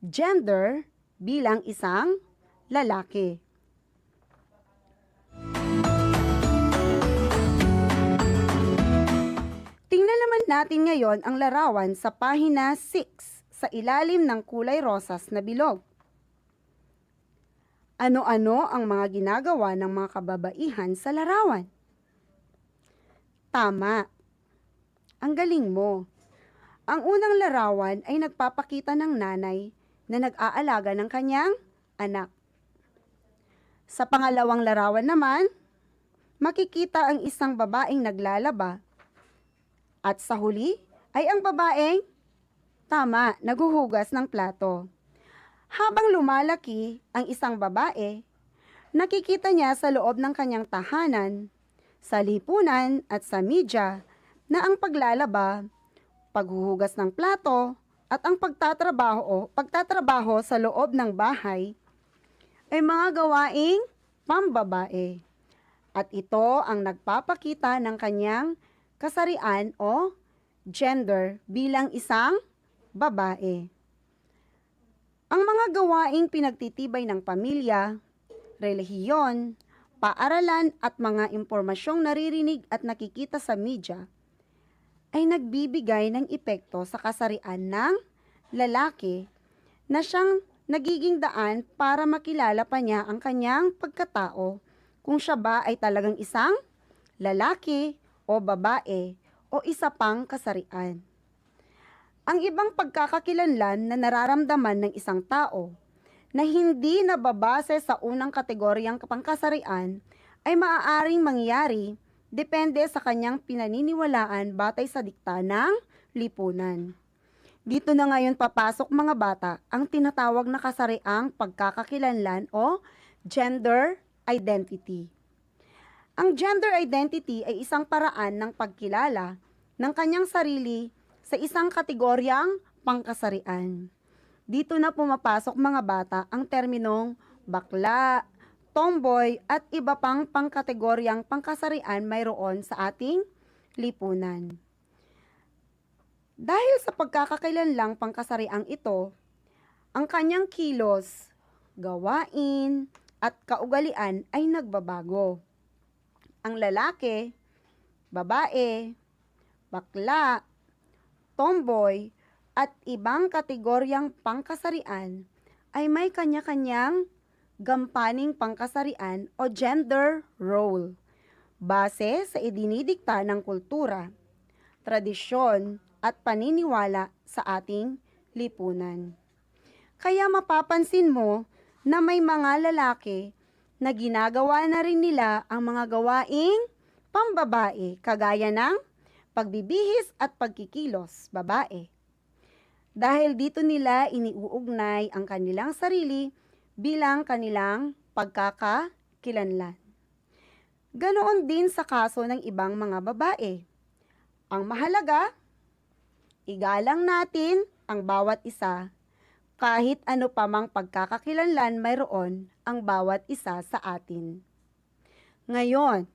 gender bilang isang lalaki. Tingnan naman natin ngayon ang larawan sa pahina 6 sa ilalim ng kulay rosas na bilog. Ano-ano ang mga ginagawa ng mga kababaihan sa larawan? Tama. Ang galing mo. Ang unang larawan ay nagpapakita ng nanay na nag-aalaga ng kanyang anak. Sa pangalawang larawan naman, makikita ang isang babaeng naglalaba. At sa huli ay ang babaeng, tama, naghuhugas ng plato. Habang lumalaki ang isang babae, nakikita niya sa loob ng kanyang tahanan, sa lipunan at sa media na ang paglalaba, paghuhugas ng plato at ang pagtatrabaho sa loob ng bahay ay mga gawaing pambabae. At ito ang nagpapakita ng kanyang kasarian o gender bilang isang babae. Ang mga gawaing pinagtitibay ng pamilya, relihiyon, paaralan at mga impormasyong naririnig at nakikita sa media ay nagbibigay ng epekto sa kasarian ng lalaki na siyang nagiging daan para makilala pa niya ang kanyang pagkatao kung siya ba ay talagang isang lalaki o babae o isa pang kasarian. Ang ibang pagkakakilanlan na nararamdaman ng isang tao na hindi nababase sa unang kategoryang pangkasarian ay maaaring mangyari depende sa kanyang pinaniniwalaan batay sa dikta ng lipunan. Dito na ngayon papasok mga bata ang tinatawag na kasariang pagkakakilanlan o gender identity. Ang gender identity ay isang paraan ng pagkilala ng kanyang sarili sa isang kategoryang pangkasarian. Dito na pumapasok mga bata ang terminong bakla, tomboy at iba pang pangkategoryang pangkasarian mayroon sa ating lipunan. Dahil sa pagkakakilanlang pangkasariang ito, ang kanyang kilos, gawain at kaugalian ay nagbabago. Ang lalaki, babae, bakla, tomboy, at ibang kategoryang pangkasarian ay may kanya-kanyang gampaning pangkasarian o gender role base sa idinidikta ng kultura, tradisyon at paniniwala sa ating lipunan. Kaya mapapansin mo na may mga lalaki na ginagawa na rin nila ang mga gawaing pambabae kagaya ng pagbibihis at pagkikilos, babae. Dahil dito nila iniuugnay ang kanilang sarili bilang kanilang pagkakakilanlan. Ganoon din sa kaso ng ibang mga babae. Ang mahalaga, igalang natin ang bawat isa kahit ano pa mang pagkakakilanlan mayroon ang bawat isa sa atin. Ngayon,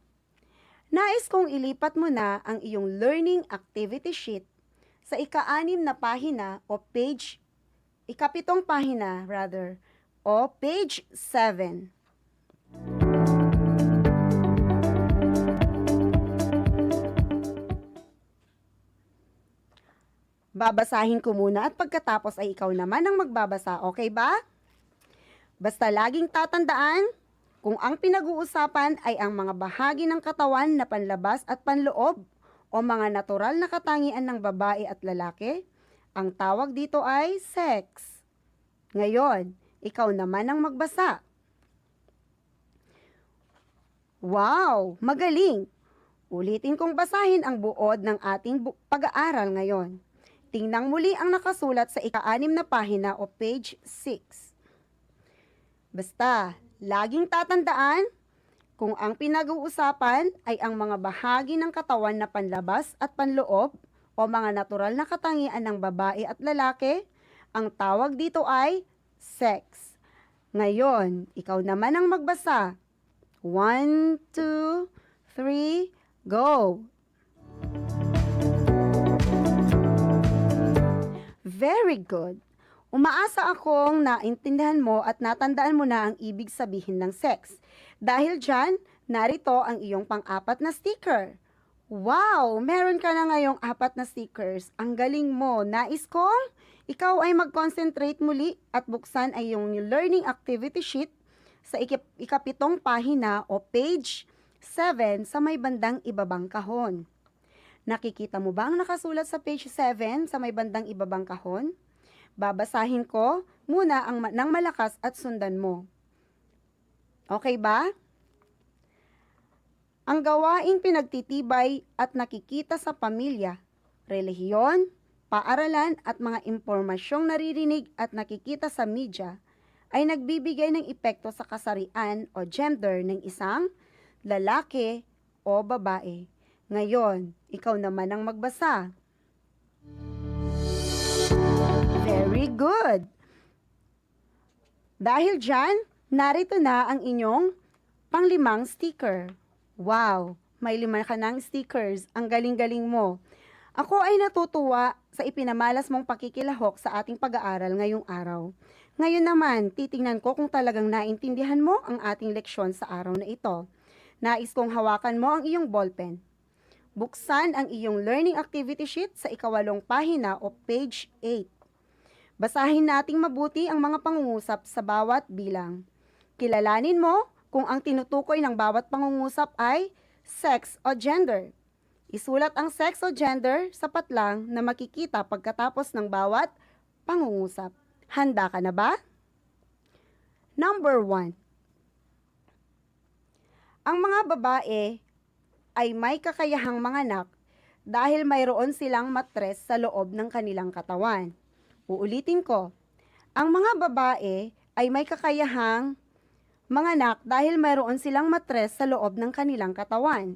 nais kong ilipat mo na ang iyong learning activity sheet sa ika-6 na pahina o page, ika-7 pahina rather, o page 7. Babasahin ko muna at pagkatapos ay ikaw naman ang magbabasa, okay ba? Basta laging tatandaan, kung ang pinag-uusapan ay ang mga bahagi ng katawan na panlabas at panloob o mga natural na katangian ng babae at lalaki, Ang tawag dito ay sex. Ngayon, ikaw naman ang magbasa. Wow! Magaling! Ulitin kong basahin ang buod ng ating pag-aaral ngayon. Tingnan muli ang nakasulat sa ika-6 na pahina o page 6. Basta, laging tatandaan, kung ang pinag-uusapan ay ang mga bahagi ng katawan na panlabas at panloob o mga natural na katangian ng babae at lalaki, ang tawag dito ay sex. Ngayon, ikaw naman ang magbasa. 1, 2, 3, go! Very good. Umaasa akong naintindihan mo at natandaan mo na ang ibig sabihin ng sex. Dahil dyan, narito ang iyong pang-apat na sticker. Wow! Meron ka na ngayong 4 na stickers. Ang galing mo. Nais kong ikaw ay mag-concentrate muli at buksan ay iyong learning activity sheet sa ikapitong pahina o page 7 sa may bandang ibabang kahon. Nakikita mo ba ang nakasulat sa page 7 sa may bandang ibabang kahon? Babasahin ko muna ng malakas at sundan mo. Okay ba? Ang gawaing pinagtitibay at nakikita sa pamilya, relihiyon, paaralan at mga impormasyong naririnig at nakikita sa media ay nagbibigay ng epekto sa kasarian o gender ng isang lalaki o babae. Ngayon, ikaw naman ang magbasa. Very good! Dahil dyan, narito na ang inyong pang-5 sticker. Wow! May 5 ka ng stickers. Ang galing-galing mo. Ako ay natutuwa sa ipinamalas mong pakikilahok sa ating pag-aaral ngayong araw. Ngayon naman, titingnan ko kung talagang naintindihan mo ang ating leksyon sa araw na ito. Nais kong hawakan mo ang iyong ballpen. Buksan ang iyong learning activity sheet sa ika-8 pahina o page 8. Basahin nating mabuti ang mga pangungusap sa bawat bilang. Kilalanin mo kung ang tinutukoy ng bawat pangungusap ay sex o gender. Isulat ang sex o gender sa patlang na makikita pagkatapos ng bawat pangungusap. Handa ka na ba? Number 1. Ang mga babae ay may kakayahang manganak dahil mayroon silang matres sa loob ng kanilang katawan. Uulitin ko. Ang mga babae ay may kakayahang manganak dahil mayroon silang matres sa loob ng kanilang katawan.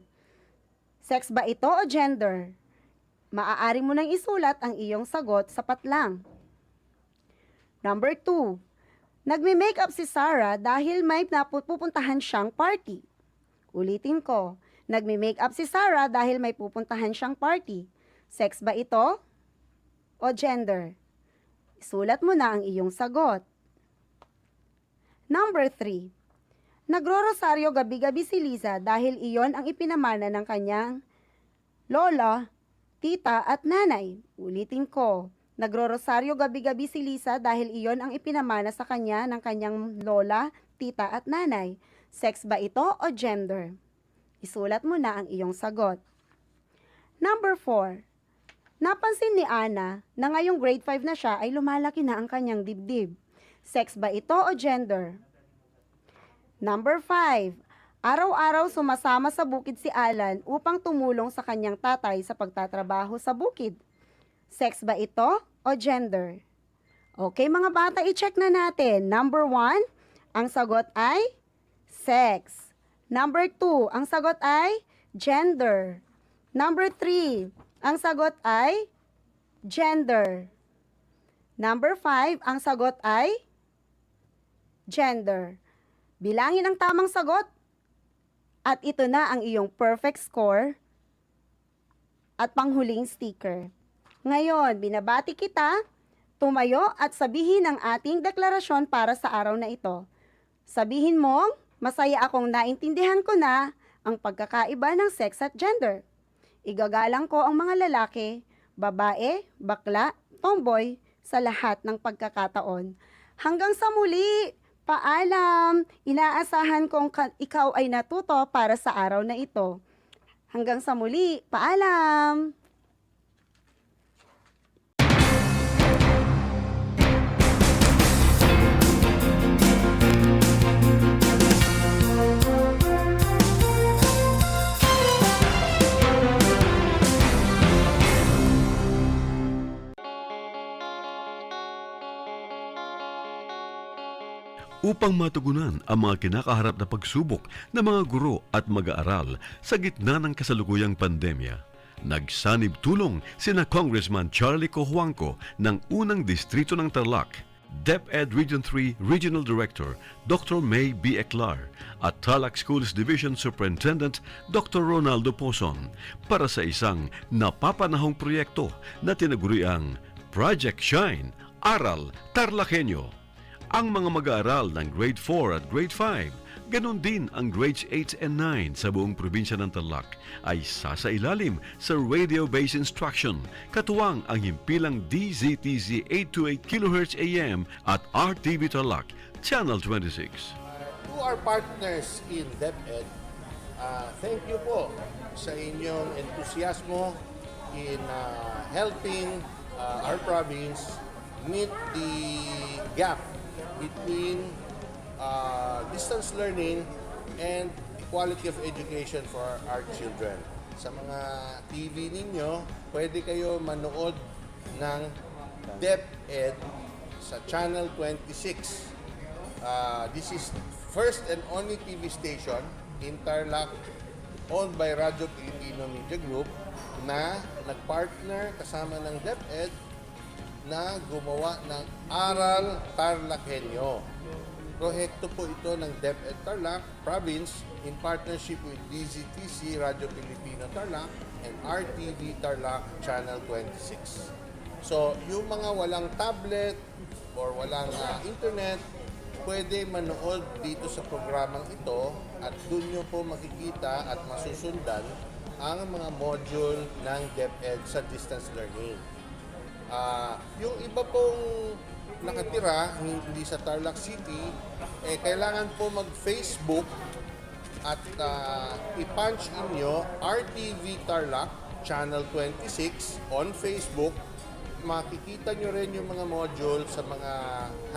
Sex ba ito o gender? Maaari mo nang isulat ang iyong sagot sa patlang. Number 2. Nagme-makeup si Sarah dahil may pupuntahan siyang party. Ulitin ko. Nagme-makeup si Sarah dahil may pupuntahan siyang party. Sex ba ito o gender? Isulat mo na ang iyong sagot. Number 3. Nagro-rosaryo gabi-gabi si Liza dahil iyon ang ipinamana ng kanyang lola, tita at nanay. Ulitin ko. Nagro-rosaryo gabi-gabi si Liza dahil iyon ang ipinamana sa kanya ng kanyang lola, tita at nanay. Sex ba ito o gender? Isulat mo na ang iyong sagot. Number 4. Napansin ni Ana na ngayong grade 5 na siya ay lumalaki na ang kanyang dibdib. Sex ba ito o gender? Number 5. Araw-araw sumasama sa bukid si Alan upang tumulong sa kanyang tatay sa pagtatrabaho sa bukid. Sex ba ito o gender? Okay mga bata, i-check na natin. Number 1, ang sagot ay sex. Number 2, ang sagot ay gender. Number 3, ang sagot ay gender. Number 5, ang sagot ay gender. Bilangin ang tamang sagot. At ito na ang iyong perfect score at panghuling sticker. Ngayon, binabati kita, tumayo at sabihin ang ating deklarasyon para sa araw na ito. Sabihin mo, masaya akong naintindihan ko na ang pagkakaiba ng sex at gender. Igagalang ko ang mga lalaki, babae, bakla, tomboy sa lahat ng pagkakataon. Hanggang sa muli! Paalam! Inaasahan kong ikaw ay natuto para sa araw na ito. Hanggang sa muli, paalam! upang matugunan ang mga kinakaharap na pagsubok ng mga guro at mag-aaral sa gitna ng kasalukuyang pandemya. Nagsanib tulong sina Congressman Charlie Cojuangco ng unang distrito ng Tarlac, DEPED Region 3 Regional Director Dr. May B. Eclar at Tarlac Schools Division Superintendent Dr. Ronaldo Poson para sa isang napapanahong proyekto na tinaguriang Project Shine, Aral TarlakHenyo. Ang mga mag-aaral ng Grade 4 at Grade 5, ganon din ang Grades 8 and 9 sa buong probinsya ng Tarlac ay sasailalim sa radio-based instruction, katuwang ang himpilang DZTZ 828 kHz AM at RTV Tarlac, Channel 26. To our partners in DEPED, thank you po sa inyong entusiasmo in helping our province meet the gap between distance learning and quality of education for our children. Sa mga TV ninyo, pwede kayo manood ng DEPED sa Channel 26. This is first and only TV station in Tarlac owned by Radyo Pilipino Media Group na nagpartner kasama ng DEPED na gumawa ng Aral TarlakHenyo. Proyekto po ito ng DEPED Tarlac Province in partnership with DZTC Radio Pilipino Tarlac and RTV Tarlac Channel 26. So, yung mga walang tablet or walang internet, pwede manood dito sa programang ito at doon nyo po makikita at masusundan ang mga module ng DEPED sa distance learning. Yung iba pong nakatira, hindi sa Tarlac City, kailangan po mag-Facebook at i-punch in nyo RTV Tarlac Channel 26 on Facebook. Makikita nyo rin yung mga module sa mga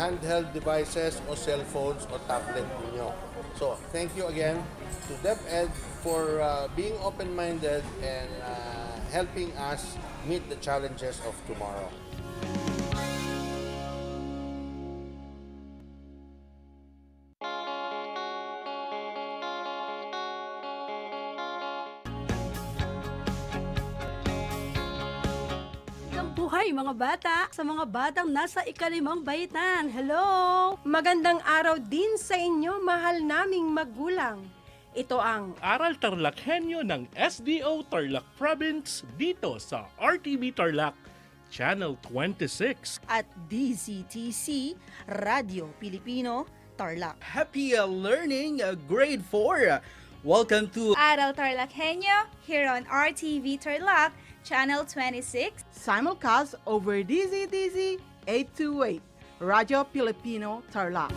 handheld devices o cellphones o tablet ninyo. So, thank you again to DEPED for being open-minded and helping us meet the challenges of tomorrow. Buhay mga bata, sa mga batang nasa ikalimang baitan. Hello! Magandang araw din sa inyo, mahal naming magulang. Ito ang Aral TarlakHenyo ng SDO Tarlac Province dito sa RTV Tarlac, Channel 26. At DZTC, Radio Pilipino, Tarlac. Happy learning, grade 4. Welcome to Aral TarlakHenyo here on RTV Tarlac, Channel 26. Simulcast over DZTZ 828, Radio Pilipino Tarlac.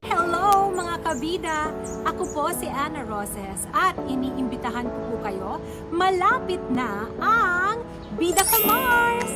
Hello mga kabida! Ako po si Ana Roses at iniimbitahan ko po kayo, malapit na ang Bida ka Mars!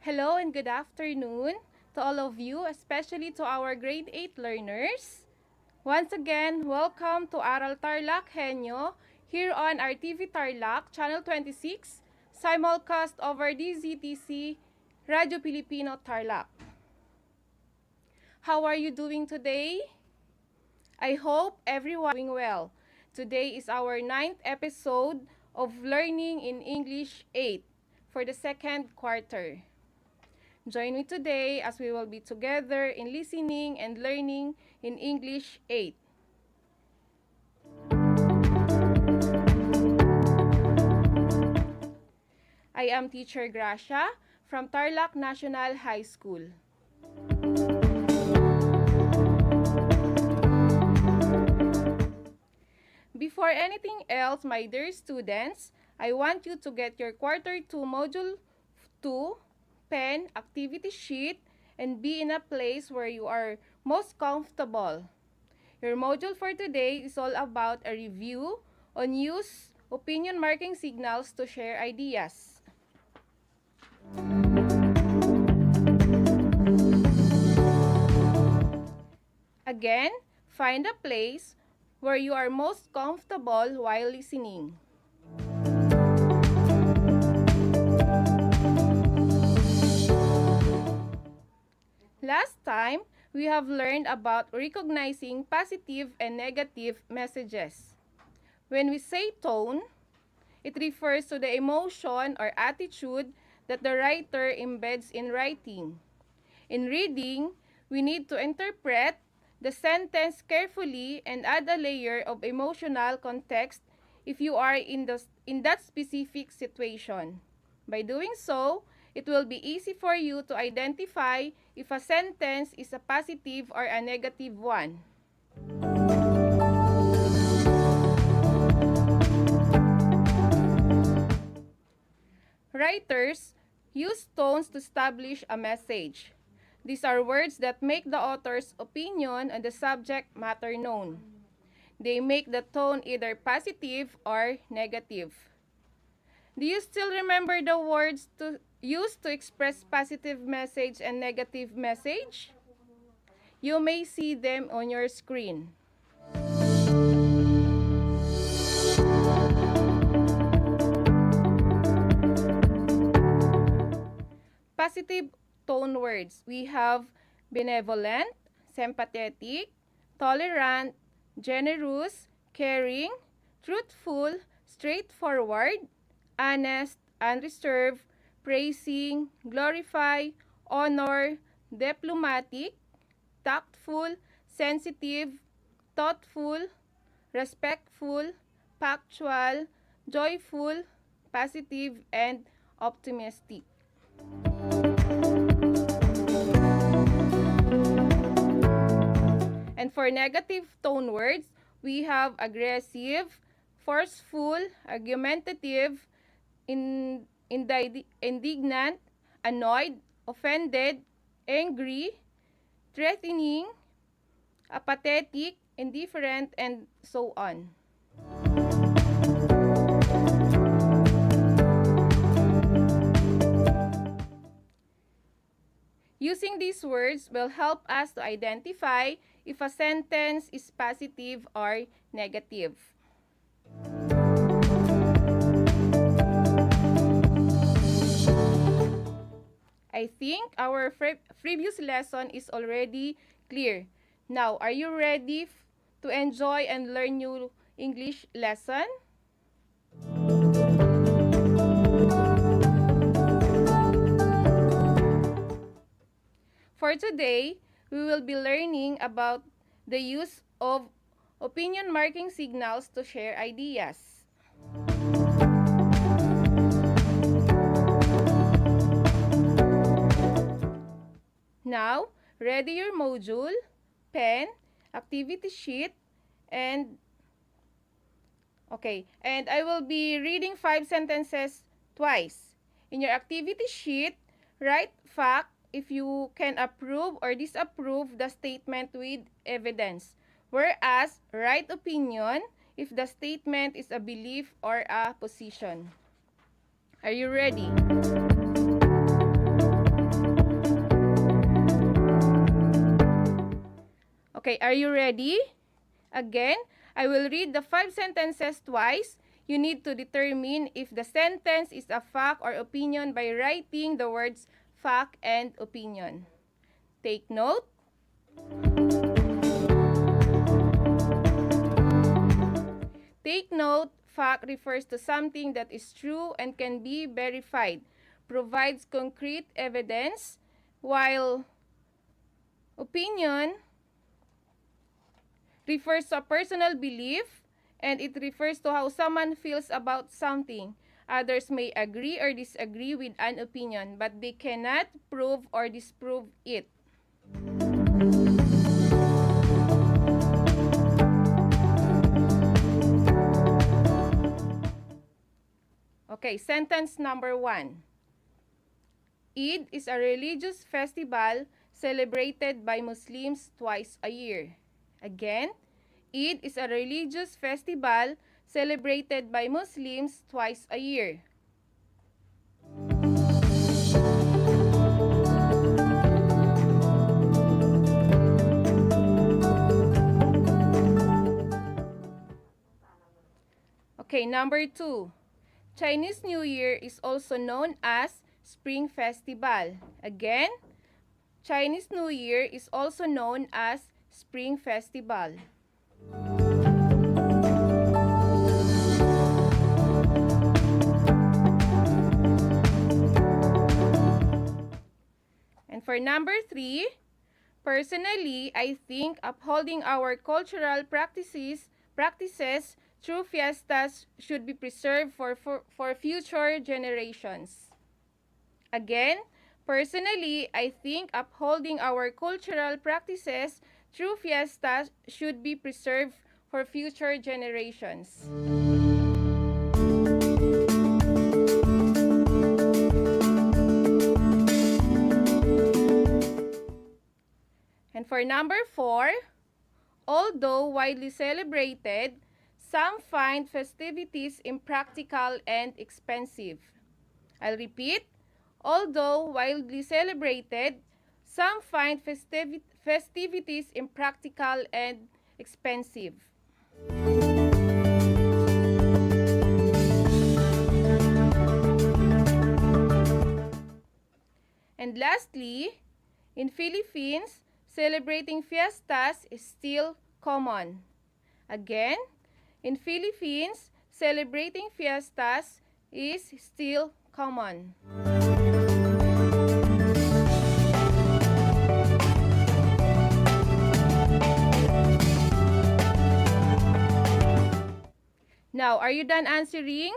Hello and good afternoon to all of you, especially to our grade 8 learners. Once again, welcome to Aral TarlakHenyo here on RTV Tarlac, Channel 26, simulcast over DZTC, Radio Pilipino Tarlac. How are you doing today? I hope everyone is doing well. Today is our 9th episode of Learning in English 8 for the second quarter. Join me today as we will be together in listening and learning in English 8. I am Teacher Gracia from Tarlac National High School. Before anything else, my dear students, I want you to get your Quarter 2 Module 2 pen activity sheet and be in a place where you are most comfortable. Your module for today is all about a review on use opinion marking signals to share ideas. Again, find a place where you are most comfortable while listening. Last time, we have learned about recognizing positive and negative messages. When we say tone, it refers to the emotion or attitude that the writer embeds in writing. In reading, we need to interpret the sentence carefully and add a layer of emotional context if you are in that specific situation. By doing so, it will be easy for you to identify if a sentence is a positive or a negative one. Writers use tones to establish a message. These are words that make the author's opinion on the subject matter known. They make the tone either positive or negative. Do you still remember the words used to express positive message and negative message? You may see them on your screen. Positive tone words. We have benevolent, sympathetic, tolerant, generous, caring, truthful, straightforward, honest, unreserved, praising, glorify, honor, diplomatic, tactful, sensitive, thoughtful, respectful, punctual, joyful, positive, and optimistic. And for negative tone words, we have aggressive, forceful, argumentative, indignant, annoyed, offended, angry, threatening, apathetic, indifferent, and so on. Using these words will help us to identify if a sentence is positive or negative. I think our previous lesson is already clear. Now, are you ready to enjoy and learn new English lesson? For today, we will be learning about the use of opinion marking signals to share ideas. Now, ready your module, pen, activity sheet, and I will be reading 5 sentences twice. In your activity sheet, write fact if you can approve or disapprove the statement with evidence, whereas write opinion if the statement is a belief or a position. Are you ready? Okay, are you ready? Again, I will read the 5 sentences twice. You need to determine if the sentence is a fact or opinion by writing the words fact and opinion. Take note. Take note, fact refers to something that is true and can be verified, provides concrete evidence, while opinion refers to a personal belief and it refers to how someone feels about something. Others may agree or disagree with an opinion, but they cannot prove or disprove it. Okay, sentence number 1. Eid is a religious festival celebrated by Muslims twice a year. Again, Eid is a religious festival celebrated by Muslims twice a year. Okay, number 2. Chinese New Year is also known as Spring Festival. Again, Chinese New Year is also known as Spring Festival. And for number 3, personally, I think upholding our cultural practices through fiestas should be preserved for future generations. Again, personally, I think upholding our cultural practices through fiestas should be preserved for future generations. And for number 4, although widely celebrated, some find festivities impractical and expensive. I'll repeat. Although widely celebrated, some find festivities impractical and expensive. And lastly, in Philippines, celebrating fiestas is still common. Again, in Philippines, celebrating fiestas is still common. Now, are you done answering?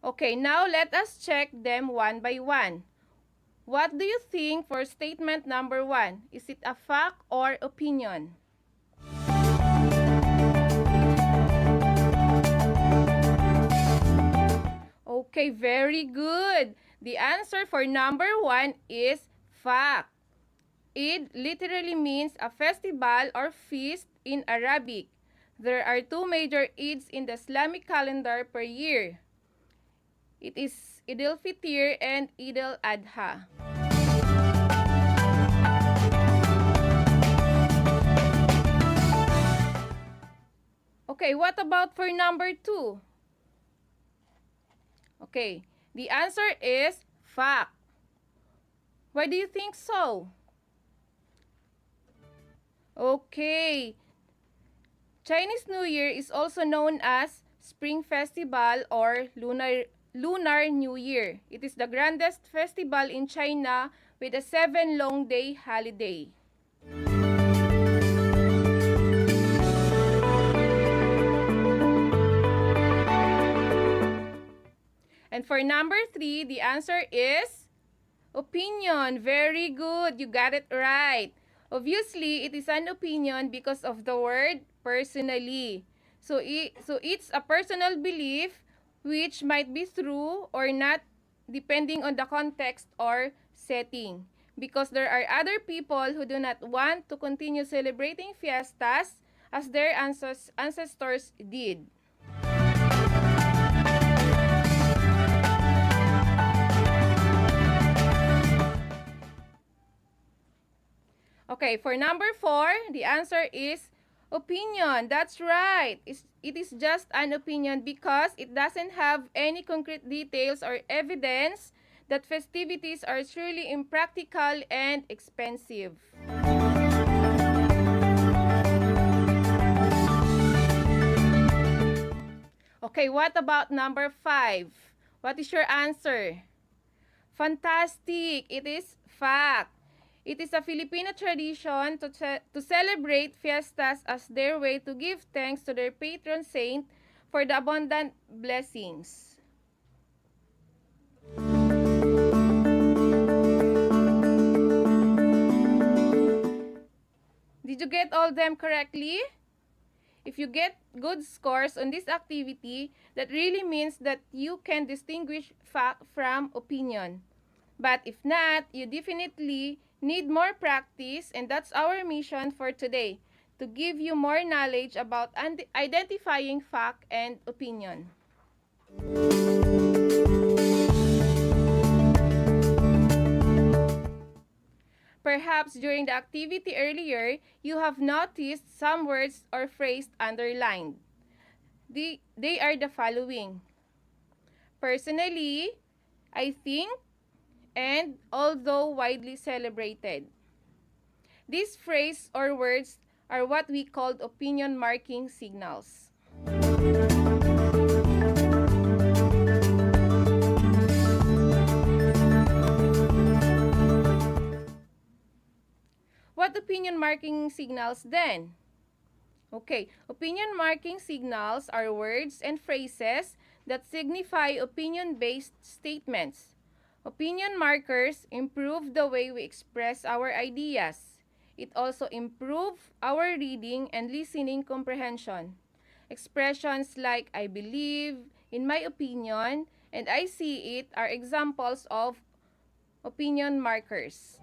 Okay, now let us check them one by one. What do you think for statement number 1? Is it a fact or opinion? Okay, very good. The answer for number 1 is fact. Eid literally means a festival or feast in Arabic. There are 2 major Eids in the Islamic calendar per year. It is Eid al-Fitr and Eid al-Adha. Okay, what about for number 2? Okay, the answer is fact. Why do you think so? Okay. Chinese New Year is also known as Spring Festival or Lunar New Year. It is the grandest festival in China with a 7-long-day holiday. And for number 3, the answer is opinion. Very good. You got it right. Obviously, it is an opinion because of the word personally. So it's a personal belief which might be true or not depending on the context or setting. Because there are other people who do not want to continue celebrating fiestas as their ancestors did. Okay, for number 4, the answer is opinion. That's right. It is just an opinion because it doesn't have any concrete details or evidence that festivities are truly impractical and expensive. Okay, what about number 5? What is your answer? Fantastic! It is fact. It is a Filipino tradition to celebrate fiestas as their way to give thanks to their patron saint for the abundant blessings. Did you get all them correctly? If you get good scores on this activity, that really means that you can distinguish fact from opinion. But if not, you definitely need more practice, and that's our mission for today, to give you more knowledge about identifying fact and opinion. Perhaps during the activity earlier, you have noticed some words or phrases underlined. They are the following: personally, I think, and although widely celebrated. These phrases or words are what we call opinion marking signals. What opinion marking signals then? Okay, opinion marking signals are words and phrases that signify opinion-based statements. Opinion markers improve the way we express our ideas. It also improves our reading and listening comprehension. Expressions like I believe, in my opinion, and I see it are examples of opinion markers.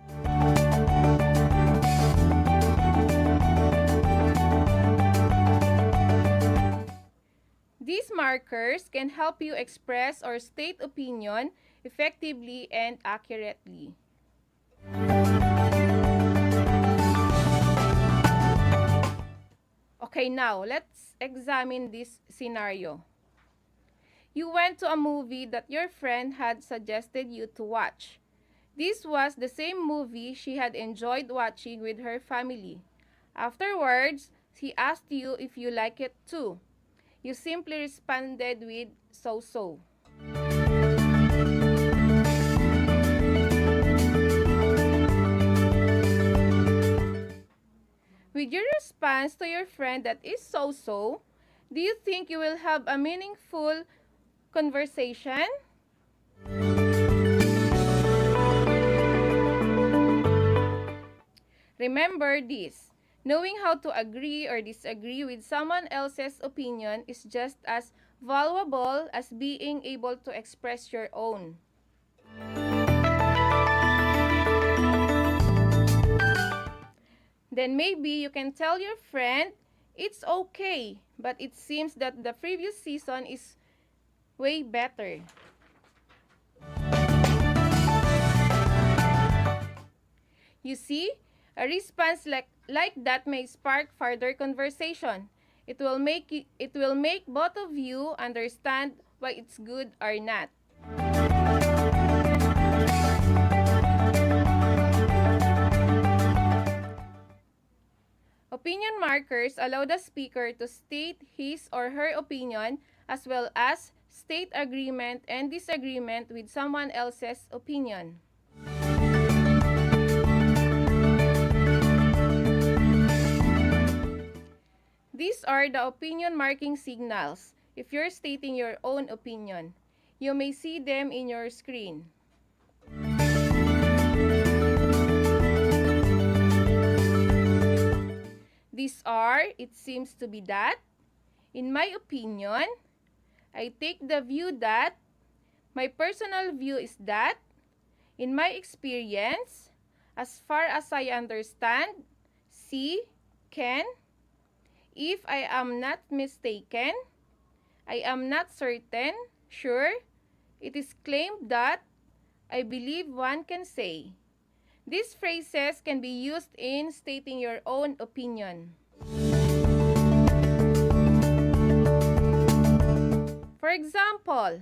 These markers can help you express or state opinion effectively and accurately. Okay, now let's examine this scenario. You went to a movie that your friend had suggested you to watch. This was the same movie she had enjoyed watching with her family. Afterwards, he asked you if you like it too. You simply responded with so-so. With your response to your friend that is so-so, do you think you will have a meaningful conversation? Remember this. Knowing how to agree or disagree with someone else's opinion is just as valuable as being able to express your own. Then maybe you can tell your friend, it's okay, but it seems that the previous season is way better. You see, a response like that may spark further conversation. It will make both of you understand why it's good or not. Opinion markers allow the speaker to state his or her opinion as well as state agreement and disagreement with someone else's opinion. These are the opinion marking signals. If you're stating your own opinion, you may see them in your screen. These are, it seems to be that, in my opinion, I take the view that, my personal view is that, in my experience, as far as I understand, see, can, if I am not mistaken, I am not certain, sure, it is claimed that, I believe one can say. These phrases can be used in stating your own opinion. For example,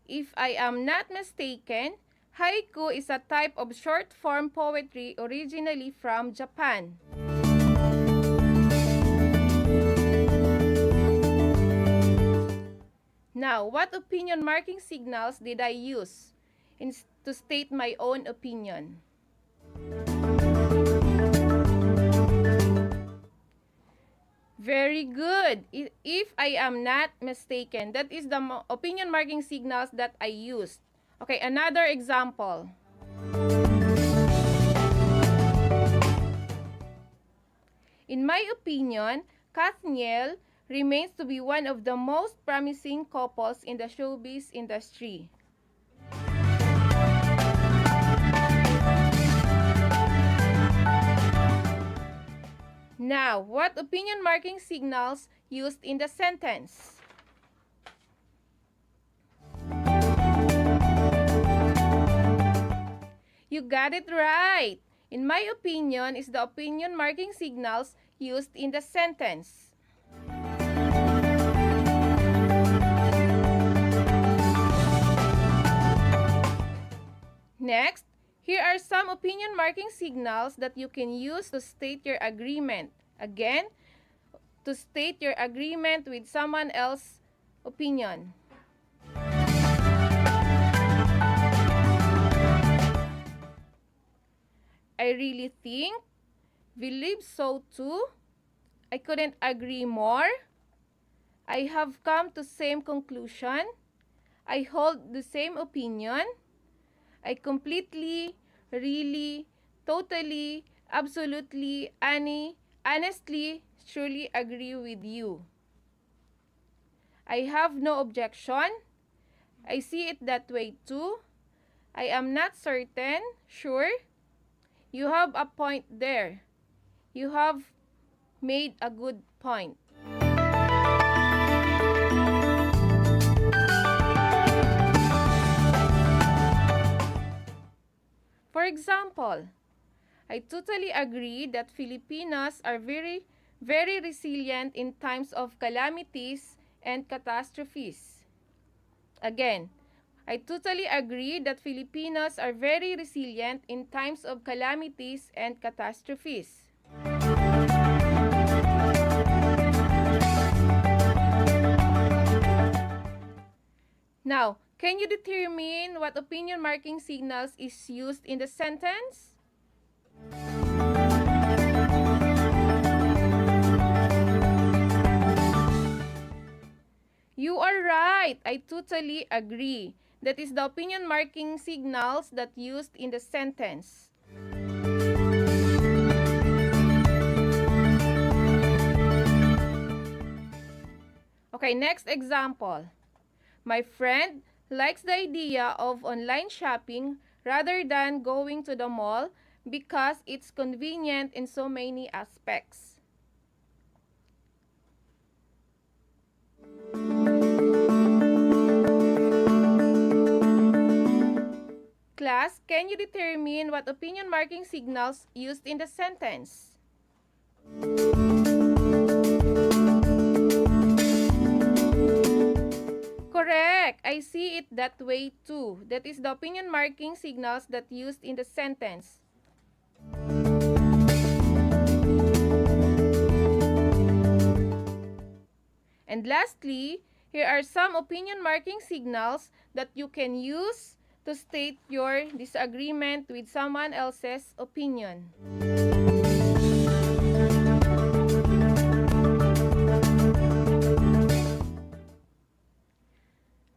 if I am not mistaken, haiku is a type of short-form poetry originally from Japan. Now, what opinion marking signals did I use? to state my own opinion. Very good. If I am not mistaken, that is the opinion marking signals that I used. Okay, another example. In my opinion, Kathniel remains to be one of the most promising couples in the showbiz industry. Now, what opinion marking signals used in the sentence? You got it right. In my opinion is the opinion marking signals used in the sentence. Next, here are some opinion marking signals that you can use to state your agreement. Again, to state your agreement with someone else's opinion. I really think, believe so too. I couldn't agree more. I have come to same conclusion. I hold the same opinion. I completely, really, totally, absolutely, honestly, truly agree with you. I have no objection. I see it that way too. I am not certain, sure. You have a point there. You have made a good point. For example, I totally agree that Filipinos are very, very resilient in times of calamities and catastrophes. Again, I totally agree that Filipinos are very resilient in times of calamities and catastrophes. Now, can you determine what opinion marking signals is used in the sentence? You are right. I totally agree. That is the opinion marking signals that used in the sentence. Okay, next example. My friend likes the idea of online shopping rather than going to the mall because it's convenient in so many aspects. Class, can you determine what opinion marking signals used in the sentence? Correct. I see it that way too. That is the opinion marking signals that used in the sentence. And lastly, here are some opinion marking signals that you can use to state your disagreement with someone else's opinion.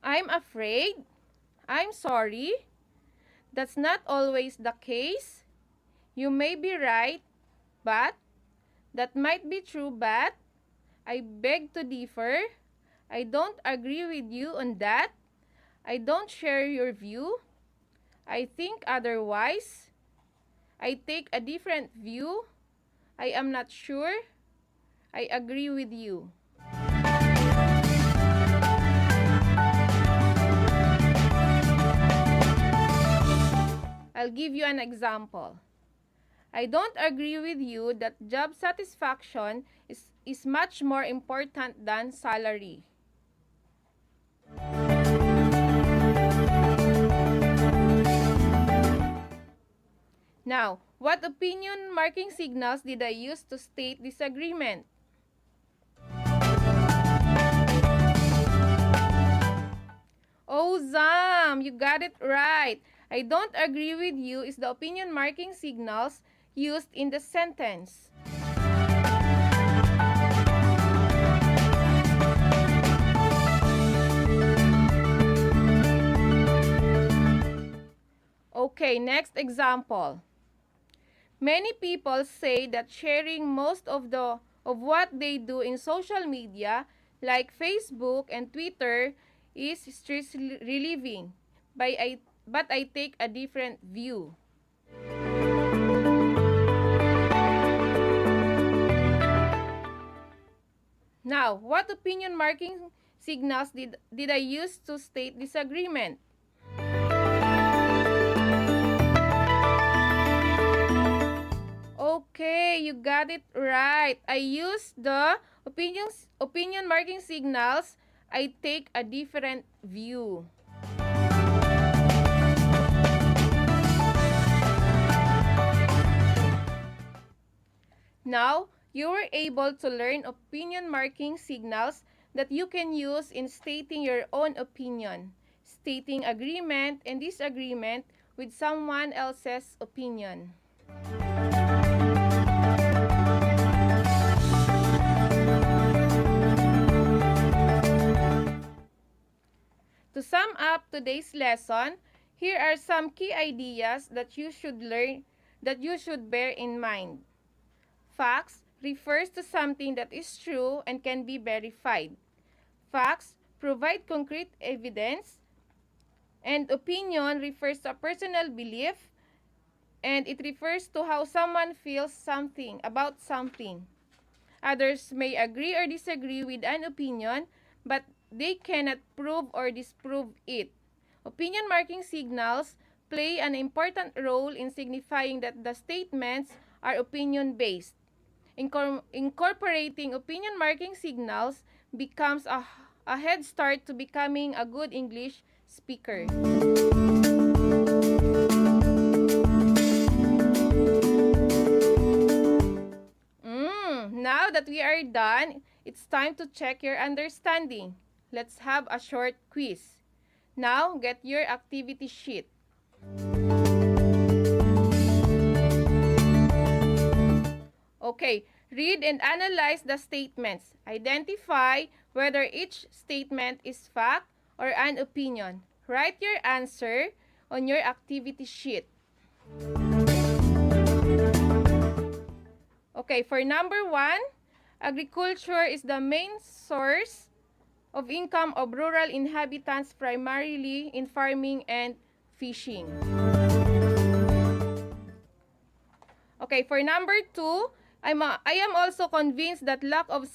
I'm afraid. I'm sorry. That's not always the case. You may be right, but that might be true, but I beg to differ. I don't agree with you on that. I don't share your view. I think otherwise. I take a different view. I am not sure. I agree with you. I'll give you an example. I don't agree with you that job satisfaction is much more important than salary. Now, what opinion marking signals did I use to state disagreement? Oh, Zam, you got it right. I don't agree with you is the opinion marking signals used in the sentence. Okay, next example. Many people say that sharing most of what they do in social media, like Facebook and Twitter, is stress relieving. But I take a different view. Now, what opinion marking signals did I use to state disagreement? Okay, you got it right. I use the opinion marking signals. I take a different view. Now, you were able to learn opinion marking signals that you can use in stating your own opinion, stating agreement and disagreement with someone else's opinion. To sum up today's lesson, here are some key ideas that you should bear in mind. Facts refers to something that is true and can be verified. Facts provide concrete evidence, and opinion refers to a personal belief, and it refers to how someone feels about something. Others may agree or disagree with an opinion, but they cannot prove or disprove it. Opinion marking signals play an important role in signifying that the statements are opinion-based. Incorporating opinion marking signals becomes a head start to becoming a good English speaker. Now that we are done, it's time to check your understanding. Let's have a short quiz. Now, get your activity sheet. Okay, read and analyze the statements. Identify whether each statement is fact or an opinion. Write your answer on your activity sheet. Okay, for number 1, agriculture is the main source of income of rural inhabitants, primarily in farming and fishing. Okay, for number 2, I am also convinced that lack of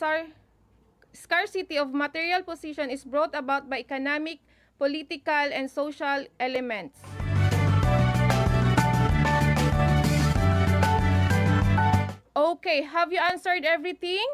scarcity of material possession is brought about by economic, political, and social elements. Okay, have you answered everything?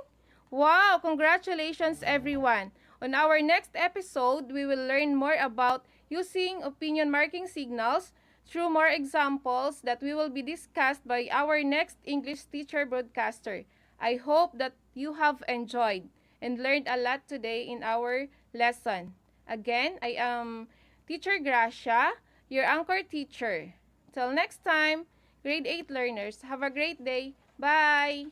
Wow, congratulations everyone. On our next episode, we will learn more about using opinion marking signals through more examples that will be discussed by our next English teacher broadcaster. I hope that you have enjoyed and learned a lot today in our lesson. Again, I am Teacher Gracia, your anchor teacher. Till next time, grade 8 learners, have a great day. Bye!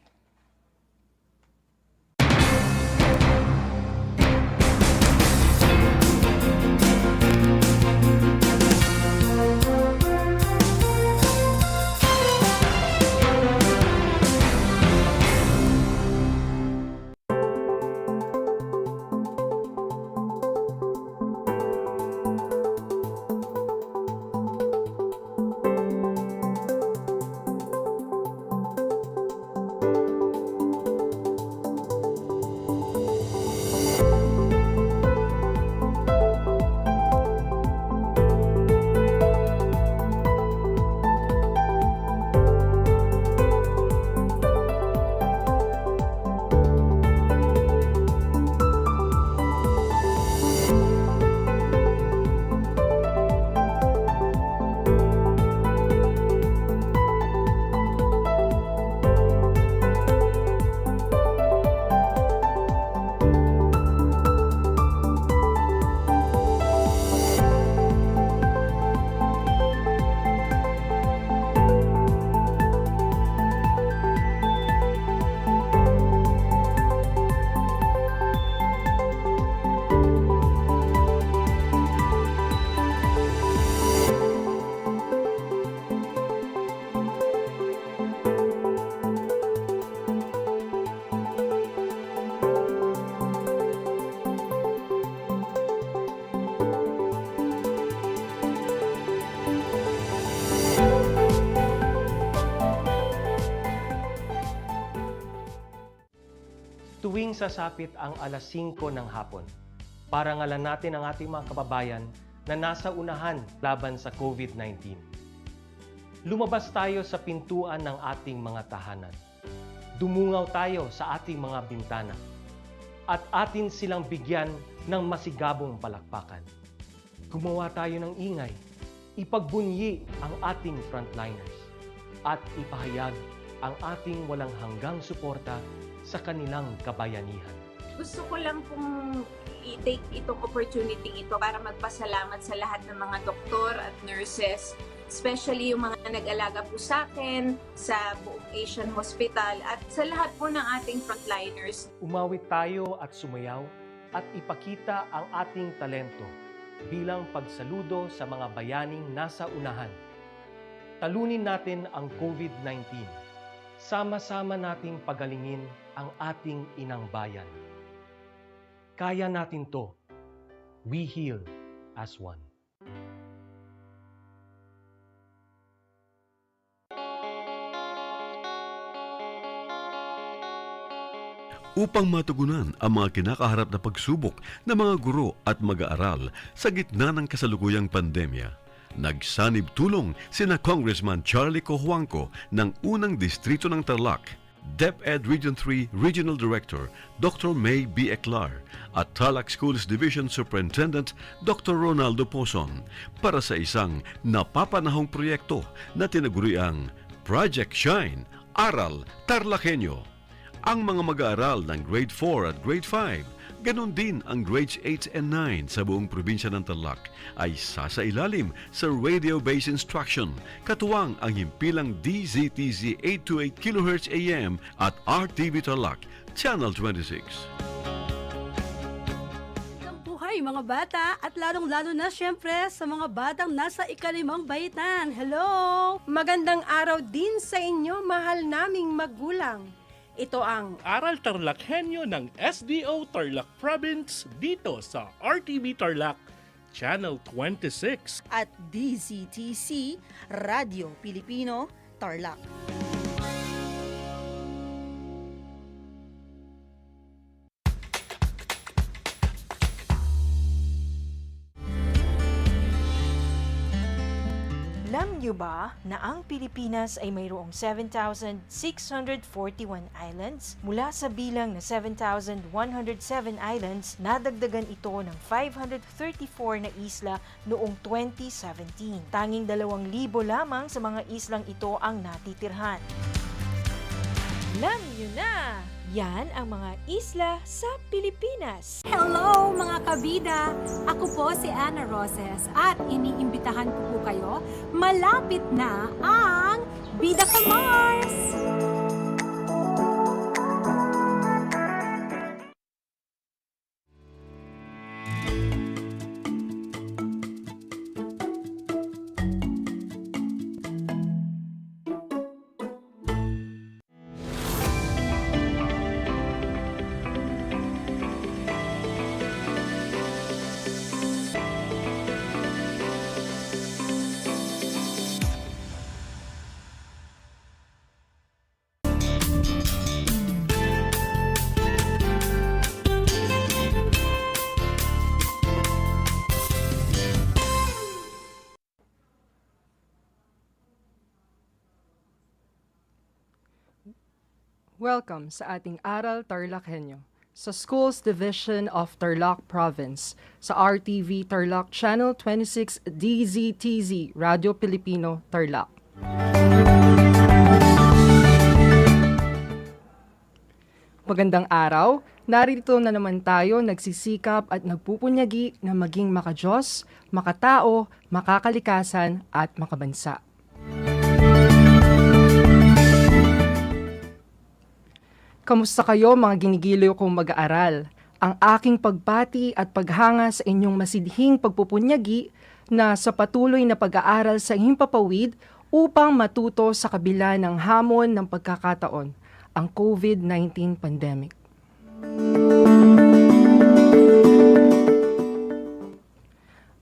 Tuwing sasapit ang alas 5 ng hapon, parangalan natin ang ating mga kababayan na nasa unahan laban sa COVID-19. Lumabas tayo sa pintuan ng ating mga tahanan. Dumungaw tayo sa ating mga bintana. At atin silang bigyan ng masigabong palakpakan. Gumawa tayo ng ingay. Ipagbunyi ang ating frontliners. At ipahayag ang ating walang hanggang suporta sa kanilang kabayanihan. Gusto ko lang pong i-take itong opportunity ito para magpasalamat sa lahat ng mga doktor at nurses, especially yung mga nag-alaga po sa akin, sa buong Asian Hospital at sa lahat po ng ating frontliners. Umawit tayo at sumayaw at ipakita ang ating talento bilang pagsaludo sa mga bayaning nasa unahan. Talunin natin ang COVID-19. Sama-sama nating pagalingin ang ating inang bayan. Kaya natin to. We heal as one. Upang matugunan ang mga kinakaharap na pagsubok ng mga guro at mag-aaral sa gitna ng kasalukuyang pandemya, nagsanib tulong sina Congressman Charlie Cojuangco ng unang distrito ng Tarlac, DEPED Region 3 Regional Director Dr. May B. Eclar at Tarlac Schools Division Superintendent Dr. Ronaldo Pozon para sa isang napapanahong proyekto na tinaguriang Project Shine, Aral TarlakHenyo. Ang mga mag-aaral ng Grade 4 at Grade 5, ganon din ang Grades 8 and 9 sa buong probinsya ng Tarlac ay sasailalim sa radio-based instruction, katuwang ang himpilang DZTZ 828 kHz AM at RTV Tarlac, Channel 26. Buhay mga bata at lalong-lalo na syempre sa mga batang nasa ika-5 baitan. Hello! Magandang araw din sa inyo, mahal naming magulang. Ito ang Aral TarlakHenyo ng SDO Tarlac Province dito sa RTV Tarlac, Channel 26. At DZTC, Radio Pilipino, Tarlac. Alam niyo ba na ang Pilipinas ay mayroong 7,641 islands? Mula sa bilang na 7,107 islands, nadagdagan ito ng 534 na isla noong 2017. Tanging 2,000 lamang sa mga islang ito ang natitirhan. Alam niyo na! Yan ang mga isla sa Pilipinas. Hello mga kabida! Ako po si Ana Roses at iniimbitahan ko po kayo, malapit na ang Bida Ka Mars! Welcome sa ating Aral TarlakHenyo sa Schools Division of Tarlac Province sa RTV Tarlac Channel 26 DZTZ Radio Pilipino Tarlac. Magandang araw, narito na naman tayo nagsisikap at nagpupunyagi na maging makadiyos, makatao, makakalikasan at makabansa. Kamusta kayo mga ginigiliw kong mag-aaral? Ang aking pagbati at paghanga sa inyong masidhing pagpupunyagi na sa patuloy na pag-aaral sa himpapawid upang matuto sa kabila ng hamon ng pagkakataon, ang COVID-19 pandemic.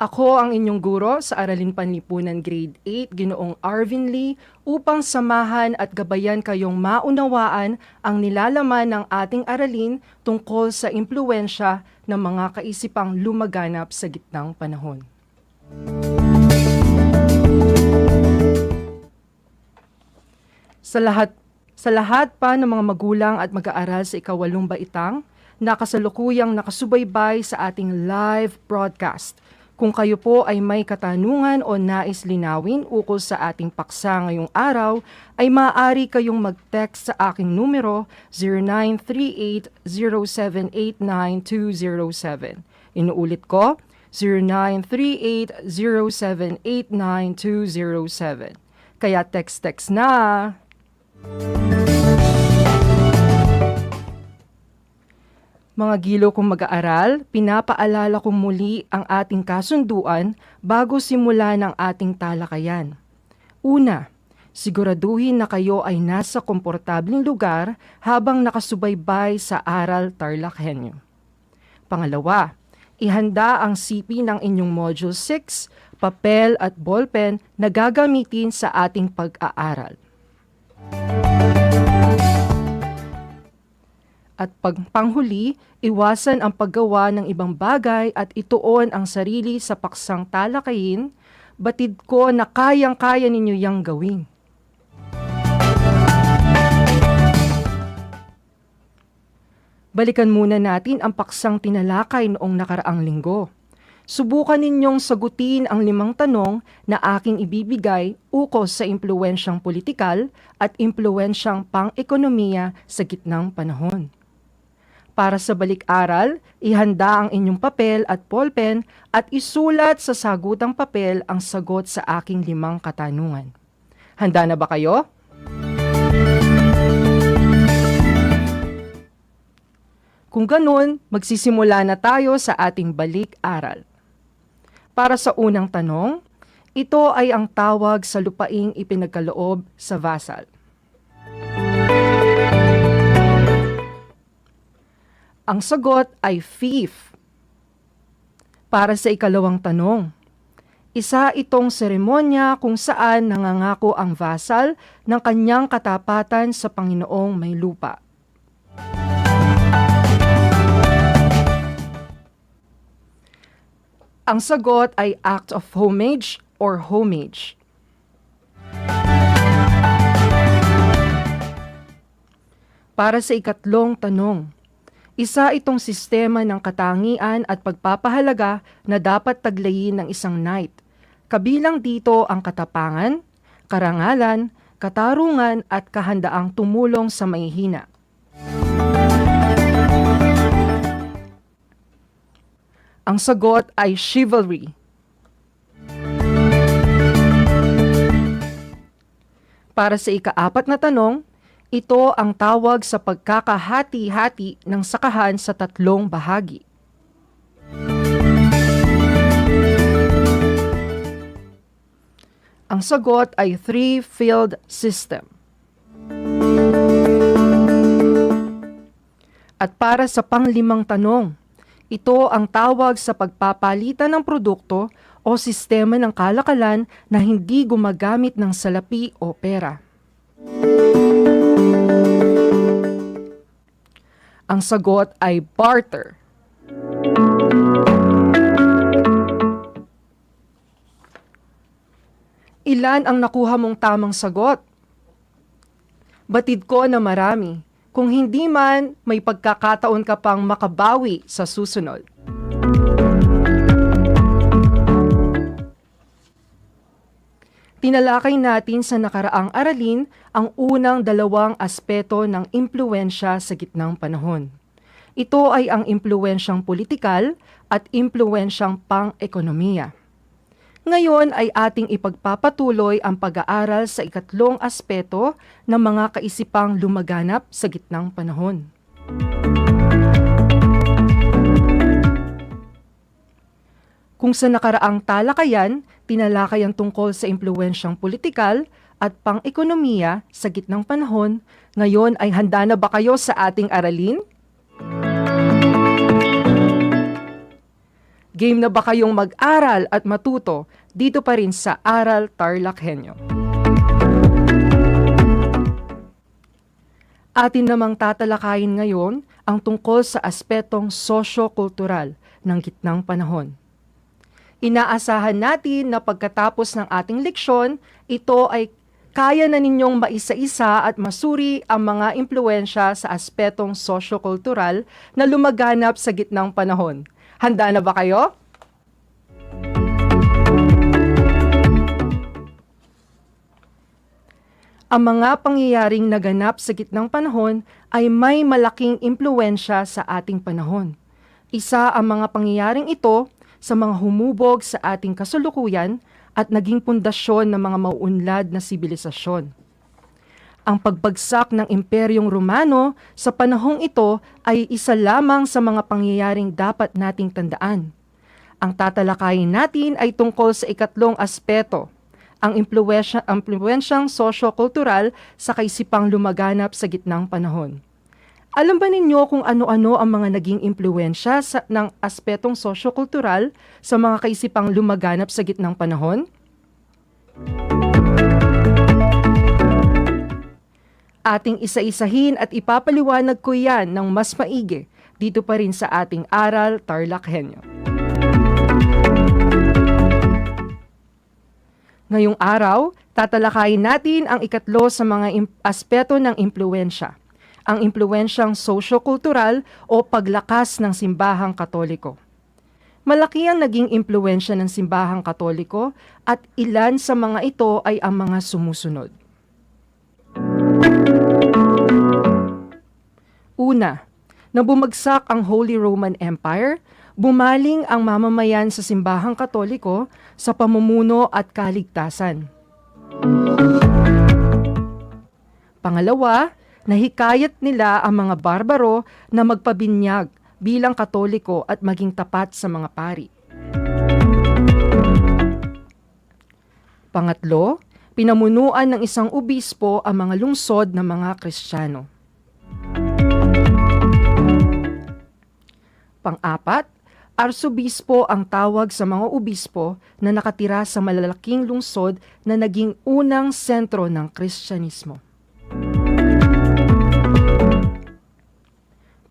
Ako ang inyong guro sa Aralin Panlipunan Grade 8, Ginoong Arvin Lee, upang samahan at gabayan kayong maunawaan ang nilalaman ng ating aralin tungkol sa impluwensya ng mga kaisipang lumaganap sa gitnang panahon. Sa lahat pa ng mga magulang at mag-aaral sa ika-8 baitang, nakasalukuyang nakasubaybay sa ating live broadcast. Kung kayo po ay may katanungan o nais linawin ukol sa ating paksa ngayong araw, ay maaari kayong mag-text sa aking numero 0938-0789-207. Inuulit ko, 0938-0789-207. Kaya text na! Mga gilo kong mag-aaral, pinapaalala kong muli ang ating kasunduan bago simula ng ating talakayan. Una, siguraduhin na kayo ay nasa komportabling lugar habang nakasubaybay sa Aral TarlakHenyo. Pangalawa, ihanda ang CP ng inyong Module 6, papel at ballpen na gagamitin sa ating pag-aaral. At panghuli, iwasan ang paggawa ng ibang bagay at ituon ang sarili sa paksang talakayin, batid ko na kayang-kaya ninyo yang gawin. Balikan muna natin ang paksang tinalakay noong nakaraang linggo. Subukan ninyong sagutin ang 5 tanong na aking ibibigay ukol sa impluwensyang politikal at impluwensyang pang-ekonomiya sa gitnang panahon. Para sa balik-aral, ihanda ang inyong papel at ballpen at isulat sa sagutang papel ang sagot sa aking 5 katanungan. Handa na ba kayo? Kung ganun, magsisimula na tayo sa ating balik-aral. Para sa unang tanong, ito ay ang tawag sa lupaing ipinagkaloob sa vassal. Ang sagot ay fief. Para sa ikalawang tanong, isa itong seremonya kung saan nangangako ang vassal ng kanyang katapatan sa Panginoong may lupa. Ang sagot ay act of homage or homage. Para sa ikatlong tanong, isa itong sistema ng katangian at pagpapahalaga na dapat taglayin ng isang knight. Kabilang dito ang katapangan, karangalan, katarungan at kahandaang tumulong sa mahihina. Ang sagot ay chivalry. Para sa ika-4 na tanong, ito ang tawag sa pagkakahati-hati ng sakahan sa 3 bahagi. Ang sagot ay 3-field system. At para sa pang-5 tanong, ito ang tawag sa pagpapalitan ng produkto o sistema ng kalakalan na hindi gumagamit ng salapi o pera. Ang sagot ay barter. Ilan ang nakuha mong tamang sagot? Batid ko na marami. Kung hindi man, may pagkakataon ka pang makabawi sa susunod. Tinalakay natin sa nakaraang aralin ang unang 2 aspeto ng impluwensya sa gitnang panahon. Ito ay ang impluwensyang politikal at impluwensyang pang-ekonomiya. Ngayon ay ating ipagpapatuloy ang pag-aaral sa ikatlong aspeto ng mga kaisipang lumaganap sa gitnang panahon. Kung sa nakaraang talakayan, tinalakay ang tungkol sa impluwensyang politikal at pang-ekonomiya sa gitnang panahon, ngayon ay handa na ba kayo sa ating aralin? Game na ba kayong mag-aral at matuto dito pa rin sa Aral TarlakHenyo? Atin namang tatalakayin ngayon ang tungkol sa aspetong sosyo-kultural ng gitnang panahon. Inaasahan natin na pagkatapos ng ating leksyon, ito ay kaya na ninyong maisa-isa at masuri ang mga impluensya sa aspetong sosyo-kultural na lumaganap sa gitnang panahon. Handa na ba kayo? Ang mga pangyayaring naganap sa gitnang panahon ay may malaking impluensya sa ating panahon. Isa ang mga pangyayaring ito sa mga humubog sa ating kasalukuyan at naging pundasyon ng mga mauunlad na sibilisasyon. Ang pagbagsak ng Imperyong Romano sa panahong ito ay isa lamang sa mga pangyayaring dapat nating tandaan. Ang tatalakayin natin ay tungkol sa ikatlong aspeto, ang impluensyang sosyo-kultural sa kaisipang lumaganap sa gitnang panahon. Alam ba ninyo kung ano-ano ang mga naging impluensya ng aspetong sosyo-kultural sa mga kaisipang lumaganap sa gitnang panahon? Ating isa-isahin at ipapaliwanag ko yan ng mas maigi dito pa rin sa ating Aral TarlakHenyo. Ngayong araw, tatalakayin natin ang ikatlo sa mga aspeto ng impluensya, ang impluensyang sosyo-kultural o paglakas ng simbahang Katoliko. Malaki ang naging impluensya ng simbahang Katoliko at ilan sa mga ito ay ang mga sumusunod. Una, nang bumagsak ang Holy Roman Empire, bumaling ang mamamayan sa simbahang Katoliko sa pamumuno at kaligtasan. Pangalawa, nahikayat nila ang mga barbaro na magpabinyag bilang Katoliko at maging tapat sa mga pari. Pangatlo, pinamunuan ng isang obispo ang mga lungsod ng mga Kristiyano. Pang-apat, arsobispo ang tawag sa mga obispo na nakatira sa malalaking lungsod na naging unang sentro ng Kristyanismo.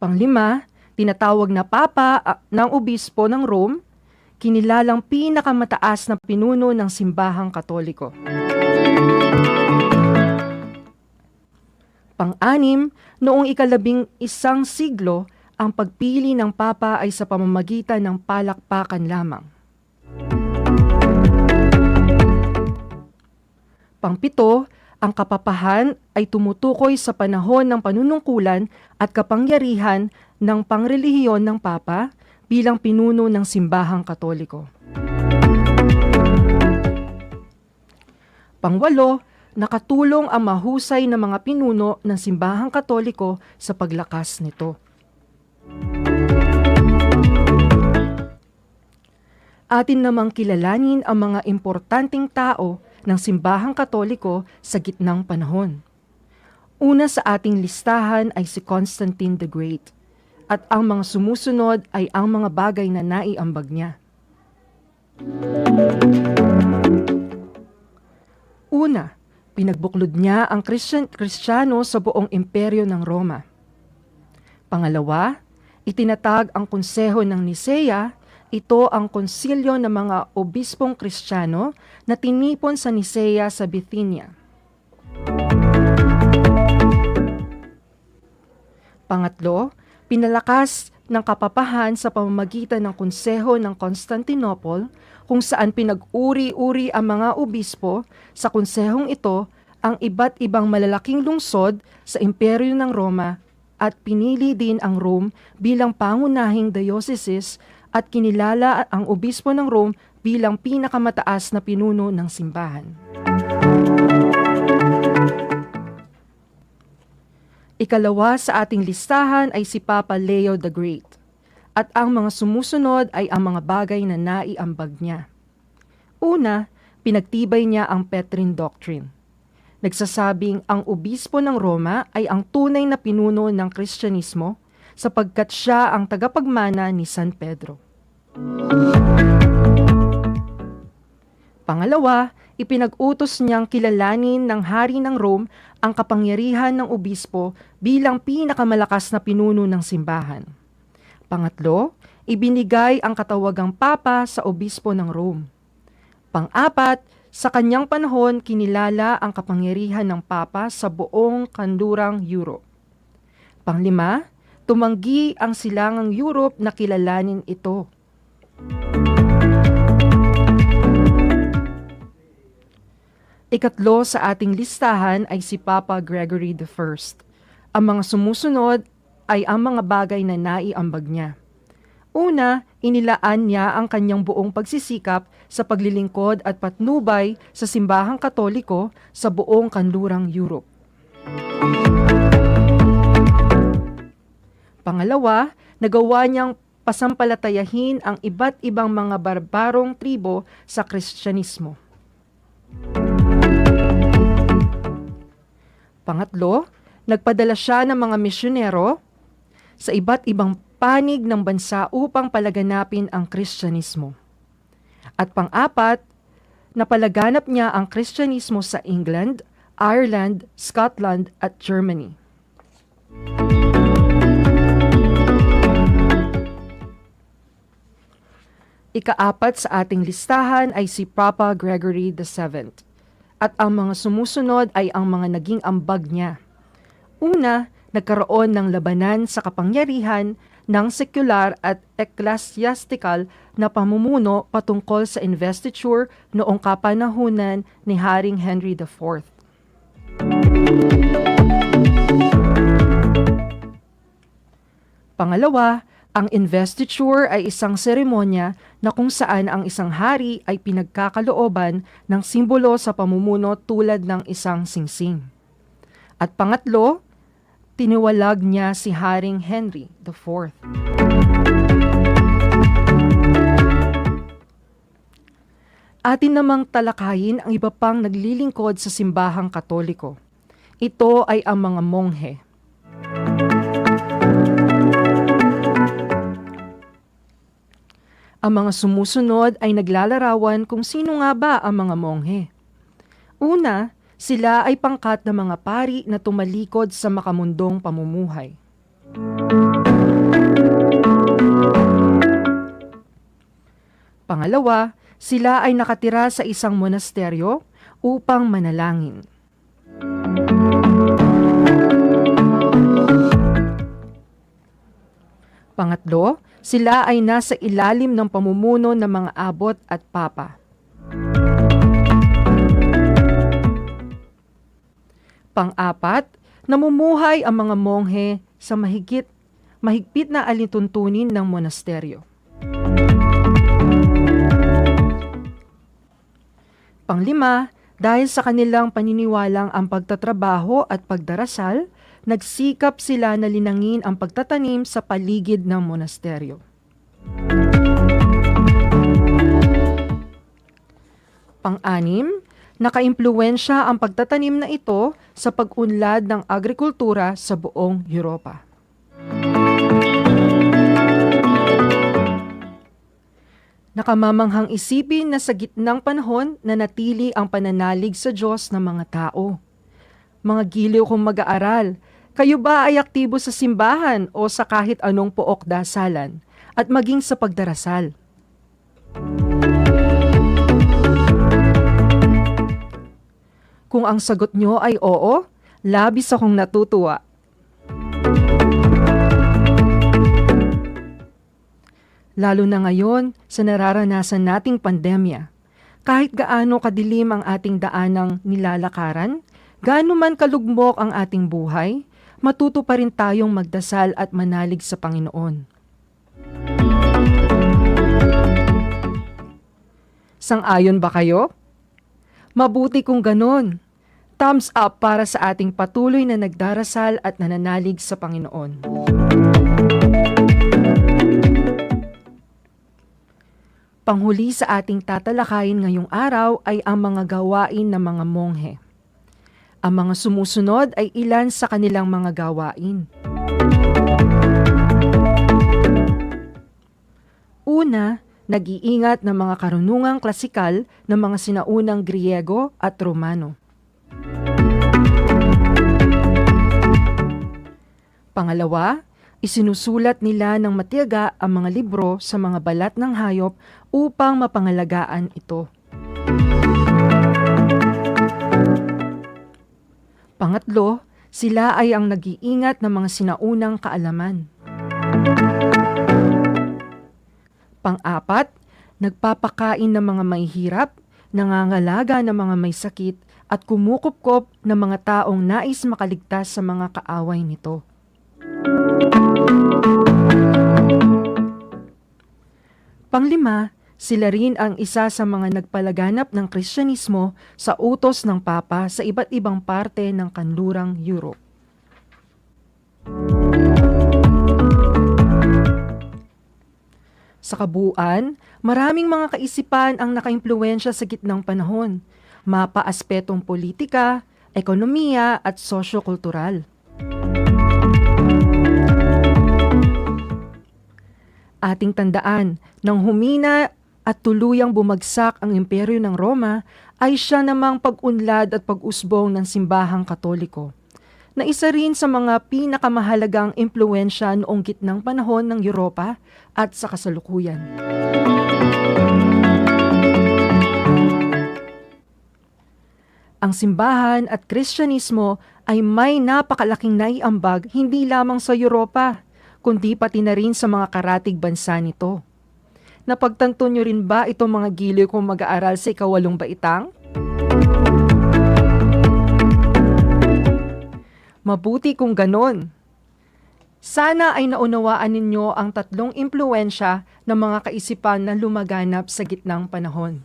Panglima, tinatawag na papa ng obispo ng Rome, kinilalang pinakamataas na pinuno ng simbahang Katoliko. Pang-anim, noong ika-11 siglo, ang pagpili ng papa ay sa pamamagitan ng palakpakan lamang. Pang-7, ang kapapahan ay tumutukoy sa panahon ng panunungkulan at kapangyarihan ng pangrelihiyon ng papa bilang pinuno ng simbahang Katoliko. Pang-8, nakatulong ang mahusay na mga pinuno ng simbahang Katoliko sa paglakas nito. Atin namang kilalanin ang mga importanteng tao ng simbahang Katoliko sa gitnang panahon. Una sa ating listahan ay si Constantine the Great, at ang mga sumusunod ay ang mga bagay na naiambag niya. Una, pinagbuklod niya ang Kristiyano sa buong imperyo ng Roma. Pangalawa, itinatag ang konseho ng Nicea. Ito ang konsilyo ng mga obispong Kristiyano na tinipon sa Nicea sa Bithynia. Pangatlo, pinalakas ng kapapahan sa pamamagitan ng konseho ng Constantinople kung saan pinag-uri-uri ang mga obispo. Sa konsehong ito ang iba't ibang malalaking lungsod sa imperyo ng Roma at pinili din ang Rome bilang pangunahing diocese at kinilala ang obispo ng Rome bilang pinakamataas na pinuno ng simbahan. Ikalawa sa ating listahan ay si Papa Leo the Great, at ang mga sumusunod ay ang mga bagay na naiambag niya. Una, pinagtibay niya ang Petrine Doctrine. Nagsasabing ang obispo ng Roma ay ang tunay na pinuno ng Kristyanismo sapagkat siya ang tagapagmana ni San Pedro. Pangalawa, ipinag-utos niyang kilalanin ng hari ng Rome ang kapangyarihan ng obispo bilang pinakamalakas na pinuno ng simbahan. Pangatlo, ibinigay ang katawagang papa sa obispo ng Rome. Pang-apat, sa kanyang panahon kinilala ang kapangyarihan ng papa sa buong kanlurang Europe. Panglima, tumanggi ang silangang Europe na kilalanin ito. Ikatlo sa ating listahan ay si Papa Gregory I. Ang mga sumusunod ay ang mga bagay na naiambag niya. Una, inilaan niya ang kanyang buong pagsisikap sa paglilingkod at patnubay sa simbahang Katoliko sa buong kanlurang Europe. Pangalawa, nagawa niyang pasampalatayahin ang iba't ibang mga barbarong tribo sa Kristyanismo. Pangatlo, nagpadala siya ng mga misyonero sa iba't ibang panig ng bansa upang palaganapin ang Kristyanismo. At pang-apat, napalaganap niya ang Kristyanismo sa England, Ireland, Scotland at Germany. Ikaapat sa ating listahan ay si Papa Gregory VII. At ang mga sumusunod ay ang mga naging ambag niya. Una, nagkaroon ng labanan sa kapangyarihan ng sekular at ecclesiastical na pamumuno patungkol sa investiture noong kapanahunan ni Haring Henry IV. Pangalawa, ang investiture ay isang seremonya na kung saan ang isang hari ay pinagkakalooban ng simbolo sa pamumuno tulad ng isang singsing. At pangatlo, tiniwalag niya si Haring Henry IV. Atin namang talakayin ang iba pang naglilingkod sa simbahang Katoliko. Ito ay ang mga monghe. Ang mga sumusunod ay naglalarawan kung sino nga ba ang mga monghe. Una, sila ay pangkat na mga pari na tumalikod sa makamundong pamumuhay. Pangalawa, sila ay nakatira sa isang monasteryo upang manalangin. Pangatlo, sila ay nasa ilalim ng pamumuno ng mga abot at papa. Pang-apat, namumuhay ang mga monghe sa mahigpit na alituntunin ng monasteryo. Panglima, dahil sa kanilang paniniwalang ang pagtatrabaho at pagdarasal, nagsikap sila na linangin ang pagtatanim sa paligid ng monasteryo. Pang-anim, nakaimpluwensya ang pagtatanim na ito sa pag-unlad ng agrikultura sa buong Europa. Nakamamanghang isipin na sa gitnang panahon na natili ang pananalig sa Diyos ng mga tao. Mga giliw kong mag-aaral, kayo ba ay aktibo sa simbahan o sa kahit anong pook dasalan at maging sa pagdarasal? Kung ang sagot nyo ay oo, labis akong natutuwa. Lalo na ngayon sa nararanasan nating pandemya, kahit gaano kadilim ang ating daanang nilalakaran, gaano man kalugmok ang ating buhay, matuto pa rin tayong magdasal at manalig sa Panginoon. Sang-ayon ba kayo? Mabuti kung ganon. Thumbs up para sa ating patuloy na nagdarasal at nananalig sa Panginoon. Panghuli sa ating tatalakayin ngayong araw ay ang mga gawain ng mga monghe. Ang mga sumusunod ay ilan sa kanilang mga gawain. Una, nag-iingat ng mga karunungang klasikal ng mga sinaunang Griego at Romano. Pangalawa, isinusulat nila ng matiyaga ang mga libro sa mga balat ng hayop upang mapangalagaan ito. Pangatlo, sila ay ang nag-iingat ng mga sinaunang kaalaman. Pang-apat, nagpapakain ng mga may hirap, nangangalaga ng mga may sakit, at kumukupkop ng mga taong nais makaligtas sa mga kaaway nito. Panglima, sila rin ang isa sa mga nagpalaganap ng Kristyanismo sa utos ng Papa sa iba't ibang parte ng kanlurang Europe. Sa kabuuan, maraming mga kaisipan ang nakaimpluwensya sa gitnang panahon, mapa-aspetong politika, ekonomiya at sosyo-kultural. Ating tandaan, nang humina at tuluyang bumagsak ang imperyo ng Roma, ay siya namang pag-unlad at pag-usbong ng simbahang Katoliko, na isa rin sa mga pinakamahalagang impluwensya noong gitnang panahon ng Europa at sa kasalukuyan. Ang simbahan at Kristyanismo ay may napakalaking naiambag hindi lamang sa Europa, kundi pati na rin sa mga karatig bansa nito. Napagtanto nyo rin ba itong mga giliw kong mag-aaral sa ikawalong baitang? Mabuti kung ganon. Sana ay naunawaan ninyo ang tatlong impluwensya ng mga kaisipan na lumaganap sa gitnang panahon.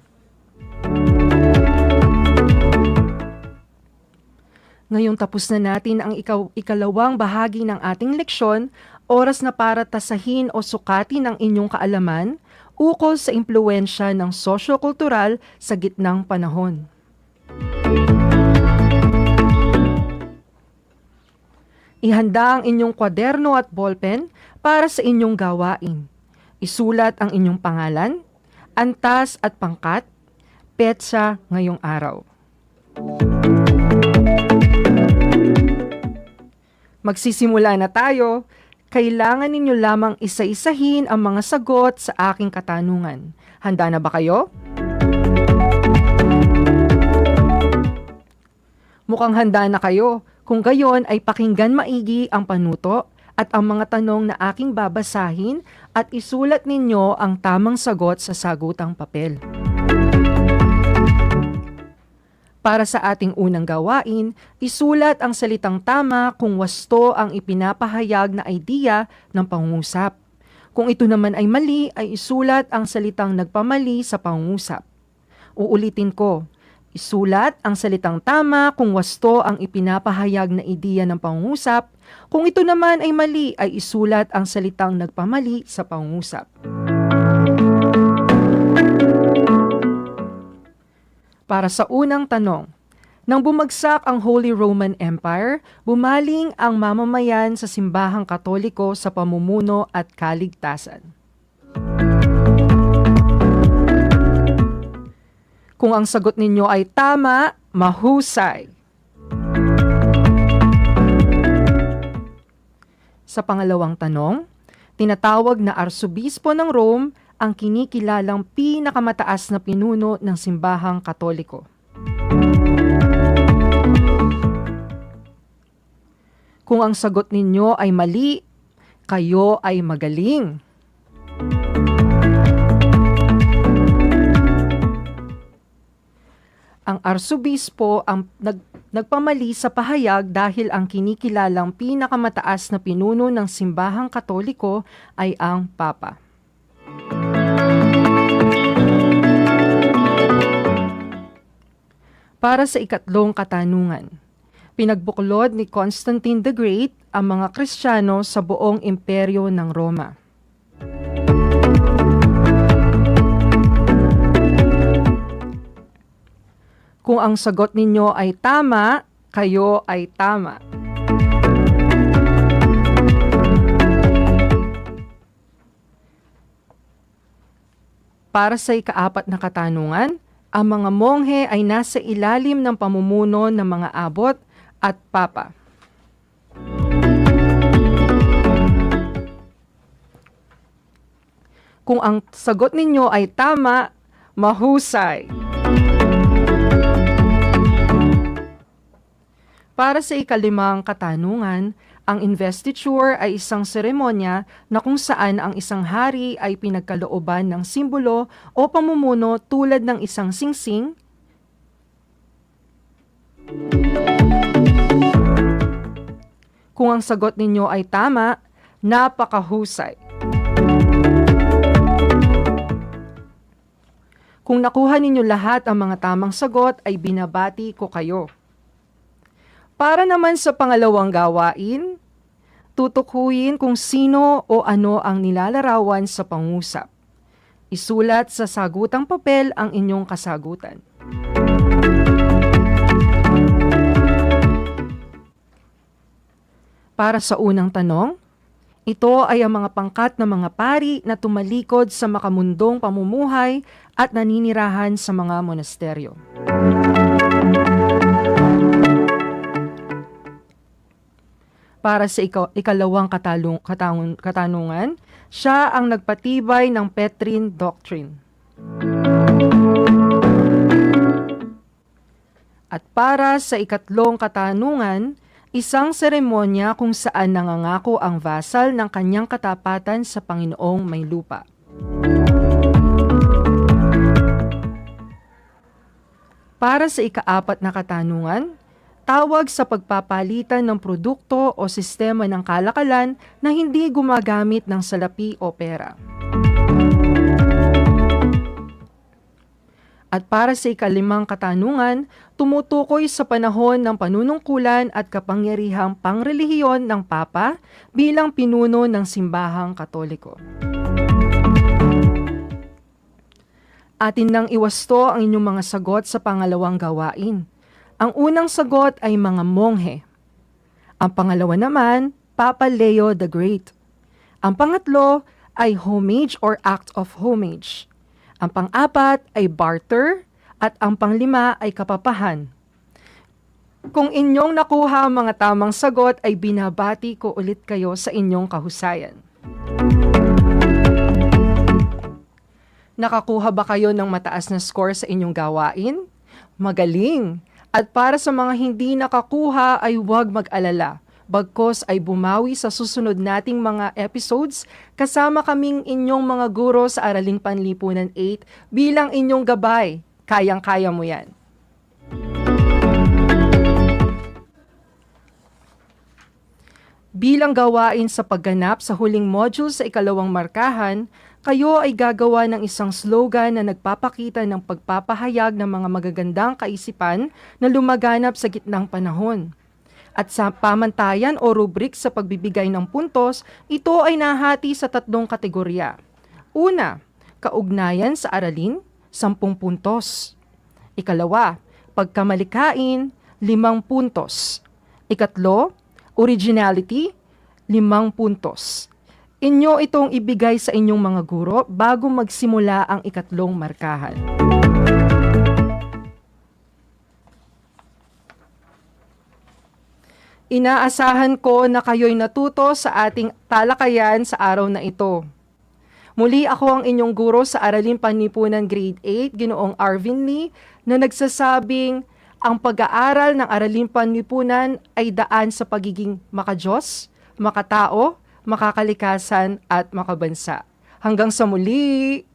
Ngayong tapos na natin ang ikalawang bahagi ng ating leksyon, oras na para tasahin o sukatin ang inyong kaalaman ukol sa impluwensya ng sosyo-kultural sa gitnang panahon. Ihanda ang inyong kwaderno at ballpen para sa inyong gawain. Isulat ang inyong pangalan, antas at pangkat, petsa ngayong araw. Magsisimula na tayo. Kailangan ninyo lamang isa-isahin ang mga sagot sa aking katanungan. Handa na ba kayo? Mukhang handa na kayo. Kung gayon ay pakinggan maigi ang panuto at ang mga tanong na aking babasahin at isulat ninyo ang tamang sagot sa sagutang papel. Para sa ating unang gawain, isulat ang salitang tama kung wasto ang ipinapahayag na idea ng pangungusap. Kung ito naman ay mali, ay isulat ang salitang nagpamali sa pangungusap. Uulitin ko. Isulat ang salitang tama kung wasto ang ipinapahayag na ideya ng pangungusap. Kung ito naman ay mali, ay isulat ang salitang nagpamali sa pangungusap. Para sa unang tanong, nang bumagsak ang Holy Roman Empire, bumaling ang mamamayan sa simbahang Katoliko sa pamumuno at kaligtasan. Kung ang sagot ninyo ay tama, mahusay. Sa pangalawang tanong, tinatawag na Arsobispo ng Rome ang kinikilalang pinakamataas na pinuno ng simbahang Katoliko. Kung ang sagot ninyo ay mali, kayo ay magaling. Ang arsobispo ang nagpamali sa pahayag dahil ang kinikilalang pinakamataas na pinuno ng simbahang Katoliko ay ang Papa. Para sa ikatlong katanungan, pinagbuklod ni Constantine the Great ang mga Kristiyano sa buong imperyo ng Roma. Kung ang sagot ninyo ay tama, kayo ay tama. para sa ikaapat na katanungan, ang mga monghe ay nasa ilalim ng pamumuno ng mga abot at papa. Kung ang sagot ninyo ay tama, mahusay. Para sa ikalimang katanungan, ang investiture ay isang seremonya na kung saan ang isang hari ay pinagkalooban ng simbolo o pamumuno tulad ng isang singsing, kung ang sagot ninyo ay tama, napakahusay. Kung nakuha ninyo lahat ang mga tamang sagot, ay binabati ko kayo. Para naman sa pangalawang gawain, tutukuyin kung sino o ano ang nilalarawan sa pangusap. Isulat sa sagutang papel ang inyong kasagutan. Para sa unang tanong, ito ay ang mga pangkat ng mga pari na tumalikod sa makamundong pamumuhay at naninirahan sa mga monasteryo. Para sa ikalawang katanungan, siya ang nagpatibay ng Petrine Doctrine. At para sa ikatlong katanungan, isang seremonya kung saan nangangako ang vasal ng kanyang katapatan sa Panginoong may lupa. Para sa ikaapat na katanungan, tawag sa pagpapalitan ng produkto o sistema ng kalakalan na hindi gumagamit ng salapi o pera. At para sa ikalimang katanungan, tumutukoy sa panahon ng panunungkulan at kapangyarihang pangrelihiyon ng Papa bilang pinuno ng Simbahang Katoliko. Atin nang iwasto ang inyong mga sagot sa pangalawang gawain. Ang unang sagot ay mga monghe. Ang pangalawa naman, Papa Leo the Great. Ang pangatlo ay homage or act of homage. Ang pang-apat ay barter at ang panglima ay kapapahan. Kung inyong nakuha ang mga tamang sagot ay binabati ko ulit kayo sa inyong kahusayan. Nakakuha ba kayo ng mataas na score sa inyong gawain? Magaling! At para sa mga hindi nakakuha ay huwag mag-alala. Bagkos ay bumawi sa susunod nating mga episodes kasama kaming inyong mga guro sa Araling Panlipunan 8 bilang inyong gabay. Kayang-kaya mo yan. Bilang gawain sa pagganap sa huling module sa ikalawang markahan, kayo ay gagawa ng isang slogan na nagpapakita ng pagpapahayag ng mga magagandang kaisipan na lumaganap sa gitnang panahon. At sa pamantayan o rubrik sa pagbibigay ng puntos, ito ay nahati sa 3 kategorya. Una, kaugnayan sa aralin, 10 puntos. Ikalawa, pagkamalikain, 5 puntos. Ikatlo, originality, 5 puntos. Inyo itong ibigay sa inyong mga guro bago magsimula ang ikatlong markahan. Inaasahan ko na kayo'y natuto sa ating talakayan sa araw na ito. Muli ako ang inyong guro sa Araling Panlipunan Grade 8, Ginoong Arvin Lee, na nagsasabing ang pag-aaral ng Araling Panlipunan ay daan sa pagiging makadiyos, makatao, makakalikasan at makabansa. Hanggang sa muli!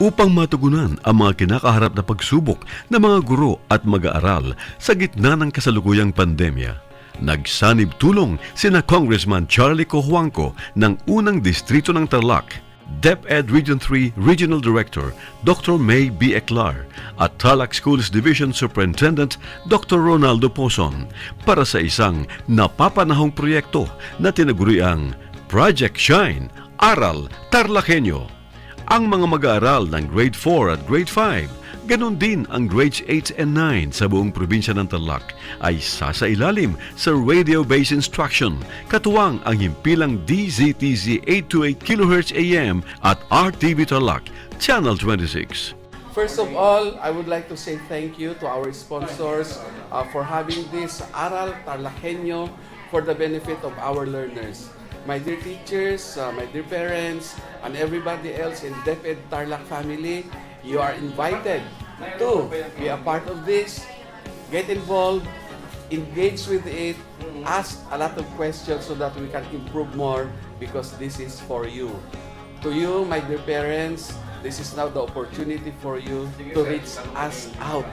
upang matugunan ang mga kinakaharap na pagsubok ng mga guro at mag-aaral sa gitna ng kasalukuyang pandemya. Nagsanib tulong sina Congressman Charlie Cojuangco ng unang distrito ng Tarlac, DEPED Region 3 Regional Director Dr. May B. Eclar at Tarlac Schools Division Superintendent Dr. Ronaldo Pozon para sa isang napapanahong proyekto na tinaguriang Project Shine, Aral TarlakHenyo. Ang mga mag-aaral ng Grade 4 at Grade 5, ganon din ang Grades 8 and 9 sa buong probinsya ng Tarlac ay sasailalim sa radio-based instruction, katuwang ang himpilang DZTZ 828 kHz AM at RTV Tarlac, Channel 26. First of all, I would like to say thank you to our sponsors for having this Aral TarlakHenyo for the benefit of our learners. My dear teachers, my dear parents, and everybody else in DEPED Tarlac family, you are invited to be a part of this, get involved, engage with it, ask a lot of questions so that we can improve more because this is for you. To you, my dear parents, this is now the opportunity for you to reach us out.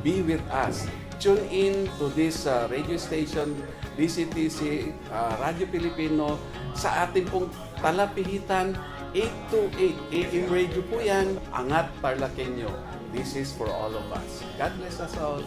Be with us. Tune in to this radio station, DCTC, Radio Pilipino, sa ating pong talapihitan, 828 AM radio po yan, Angat TarlakHenyo. This is for all of us. God bless us all.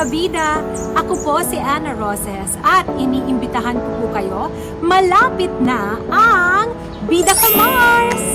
kabida, ako po si Ana Roses at iniimbitahan ko po kayo, malapit na ang Bida Ka Mars!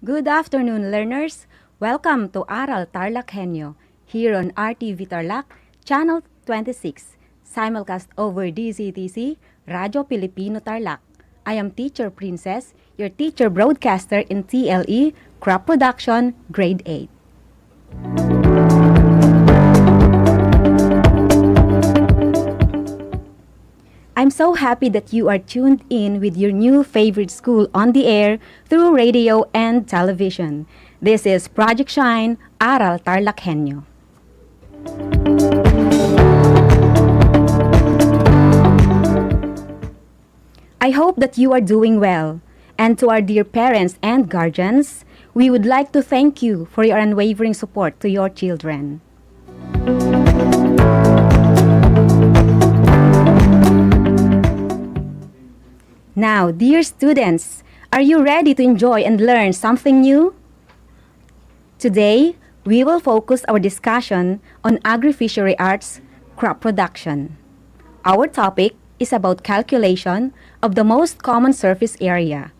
Good afternoon, learners. Welcome to Aral TarlakHenyo here on RTV Tarlac, Channel 26, simulcast over DZTC, Radio Pilipino Tarlac. I am Teacher Princess, your teacher broadcaster in TLE, Crop Production, Grade 8. I'm so happy that you are tuned in with your new favorite school on the air through radio and television. This is Project Shine, Aral TarlakHenyo. I hope that you are doing well. And to our dear parents and guardians, we would like to thank you for your unwavering support to your children. Now, dear students, are you ready to enjoy and learn something new? Today, we will focus our discussion on agri-fishery arts crop production. Our topic is about calculation of the most common surface area.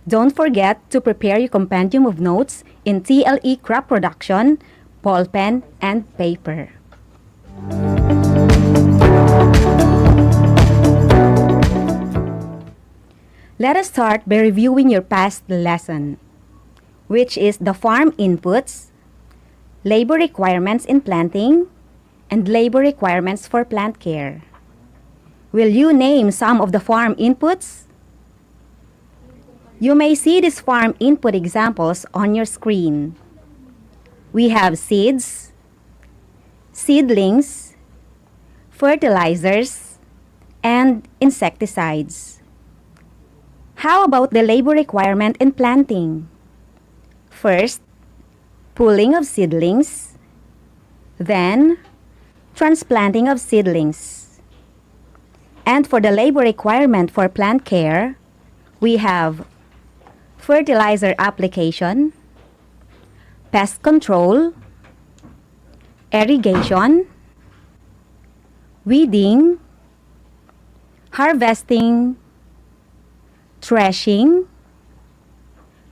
Don't forget to prepare your compendium of notes in TLE crop production, ball pen, and paper. Let us start by reviewing your past lesson, which is the farm inputs, labor requirements in planting, and labor requirements for plant care. Will you name some of the farm inputs? You may see these farm input examples on your screen. We have seeds, seedlings, fertilizers, and insecticides. How about the labor requirement in planting? First, pulling of seedlings, then transplanting of seedlings. And for the labor requirement for plant care, we have fertilizer application, pest control, irrigation, weeding, harvesting, threshing,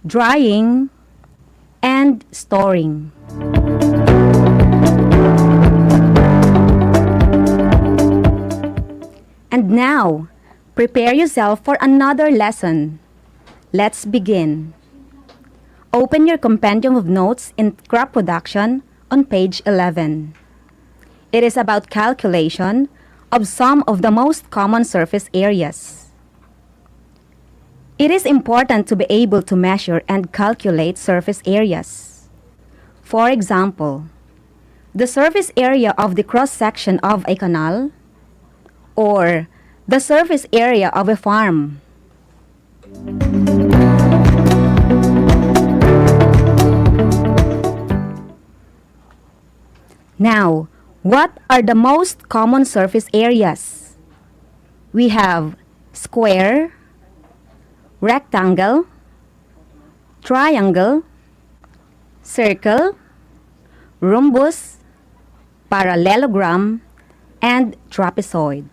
drying, and storing. And now, prepare yourself for another lesson. Let's begin. Open your compendium of notes in crop production on page 11. It is about calculation of some of the most common surface areas. It is important to be able to measure and calculate surface areas. For example, the surface area of the cross-section of a canal or the surface area of a farm. Now, what are the most common surface areas? We have square, rectangle, triangle, circle, rhombus, parallelogram, and trapezoid.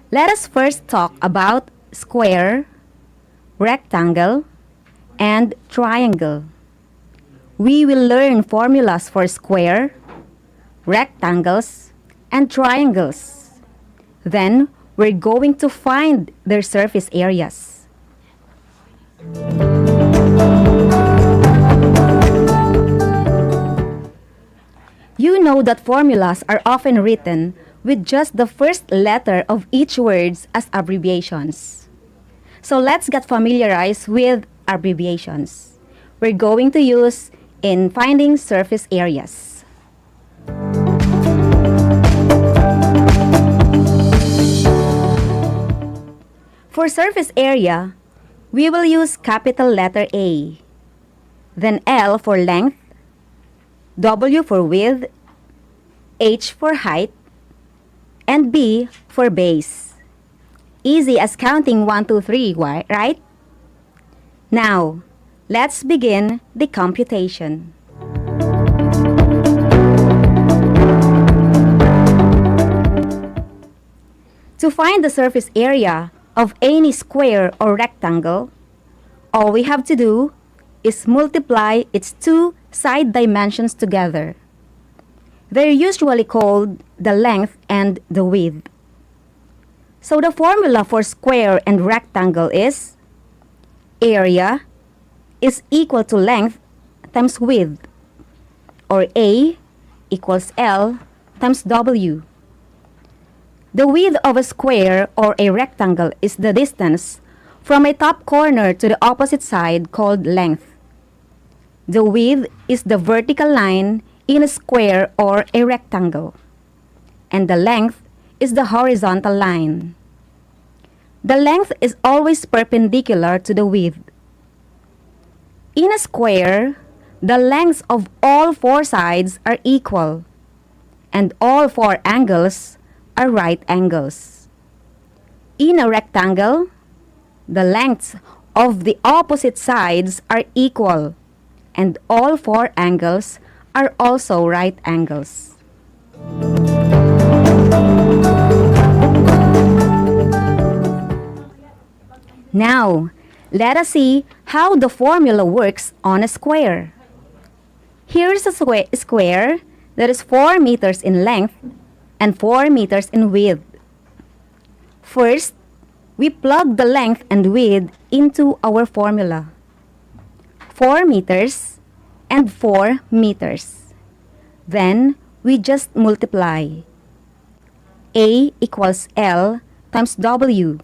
Let us first talk about square, rectangle, and triangle. We will learn formulas for square, rectangles, and triangles. Then, we're going to find their surface areas. You know that formulas are often written with just the first letter of each words as abbreviations. So let's get familiarized with abbreviations. We're going to use in finding surface areas. For surface area, we will use capital letter A, then L for length, W for width, H for height, and B for base. Easy as counting 1, 2, 3, right? Now, let's begin the computation. To find the surface area of any square or rectangle, all we have to do is multiply its two side dimensions together. They're usually called the length and the width. So the formula for square and rectangle is area is equal to length times width, or A equals L times W. The width of a square or a rectangle is the distance from a top corner to the opposite side called length. The width is the vertical line in a square or a rectangle, and the length is the horizontal line. The length is always perpendicular to the width. In a square, the lengths of all four sides are equal, and all four angles are right angles. In a rectangle, the lengths of the opposite sides are equal, and all four angles are also right angles. Now, let us see how the formula works on a square. Here is a square that is 4 meters in length and 4 meters in width. First, we plug the length and width into our formula. 4 meters and 4 meters. Then, we just multiply. A equals L times W,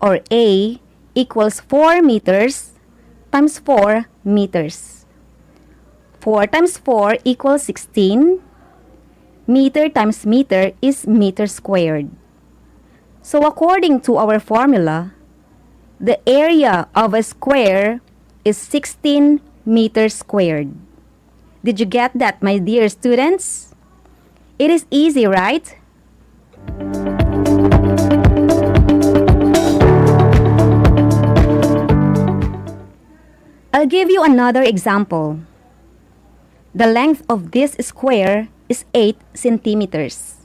or A equals 4 meters times 4 meters. 4 times 4 equals 16. Meter times meter is meter squared. So according to our formula, the area of a square is 16 meters squared. Did you get that, my dear students? It is easy, right? I'll give you another example. The length of this square is 8 centimeters,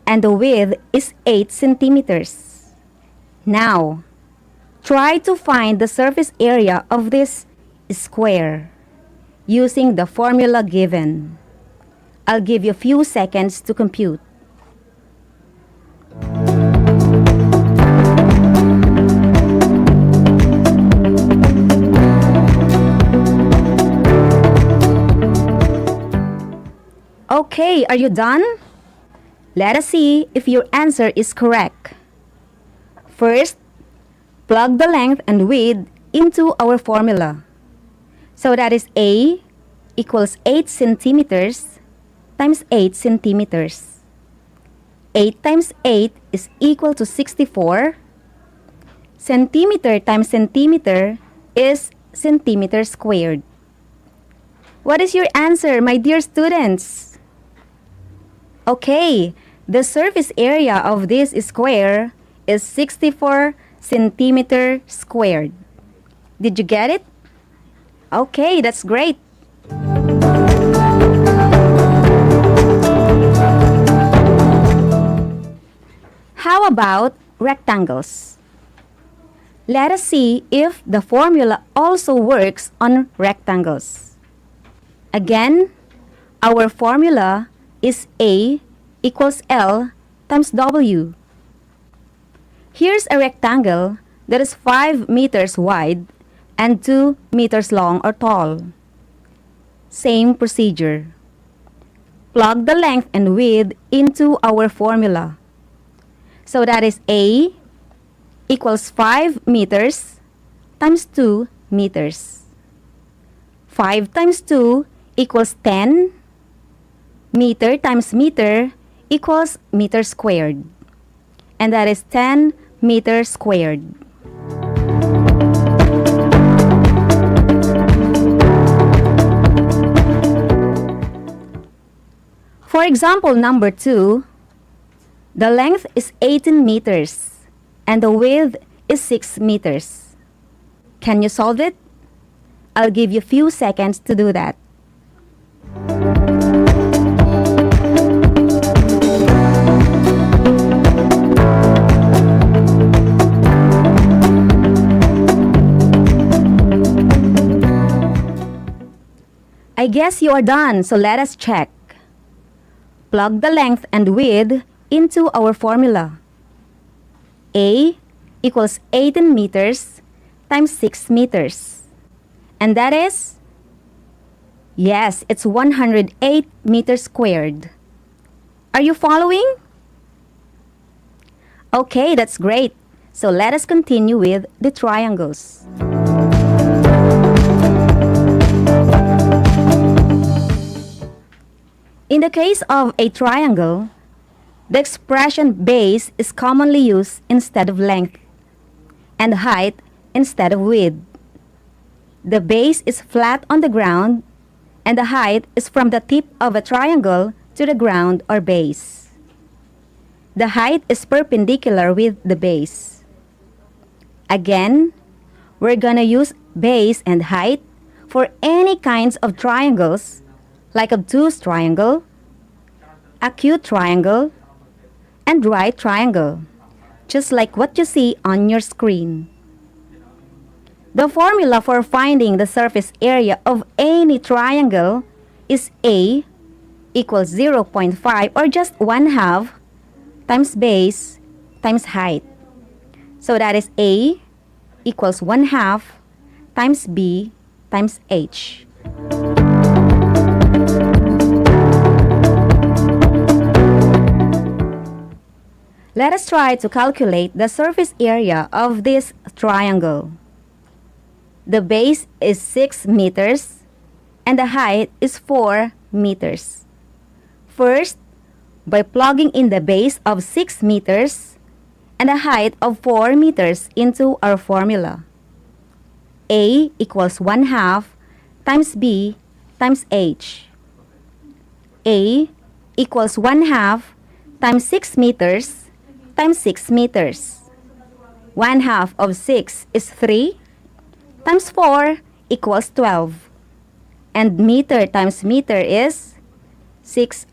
and the width is 8 centimeters. Now, try to find the surface area of this square using the formula given. I'll give you a few seconds to compute. Okay, are you done? Let us see if your answer is correct. First, plug the length and width into our formula. So that is A equals 8 centimeters times 8 centimeters. 8 times 8 is equal to 64. Centimeter times centimeter is centimeter squared. What is your answer, my dear students? Okay, the surface area of this square is 64 centimeter squared. Did you get it? Okay, that's great. How about rectangles? Let us see if the formula also works on rectangles. Again, our formula is A equals L times W. Here's a rectangle that is 5 meters wide and 2 meters long or tall. Same procedure. Plug the length and width into our formula. So that is A equals 5 meters times 2 meters. 5 times 2 equals 10. Meter times meter equals meter squared. And that is 10 meters squared. For example number 2, the length is 18 meters and the width is 6 meters. Can you solve it? I'll give you a few seconds to do that. I guess you are done, so let us check. Plug the length and width into our formula. A equals 18 meters times 6 meters. And that is? Yes, it's 108 meters squared. Are you following? Okay, that's great. So let us continue with the triangles. In the case of a triangle, the expression base is commonly used instead of length, and height instead of width. The base is flat on the ground, and the height is from the tip of a triangle to the ground or base. The height is perpendicular with the base. Again, we're gonna use base and height for any kinds of triangles, like obtuse triangle, acute triangle, and right triangle, just like what you see on your screen. The formula for finding the surface area of any triangle is A equals 0.5 or just 1/2 times base times height. So that is A equals 1/2 times B times H. Let us try to calculate the surface area of this triangle. The base is 6 meters and the height is 4 meters. First, by plugging in the base of 6 meters and a height of 4 meters into our formula. A equals 1/2 times B times H. A equals 1/2 times 6 meters times 6 meters. 1/2 of 6 is 3 times 4 equals 12. And meter times meter is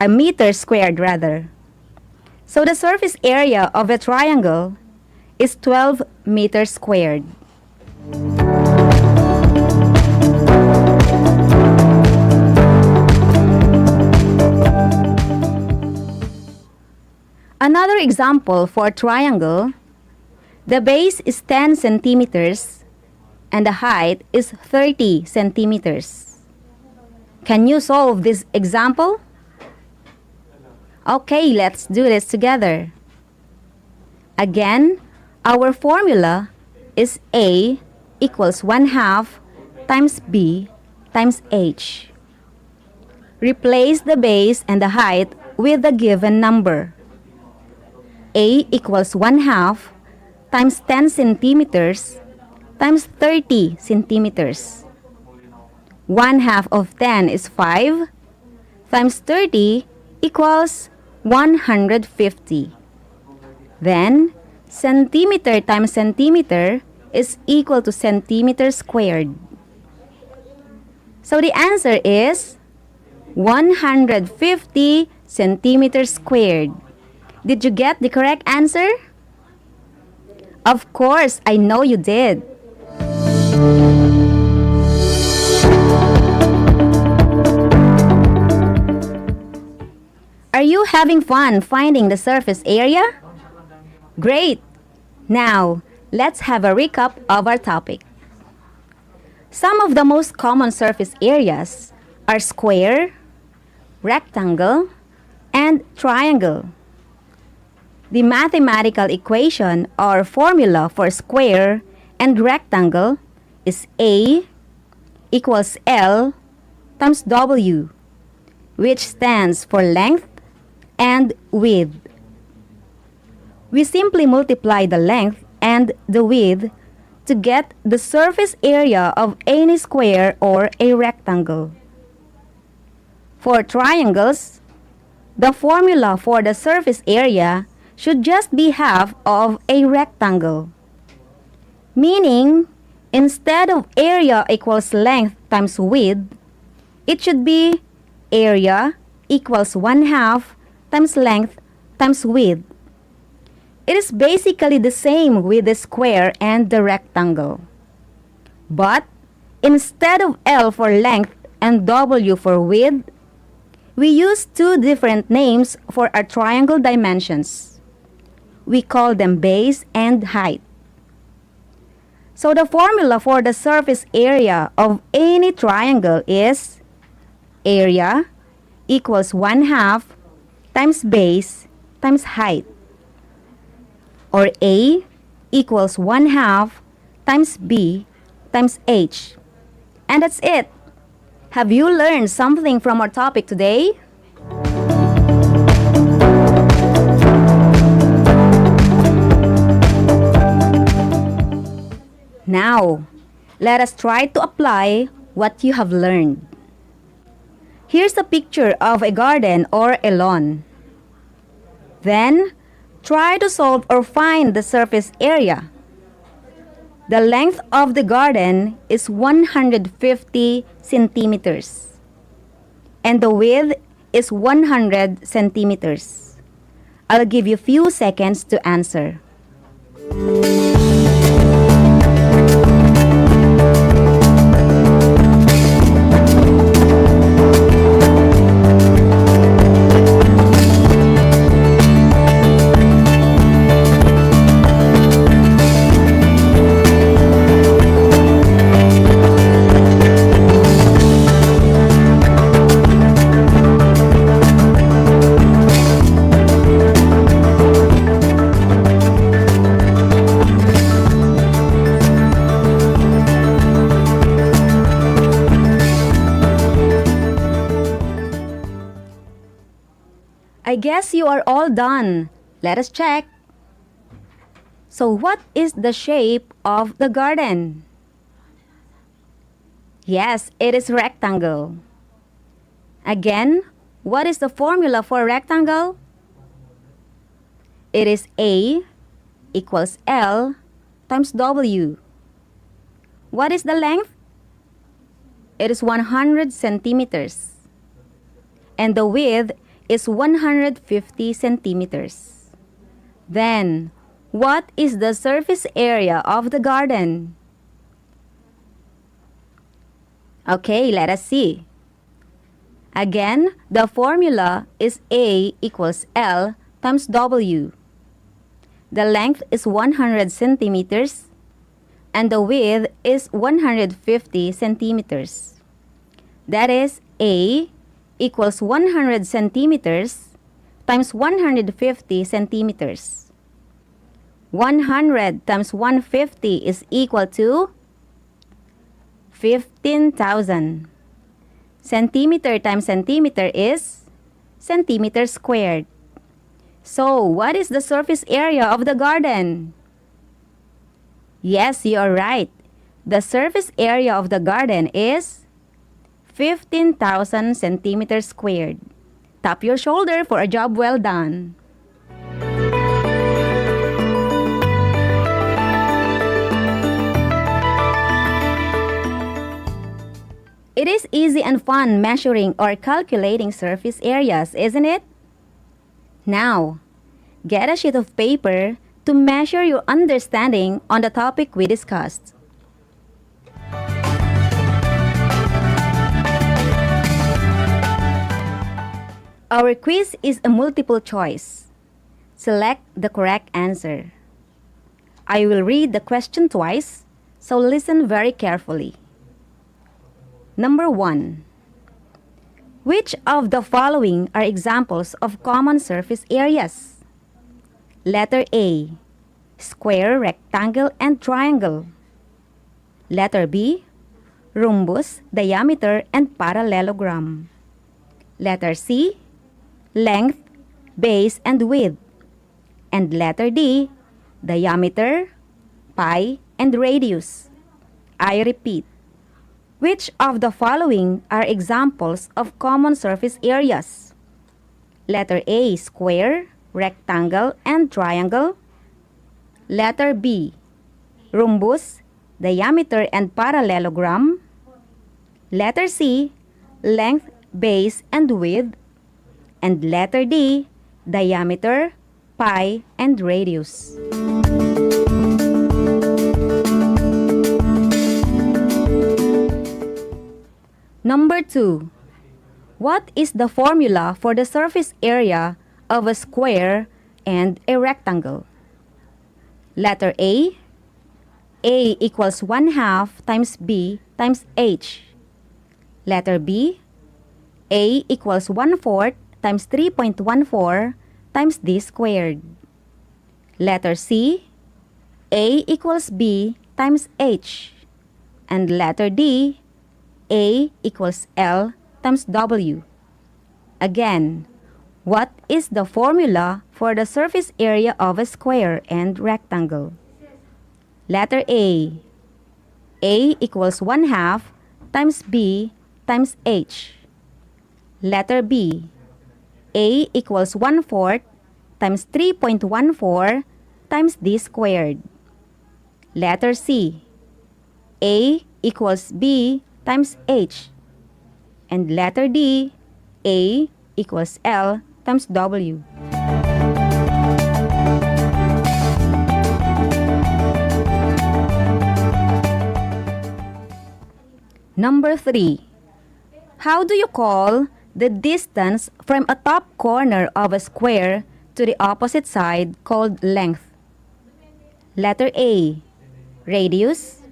a meter squared rather. So the surface area of a triangle is 12 meters squared. Another example for a triangle, the base is 10 centimeters and the height is 30 centimeters. Can you solve this example? Okay, let's do this together. Again, our formula is A equals 1/2 times B times H. Replace the base and the height with the given number. A equals 1/2 times 10 centimeters times 30 centimeters. 1/2 of 10 is 5 times 30 equals 150. Then, centimeter times centimeter is equal to centimeter squared. So the answer is 150 centimeters squared. Did you get the correct answer? Of course, I know you did. Are you having fun finding the surface area? Great! Now, let's have a recap of our topic. Some of the most common surface areas are square, rectangle, and triangle. The mathematical equation or formula for square and rectangle is A equals L times W, which stands for length and width. We simply multiply the length and the width to get the surface area of any square or a rectangle. For triangles, the formula for the surface area should just be half of a rectangle. Meaning, instead of area equals length times width, it should be area equals 1/2 times length times width. It is basically the same with the square and the rectangle. But instead of L for length and W for width, we use two different names for our triangle dimensions. We call them base and height. So the formula for the surface area of any triangle is area equals 1/2 times base times height. Or A equals 1/2 times B times H. And that's it. Have you learned something from our topic today? Now, let us try to apply what you have learned. Here's a picture of a garden or a lawn. Then, try to solve or find the surface area. The length of the garden is 150 centimeters. And the width is 100 centimeters. I'll give you a few seconds to answer. I guess you are all done. Let us check. So what is the shape of the garden? Yes, it is rectangle. Again, what is the formula for rectangle? It is A equals L times W. What is the length? It is 100 centimeters. And the width is 150 centimeters. Then, what is the surface area of the garden? Okay, let us see. Again, the formula is A equals L times W. The length is 100 centimeters and the width is 150 centimeters. That is A equals 100 centimeters times 150 centimeters. 100 times 150 is equal to 15,000. Centimeter times centimeter is centimeter squared. So, what is the surface area of the garden? Yes, you are right. The surface area of the garden is 15,000 centimeters squared. Tap your shoulder for a job well done. It is easy and fun measuring or calculating surface areas, isn't it? Now, get a sheet of paper to measure your understanding on the topic we discussed. Our quiz is a multiple choice. Select the correct answer. I will read the question twice, so listen very carefully. Number 1. Which of the following are examples of common surface areas? Letter A. Square, rectangle, and triangle. Letter B. Rhombus, diameter, and parallelogram. Letter C. Length, base, and width. And letter D. Diameter, pi, and radius. I repeat. Which of the following are examples of common surface areas? Letter A. Square, rectangle, and triangle. Letter B. Rhombus, diameter, and parallelogram. Letter C. Length, base, and width. And letter D. Diameter, pi, and radius. Number 2. What is the formula for the surface area of a square and a rectangle? Letter A. A equals 1/2 times B times H. Letter B. A equals 1/4 times 3.14 times D squared. Letter C. A equals B times H. And letter D. A equals L times W. Again, what is the formula for the surface area of a square and rectangle? Letter A. A equals 1/2 times B times H. Letter B. A equals 1/4 times 3.14 times D squared. Letter C. A equals B times H. And letter D. A equals L times W. Number 3. How do you call the distance from a top corner of a square to the opposite side called length? Letter A. Radius.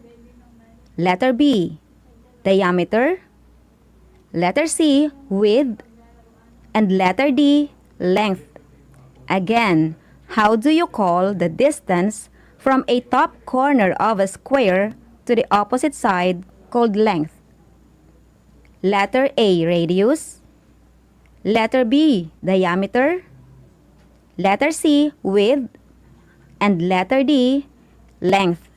Letter B. Diameter. Letter C. Width. And letter D. Length. Again, how do you call the distance from a top corner of a square to the opposite side called length? Letter A. Radius. Letter B. Diameter. Letter C. Width. And letter D, length.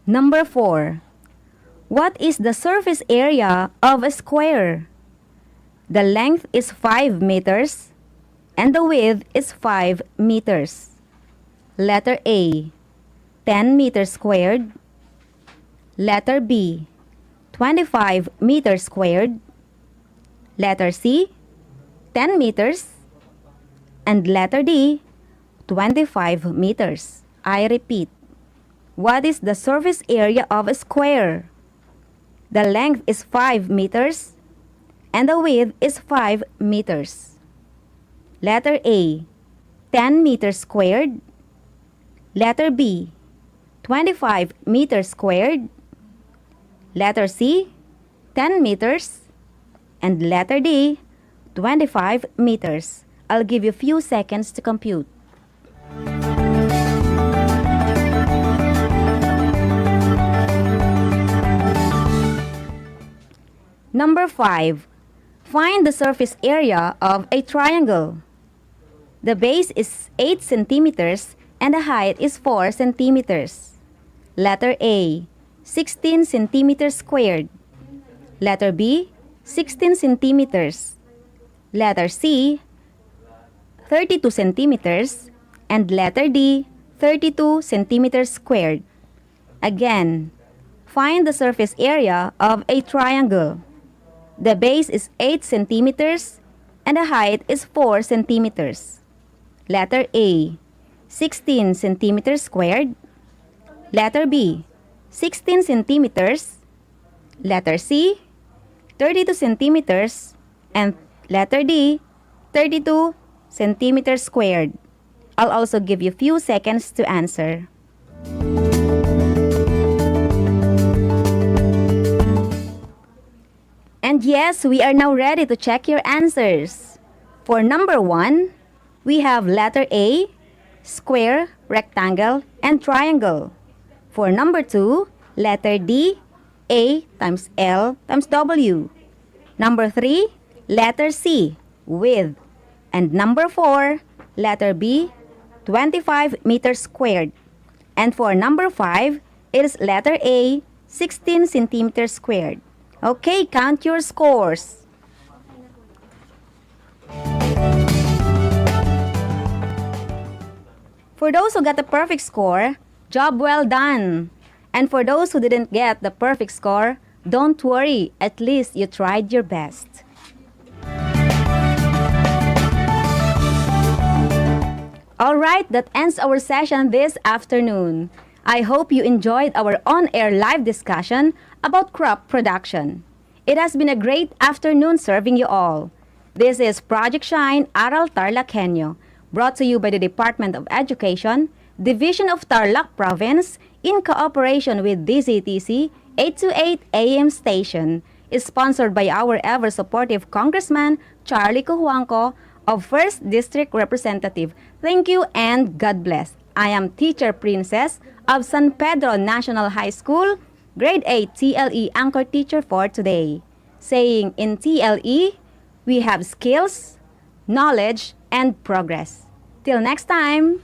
Number 4. What is the surface area of a square? The length is 5 meters and the width is 5 meters. Letter A, 10 meters squared. Letter B, 25 meters squared. Letter C, 10 meters. And letter D, 25 meters. I repeat, what is the surface area of a square? The length is 5 meters and the width is 5 meters. Letter A, 10 meters squared. Letter B, 25 meters squared. Letter C, 10 meters. And letter D, 25 meters. I'll give you a few seconds to compute. Number 5. Find the surface area of a triangle. The base is 8 centimeters and the height is 4 centimeters. Letter A, 16 centimeters squared. Letter B, 16 centimeters. Letter C, 32 centimeters. And letter D, 32 centimeters squared. Again, find the surface area of a triangle. The base is 8 centimeters and the height is 4 centimeters. Letter A, 16 centimeters squared. Letter B, 16 centimeters. Letter C, 32 centimeters. And letter D, 32 centimeters squared. I'll also give you a few seconds to answer. And yes, we are now ready to check your answers. For number 1, we have letter A, square, rectangle, and triangle. For number 2, letter D, A times L times W. Number 3, letter C, width. And number 4, letter B, 25 meters squared. And for number 5, it is letter A, 16 centimeters squared. Okay, count your scores. For those who got the perfect score, job well done. And for those who didn't get the perfect score, don't worry, at least you tried your best. Alright, that ends our session this afternoon. I hope you enjoyed our on-air live discussion about crop production. It has been a great afternoon serving you all. This is Project Shine Aral TarlakHenyo, brought to you by the Department of Education, Division of Tarlac Province, in cooperation with DZTC 828 AM station, is sponsored by our ever-supportive Congressman Charlie Cojuangco of 1st District Representative. Thank you and God bless. I am Teacher Princess of San Pedro National High School, Grade 8 TLE Anchor Teacher for today. Saying in TLE, we have skills, knowledge, and progress. Till next time!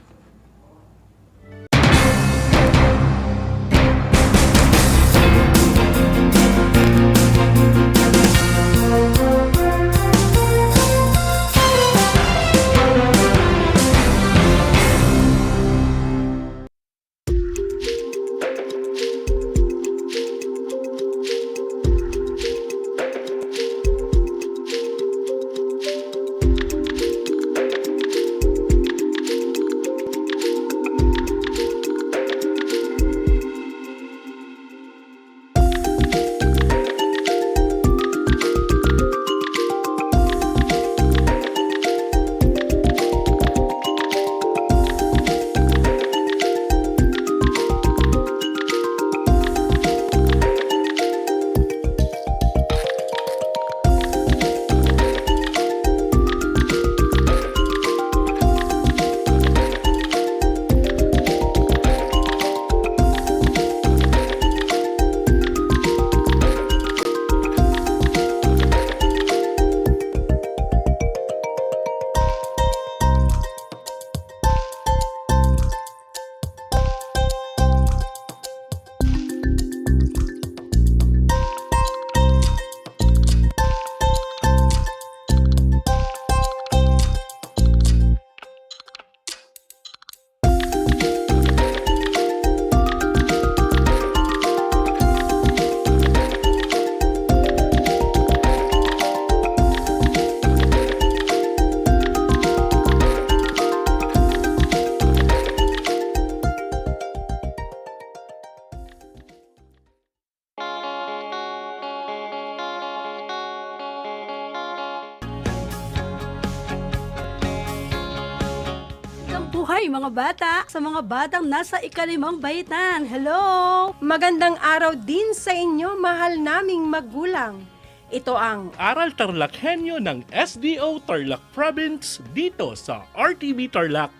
Mabuhay mga bata sa mga batang nasa ika-5 baitan. Hello! Magandang araw din sa inyo, mahal naming magulang. Ito ang Aral TarlakHenyo ng SDO Tarlac Province dito sa RTV Tarlac,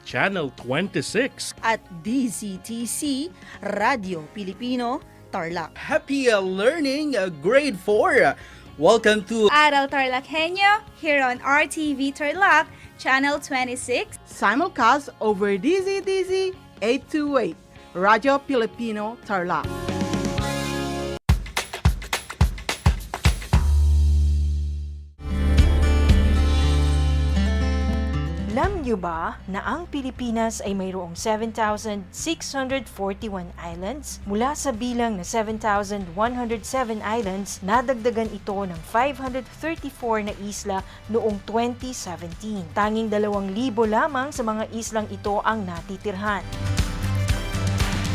Channel 26. At DZTC, Radio Pilipino, Tarlac. Happy learning, grade 4. Welcome to Aral TarlakHenyo here on RTV Tarlac, Channel 26. Simulcast over DZTZ 828, Radio Pilipino, Tarlac. Alam niyo ba na ang Pilipinas ay mayroong 7,641 islands? Mula sa bilang na 7,107 islands, nadagdagan ito ng 534 na isla noong 2017. Tanging 2,000 lamang sa mga islang ito ang natitirhan.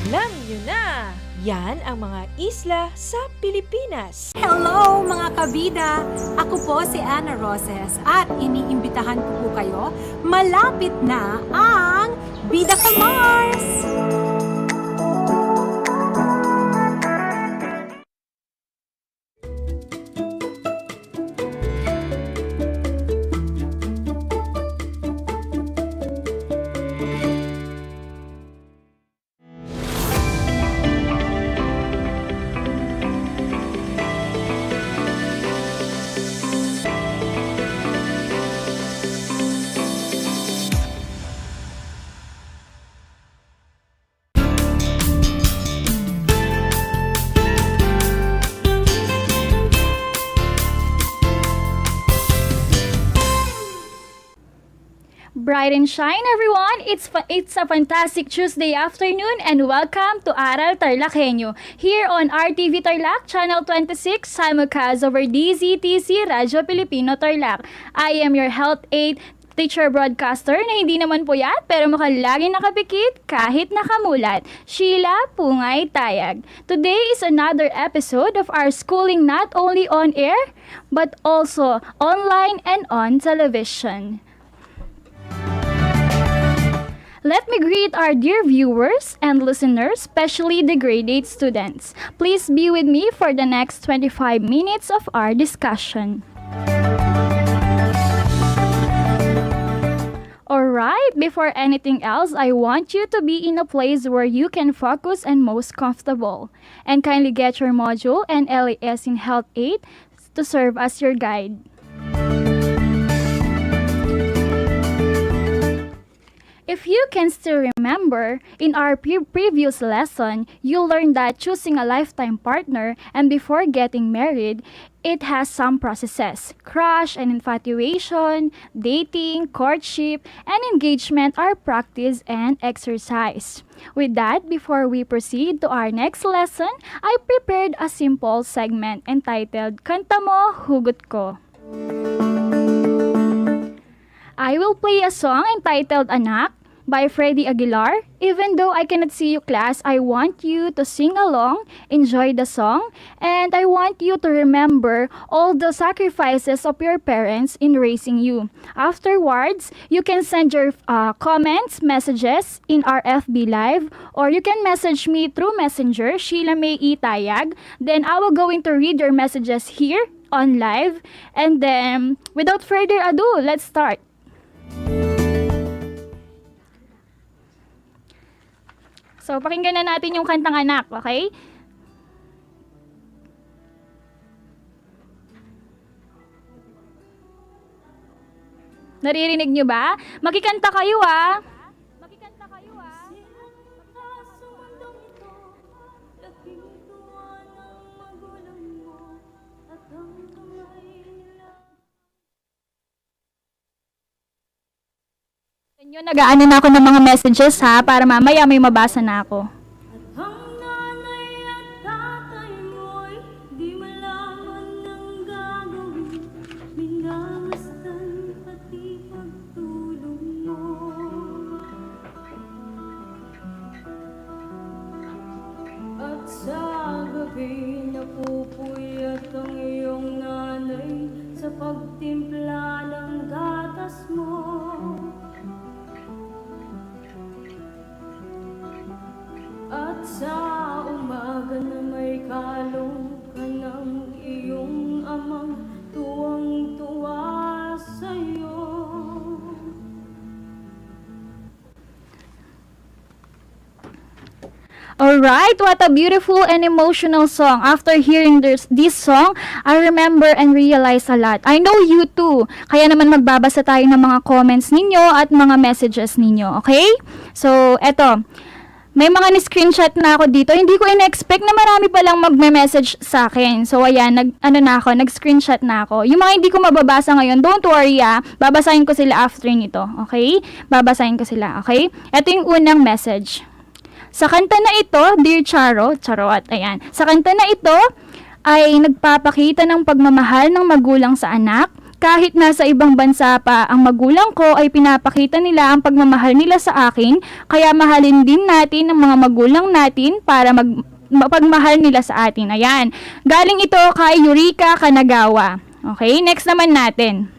Alam niyo na! Yan ang mga isla sa Pilipinas. Hello mga kabida! Ako po si Ana Roses at iniimbitahan ko po kayo, malapit na ang Bida Ka Mars! Bright and shine everyone! It's a fantastic Tuesday afternoon and welcome to Aral TarlakHenyo here on RTV Tarlac, Channel 26, simulcast over DZTC, Radio Pilipino Tarlac. I am your health aid teacher broadcaster na hindi naman puyat pero mukhang laging nakapikit kahit nakamulat. Sheila Pungay Tayag. Today is another episode of our schooling not only on air but also online and on television. Let me greet our dear viewers and listeners, especially the grade 8 students. Please be with me for the next 25 minutes of our discussion. Alright, before anything else, I want you to be in a place where you can focus and most comfortable. And kindly get your module and LAS in Health 8 to serve as your guide. If you can still remember, in our previous lesson, you learned that choosing a lifetime partner and before getting married, it has some processes. Crush and infatuation, dating, courtship, and engagement are practice and exercise. With that, before we proceed to our next lesson, I prepared a simple segment entitled Kanta Mo, Hugot Ko. I will play a song entitled Anak by Freddie Aguilar. Even though I cannot see you class, I want you to sing along, enjoy the song, and I want you to remember all the sacrifices of your parents in raising you. Afterwards, you can send your comments, messages in our FB Live, or you can message me through Messenger, Sheila May E. Tayag. Then I will going to read your messages here on live. And then, without further ado, let's start. So, pakinggan na natin yung kantang Anak, okay? Naririnig nyo ba? Makikanta kayo, ah! Nag-aano na ako ng mga messages ha, para mamaya may mabasa na ako. At sa gabi napupuyat ang iyong nanay sa pagtimpla ng gatas mo. sa umaga na may kalong ka ng iyong amang tuwang-tuwa sa'yo. Alright, what a beautiful and emotional song. After hearing this song, I remember and realize a lot. I know you too. Kaya naman magbabasa tayo ng mga comments ninyo at mga messages ninyo, okay? So, eto. May mga ni-screenshot na ako dito. Hindi ko in-expect na marami palang magme-message sa akin. So, ayan, nag-screenshot na ako. Yung mga hindi ko mababasa ngayon, don't worry babasahin ko sila after nito, okay? Babasahin ko sila, okay? Ito yung unang message. Sa kanta na ito, Dear Charot, ayan. Sa kanta na ito, ay nagpapakita ng pagmamahal ng magulang sa anak. Kahit nasa ibang bansa pa ang magulang ko, ay pinapakita nila ang pagmamahal nila sa akin. Kaya mahalin din natin ang mga magulang natin para mapagmahal nila sa atin. Ayan. Galing ito kay Eureka Kanagawa. Okay, next naman natin.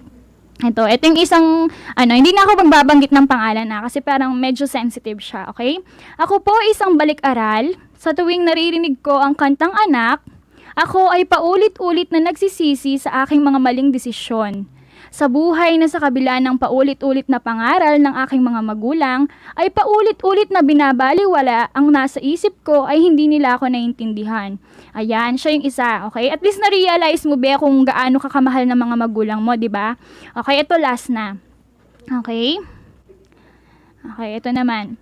Ito yung isang, hindi na ako magbabanggit ng pangalan kasi parang medyo sensitive siya, okay? Ako po isang balik-aral. Sa tuwing naririnig ko ang kantang anak, ako ay paulit-ulit na nagsisisi sa aking mga maling desisyon. Sa buhay na sa kabila ng paulit-ulit na pangaral ng aking mga magulang, ay paulit-ulit na binabaliwala ang nasa isip ko ay hindi nila ako naiintindihan. Ayan, siya yung isa, okay? At least na-realize mo ba kung gaano kakamahal ng mga magulang mo, di ba? Okay, ito last na. Okay? Okay, ito naman.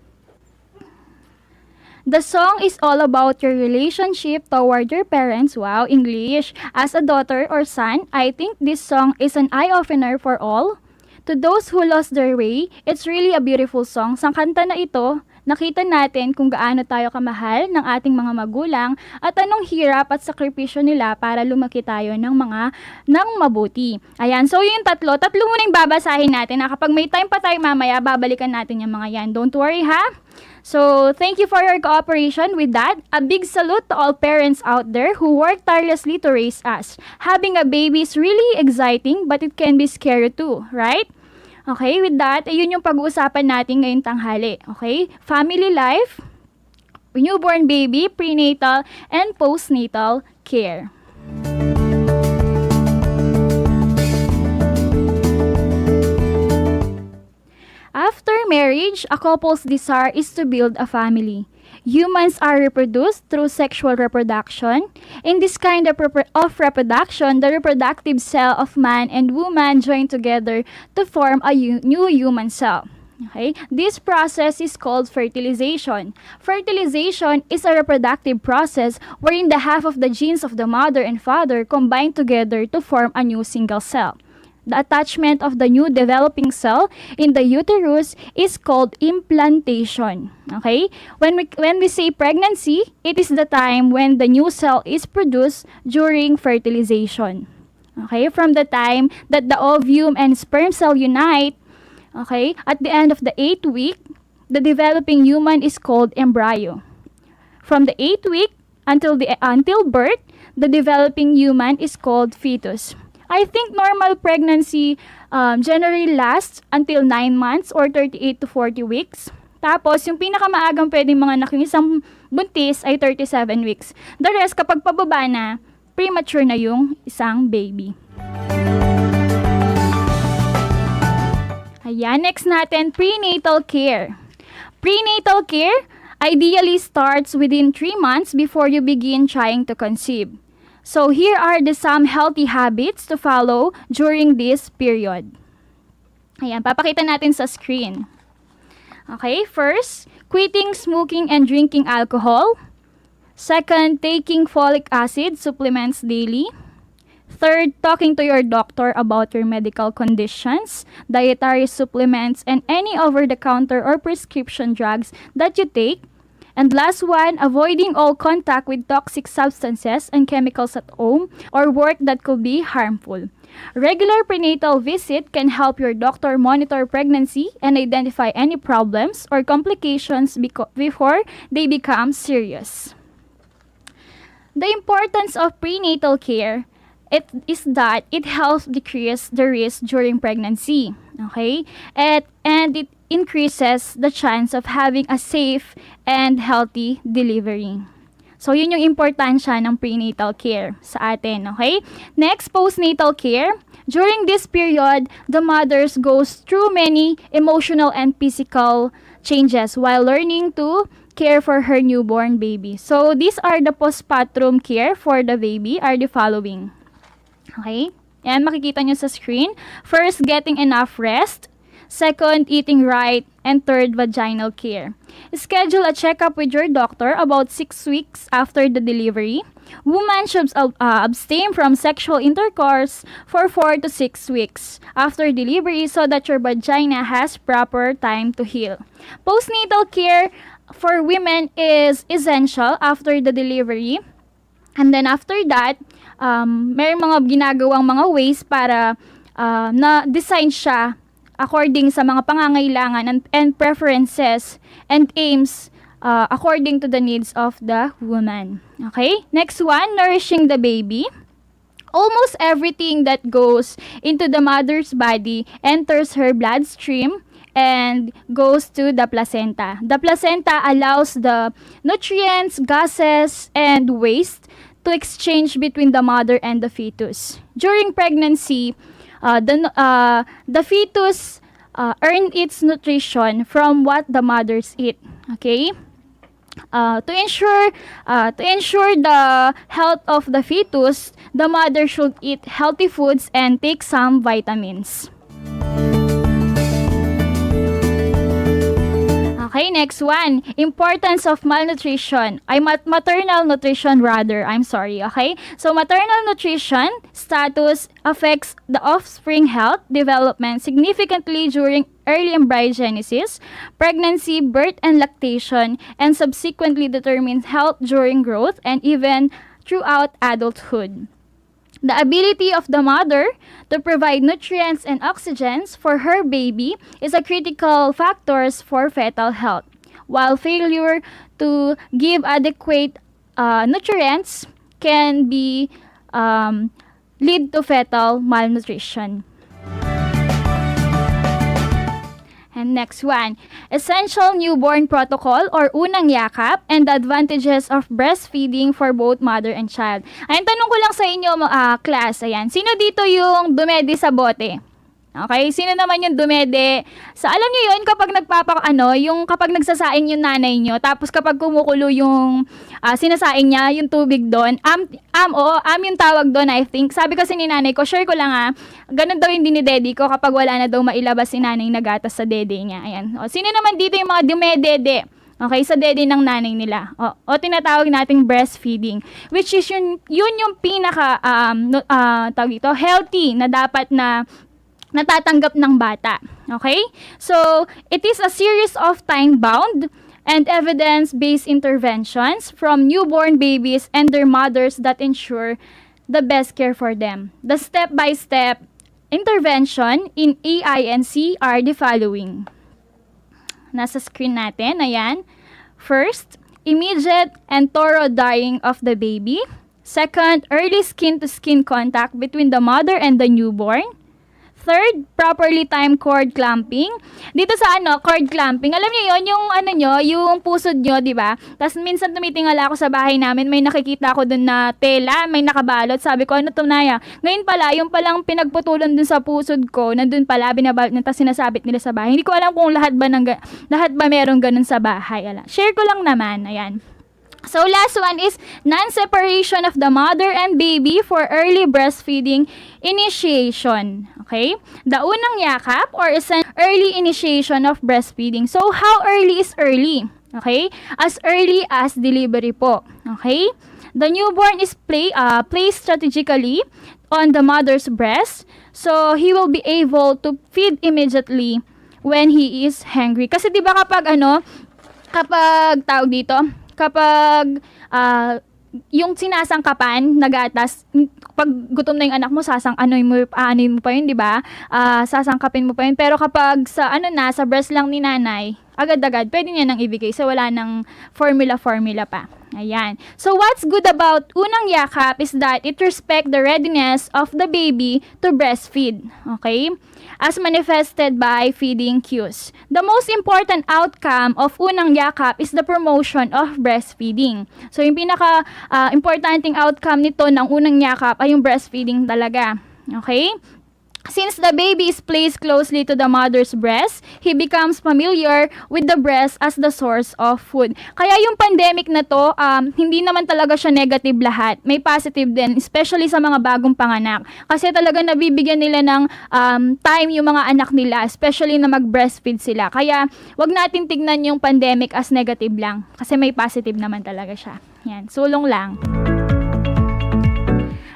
The song is all about your relationship toward your parents. Wow, English. As a daughter or son, I think this song is an eye-opener for all. To those who lost their way, it's really a beautiful song. Sa kanta na ito, nakita natin kung gaano tayo kamahal ng ating mga magulang at anong hirap at sakripisyo nila para lumaki tayo ng mabuti. Ayan, so yung tatlo muna yung babasahin natin. Kapag may time pa tayo mamaya, babalikan natin yung mga yan. Don't worry ha. So, thank you for your cooperation with that. A big salute to all parents out there who work tirelessly to raise us. Having a baby is really exciting, but it can be scary too, right? Okay, with that, ayun yung pag-uusapan natin ngayong tanghali. Okay? Family life, newborn baby, prenatal, and postnatal care. After marriage, a couple's desire is to build a family. Humans are reproduced through sexual reproduction. In this kind of reproduction, the reproductive cell of man and woman join together to form a new human cell. Okay? This process is called fertilization. Fertilization is a reproductive process wherein the half of the genes of the mother and father combine together to form a new single cell. The attachment of the new developing cell in the uterus is called implantation. Okay? When we say pregnancy, it is the time when the new cell is produced during fertilization. Okay? From the time that the ovum and sperm cell unite, okay, at the end of the 8th week, the developing human is called embryo. From the 8th week until birth, the developing human is called fetus. I think normal pregnancy generally lasts until 9 months or 38 to 40 weeks. Tapos, yung pinakamaagang pwedeng mga anak yung isang buntis ay 37 weeks. The rest, kapag pababa na, premature na yung isang baby. Ayan, next natin, prenatal care. Prenatal care ideally starts within 3 months before you begin trying to conceive. So here are some healthy habits to follow during this period. Ayan, papakita natin sa screen. Okay, first, quitting smoking and drinking alcohol. Second, taking folic acid supplements daily. Third, talking to your doctor about your medical conditions, dietary supplements, and any over-the-counter or prescription drugs that you take. And last one, avoiding all contact with toxic substances and chemicals at home or work that could be harmful. Regular prenatal visit can help your doctor monitor pregnancy and identify any problems or complications before they become serious. The importance of prenatal care is that it helps decrease the risk during pregnancy. Okay? And increases the chance of having a safe and healthy delivery. So, yun yung importansya ng prenatal care sa atin, okay? Next, postnatal care. During this period, the mothers goes through many emotional and physical changes while learning to care for her newborn baby. So, these are the postpartum care for the baby are the following. Okay? Yan, makikita nyo sa screen. First, getting enough rest. Second, eating right. And third, vaginal care. Schedule a checkup with your doctor about 6 weeks after the delivery. Women should abstain from sexual intercourse for 4 to 6 weeks after delivery so that your vagina has proper time to heal. Postnatal care for women is essential after the delivery. And then after that, may mga ginagawang mga ways para na-design siya according sa mga pangangailangan and preferences and aims according to the needs of the woman. Okay? Next one, nourishing the baby. Almost everything that goes into the mother's body enters her bloodstream and goes to the placenta. The placenta allows the nutrients, gases, and waste to exchange between the mother and the fetus. During pregnancy, the fetus earn its nutrition from what the mothers eat. Okay? To ensure the health of the fetus, the mother should eat healthy foods and take some vitamins. Okay, next one. Importance of malnutrition. Maternal nutrition rather. I'm sorry, okay? So, maternal nutrition status affects the offspring health development significantly during early embryogenesis, pregnancy, birth, and lactation, and subsequently determines health during growth and even throughout adulthood. The ability of the mother to provide nutrients and oxygens for her baby is a critical factor for fetal health, while failure to give adequate nutrients can be lead to fetal malnutrition. And next one, essential newborn protocol or unang yakap and the advantages of breastfeeding for both mother and child. Ayan, tanong ko lang sa inyo, class, ayan, sino dito yung dumede sa bote? Okay, sino naman yung dumede? Alam niyo yun, kapag yung kapag nagsasaing yung nanay niyo, tapos kapag kumukulo yung sinasaing niya, yung tubig doon, yung tawag doon, I think. Sabi kasi ni nanay ko, share ko lang ganun daw yung dinidede ko kapag wala na daw mailabas si nanay na gatas sa dede niya. Ayan. Sino naman dito yung mga dumedede? Okay, sa dede ng nanay nila. O tinatawag nating breastfeeding, which is yun yung pinaka tawag dito, healthy na dapat na natatanggap ng bata. Okay? So, it is a series of time-bound and evidence-based interventions from newborn babies and their mothers that ensure the best care for them. The step-by-step intervention in AINC are the following. Nasa screen natin, ayan. First, immediate and thorough drying of the baby. Second, early skin-to-skin contact between the mother and the newborn. Third, properly timed cord clamping. Dito sa cord clamping, alam niyo yon yung pusod nyo, di ba? Tapos minsan tumitingala ako sa bahay namin, may nakikita ako dun na tela, may nakabalot. Sabi ko, ano to, Naya? Ngayon pala, yung palang pinagputulan dun sa pusod ko, nandun pala, binabalot na, tapos sinasabit nila sa bahay. Hindi ko alam kung lahat ba merong ganun sa bahay. Share ko lang naman, ayan. So, last one is non-separation of the mother and baby for early breastfeeding initiation. Okay? The unang yakap or early initiation of breastfeeding. So, how early is early? Okay? As early as delivery po. Okay? The newborn is placed strategically on the mother's breast. So, he will be able to feed immediately when he is hungry. Kasi 'di ba kapag kapag yung sinasangkapan na gatas, pag gutom na yung anak mo, aanuin mo pa yun, di ba? Sasangkapin mo pa yun. Pero kapag sa breast lang ni nanay, agad-agad, pwede niya nang ibigay. So, wala nang formula pa. Ayan. So what's good about unang yakap is that it respects the readiness of the baby to breastfeed. Okay? As manifested by feeding cues. The most important outcome of unang yakap is the promotion of breastfeeding. So yung pinaka importanteng outcome nito ng unang yakap ay yung breastfeeding talaga. Okay? Since the baby is placed closely to the mother's breast, he becomes familiar with the breast as the source of food. Kaya yung pandemic na to, hindi naman talaga siya negative lahat. May positive din, especially sa mga bagong panganak. Kasi talaga nabibigyan nila ng time yung mga anak nila, especially na mag-breastfeed sila. Kaya wag natin tignan yung pandemic as negative lang. Kasi may positive naman talaga siya. Yan, sulong lang.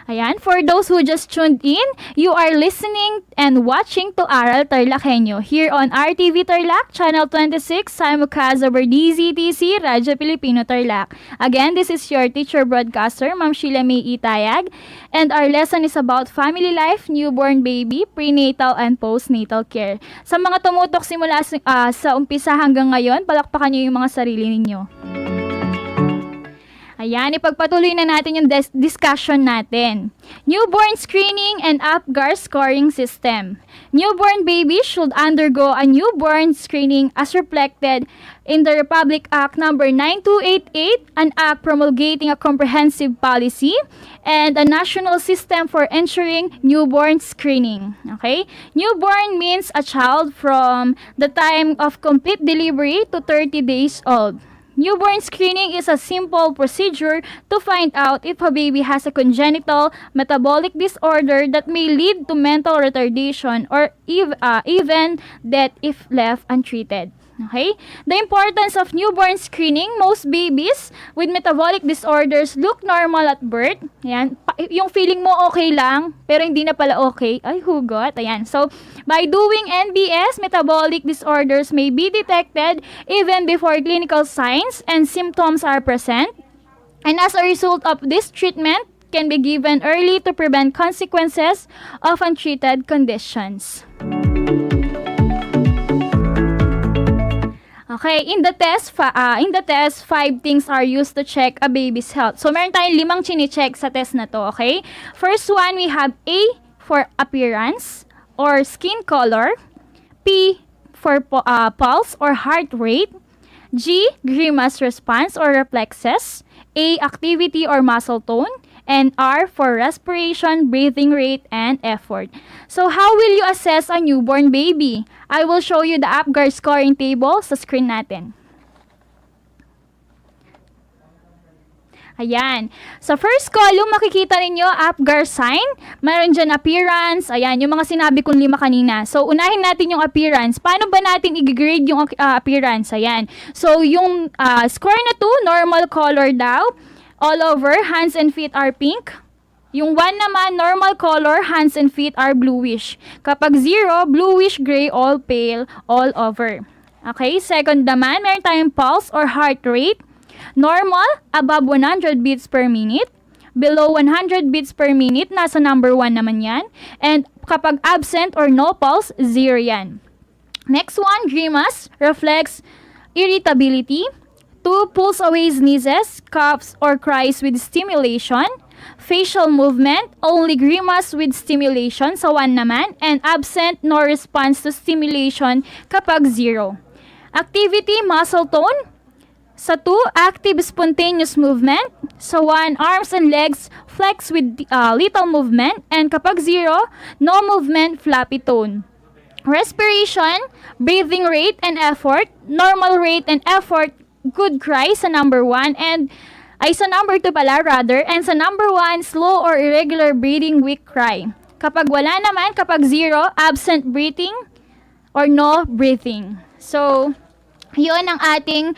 Ayan, for those who just tuned in, you are listening and watching to Aral TarlakHenyo here on RTV Tarlac, Channel 26, simulcast over DZTC, Radyo Pilipino Tarlac. Again, this is your teacher broadcaster, Ma'am Sheila May Itayag, and our lesson is about family life, newborn baby, prenatal and postnatal care. Sa mga tumutok simula sa umpisa hanggang ngayon, palakpakan niyo yung mga sarili ninyo. Ayan, ipagpatuloy na natin yung discussion natin. Newborn screening and APGAR scoring system. Newborn babies should undergo a newborn screening as reflected in the Republic Act number 9288, an act promulgating a comprehensive policy and a national system for ensuring newborn screening. Okay? Newborn means a child from the time of complete delivery to 30 days old. Newborn screening is a simple procedure to find out if a baby has a congenital metabolic disorder that may lead to mental retardation or even death if left untreated. Okay? The importance of newborn screening, most babies with metabolic disorders look normal at birth. Ayan. Yung feeling mo okay lang, pero hindi na pala okay. Ay, hugot. Ayan. So, by doing NBS, metabolic disorders may be detected even before clinical signs and symptoms are present. And as a result of this treatment, can be given early to prevent consequences of untreated conditions. Okay, in the test, 5 things are used to check a baby's health. So, meron tayong 5 chine-check sa test na to, okay? First one, we have A for appearance or skin color, P for pulse or heart rate, G, grimace response or reflexes, A, activity or muscle tone, and R for respiration, breathing rate, and effort. So, how will you assess a newborn baby? I will show you the APGAR scoring table sa screen natin. Ayan. Sa first column, makikita ninyo APGAR sign. Meron dyan appearance. Ayan, yung mga sinabi kong 5 kanina. So, unahin natin yung appearance. Paano ba natin i-grade yung appearance? Ayan. So, yung score na 2, normal color daw. All over, hands and feet are pink. Yung 1 naman, normal color, hands and feet are bluish. Kapag 0, bluish gray, all pale, all over. Okay, second naman, meron tayong pulse or heart rate. Normal, above 100 beats per minute. Below 100 beats per minute, nasa number 1 naman yan. And kapag absent or no pulse, 0 yan. Next one, grimace, reflects irritability. 2, pulls away sneezes, coughs, or cries with stimulation. Facial movement, only grimace with stimulation sa 1 naman, and absent, no response to stimulation kapag 0. Activity, muscle tone. Sa 2, active spontaneous movement. Sa 1, arms and legs flex with little movement, and kapag 0, no movement, flappy tone. Respiration, breathing rate, and effort. Normal rate and effort, good cry sa number 1, and ay sa number 2 pala rather, and sa number 1, slow or irregular breathing, weak cry. Kapag wala naman, kapag 0, absent breathing or no breathing. So, yun ang ating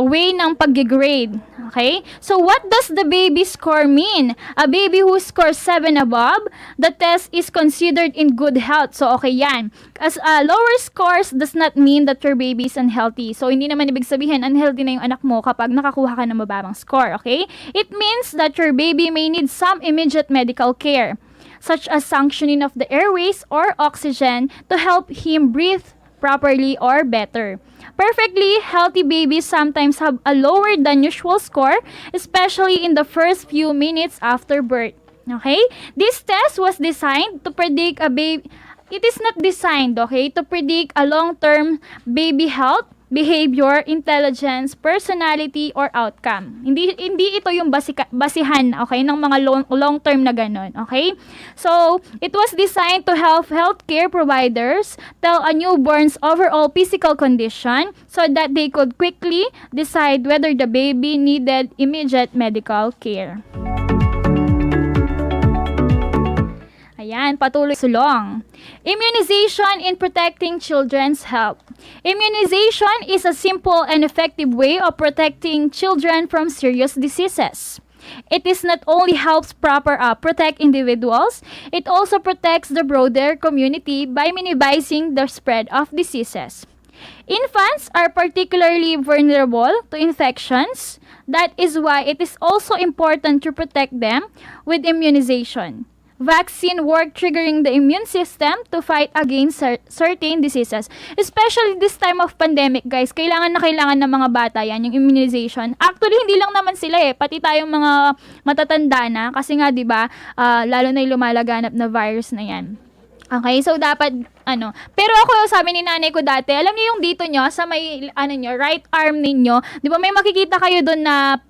way ng pag-grade. Okay? So, what does the baby score mean? A baby who scores 7 above, the test is considered in good health. So, okay yan. As lower scores does not mean that your baby is unhealthy. So, hindi naman ibig sabihin unhealthy na yung anak mo kapag nakakuha ka ng mababang score. Okay? It means that your baby may need some immediate medical care, such as suctioning of the airways or oxygen to help him breathe properly or better. Perfectly healthy babies sometimes have a lower than usual score, especially in the first few minutes after birth. Okay? This test was designed to predict a baby. It is not designed, okay, to predict a long-term baby health, behavior, intelligence, personality, or outcome. Hindi ito yung basihan, okay, ng mga long-term na ganun, okay? So, it was designed to help healthcare providers tell a newborn's overall physical condition so that they could quickly decide whether the baby needed immediate medical care. Ayan, patuloy sulong. Immunization in protecting children's health. Immunization is a simple and effective way of protecting children from serious diseases. It is not only helps protect individuals, it also protects the broader community by minimizing the spread of diseases. Infants are particularly vulnerable to infections. That is why it is also important to protect them with immunization. Vaccine work triggering the immune system to fight against certain diseases. Especially this time of pandemic, guys, kailangan ng mga bata yan, yung immunization. Actually, hindi lang naman sila pati tayong mga matatanda na, kasi nga, di ba, lalo na yung lumalaganap na virus na yan. Okay, so dapat, pero ako, sabi ni nanay ko dati, alam niyo yung dito nyo, sa may, right arm ninyo, di ba may makikita kayo doon na,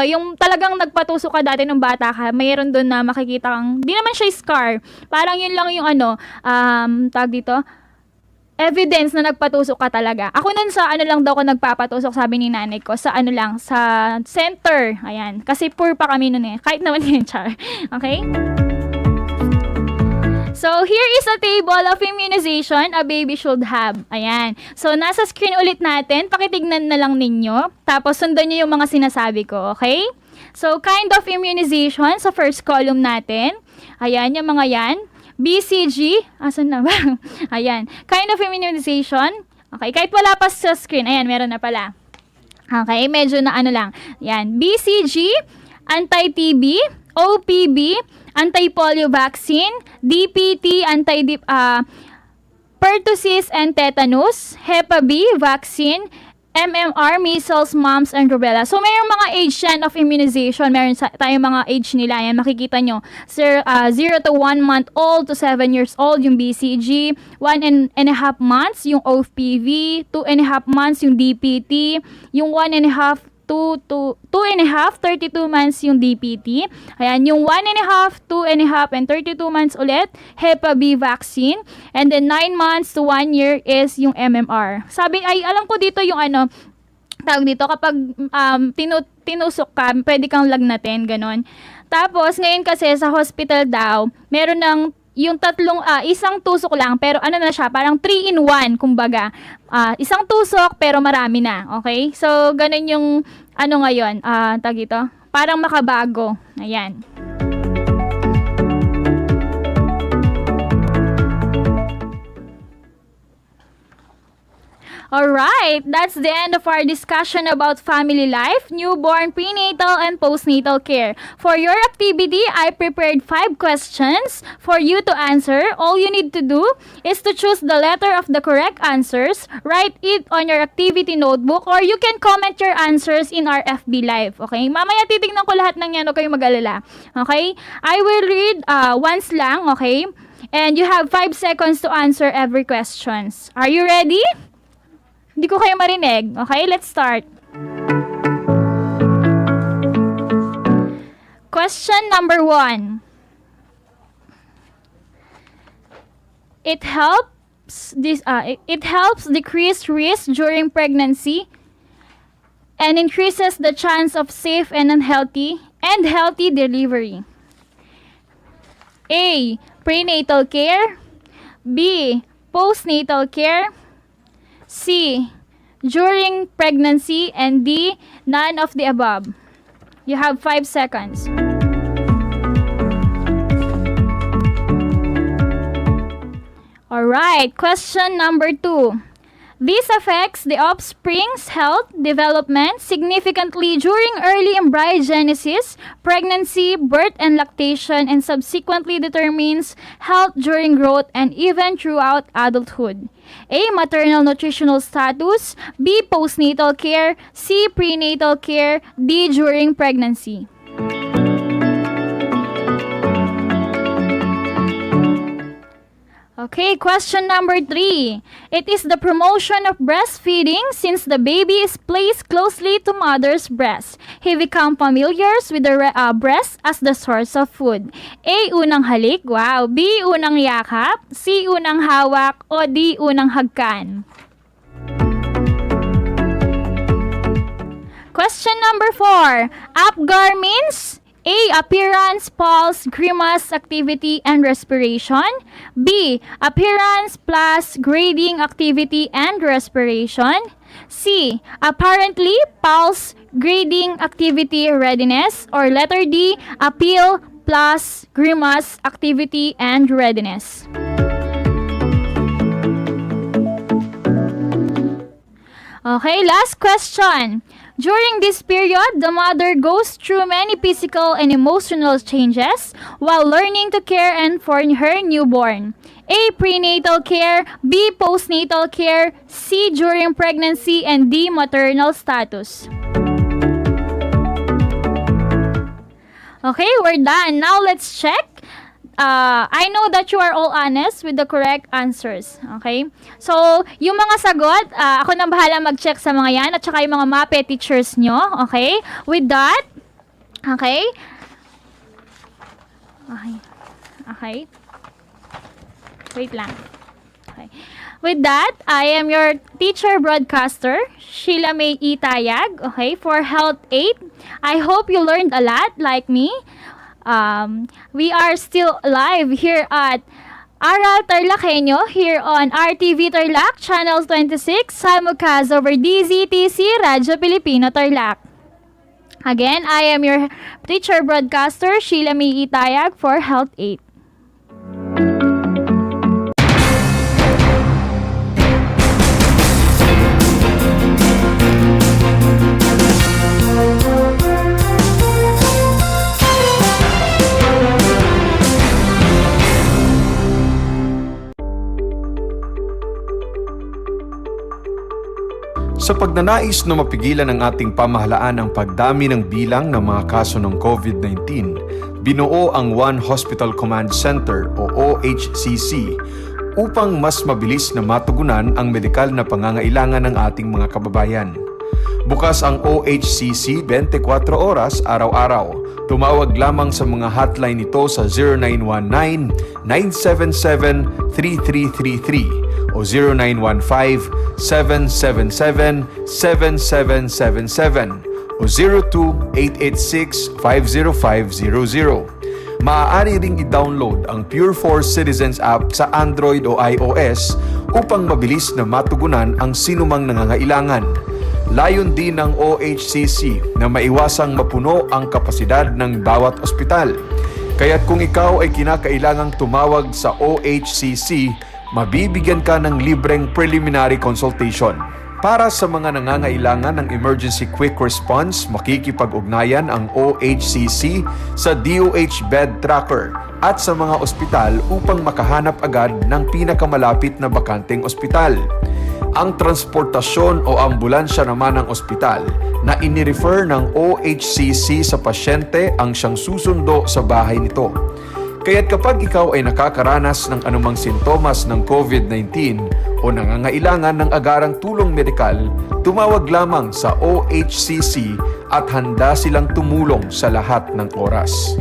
yung talagang nagpatusok ka dati nung bata ka, mayroon doon na makikita kang, di naman siya scar, parang yun lang yung tag dito, evidence na nagpatusok ka talaga. Ako nun sa lang daw ko nagpapatusok, sabi ni nanay ko, sa sa center, ayan, kasi poor pa kami nun kahit naman yun, char, okay? So, here is a table of immunization a baby should have. Ayan. So, nasa screen ulit natin. Pakitignan na lang ninyo. Tapos, sundan nyo yung mga sinasabi ko. Okay? So, kind of immunization sa first column natin. Ayan, yung mga yan. BCG. Asan na ba? Ayan. Kind of immunization. Okay, kahit wala pa sa screen. Ayan, meron na pala. Okay, medyo na lang. Ayan. BCG, anti-TB, OPB, anti-polio vaccine, DPT, pertussis and tetanus, Hep B vaccine, MMR, measles, mumps, and rubella. So, mayroong mga age yan of immunization. Meron tayong mga age nila. Yan, makikita nyo. 0 to 1 month old to 7 years old, yung BCG. 1.5 months, yung OPV. 2.5 months, yung DPT. Yung 1.5 2.5, 32 months yung DPT. Ayan, yung 1.5, 2.5, and 32 months ulit, Hep B vaccine. And then 9 months to 1 year is yung MMR. Sabi, alam ko dito yung tawag dito, kapag tinusok ka, pwede kang lagnatin, ganon. Tapos, ngayon kasi sa hospital daw, meron ng yung isang tusok lang, pero na siya, parang 3-in-1, kumbaga. Isang tusok, pero marami na, okay? So, ganun yung, ngayon, tag ito, parang makabago. Ayan. Alright, that's the end of our discussion about family life, newborn, prenatal, and postnatal care. For your activity, I prepared 5 questions for you to answer. All you need to do is to choose the letter of the correct answers, write it on your activity notebook, or you can comment your answers in our FB Live. Okay? Mamaya titignan ko lahat ng yan, huwag kayong mag-alala. Okay? I will read once lang, okay? And you have 5 seconds to answer every questions. Are you ready? Hindi ko kayo marinig. Okay, let's start. Question number 1. It helps decrease risk during pregnancy and increases the chance of safe and healthy delivery. A. Prenatal care. B. Postnatal care. C. During pregnancy, and D. None of the above. You have 5 seconds. Alright, question number 2. This affects the offspring's health development significantly during early embryogenesis, pregnancy, birth, and lactation, and subsequently determines health during growth and even throughout adulthood. A. Maternal nutritional status. B. Postnatal care. C. Prenatal care. D. During pregnancy. Okay, question number 3. It is the promotion of breastfeeding since the baby is placed closely to mother's breast. He become familiar with the breast as the source of food. A. Unang halik. Wow. B. Unang yakap. C. Unang hawak. O D. Unang hagkan. Question number 4. APGAR means A. Appearance, pulse, grimace, activity, and respiration. B. Appearance plus grading, activity, and respiration. C. Apparently, pulse, grading, activity, readiness. Or letter D. Appeal plus grimace, activity, and readiness. Okay, last question. During this period, the mother goes through many physical and emotional changes while learning to care and for her newborn. A. Prenatal care. B. Postnatal care. C. During pregnancy. And D. Maternal status. Okay, we're done. Now let's check. I know that you are all honest with the correct answers. Okay? So, yung mga sagot, ako nang bahala mag-check sa mga yan at saka yung mga MAPE teachers nyo. Okay? With that, okay? Okay. Wait lang. Okay. With that, I am your teacher broadcaster, Sheila May Itayag, okay, for Health 8. I hope you learned a lot like me. We are still live here at Aral TarlakHenyo here on RTV Tarlac, Channel 26, simulcast over DZTC, Radyo Pilipino Tarlac. Again, I am your teacher broadcaster, Sheila May Itayag for Health 8. Sa pagnanais na mapigilan ng ating pamahalaan ang pagdami ng bilang ng mga kaso ng COVID-19, binuo ang One Hospital Command Center o OHCC upang mas mabilis na matugunan ang medikal na pangangailangan ng ating mga kababayan. Bukas ang OHCC 24 oras araw-araw. Tumawag lamang sa mga hotline nito sa 0919-977-3333 o 0915-777-7777 o 02-886-50500. Maaari ring i-download ang Pure Force Citizens app sa Android o iOS upang mabilis na matugunan ang sinumang nangangailangan. Layon din ng OHCC na maiwasang mapuno ang kapasidad ng bawat ospital. Kaya't kung ikaw ay kinakailangang tumawag sa OHCC, mabibigyan ka ng libreng preliminary consultation. Para sa mga nangangailangan ng emergency quick response, makikipag-ugnayan ang OHCC sa DOH Bed Tracker at sa mga ospital upang makahanap agad ng pinakamalapit na bakanteng ospital. Ang transportasyon o ambulansya naman ng ospital na inirefer ng OHCC sa pasyente ang siyang susundo sa bahay nito. Kaya't kapag ikaw ay nakakaranas ng anumang sintomas ng COVID-19 o nangangailangan ng agarang tulong medikal, tumawag lamang sa OHCC at handa silang tumulong sa lahat ng oras.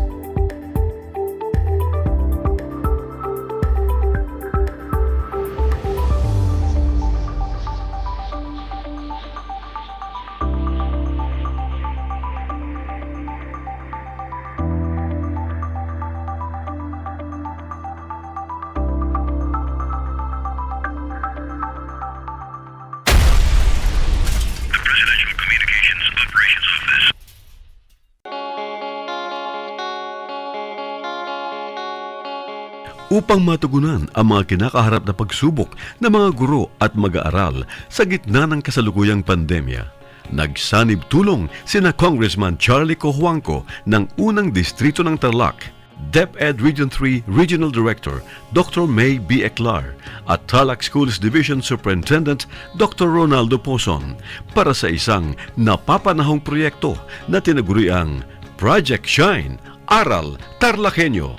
upang matugunan ang mga kinakaharap na pagsubok ng mga guro at mag-aaral sa gitna ng kasalukuyang pandemya. Nagsanib tulong sina Congressman Charlie Cojuangco ng unang distrito ng Tarlac, DEPED Region 3 Regional Director Dr. May B. Eclar at Tarlac Schools Division Superintendent Dr. Ronaldo Poson para sa isang napapanahong proyekto na tinaguriang Project Shine, Aral TarlakHenyo.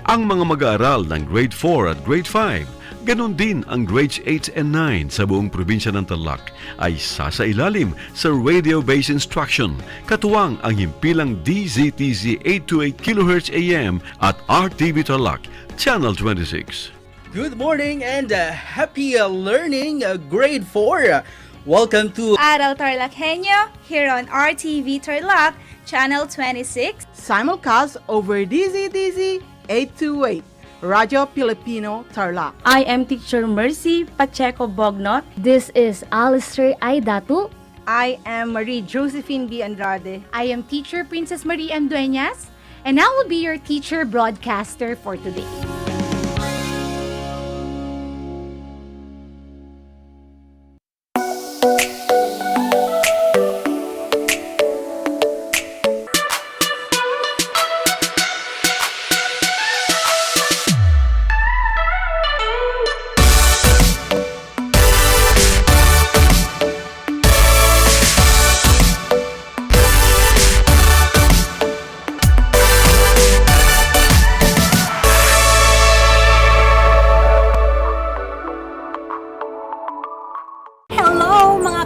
Ang mga mag-aaral ng Grade 4 at Grade 5, ganon din ang Grades 8 and 9 sa buong probinsya ng Tarlac ay sasailalim sa radio-based instruction, katuwang ang himpilang DZTZ 828 kHz AM at RTV Tarlac, Channel 26. Good morning and happy learning, Grade 4. Welcome to Aral TarlakHenyo here on RTV Tarlac, Channel 26. Simulcast over DZTZ 828, Radyo Pilipino, Tarlac. I am Teacher Mercy Pacheco Bognot. This is Alistair Aidatu. I am Marie Josephine B. Andrade. I am Teacher Princess Marie M. Dueñas, and I will be your teacher broadcaster for today.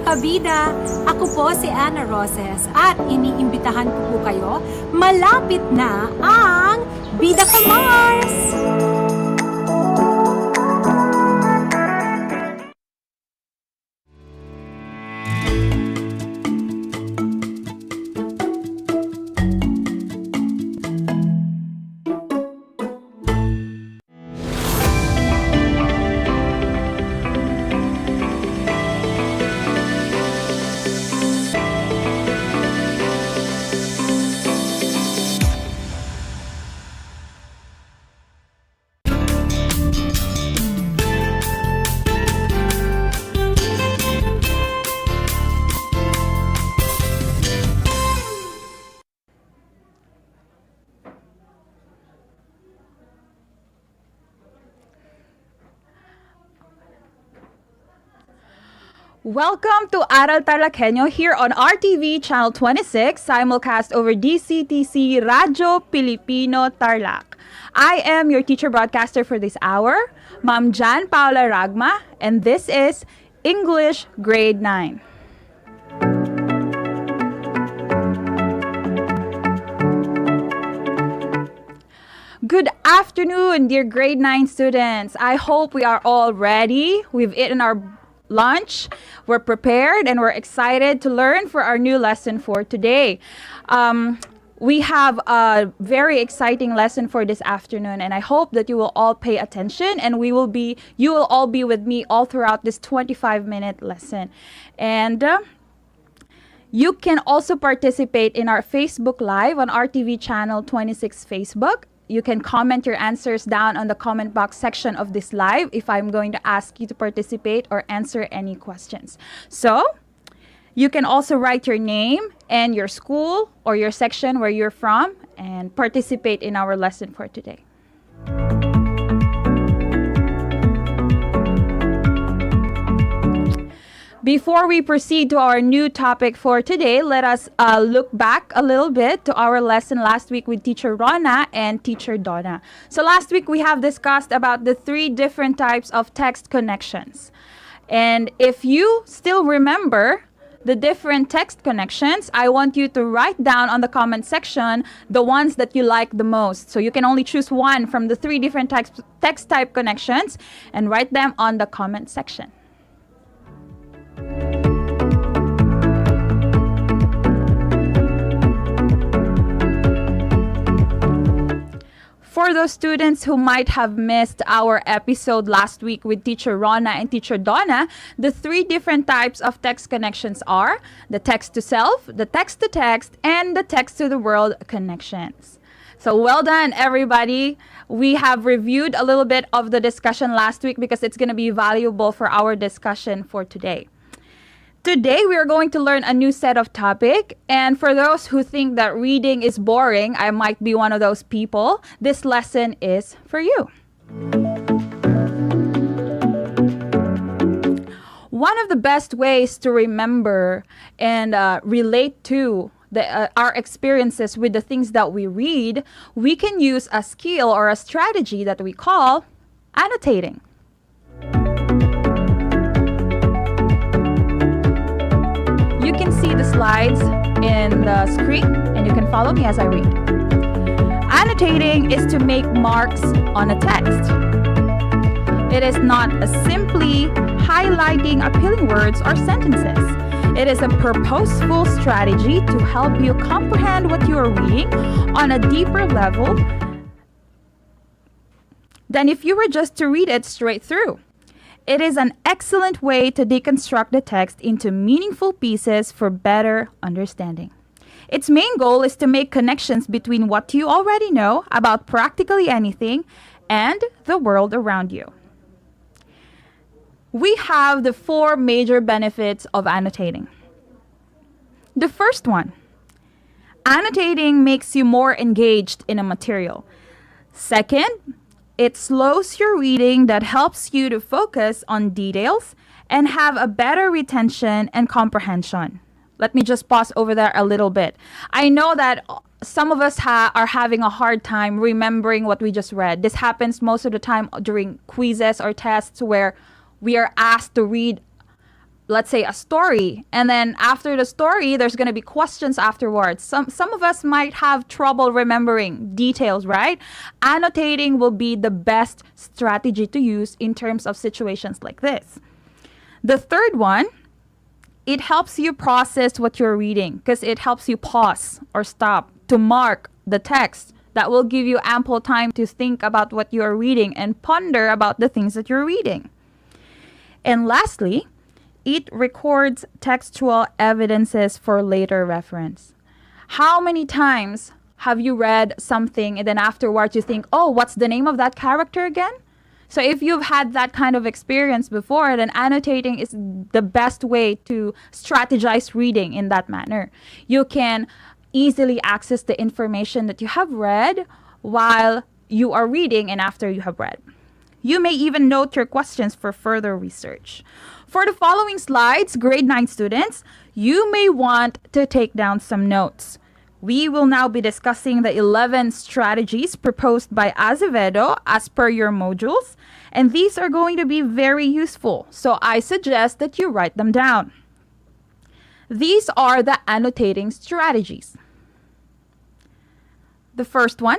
Kabida, ako po si Ana Roses at iniimbitahan ko po kayo, malapit na ang Bida Ka Mars! Welcome to Aral TarlakHenyo here on RTV Channel 26, simulcast over DCTC Radyo Pilipino Tarlac. I am your teacher broadcaster for this hour, Ma'am Jan Paula Ragma, and this is English Grade 9. Good afternoon, dear grade 9 students. I hope we are all ready. We've eaten our lunch, we're prepared, and we're excited to learn for our new lesson for today. We have a very exciting lesson for this afternoon, and I hope that you will all pay attention, and you will all be with me all throughout this 25-minute lesson. And you can also participate in our Facebook Live on RTV Channel 26 Facebook. You can comment your answers down on the comment box section of this live if I'm going to ask you to participate or answer any questions. So, you can also write your name and your school or your section where you're from and participate in our lesson for today. Before we proceed to our new topic for today, let us look back a little bit to our lesson last week with Teacher Rona and Teacher Donna. So last week we have discussed about the 3 different types of text connections. And if you still remember the different text connections, I want you to write down on the comment section the ones that you like the most. So you can only choose one from the 3 different text type connections and write them on the comment section. For those students who might have missed our episode last week with Teacher Rona and Teacher Donna, the 3 different types of text connections are the text to self, the text to text, and the text to the world connections. So well done, everybody. We have reviewed a little bit of the discussion last week because it's going to be valuable for our discussion for today. Today, we are going to learn a new set of topic. And for those who think that reading is boring, I might be one of those people. This lesson is for you. One of the best ways to remember and relate to our experiences with the things that we read, we can use a skill or a strategy that we call annotating. You can see the slides in the screen and you can follow me as I read. Annotating is to make marks on a text. It is not simply highlighting appealing words or sentences. It is a purposeful strategy to help you comprehend what you are reading on a deeper level than if you were just to read it straight through. It is an excellent way to deconstruct the text into meaningful pieces for better understanding. Its main goal is to make connections between what you already know about practically anything and the world around you. We have the 4 major benefits of annotating. The first one, annotating makes you more engaged in a material. Second, it slows your reading that helps you to focus on details and have a better retention and comprehension. Let me just pause over there a little bit. I know that some of us are having a hard time remembering what we just read. This happens most of the time during quizzes or tests where we are asked to read, let's say, a story. And then after the story, there's going to be questions afterwards. Some of us might have trouble remembering details, right? Annotating will be the best strategy to use in terms of situations like this. The third one, it helps you process what you're reading because it helps you pause or stop to mark the text. That will give you ample time to think about what you're reading and ponder about the things that you're reading. And lastly, it records textual evidences for later reference. How many times have you read something and then afterwards you think, oh, what's the name of that character again? So if you've had that kind of experience before, then annotating is the best way to strategize reading in that manner. You can easily access the information that you have read while you are reading and after you have read. You may even note your questions for further research. For the following slides, grade 9 students, you may want to take down some notes. We will now be discussing the 11 strategies proposed by Azevedo as per your modules, and these are going to be very useful, so I suggest that you write them down. These are the annotating strategies. The first one,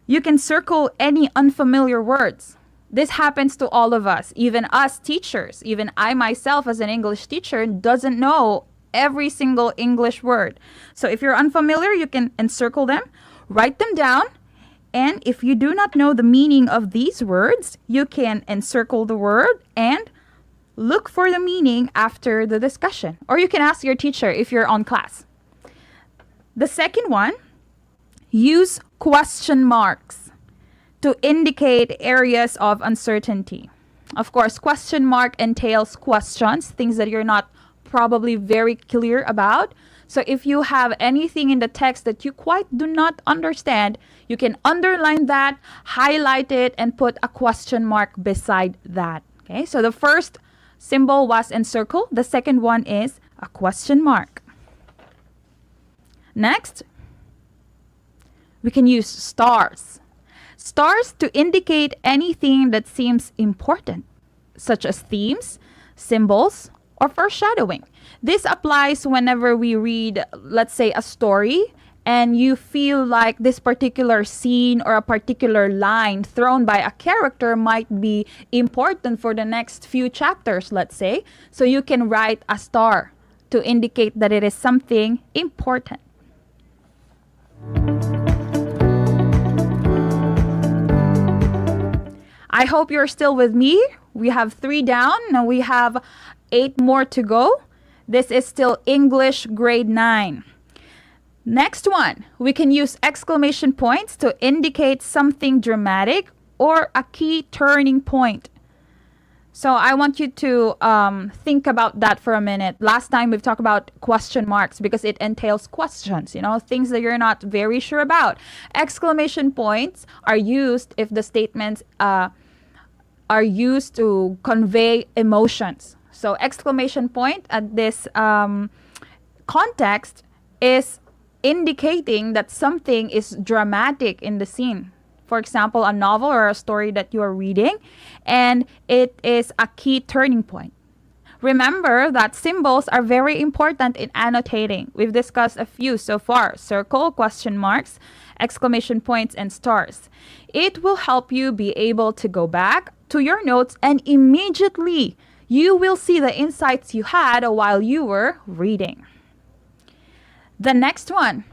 you can circle any unfamiliar words. This happens to all of us, even us teachers. Even I myself as an English teacher doesn't know every single English word. So if you're unfamiliar, you can encircle them, write them down, and if you do not know the meaning of these words, you can encircle the word and look for the meaning after the discussion. Or you can ask your teacher if you're on class. The second one, use question marks to indicate areas of uncertainty. Of course, question mark entails questions, things that you're not probably very clear about. So if you have anything in the text that you quite do not understand, you can underline that, highlight it, and put a question mark beside that. Okay, so the first symbol was encircle. The second one is a question mark. Next, we can use stars. Stars to indicate anything that seems important, such as themes, symbols, or foreshadowing. This applies whenever we read, let's say, a story, and you feel like this particular scene or a particular line thrown by a character might be important for the next few chapters, let's say. So you can write a star to indicate that it is something important. I hope you're still with me. We have 3 down. Now we have 8 more to go. This is still English grade 9. Next one, we can use exclamation points to indicate something dramatic or a key turning point. So I want you to think about that for a minute. Last time we've talked about question marks because it entails questions, things that you're not very sure about. Exclamation points are used if the statements are used to convey emotions. So exclamation point at this context is indicating that something is dramatic in the scene. For example, a novel or a story that you are reading, and it is a key turning point. Remember that symbols are very important in annotating. We've discussed a few so far: circle, question marks, exclamation points, and stars. It will help you be able to go back to your notes and immediately you will see the insights you had while you were reading. The next one,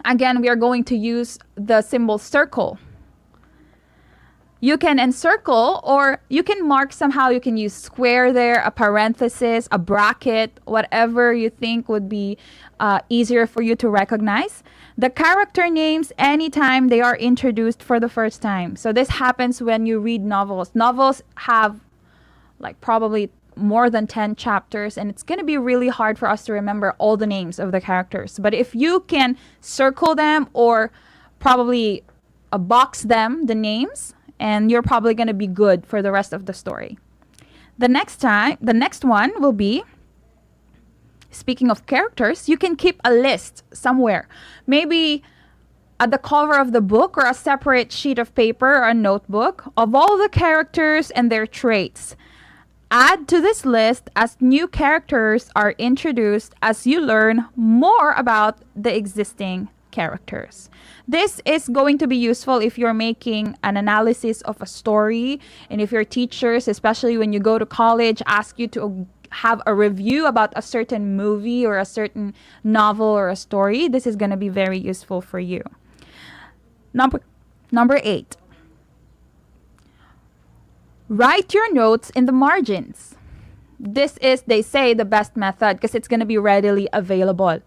again, we are going to use the symbol circle. You can encircle or you can mark somehow. You can use square there, a parenthesis, a bracket, whatever you think would be easier for you to recognize. The character names anytime they are introduced for the first time. So this happens when you read novels. Novels have like probably more than 10 chapters, and it's going to be really hard for us to remember all the names of the characters. But if you can circle them or probably box them, the names, and you're probably going to be good for the rest of the story. The next one will be, speaking of characters, you can keep a list somewhere. Maybe at the cover of the book or a separate sheet of paper or a notebook of all the characters and their traits. Add to this list as new characters are introduced as you learn more about the existing characters. This is going to be useful if you're making an analysis of a story, and if your teachers, especially when you go to college, ask you to have a review about a certain movie or a certain novel or a story. This is going to be very useful for you. Number 8. Write your notes in the margins. This is, they say, the best method because it's going to be readily available.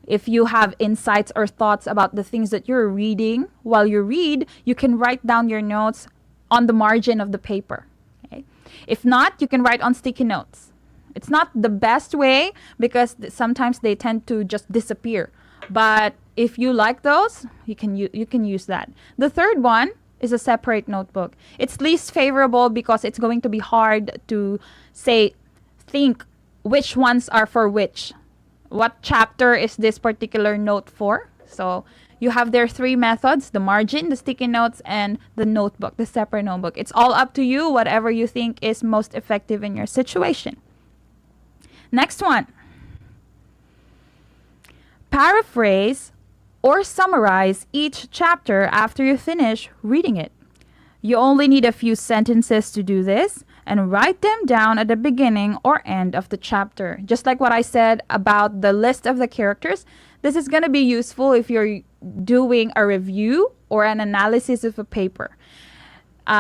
If you have insights or thoughts about the things that you're reading, while you read, you can write down your notes on the margin of the paper. Okay? If not, you can write on sticky notes. It's not the best way because sometimes they tend to just disappear. But if you like those, you can use that. The third one is a separate notebook. It's least favorable because it's going to be hard to think which ones are for which. What chapter is this particular note for? So you have their 3 methods: the margin, the sticky notes, and the notebook, the separate notebook. It's all up to you, whatever you think is most effective in your situation. Next one. Paraphrase or summarize each chapter after you finish reading it. You only need a few sentences to do this, and write them down at the beginning or end of the chapter. Just like what I said about the list of the characters, this is going to be useful if you're doing a review or an analysis of a paper.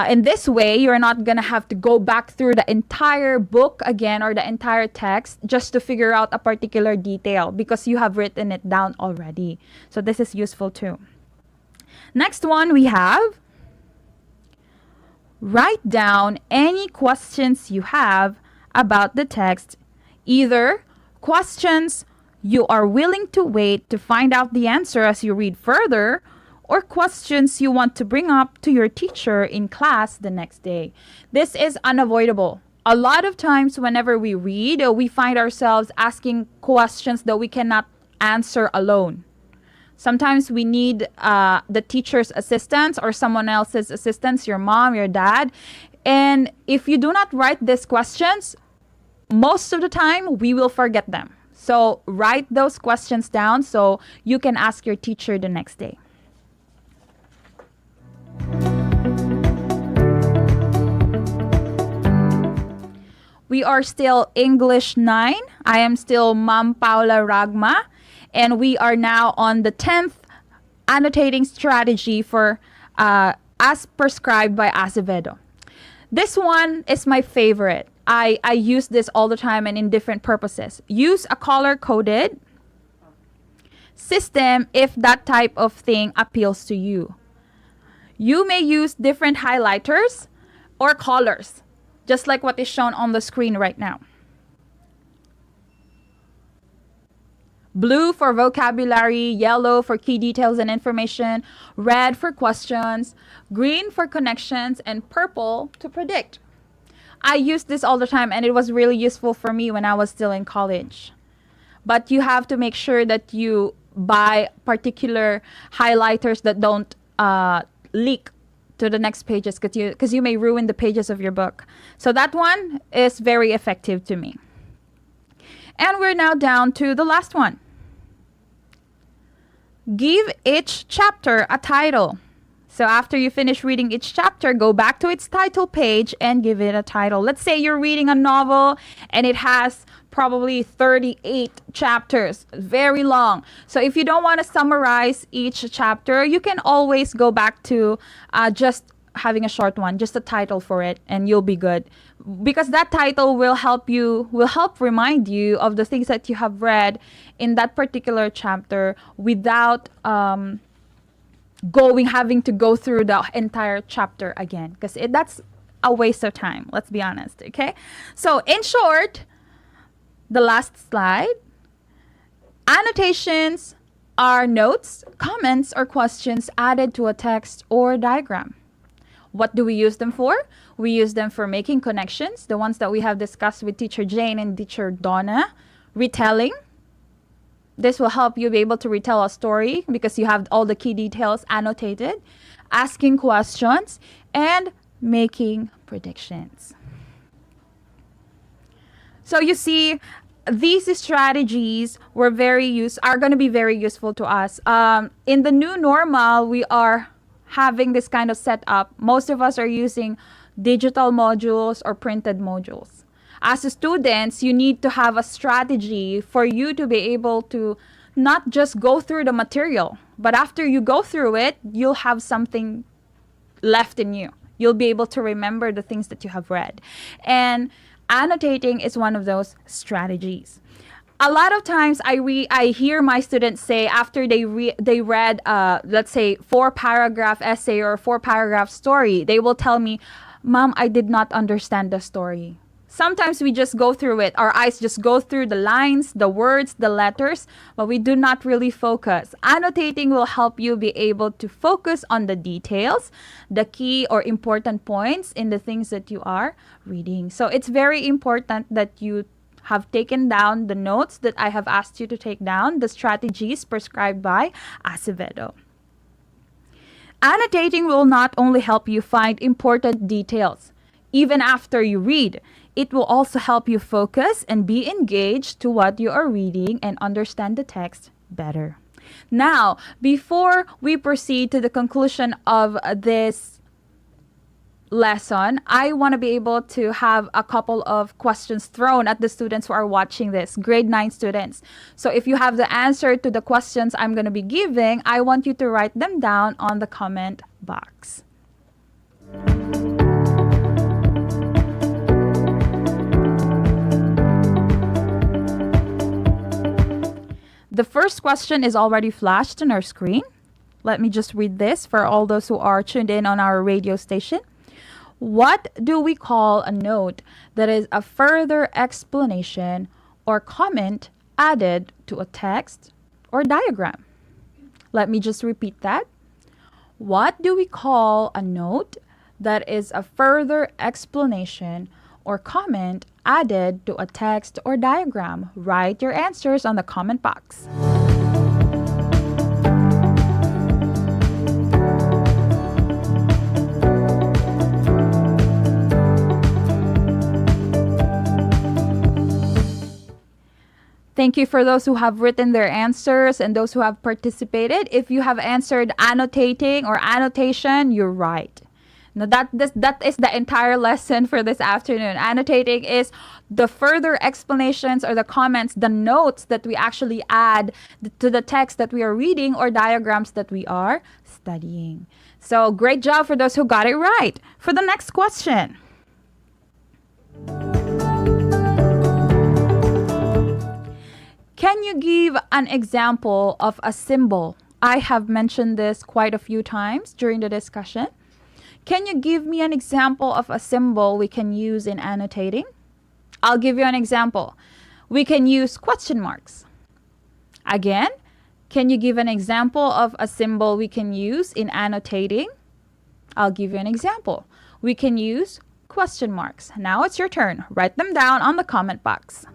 In this way, you're not going to have to go back through the entire book again or the entire text just to figure out a particular detail because you have written it down already. So this is useful too. Next one we have, write down any questions you have about the text, either questions you are willing to wait to find out the answer as you read further, or questions you want to bring up to your teacher in class the next day. This is unavoidable. A lot of times whenever we read, we find ourselves asking questions that we cannot answer alone. Sometimes we need the teacher's assistance or someone else's assistance, your mom, your dad. And if you do not write these questions, most of the time we will forget them. So write those questions down so you can ask your teacher the next day. We are still English 9. I am still Ma'am Paula Ragma. And we are now on the 10th annotating strategy for as prescribed by Azevedo. This one is my favorite. I use this all the time and in different purposes. Use a color-coded system if that type of thing appeals to you. You may use different highlighters or colors, just like what is shown on the screen right now. Blue for vocabulary, yellow for key details and information, red for questions, green for connections, and purple to predict. I used this all the time, and it was really useful for me when I was still in college. But you have to make sure that you buy particular highlighters that don't leak to the next pages, because you may ruin the pages of your book. So that one is very effective to me. And we're now down to the last one. Give each chapter a title. So after you finish reading each chapter, go back to its title page and give it a title. Let's say you're reading a novel and it has probably 38 chapters, very long. So if you don't want to summarize each chapter, you can always go back to just having a short one, just a title for it, and you'll be good. Because that title will help remind you of the things that you have read in that particular chapter without having to go through the entire chapter again, because that's a waste of time, let's be honest. Okay, so in short, the last slide, annotations are notes, comments, or questions added to a text or diagram. What do we use them for? We use them for making connections, the ones that we have discussed with Teacher Jane and Teacher Donna. Retelling. This will help you be able to retell a story because you have all the key details annotated. Asking questions and making predictions. So you see, these strategies are going to be very useful to us. In the new normal, we are having this kind of setup. Most of us are using digital modules or printed modules. As students, you need to have a strategy for you to be able to not just go through the material, but after you go through it, you'll have something left in you. You'll be able to remember the things that you have read. And annotating is one of those strategies. A lot of times I hear my students say after they read let's say 4-paragraph essay or 4-paragraph story, they will tell me, "Mom, I did not understand the story." Sometimes we just go through it. Our eyes just go through the lines, the words, the letters, but we do not really focus. Annotating will help you be able to focus on the details, the key or important points in the things that you are reading. So it's very important that you have taken down the notes that I have asked you to take down, the strategies prescribed by Acevedo. Annotating will not only help you find important details, even after you read, it will also help you focus and be engaged to what you are reading and understand the text better. Now, before we proceed to the conclusion of this lesson, I want to be able to have a couple of questions thrown at the students who are watching this, grade 9 students. So if you have the answer to the questions I'm going to be giving, I want you to write them down on the comment box. The first question is already flashed on our screen. Let me just read this for all those who are tuned in on our radio station. What do we call a note that is a further explanation or comment added to a text or diagram? Let me just repeat that. What do we call a note that is a further explanation or comment added to a text or diagram? Write your answers on the comment box. Thank you for those who have written their answers and those who have participated. If you have answered annotating or annotation, you're right. Now that is the entire lesson for this afternoon. Annotating is the further explanations or the comments, the notes that we actually add to the text that we are reading or diagrams that we are studying. So great job for those who got it right. For the next question. Can you give an example of a symbol? I have mentioned this quite a few times during the discussion. Can you give me an example of a symbol we can use in annotating? I'll give you an example. We can use question marks. Again, can you give an example of a symbol we can use in annotating? I'll give you an example. We can use question marks. Now it's your turn. Write them down on the comment box.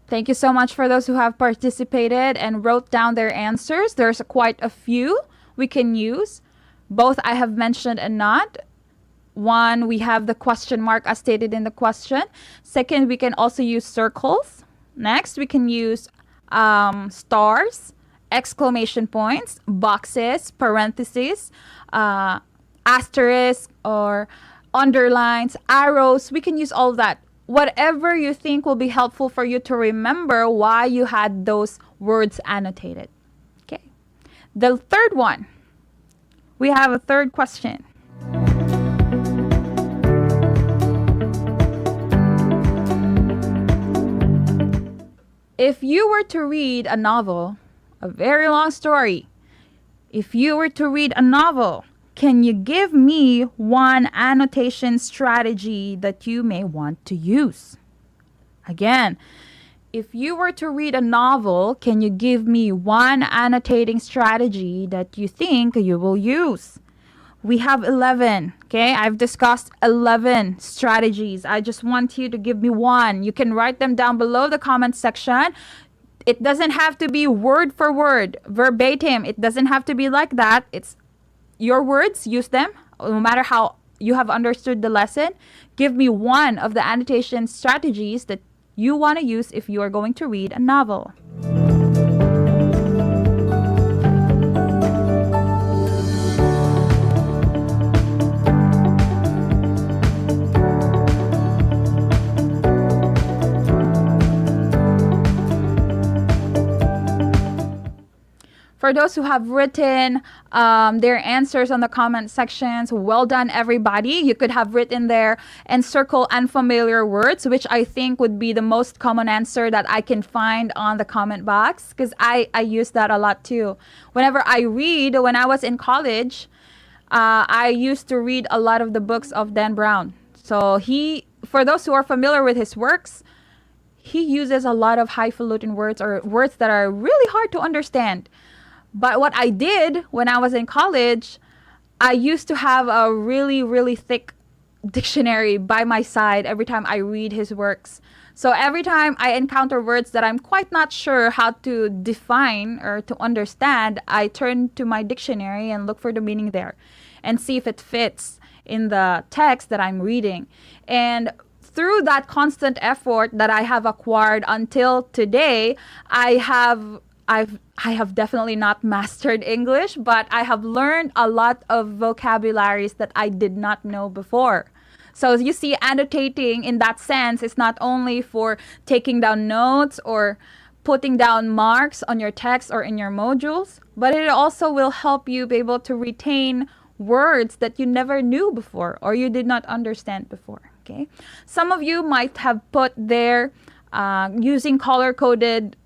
Thank you so much for those who have participated and wrote down their answers. There's quite a few we can use. Both I have mentioned and not. One, we have the question mark as stated in the question. Second, we can also use circles. Next, we can use stars, exclamation points, boxes, parentheses, asterisk or underlines, arrows. We can use all of that. Whatever you think will be helpful for you to remember why you had those words annotated. Okay. The third one. We have a third question. If you were to read a novel, a very long story, if you were to read a novel, can you give me one annotation strategy that you may want to use? Again, if you were to read a novel, can you give me one annotating strategy that you think you will use? We have 11, okay? I've discussed 11 strategies. I just want you to give me one. You can write them down below the comment section. It doesn't have to be word for word, verbatim. It doesn't have to be like that. It's your words, use them, no matter how you have understood the lesson. Give me one of the annotation strategies that you want to use if you are going to read a novel. For those who have written their answers on the comment sections, well done, everybody. You could have written there and circle unfamiliar words, which I think would be the most common answer that I can find on the comment box, because I use that a lot too. Whenever I read, when I was in college, I used to read a lot of the books of Dan Brown. So for those who are familiar with his works, he uses a lot of highfalutin words or words that are really hard to understand. But what I did when I was in college, I used to have a really, really thick dictionary by my side every time I read his works. So every time I encounter words that I'm quite not sure how to define or to understand, I turn to my dictionary and look for the meaning there and see if it fits in the text that I'm reading. And through that constant effort that I have acquired until today, I have definitely not mastered English, but I have learned a lot of vocabularies that I did not know before. So as you see, annotating in that sense is not only for taking down notes or putting down marks on your text or in your modules, but it also will help you be able to retain words that you never knew before or you did not understand before. Okay, some of you might have put there using color-coded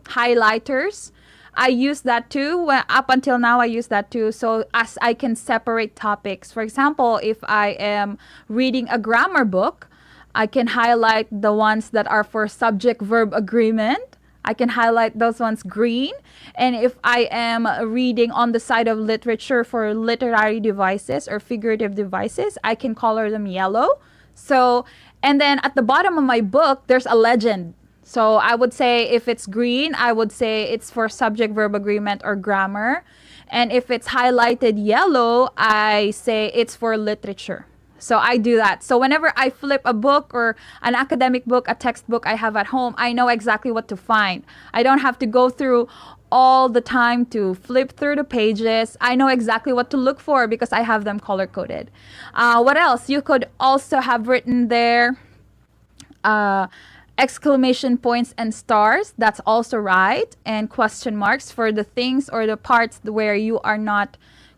highlighters. I use that too. Up until now, I use that too. So as I can separate topics. For example, if I am reading a grammar book, I can highlight the ones that are for subject-verb agreement. I can highlight those ones green. And if I am reading on the side of literature for literary devices or figurative devices, I can color them yellow. So, and then at the bottom of my book, there's a legend. So I would say if it's green, I would say it's for subject-verb agreement or grammar. And if it's highlighted yellow, I say it's for literature. So I do that. So whenever I flip a book or an academic book, a textbook I have at home, I know exactly what to find. I don't have to go through all the time to flip through the pages. I know exactly what to look for because I have them color-coded. What else? You could also have written there exclamation points and stars, that's also right, and question marks for the things or the parts where you are not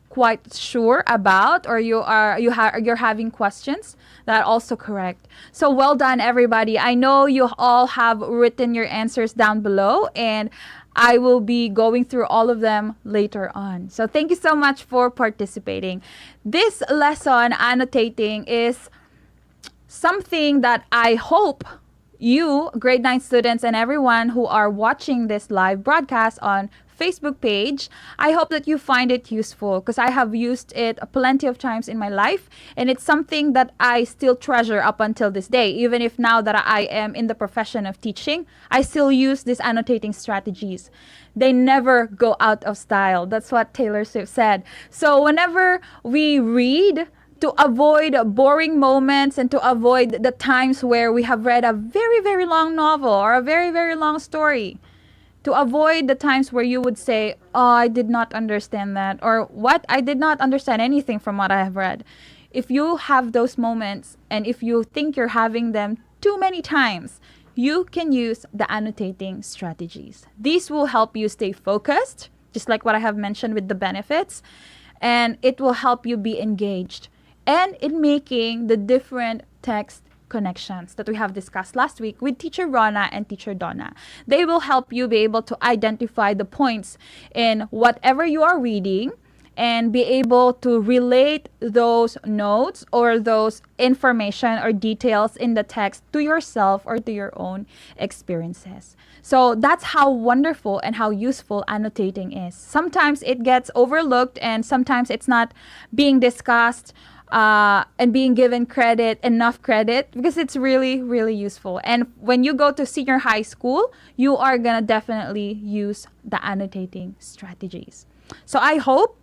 quite sure about, or you're having questions, that also correct. So well done, everybody. I know you all have written your answers down below, and I will be going through all of them later on. So thank you so much for participating. This lesson, annotating, is something that I hope you, grade 9 students, and everyone who are watching this live broadcast on Facebook page, I hope that you find it useful, because I have used it plenty of times in my life, and it's something that I still treasure up until this day. Even if now that I am in the profession of teaching, I still use these annotating strategies. They never go out of style. That's what Taylor Swift said. So whenever we read, to avoid boring moments and to avoid the times where we have read a very, very long novel or a very, very long story, to avoid the times where you would say, oh, I did not understand that, or what, I did not understand anything from what I have read. If you have those moments, and if you think you're having them too many times, you can use the annotating strategies. These will help you stay focused, just like what I have mentioned with the benefits, and it will help you be engaged and in making the different text connections that we have discussed last week with Teacher Rona and Teacher Donna. They will help you be able to identify the points in whatever you are reading and be able to relate those notes or those information or details in the text to yourself or to your own experiences. So that's how wonderful and how useful annotating is. Sometimes it gets overlooked and sometimes it's not being discussed and being given enough credit, because it's really, really useful. And when you go to senior high school, you are going to definitely use the annotating strategies. So I hope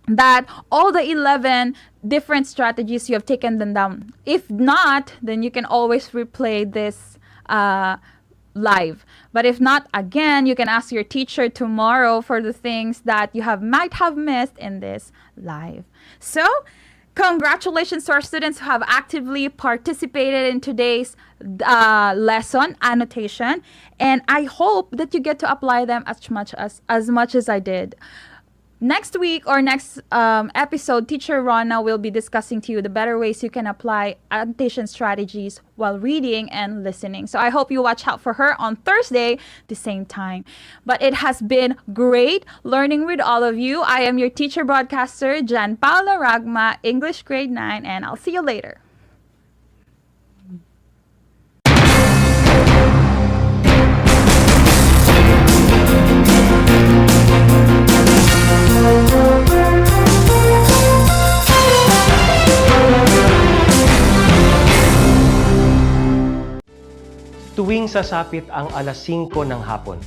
that all the 11 different strategies, you have taken them down. If not, then you can always replay this live. But if not, again, you can ask your teacher tomorrow for the things that you might have missed in this live. So, congratulations to our students who have actively participated in today's lesson, annotation, and I hope that you get to apply them as much as I did. Next week or next episode, Teacher Rona will be discussing to you the better ways you can apply annotation strategies while reading and listening. So I hope you watch out for her on Thursday, the same time. But it has been great learning with all of you. I am your teacher broadcaster, Jan Paula Ragma, English grade 9, and I'll see you later. Tuwing sasapit ang alas 5 ng hapon,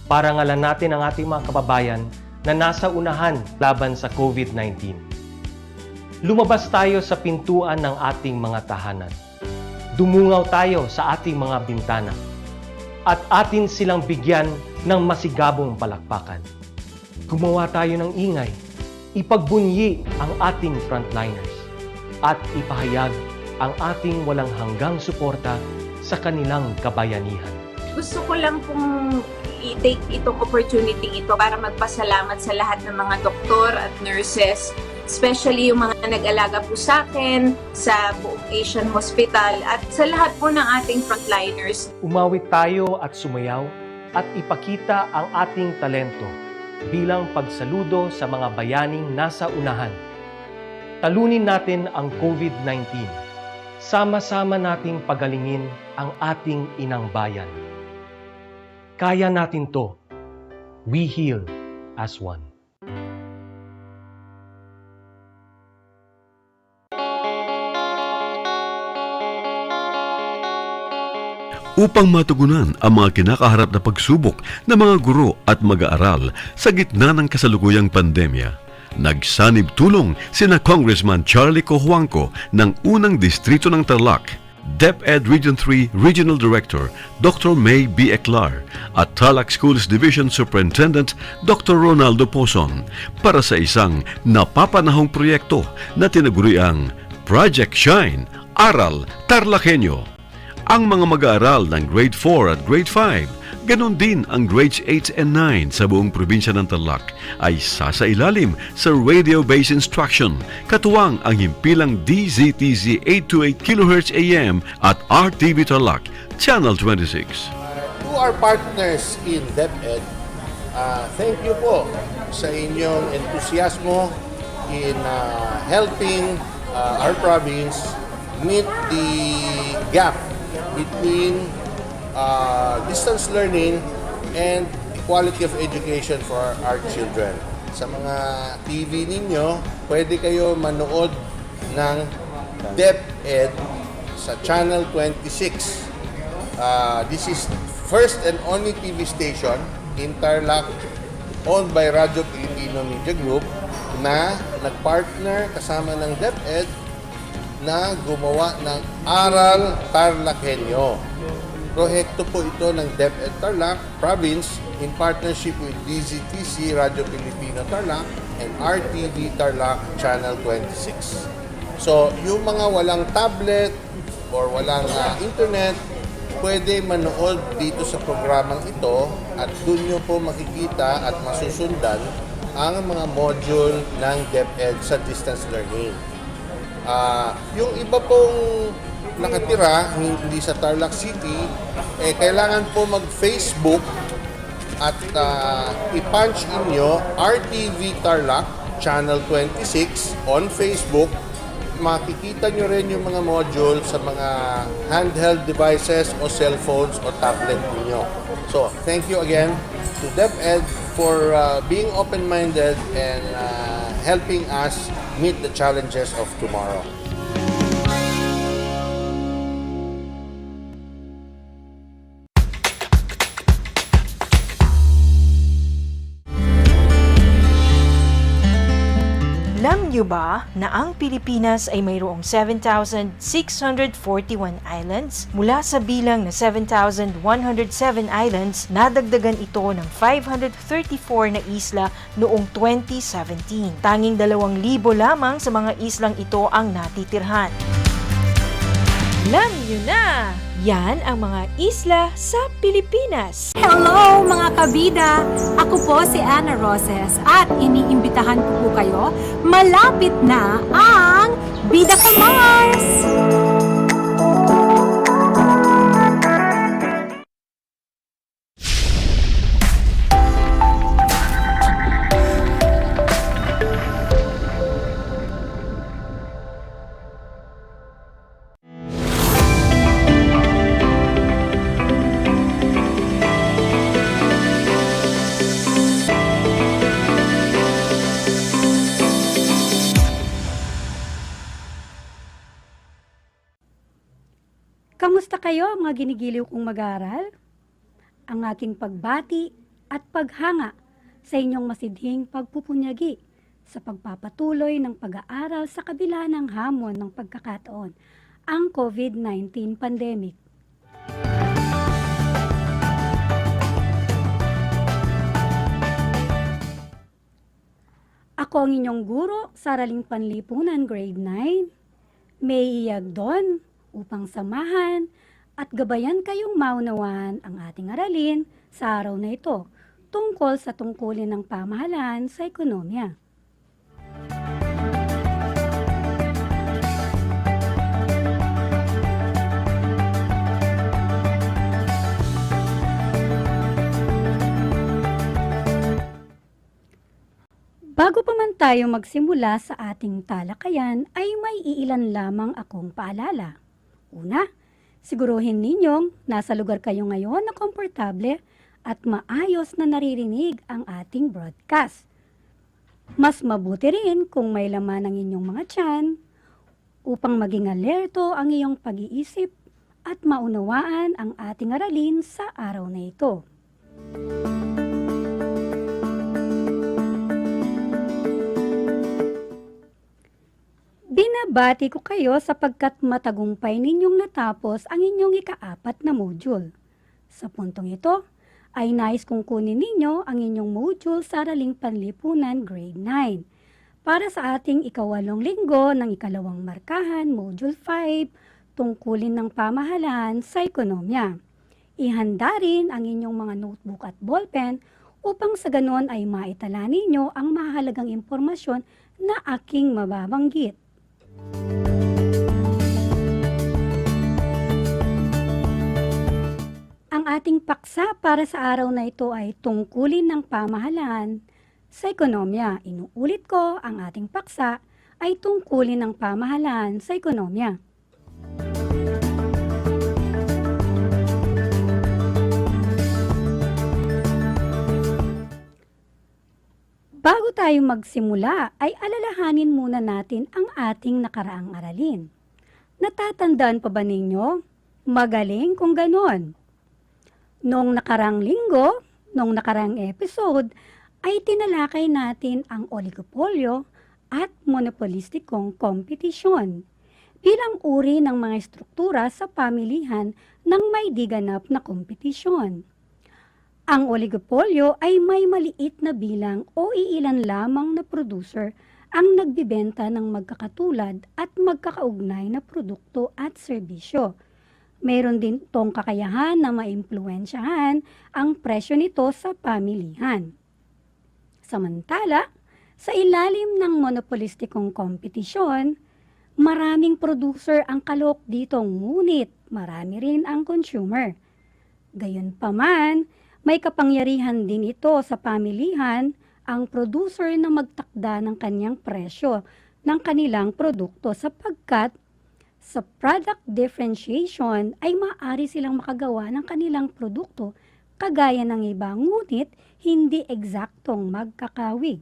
parangalan natin ang ating mga kababayan na nasa unahan laban sa COVID-19. Lumabas tayo sa pintuan ng ating mga tahanan. Dumungaw tayo sa ating mga bintana. At atin silang bigyan ng masigabong palakpakan. Gumawa tayo ng ingay, ipagbunyi ang ating frontliners, at ipahayag ang ating walang hanggang suporta sa kanilang kabayanihan. Gusto ko lang pong i-take itong opportunity ito para magpasalamat sa lahat ng mga doktor at nurses, especially yung mga nag-alaga po sa akin, sa buong Asian Hospital, at sa lahat po ng ating frontliners. Umawit tayo at sumayaw at ipakita ang ating talento bilang pagsaludo sa mga bayaning nasa unahan. Talunin natin ang COVID-19. Sama-sama nating pagalingin ang ating inang bayan. Kaya natin to. We heal as one. Upang matugunan ang mga kinakaharap na pagsubok ng mga guro at mag-aaral sa gitna ng kasalukuyang pandemya, nagsanib tulong sina Congressman Charlie Cojuangco ng unang distrito ng Tarlac, DEPED Region 3 Regional Director Dr. May B. Eclar at Tarlac Schools Division Superintendent Dr. Ronaldo Poson para sa isang napapanahong proyekto na tinaguriang Project Shine, Aral TarlakHenyo. Ang mga mag-aaral ng Grade 4 at Grade 5, ganon din ang Grades 8 and 9 sa buong probinsya ng Tarlac ay sasailalim sa radio-based instruction, katuwang ang himpilang DZTZ 828 kHz AM at RTV Tarlac, Channel 26. To our partners in DEPED, thank you po sa inyong entusiasmo in helping our province meet the gap between distance learning and quality of education for our children. Sa mga TV ninyo, pwede kayo manood ng DEPED sa Channel 26. This is first and only TV station in Tarlac owned by Radio Filipino Media Group na nagpartner kasama ng DEPED na gumawa ng Aral TarlakHenyo. Proyekto po ito ng DEPED Tarlac Province in partnership with DZTC Radio Filipino Tarlac and RTV Tarlac Channel 26. So, yung mga walang tablet or walang internet, pwede manood dito sa programang ito at doon nyo po makikita at masusundan ang mga module ng DEPED sa distance learning. Yung iba pong nakatira, hindi sa Tarlac City, kailangan po mag-Facebook at i-punch inyo RTV Tarlac Channel 26 on Facebook. Makikita nyo rin yung mga module sa mga handheld devices o cellphones o tablet ninyo. So, thank you again to DEPED for being open-minded and helping us meet the challenges of tomorrow. Alam niyo ba na ang Pilipinas ay mayroong 7,641 islands? Mula sa bilang na 7,107 islands, nadagdagan ito ng 534 na isla noong 2017. Tanging 2,000 lamang sa mga islang ito ang natitirhan. Alam niyo na! Yan ang mga isla sa Pilipinas. Hello mga kabida! Ako po si Ana Roses at iniimbitahan ko po kayo, malapit na ang Bida Ka Mars! Kamusta kayo mga ginigiliw kong mag-aaral? Ang aking pagbati at paghanga sa inyong masidhing pagpupunyagi sa pagpapatuloy ng pag-aaral sa kabila ng hamon ng pagkakataon, ang COVID-19 pandemic. Ako ang inyong guro sa Araling Panlipunan Grade 9, May Iyagdon, upang samahan at gabayan kayong maunawaan ang ating aralin sa araw na ito tungkol sa tungkulin ng pamahalaan sa ekonomiya. Bago pa man tayo magsimula sa ating talakayan ay may iilan lamang akong paalala. Una, siguruhin ninyong nasa lugar kayo ngayon na komportable at maayos na naririnig ang ating broadcast. Mas mabuti rin kung may laman ang inyong mga tiyan upang maging alerto ang iyong pag-iisip at maunawaan ang ating aralin sa araw na ito. Binabati ko kayo sapagkat matagumpay ninyong natapos ang inyong ika-4 na module. Sa puntong ito, ay nais kong kunin ninyo ang inyong module sa Araling Panlipunan Grade 9 para sa ating ika-8 linggo ng ikalawang markahan, Module 5, tungkulin ng pamahalaan sa ekonomiya. Ihanda rin ang inyong mga notebook at ballpen upang sa ganon ay maitala ninyo ang mahalagang impormasyon na aking mababanggit. Ang ating paksa para sa araw na ito ay tungkulin ng pamahalaan sa ekonomiya. Inuulit ko, ang ating paksa ay tungkulin ng pamahalaan sa ekonomiya. Bago tayo magsimula, ay alalahanin muna natin ang ating nakaraang aralin. Natatandaan pa ba ninyo? Magaling kung ganon. Noong nakaraang linggo, noong nakaraang episode, ay tinalakay natin ang oligopolyo at monopolistikong kompetisyon bilang uri ng mga struktura sa pamilihan ng may diganap na kompetisyon. Ang oligopolyo ay may maliit na bilang o iilan lamang na producer ang nagbibenta ng magkakatulad at magkakaugnay na produkto at serbisyo. Mayroon din itong kakayahan na maimpluwensyahan ang presyo nito sa pamilihan. Samantala, sa ilalim ng monopolistikong kompetisyon, maraming producer ang kalok dito, ngunit marami rin ang consumer. Gayunpaman, may kapangyarihan din ito sa pamilihan ang producer na magtakda ng kanyang presyo ng kanilang produkto sapagkat sa product differentiation ay maaari silang makagawa ng kanilang produkto kagaya ng iba, ngunit hindi eksaktong magkakawig.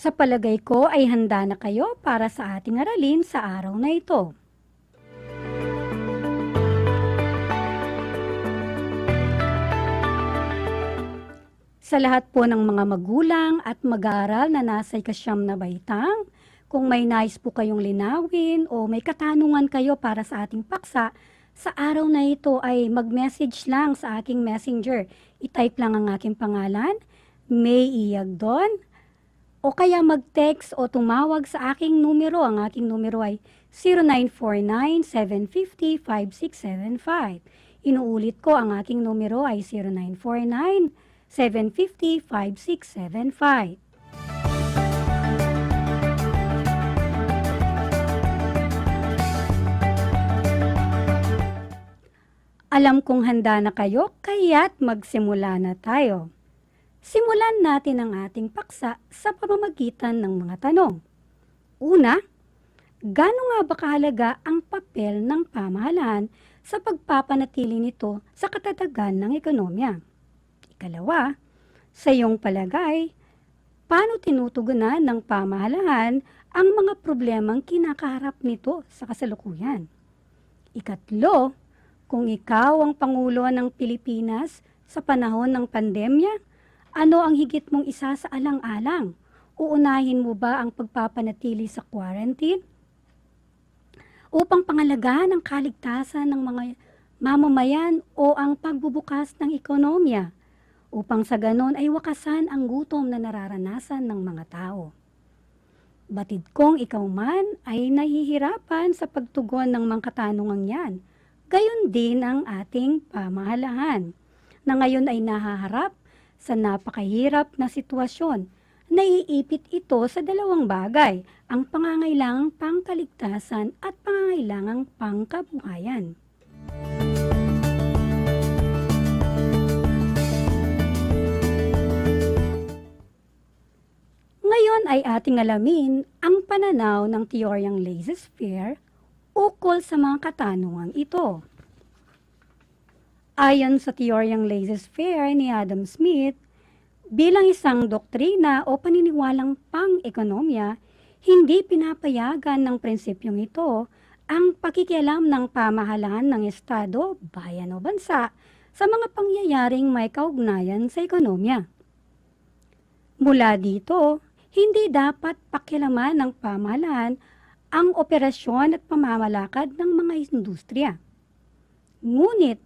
Sa palagay ko ay handa na kayo para sa ating aralin sa araw na ito. Sa lahat po ng mga magulang at mag-aaral na nasa ikasyam na baitang, kung may nais po kayong linawin o may katanungan kayo para sa ating paksa, sa araw na ito ay mag-message lang sa aking messenger. I-type lang ang aking pangalan, May Iyagdon, o kaya mag-text o tumawag sa aking numero. Ang aking numero ay 0949-750-5675. Inuulit ko, ang aking numero ay 0949-750-5675. Alam kong handa na kayo, kaya't magsimula na tayo. Simulan natin ang ating paksa sa pamamagitan ng mga tanong. Una, gaano nga ba kahalaga ang papel ng pamahalaan sa pagpapanatili nito sa katatagan ng ekonomiya? Ikalawa, sa iyong palagay, paano tinutugunan ng pamahalaan ang mga problemang kinakaharap nito sa kasalukuyan? Ikatlo, kung ikaw ang Pangulo ng Pilipinas sa panahon ng pandemya, ano ang higit mong isasaalang-alang? Uunahin mo ba ang pagpapanatili sa quarantine? Upang pangalagaan ang kaligtasan ng mga mamamayan o ang pagbubukas ng ekonomiya? Upang sa ganon ay wakasan ang gutom na nararanasan ng mga tao. Batid kong ikaw man ay nahihirapan sa pagtugon ng mga katanungang yan. Gayon din ang ating pamahalaan na ngayon ay nahaharap sa napakahirap na sitwasyon. Naiipit ito sa dalawang bagay, ang pangangailangang pangkaligtasan at pangangailangang pangkabuhayan. Ngayon ay ating alamin ang pananaw ng teoryang laissez-faire ukol sa mga katanungang ito. Ayon sa teoryang laissez-faire ni Adam Smith, bilang isang doktrina o paniniwalang pang-ekonomiya, hindi pinapayagan ng prinsipyong ito ang pakikialam ng pamahalaan ng Estado, bayan o bansa sa mga pangyayaring may kaugnayan sa ekonomiya. Mula dito, hindi dapat pakialaman ng pamahalaan ang operasyon at pamamalakad ng mga industriya. Ngunit,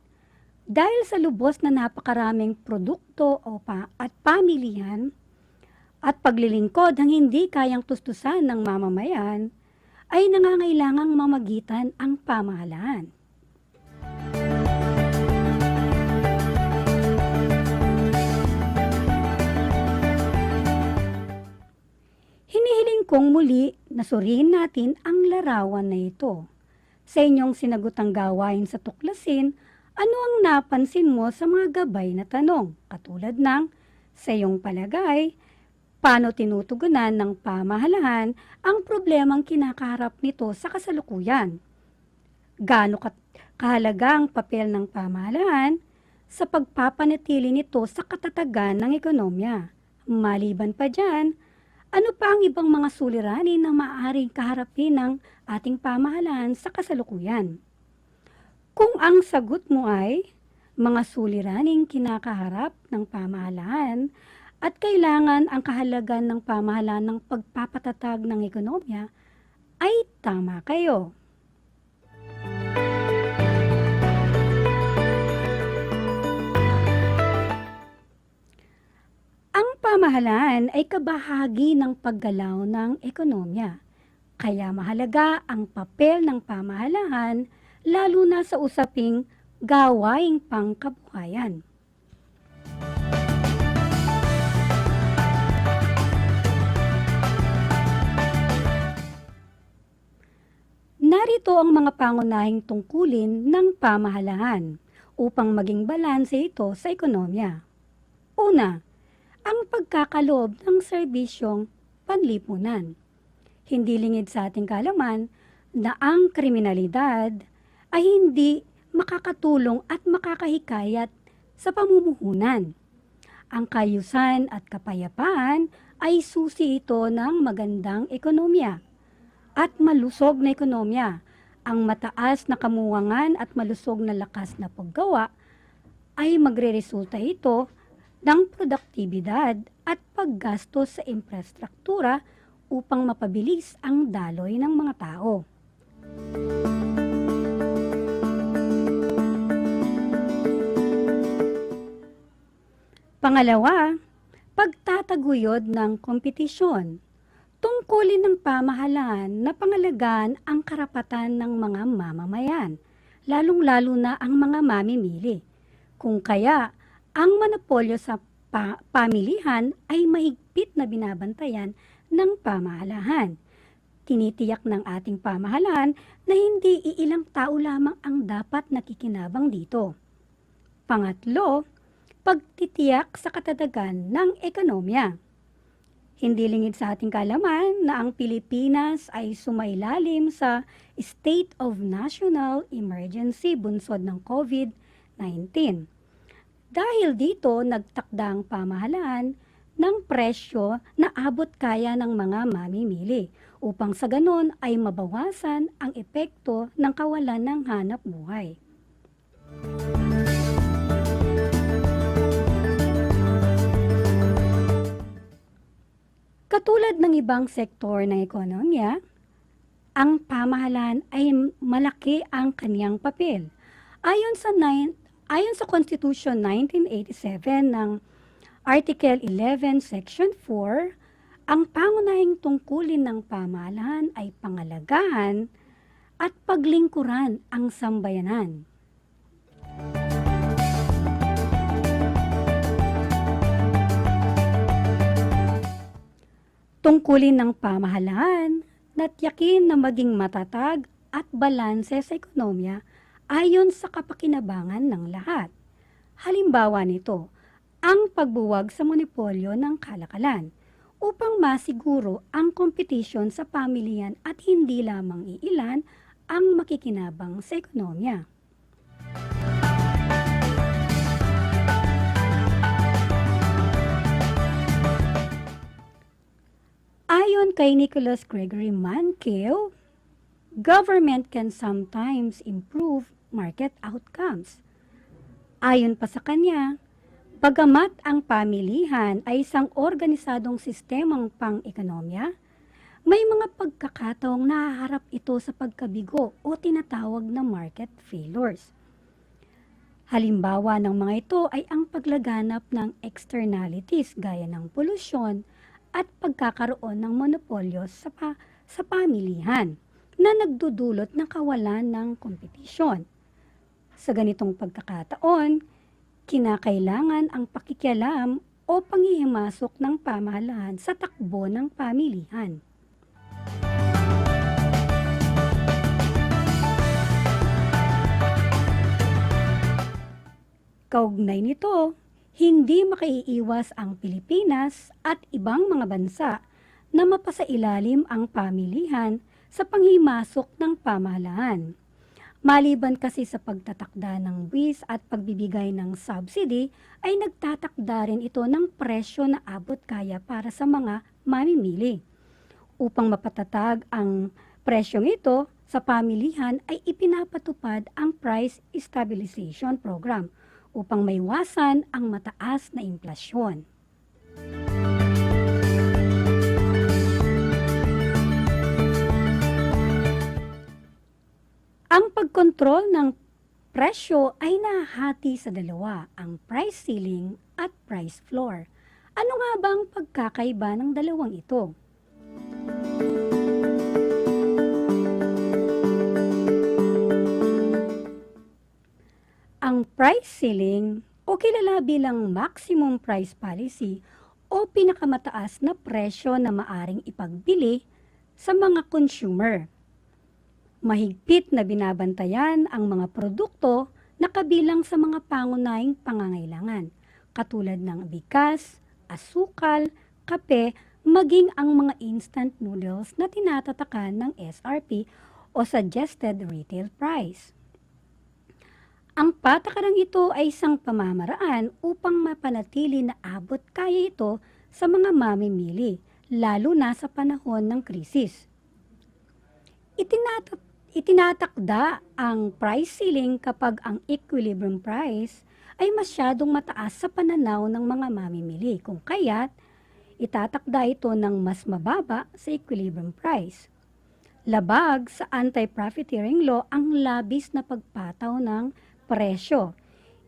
dahil sa lubos na napakaraming produkto at pamilihan, at paglilingkod ng hindi kayang tustusan ng mamamayan ay nangangailangang mamagitan ang pamahalaan. Hinihiling kong muli na suriin natin ang larawan na ito. Sa inyong sinagutang gawain sa tuklasin, ano ang napansin mo sa mga gabay na tanong? Katulad ng, sa iyong palagay, paano tinutugunan ng pamahalaan ang problemang kinakaharap nito sa kasalukuyan? Gaano kahalaga ang papel ng pamahalaan sa pagpapanatili nito sa katatagan ng ekonomiya? Maliban pa dyan, ano pa ang ibang mga suliranin na maaaring kaharapin ng ating pamahalaan sa kasalukuyan? Kung ang sagot mo ay mga suliraning kinakaharap ng pamahalaan at kailangan ang kahalagan ng pamahalaan ng pagpapatatag ng ekonomiya, ay tama kayo. Ang pamahalaan ay kabahagi ng paggalaw ng ekonomiya. Kaya mahalaga ang papel ng pamahalaan lalo na sa usaping gawaing pangkabuhayan. Narito ang mga pangunahing tungkulin ng pamahalaan upang maging balanse ito sa ekonomiya. Una, ang pagkakaloob ng serbisyong panlipunan. Hindi lingid sa ating kaalaman na ang kriminalidad ay hindi makakatulong at makakahikayat sa pamumuhunan. Ang kayusan at kapayapaan ay susi ito ng magandang ekonomiya at malusog na ekonomiya. Ang mataas na kamuwangan at malusog na lakas na paggawa ay magreresulta ito ng produktibidad at paggastos sa infrastruktura upang mapabilis ang daloy ng mga tao. Pangalawa, pagtataguyod ng kompetisyon. Tungkulin ng pamahalaan na pangalagaan ang karapatan ng mga mamamayan, lalong-lalo na ang mga mamimili. Kung kaya, ang monopolyo sa pamilihan ay mahigpit na binabantayan ng pamahalaan. Tinitiyak ng ating pamahalaan na hindi iilang tao lamang ang dapat nakikinabang dito. Pangatlo, pagtitiyak sa katatagan ng ekonomiya. Hindi lingid sa ating kaalaman na ang Pilipinas ay sumailalim sa State of National Emergency bunsod ng COVID-19. Dahil dito, nagtakda ang pamahalaan ng presyo na abot kaya ng mga mamimili upang sa ganon ay mabawasan ang epekto ng kawalan ng hanap buhay. Katulad ng ibang sektor ng ekonomiya, ang pamahalaan ay malaki ang kaniyang papel. Ayon sa Constitution 1987 ng Article 11, Section 4, ang pangunahing tungkulin ng pamahalaan ay pangalagahan at paglingkuran ang sambayanan. Tungkulin ng pamahalaan na tiyakin na maging matatag at balanse sa ekonomiya ayon sa kapakinabangan ng lahat. Halimbawa nito, ang pagbuwag sa monopolyo ng kalakalan upang masiguro ang kompetisyon sa pamilihan at hindi lamang iilan ang makikinabang sa ekonomiya. Ayon kay Nicholas Gregory Mankiw, government can sometimes improve market outcomes. Ayon pa sa kanya, bagamat ang pamilihan ay isang organisadong sistemang pang-ekonomiya, may mga pagkakataong nahaharap ito sa pagkabigo o tinatawag na market failures. Halimbawa ng mga ito ay ang paglaganap ng externalities gaya ng polusyon at pagkakaroon ng monopolyo sa pamilihan na nagdudulot ng kawalan ng kompetisyon. Sa ganitong pagkakataon, kinakailangan ang pakikialam o panghihimasok ng pamahalaan sa takbo ng pamilihan. Kaugnay nito, hindi makaiiwas ang Pilipinas at ibang mga bansa na mapasailalim ang pamilihan sa panghimasok ng pamahalaan. Maliban kasi sa pagtatakda ng buwis at pagbibigay ng subsidy, ay nagtatakda rin ito ng presyo na abot kaya para sa mga mamimili. Upang mapatatag ang presyong ito sa pamilihan ay ipinapatupad ang Price Stabilization Program upang maiwasan ang mataas na inflasyon. Ang pagkontrol ng presyo ay nahati sa dalawa, ang price ceiling at price floor. Ano nga ba ang pagkakaiba ng dalawang ito? Ang price ceiling o kilala bilang maximum price policy o pinakamataas na presyo na maaring ipagbili sa mga consumer. Mahigpit na binabantayan ang mga produkto na kabilang sa mga pangunahing pangangailangan, katulad ng bigas, asukal, kape, maging ang mga instant noodles na tinatatakan ng SRP o Suggested Retail Price. Ang patakarang ito ay isang pamamaraan upang mapanatili na abot kaya ito sa mga mamimili, lalo na sa panahon ng krisis. Itinatakda ang price ceiling kapag ang equilibrium price ay masyadong mataas sa pananaw ng mga mamimili, kung kaya't itatakda ito ng mas mababa sa equilibrium price. Labag sa anti-profiteering law ang labis na pagpataw ng presyo.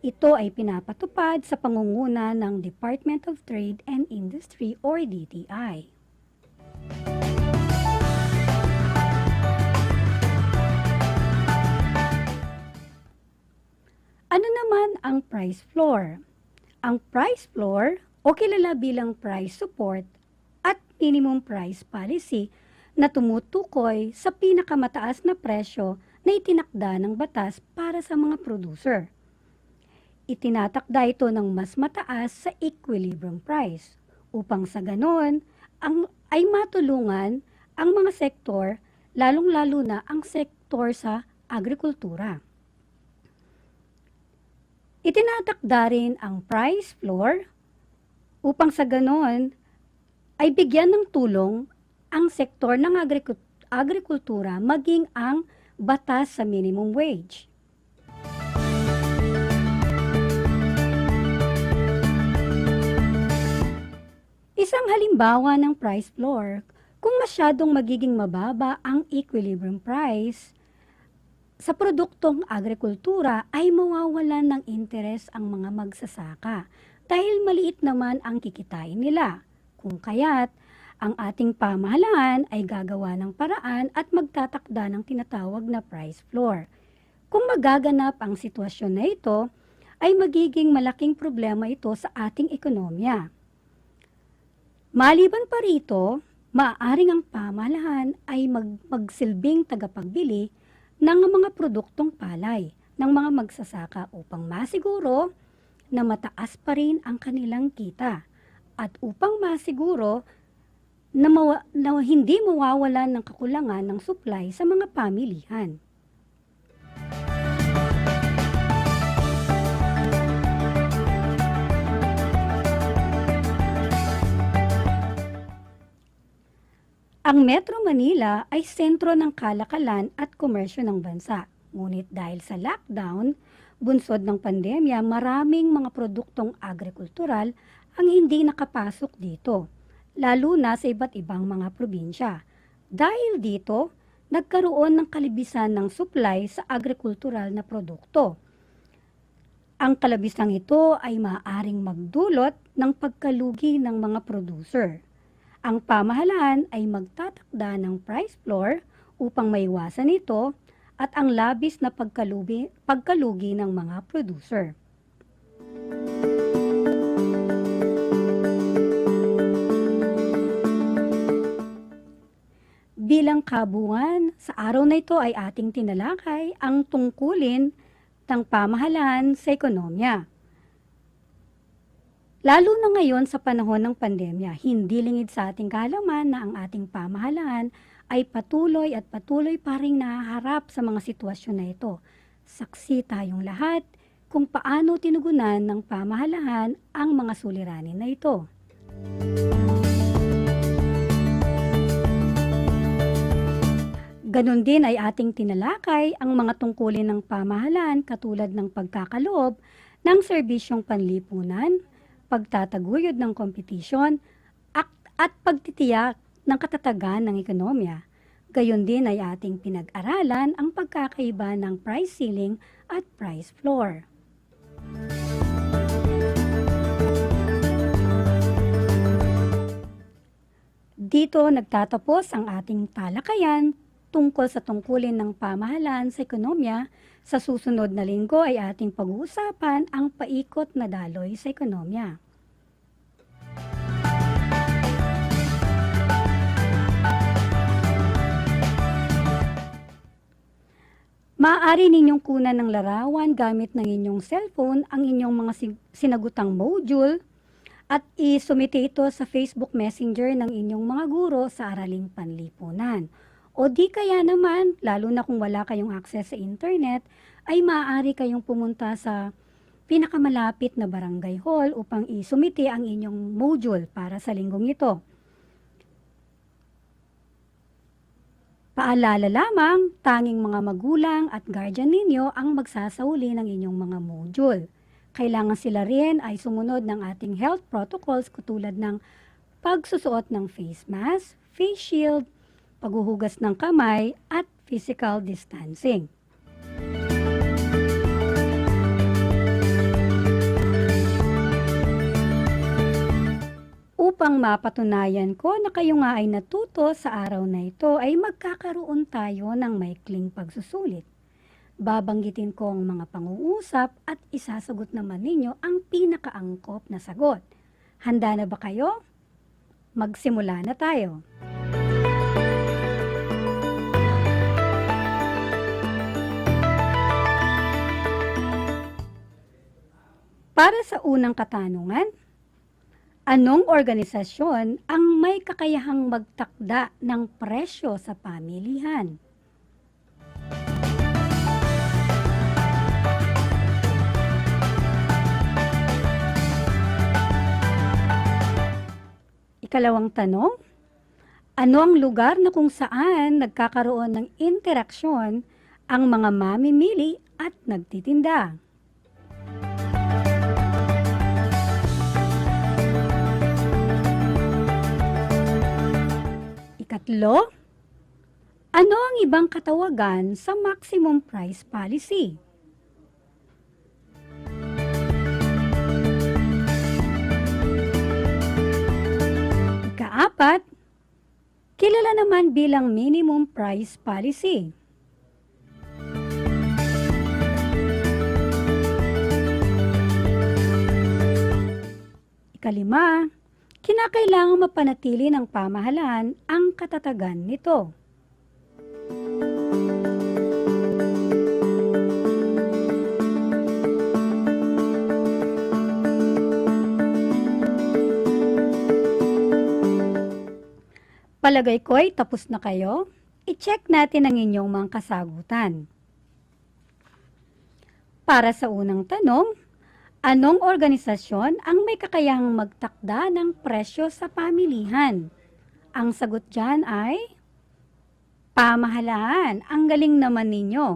Ito ay pinapatupad sa pangunguna ng Department of Trade and Industry or DTI. Ano naman ang price floor? Ang price floor o kilala bilang price support at minimum price policy na tumutukoy sa pinakamataas na presyo na itinakda ng batas para sa mga producer. Itinatakda ito ng mas mataas sa equilibrium price upang sa ganon ay matulungan ang mga sektor, lalong-lalo na ang sektor sa agrikultura. Itinatakda rin ang price floor upang sa ganon ay bigyan ng tulong ang sektor ng agrikultura maging ang batas sa minimum wage. Isang halimbawa ng price floor, kung masyadong magiging mababa ang equilibrium price sa produktong agrikultura ay mawawalan ng interes ang mga magsasaka dahil maliit naman ang kikitain nila. Kung kaya't ang ating pamahalaan ay gagawa ng paraan at magtatakda ng tinatawag na price floor. Kung magaganap ang sitwasyon na ito, ay magiging malaking problema ito sa ating ekonomiya. Maliban pa rito, maaaring ang pamahalaan ay magsilbing tagapagbili ng mga produktong palay ng mga magsasaka upang masiguro na mataas pa rin ang kanilang kita at upang masiguro na hindi mawawalan ng kakulangan ng supply sa mga pamilihan. Ang Metro Manila ay sentro ng kalakalan at komersyo ng bansa. Ngunit dahil sa lockdown, bunsod ng pandemya, maraming mga produktong agrikultural ang hindi nakapasok dito, lalo na sa iba't ibang mga probinsya. Dahil dito, nagkaroon ng kalabisan ng supply sa agrikultural na produkto. Ang kalabisang ito ay maaaring magdulot ng pagkalugi ng mga producer. Ang pamahalaan ay magtatakda ng price floor upang maiwasan ito at ang labis na pagkalugi ng mga producer. Bilang kabuuan, sa araw na ito ay ating tinalakay ang tungkulin ng pamahalaan sa ekonomiya. Lalo na ngayon sa panahon ng pandemya, hindi lingid sa ating kaalaman na ang ating pamahalaan ay patuloy pa ring nahaharap sa mga sitwasyon na ito. Saksi tayong lahat kung paano tinugunan ng pamahalaan ang mga suliranin na ito. Ganon din ay ating tinalakay ang mga tungkulin ng pamahalaan katulad ng pagkakaloob ng serbisyong panlipunan, pagtataguyod ng kompetisyon, at pagtitiyak ng katatagan ng ekonomiya. Gayon din ay ating pinag-aralan ang pagkakaiba ng price ceiling at price floor. Dito nagtatapos ang ating talakayan tungkol sa tungkulin ng pamahalaan sa ekonomiya. Sa susunod na linggo ay ating pag-uusapan ang paikot na daloy sa ekonomiya. Maaari ninyong kunan ng larawan gamit ng inyong cellphone ang inyong mga sinagutang module at isumite ito sa Facebook Messenger ng inyong mga guro sa Araling Panlipunan. O di kaya naman, lalo na kung wala kayong access sa internet, ay maaari kayong pumunta sa pinakamalapit na barangay hall upang isumite ang inyong module para sa linggong ito. Paalala lamang, tanging mga magulang at guardian ninyo ang magsasauli ng inyong mga module. Kailangan sila rin ay sumunod ng ating health protocols katulad ng pagsusuot ng face mask, face shield, paghuhugas ng kamay at physical distancing. Upang mapatunayan ko na kayo nga ay natuto sa araw na ito ay magkakaroon tayo ng maikling pagsusulit. Babanggitin ko ang mga pang-uusap at isasagot naman ninyo ang pinakaangkop na sagot. Handa na ba kayo? Magsimula na tayo. Para sa unang katanungan, anong organisasyon ang may kakayahang magtakda ng presyo sa pamilihan? Ikalawang tanong, ano ang lugar na kung saan nagkakaroon ng interaksyon ang mga mamimili at nagtitinda? Ikatlo, ano ang ibang katawagan sa maximum price policy? Ikaapat, kilala naman bilang minimum price policy. Ikalima, kinakailangang mapanatili ng pamahalaan ang katatagan nito. Palagay ko'y tapos na kayo. I-check natin ang inyong mga kasagutan. Para sa unang tanong, anong organisasyon ang may kakayahang magtakda ng presyo sa pamilihan? Ang sagot dyan ay pamahalaan. Ang galing naman ninyo.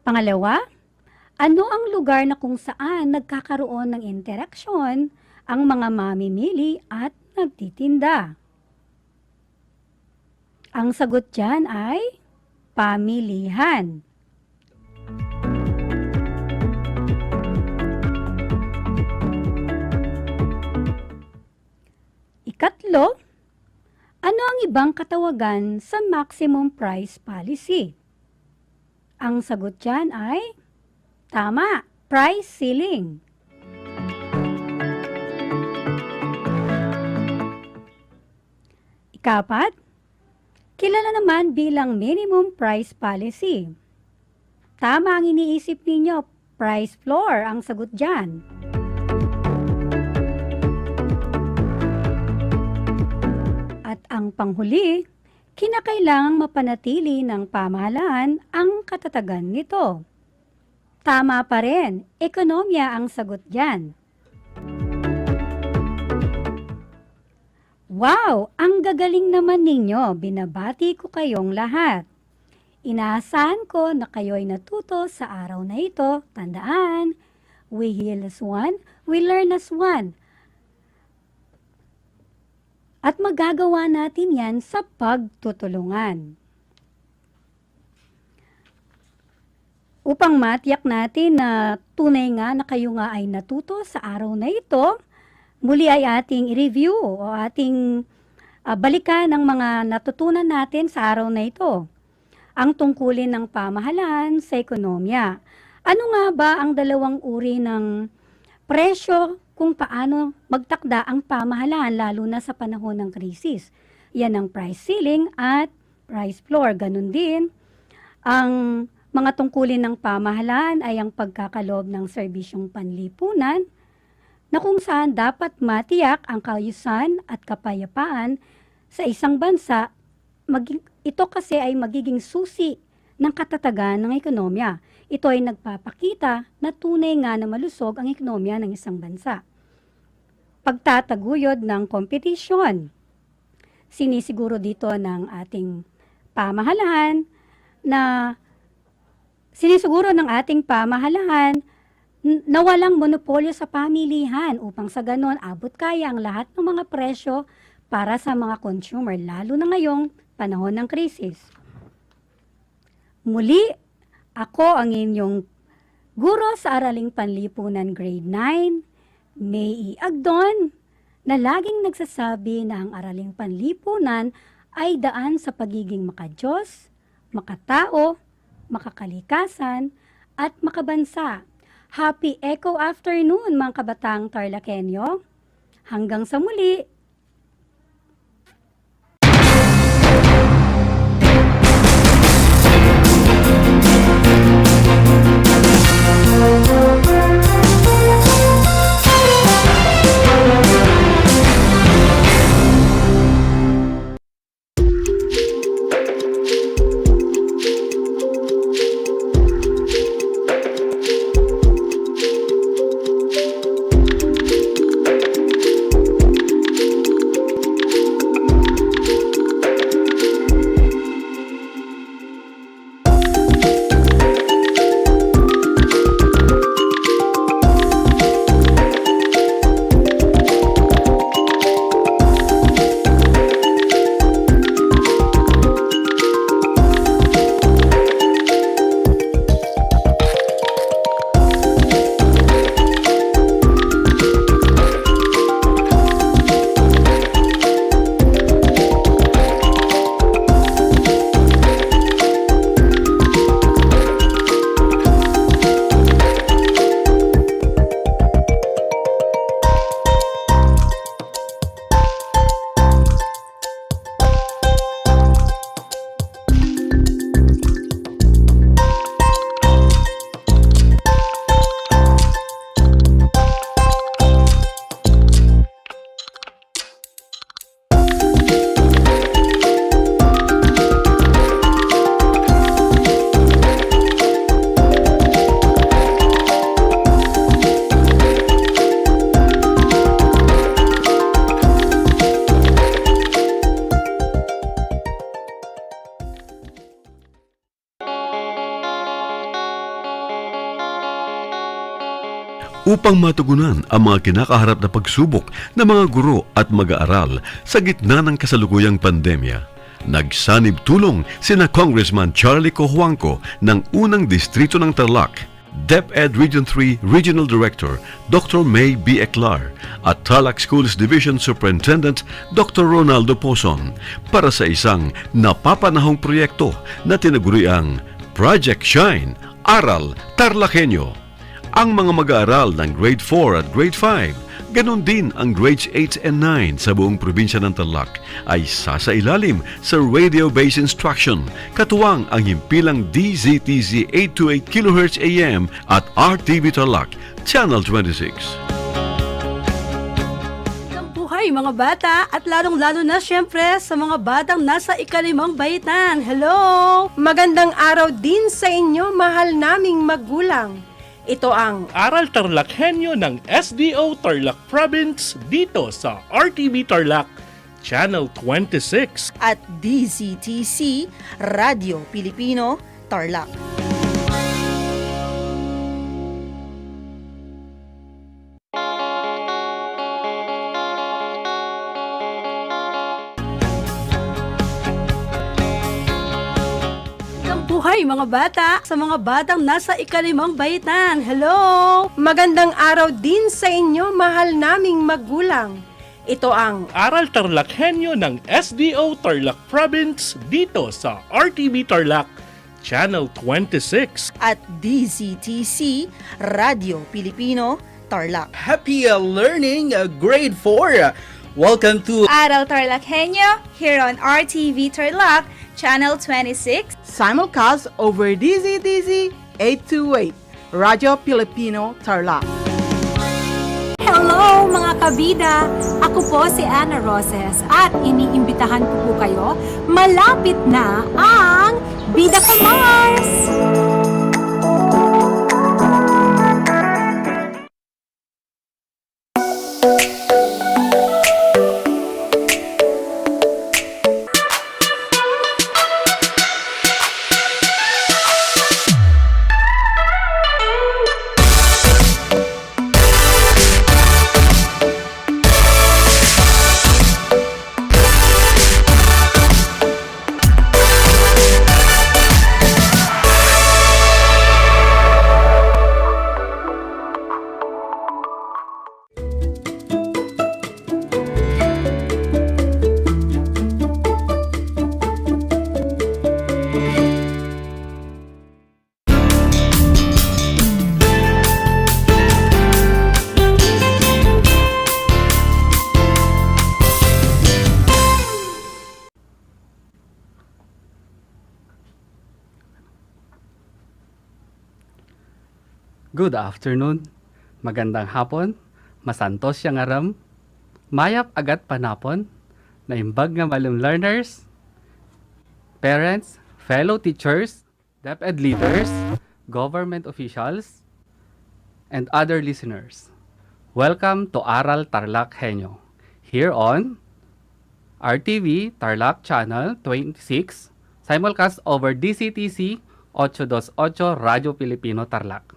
Pangalawa, ano ang lugar na kung saan nagkakaroon ng interaksyon ang mga mamimili at nagtitinda? Ang sagot dyan ay pamilihan. Ikatlo, ano ang ibang katawagan sa maximum price policy? Ang sagot dyan ay, tama, price ceiling. Ikapat, kilala naman bilang minimum price policy. Tama ang iniisip ninyo, price floor ang sagot dyan. At ang panghuli, kinakailangang mapanatili ng pamahalaan ang katatagan nito. Tama pa rin, ekonomiya ang sagot dyan. Wow! Ang gagaling naman ninyo, binabati ko kayong lahat. Inaasahan ko na kayo'y natuto sa araw na ito. Tandaan, we heal as one, we learn as one. At magagawa natin yan sa pagtutulungan. Upang matiyak natin na tunay nga na kayo nga ay natuto sa araw na ito, muli ay ating i-review o ating balikan ang mga natutunan natin sa araw na ito. Ang tungkulin ng pamahalaan sa ekonomiya. Ano nga ba ang dalawang uri ng presyo kung paano magtakda ang pamahalaan lalo na sa panahon ng krisis? Yan ang price ceiling at price floor. Ganun din, ang mga tungkulin ng pamahalaan ay ang pagkakaloob ng serbisyong panlipunan, na kung saan dapat matiyak ang kaayusan at kapayapaan sa isang bansa. Ito kasi ay magiging susi ng katatagan ng ekonomiya. Ito ay nagpapakita na tunay nga na malusog ang ekonomiya ng isang bansa. Pagtataguyod ng kompetisyon. Sinisiguro dito ng ating pamahalaan na na walang monopolyo sa pamilihan upang sa ganon abot kaya ang lahat ng mga presyo para sa mga consumer, lalo na ngayong panahon ng krisis. Muli, ako ang inyong guro sa Araling Panlipunan Grade 9, May Agdon, na laging nagsasabi na ang Araling Panlipunan ay daan sa pagiging makadiyos, makatao, makakalikasan, at makabansa. Happy Eco Afternoon mga kabatang TarlakHenyo. Hanggang sa muli! upang matugunan ang mga kinakaharap na pagsubok ng mga guro at mag-aaral sa gitna ng kasalukuyang pandemya. Nagsanib tulong sina Congressman Charlie Cojuangco ng unang distrito ng Tarlac, DEPED Region 3 Regional Director Dr. May B. Eclar at TARLAK Schools Division Superintendent Dr. Ronaldo Poson para sa isang napapanahong proyekto na tinaguriang Project Shine, Aral TarlakHenyo. Ang mga mag-aaral ng Grade 4 at Grade 5, ganon din ang Grades 8 and 9 sa buong probinsya ng Tarlac ay sasailalim sa radio-based instruction, katuwang ang himpilang DZTZ 828 kHz AM at RTV Tarlac, Channel 26. Buhay mga bata at lalong-lalo na syempre sa mga batang nasa ikalimang baitan. Hello! Magandang araw din sa inyo, mahal naming magulang. Ito ang Aral TarlakHenyo ng SDO Tarlac Province dito sa RTV Tarlac, Channel 26 at DZTC Radio Pilipino, Tarlac. Buhay mga bata sa mga batang nasa ikalimang baitan. Hello! Magandang araw din sa inyo, mahal naming magulang. Ito ang Aral TarlakHenyo ng SDO Tarlac Province dito sa RTV Tarlac, Channel 26 at DZTC Radio Pilipino, Tarlac. Happy learning, grade 4. Welcome to Aral TarlakHenyo here on RTV Tarlac, Channel 26. Simulcast over DZTZ 828, Radio Filipino, Tarlac. Hello mga kabida! Ako po si Ana Roses at iniimbitahan ko po kayo, malapit na ang Bida Ka Mars! Good afternoon, magandang hapon, masantos siyang aram, mayap agat panapon, naimbag nga malum learners, parents, fellow teachers, DEPED leaders, government officials, and other listeners. Welcome to Aral TarlakHenyo, here on RTV Tarlac Channel 26, simulcast over DCTC 828 Radio Pilipino Tarlac.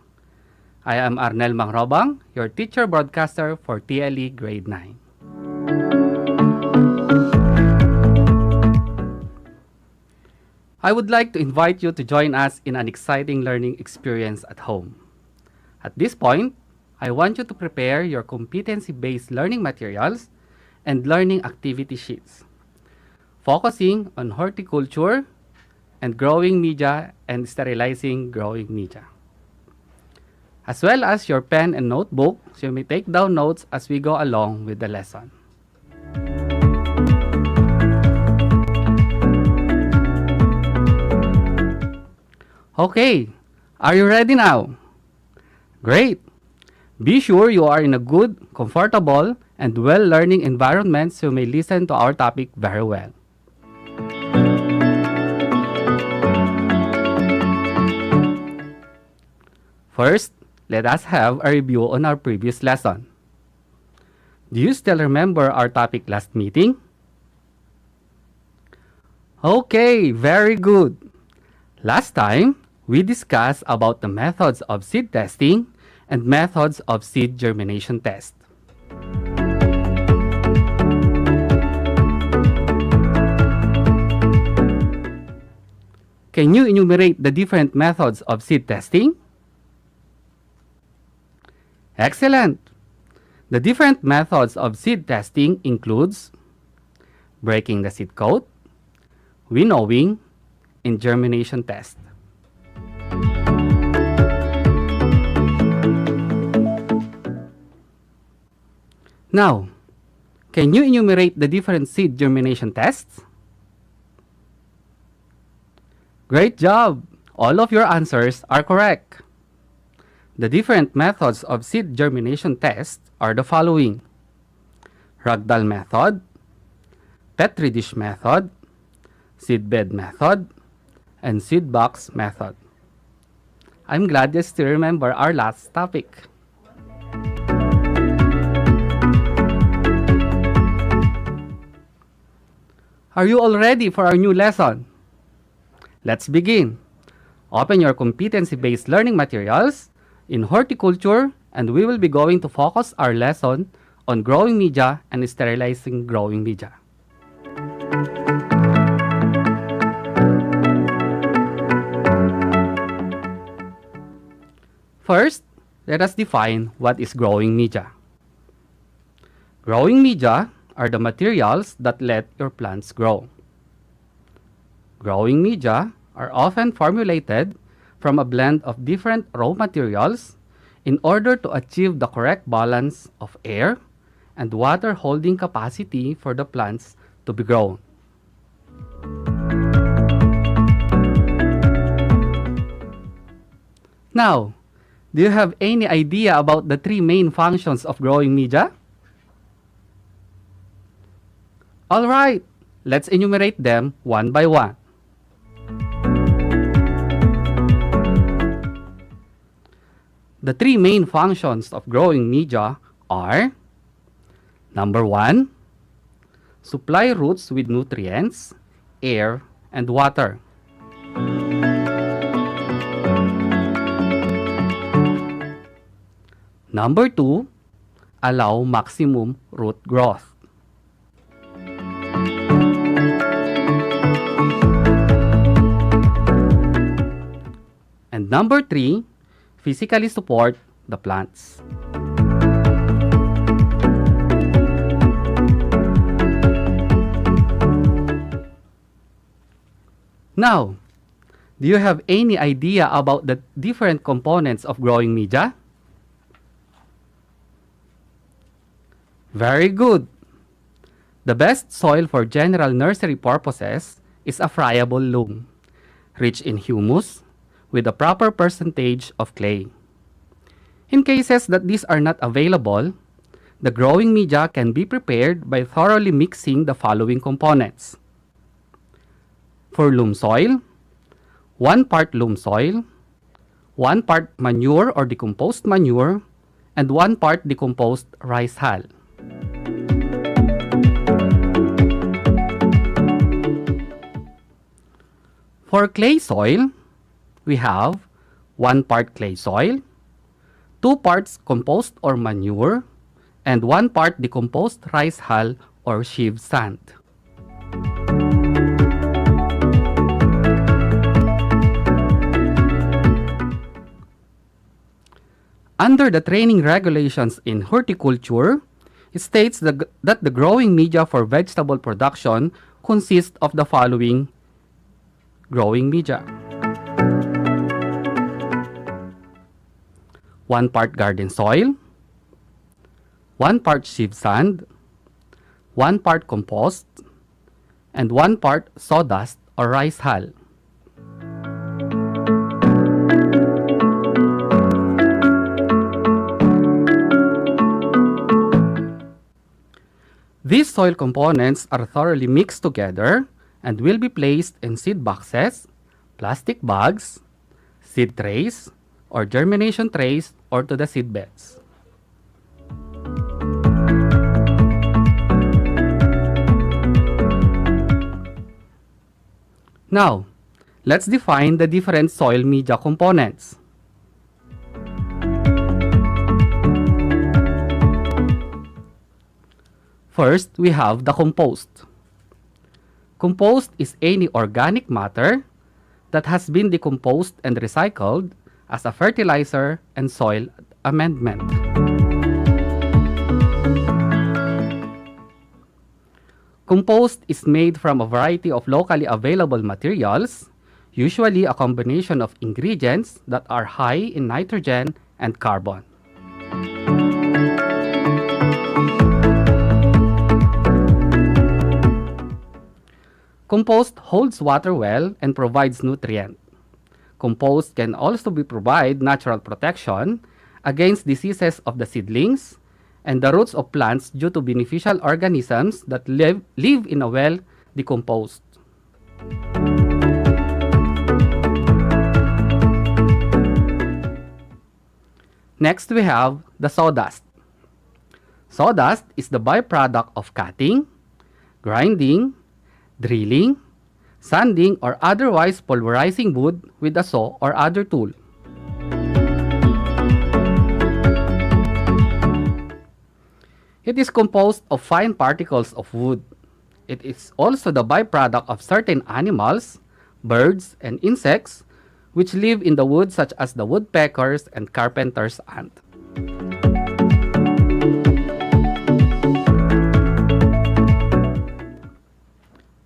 I am Arnel Mangrobang, your teacher broadcaster for TLE Grade 9. I would like to invite you to join us in an exciting learning experience at home. At this point, I want you to prepare your competency-based learning materials and learning activity sheets, focusing on horticulture and growing media and sterilizing growing media, as well as your pen and notebook, so you may take down notes as we go along with the lesson. Okay, are you ready now? Great! Be sure you are in a good, comfortable, and well-learning environment so you may listen to our topic very well. First, let us have a review on our previous lesson. Do you still remember our topic last meeting? Okay, very good. Last time, we discussed about the methods of seed testing and methods of seed germination test. Can you enumerate the different methods of seed testing? Excellent! The different methods of seed testing includes breaking the seed coat, winnowing, and germination test. Now, can you enumerate the different seed germination tests? Great job! All of your answers are correct. The different methods of seed germination tests are the following: ragdoll method, petri dish method, seedbed method, and seed box method. I'm glad you still remember our last topic. Are you all ready for our new lesson? Let's begin. Open your competency-based learning materials in horticulture, and we will be going to focus our lesson on growing media and sterilizing growing media. First, let us define what is growing media. Growing media are the materials that let your plants grow. Growing media are often formulated from a blend of different raw materials in order to achieve the correct balance of air and water holding capacity for the plants to be grown. Now, do you have any idea about the three main functions of growing media? All right, let's enumerate them one by one. The three main functions of growing media are: number 1, supply roots with nutrients, air, and water. Number 2, allow maximum root growth. And number 3, physically support the plants. Now, do you have any idea about the different components of growing media? Very good. The best soil for general nursery purposes is a friable loam, rich in humus, with a proper percentage of clay. In cases that these are not available, the growing media can be prepared by thoroughly mixing the following components. For loam soil, 1 part loam soil, 1 part manure or decomposed manure, and 1 part decomposed rice hull. For clay soil, we have 1 part clay soil, 2 parts compost or manure, and 1 part decomposed rice hull or sheave sand. Under the training regulations in horticulture, it states that the growing media for vegetable production consists of the following growing media: 1 part garden soil, 1 part sheave sand, 1 part compost, and 1 part sawdust or rice hull. These soil components are thoroughly mixed together and will be placed in seed boxes, plastic bags, seed trays, or germination trays, or to the seed beds. Now, let's define the different soil media components. First, we have the compost. Compost is any organic matter that has been decomposed and recycled as a fertilizer and soil amendment. Compost is made from a variety of locally available materials, usually a combination of ingredients that are high in nitrogen and carbon. Compost holds water well and provides nutrient. Compost can also provide natural protection against diseases of the seedlings and the roots of plants due to beneficial organisms that live in a well decomposed. Next, we have the sawdust. Sawdust is the byproduct of cutting, grinding, drilling, sanding, or otherwise pulverizing wood with a saw or other tool. It is composed of fine particles of wood. It is also the byproduct of certain animals, birds, and insects which live in the wood, such as the woodpeckers and carpenter's ant.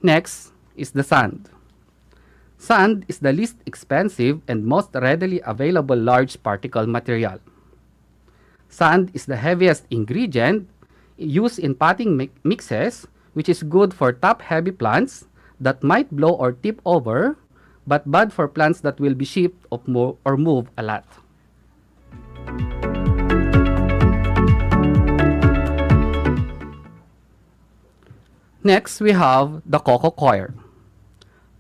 Next is the sand. Sand is the least expensive and most readily available large particle material. Sand is the heaviest ingredient used in potting mixes, which is good for top-heavy plants that might blow or tip over, but bad for plants that will be shipped or move a lot. Next, we have the cocoa coir.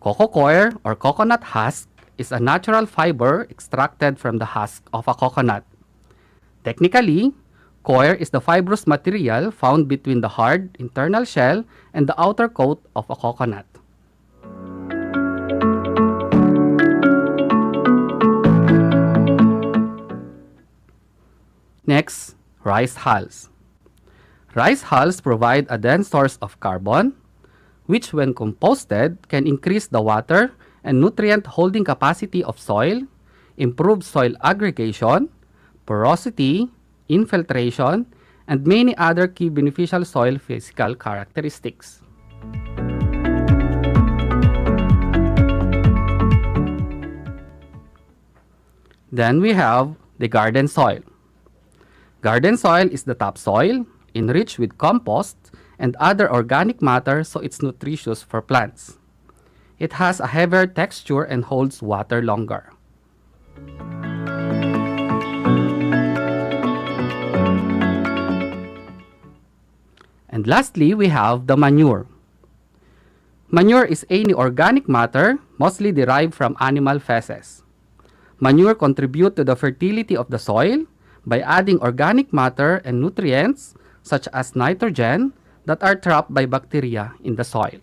Cocoa coir or coconut husk is a natural fiber extracted from the husk of a coconut. Technically, coir is the fibrous material found between the hard internal shell and the outer coat of a coconut. Next, rice hulls. Rice hulls provide a dense source of carbon, which when composted can increase the water and nutrient holding capacity of soil, improve soil aggregation, porosity, infiltration, and many other key beneficial soil physical characteristics. Then we have the garden soil. Garden soil is the topsoil, enriched with compost and other organic matter, so it's nutritious for plants. It has a heavier texture and holds water longer. And lastly, we have the manure. Manure is any organic matter, mostly derived from animal feces. Manure contribute to the fertility of the soil by adding organic matter and nutrients such as nitrogen that are trapped by bacteria in the soil.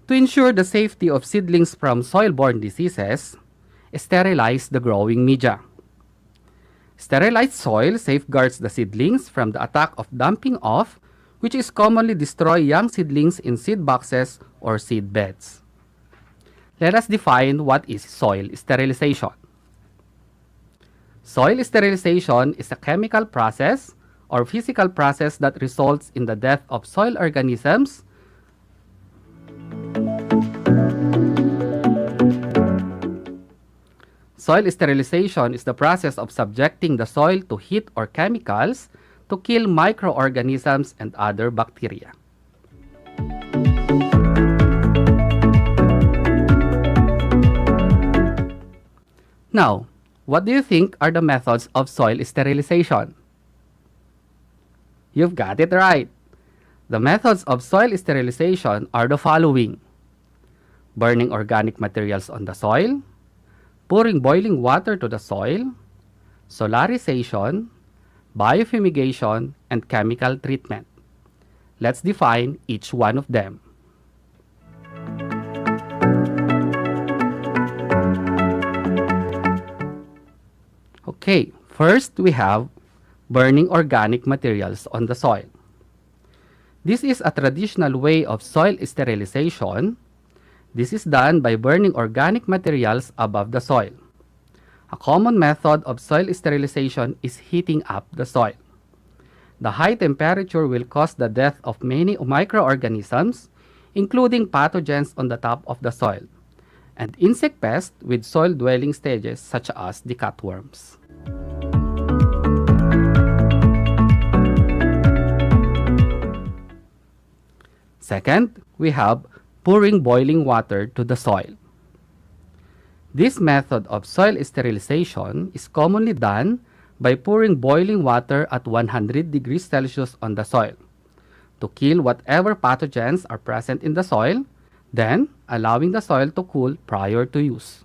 To ensure the safety of seedlings from soil-borne diseases, sterilize the growing media. Sterilized soil safeguards the seedlings from the attack of dumping off, which is commonly destroy young seedlings in seed boxes or seed beds. Let us define what is soil sterilization. Soil sterilization is a chemical process or physical process that results in the death of soil organisms Soil sterilization is the process of subjecting the soil to heat or chemicals to kill microorganisms and other bacteria. Now, what do you think are the methods of soil sterilization? You've got it right. The methods of soil sterilization are the following: burning organic materials on the soil, pouring boiling water to the soil, solarization, biofumigation, and chemical treatment. Let's define each one of them. Okay, first we have burning organic materials on the soil. This is a traditional way of soil sterilization. This is done by burning organic materials above the soil. A common method of soil sterilization is heating up the soil. The high temperature will cause the death of many microorganisms, including pathogens on the top of the soil, and insect pests with soil-dwelling stages such as the cutworms. Second, we have pouring boiling water to the soil. This method of soil sterilization is commonly done by pouring boiling water at 100 degrees Celsius on the soil to kill whatever pathogens are present in the soil, then allowing the soil to cool prior to use.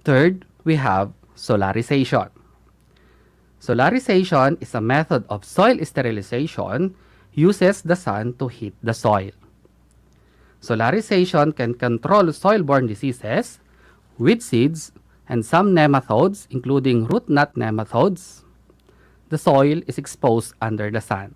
Third, we have solarization. Solarization is a method of soil sterilization uses the sun to heat the soil. Solarization can control soil-borne diseases, weed seeds, and some nematodes, including root knot nematodes. The soil is exposed under the sun.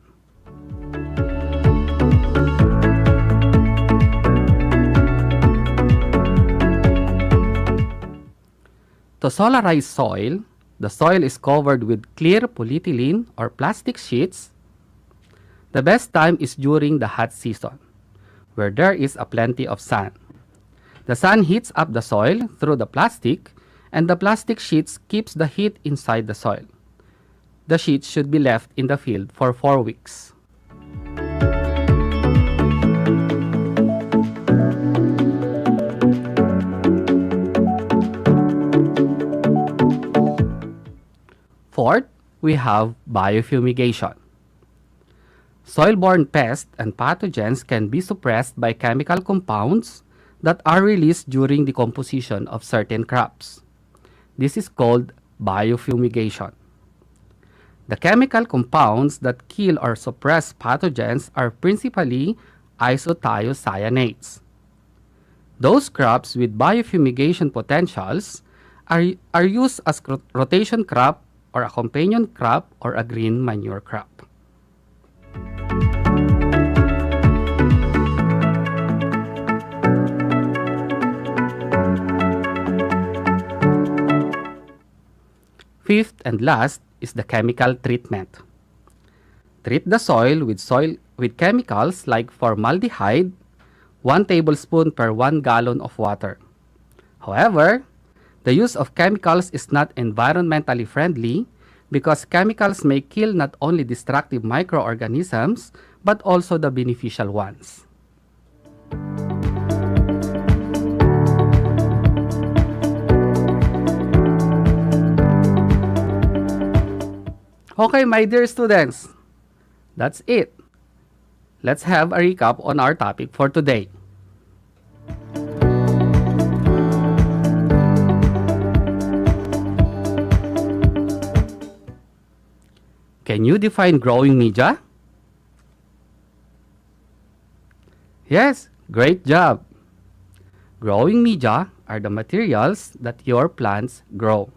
To solarize soil, the soil is covered with clear polyethylene or plastic sheets. The best time is during the hot season, where there is a plenty of sun. The sun heats up the soil through the plastic, and the plastic sheets keeps the heat inside the soil. The sheets should be left in the field for 4 weeks. Fourth, we have biofumigation. Soil-borne pests and pathogens can be suppressed by chemical compounds that are released during the composition of certain crops. This is called biofumigation. The chemical compounds that kill or suppress pathogens are principally isothiocyanates. Those crops with biofumigation potentials are used as rotation crop or a companion crop or a green manure crop. Fifth and last is the chemical treatment. Treat the soil with chemicals like formaldehyde, 1 tablespoon per 1 gallon of water. However, the use of chemicals is not environmentally friendly because chemicals may kill not only destructive microorganisms but also the beneficial ones. Okay, my dear students, that's it. Let's have a recap on our topic for today. Can you define growing media? Yes, great job. Growing media are the materials that your plants grow.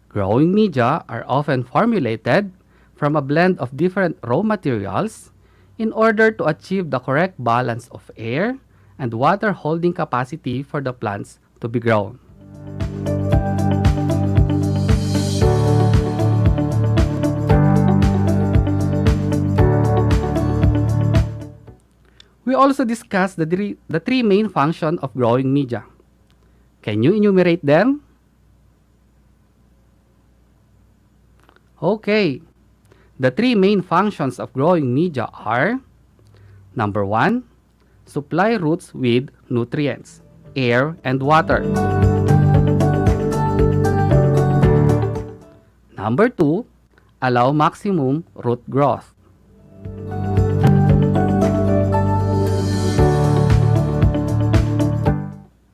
Growing media are often formulated from a blend of different raw materials in order to achieve the correct balance of air and water holding capacity for the plants to be grown. We also discussed the three main functions of growing media. Can you enumerate them? Okay. The three main functions of growing media are: number 1, supply roots with nutrients, air, and water. Number 2, allow maximum root growth.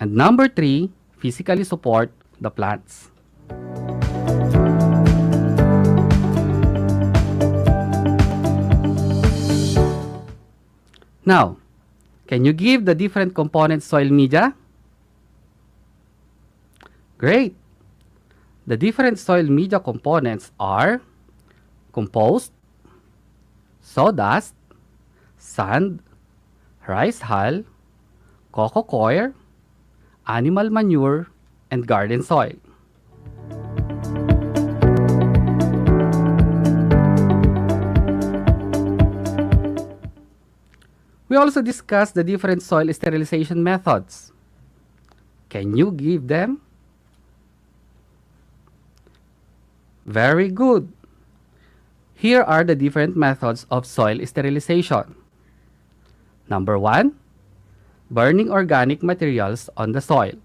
And number 3, physically support the plants. Now, can you give the different components soil media? Great! The different soil media components are compost, sawdust, sand, rice hull, coco coir, animal manure, and garden soil. We also discussed the different soil sterilization methods. Can you give them? Very good. Here are the different methods of soil sterilization. Number 1, burning organic materials on the soil.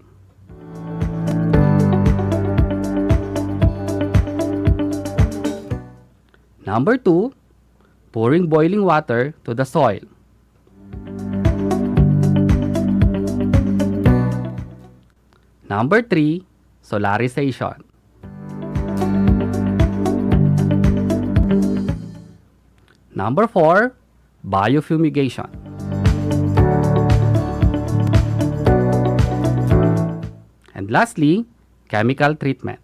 Number 2, pouring boiling water to the soil. Number 3, solarization. Number 4, biofumigation. And lastly, chemical treatment.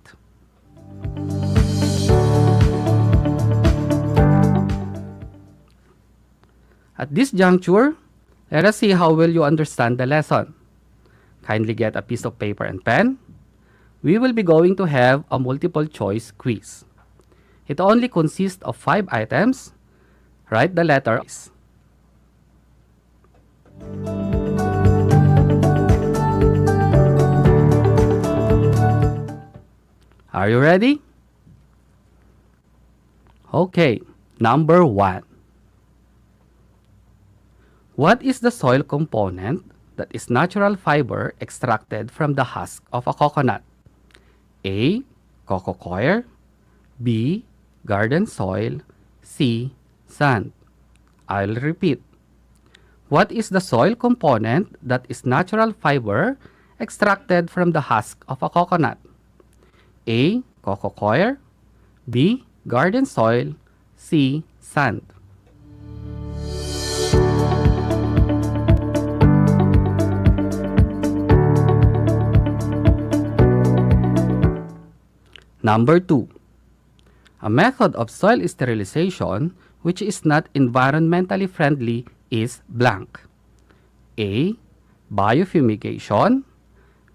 At this juncture, let us see how well you understand the lesson. Kindly get a piece of paper and pen. We will be going to have a multiple choice quiz. It only consists of 5 items. Write the letter S. Are you ready? Okay, number 1. What is the soil component that is natural fiber extracted from the husk of a coconut? A, coco coir. B, garden soil. C, sand. I'll repeat. What is the soil component that is natural fiber extracted from the husk of a coconut? A, coco coir. B, garden soil. C, sand. Number 2. A method of soil sterilization which is not environmentally friendly is blank. A, biofumigation.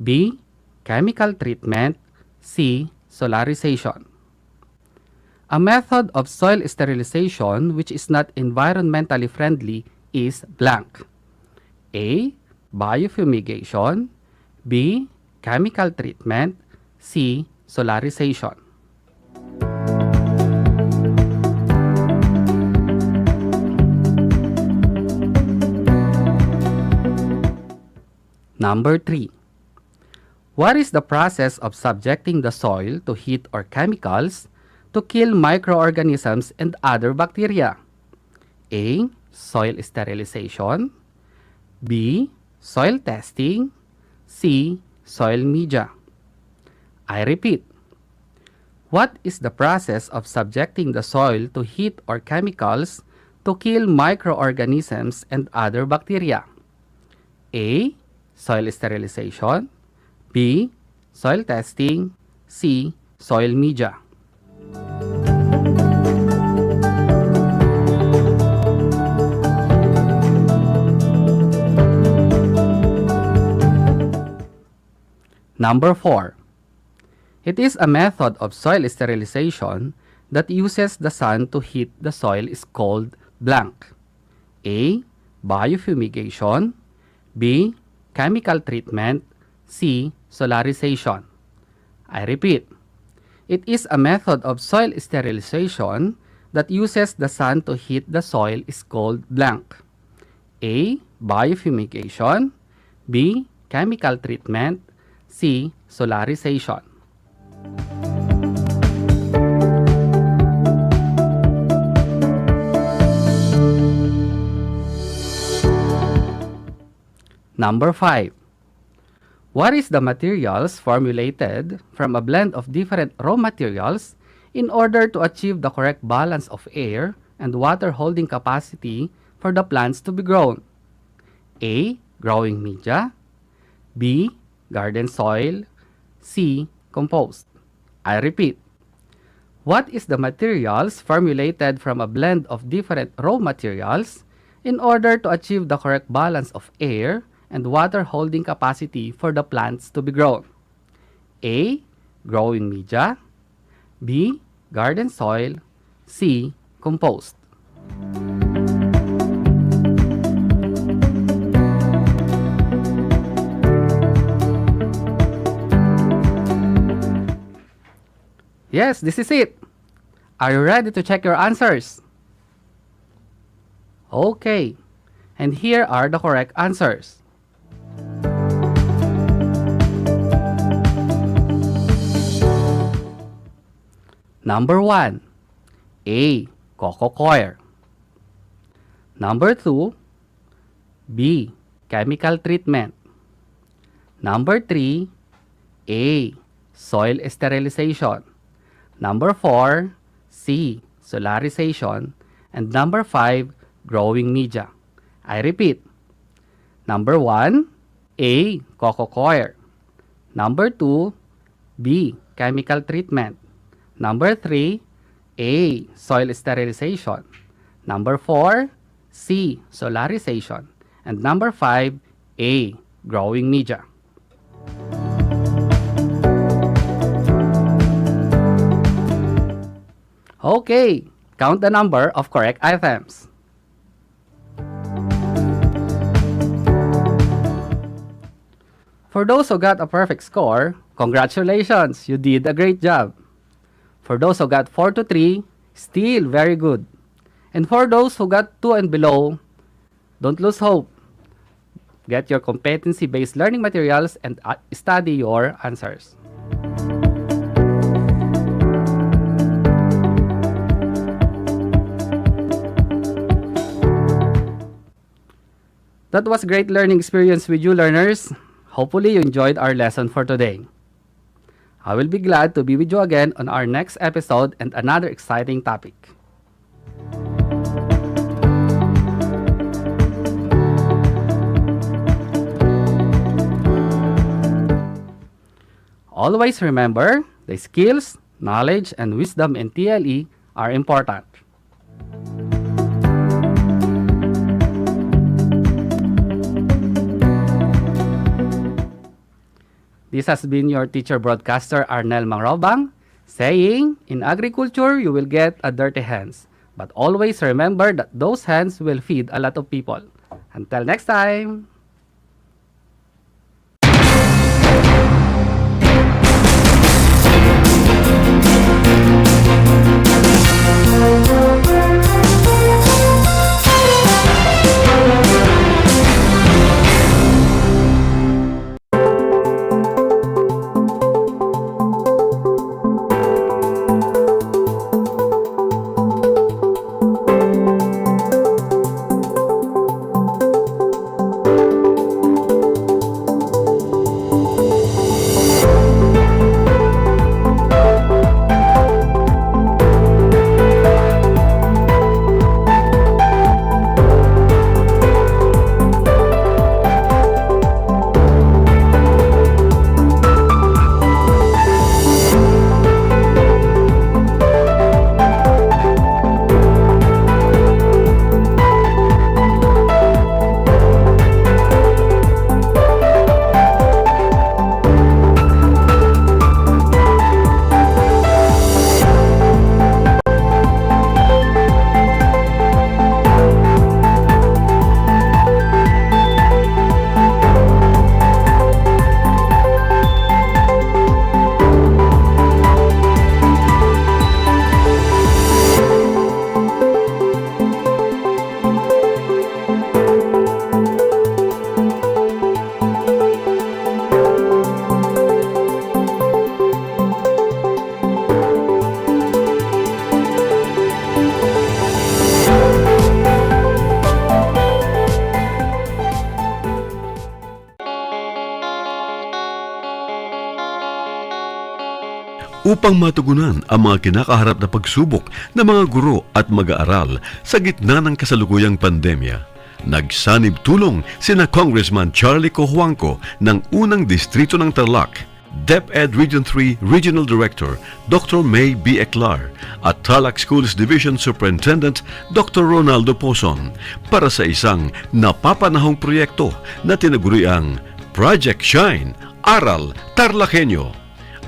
B, chemical treatment. C, solarization. A method of soil sterilization which is not environmentally friendly is blank. A, biofumigation. B, chemical treatment. C, solarization. Number 3. What is the process of subjecting the soil to heat or chemicals to kill microorganisms and other bacteria? A, soil sterilization. B, soil testing. C, soil media. I repeat. What is the process of subjecting the soil to heat or chemicals to kill microorganisms and other bacteria? A, soil sterilization. B, soil testing. C, soil media. Number 4. It is a method of soil sterilization that uses the sun to heat the soil is called blank. A, biofumigation. B, chemical treatment. C, solarization. I repeat. It is a method of soil sterilization that uses the sun to heat the soil is called blank. A, biofumigation. B, chemical treatment. C, solarization. Number 5. What is the materials formulated from a blend of different raw materials in order to achieve the correct balance of air and water holding capacity for the plants to be grown? A, growing media. B, garden soil. C, compost. I repeat. What is the materials formulated from a blend of different raw materials in order to achieve the correct balance of air and water holding capacity for the plants to be grown? A. Growing media. B. Garden soil. C. Compost. Yes, this is it. Are you ready to check your answers? Okay, and here are the correct answers. Number 1, A. Coco coir. Number 2, B. Chemical treatment. Number 3, A. Soil sterilization. Number 4, C. Solarization. And number 5, growing media. I repeat. Number 1, A. Coco coir. Number 2, B. Chemical treatment. Number 3, A. Soil sterilization. Number 4, C. Solarization. And number 5, A. Growing media. Okay, count the number of correct items. For those who got a perfect score, congratulations, you did a great job. For those who got 4 to 3, still very good. And for those who got 2 and below, don't lose hope. Get your competency-based learning materials and study your answers. That was a great learning experience with you, learners. Hopefully you enjoyed our lesson for today. I will be glad to be with you again on our next episode and another exciting topic. Always remember, the skills, knowledge, and wisdom in TLE are important. This has been your teacher broadcaster Arnel Mangrobang saying, in agriculture you will get a dirty hands, but always remember that those hands will feed a lot of people. Until next time! upang matugunan ang mga kinakaharap na pagsubok ng mga guro at mag-aaral sa gitna ng kasalukuyang pandemya. Nagsanib tulong sina Congressman Charlie Cojuangco ng unang distrito ng Tarlac DEPED Region 3 Regional Director Dr. May B. Eclar at TARLAK Schools Division Superintendent Dr. Ronaldo Poson para sa isang napapanahong proyekto na tinaguriang Project Shine, Aral TarlakHenyo.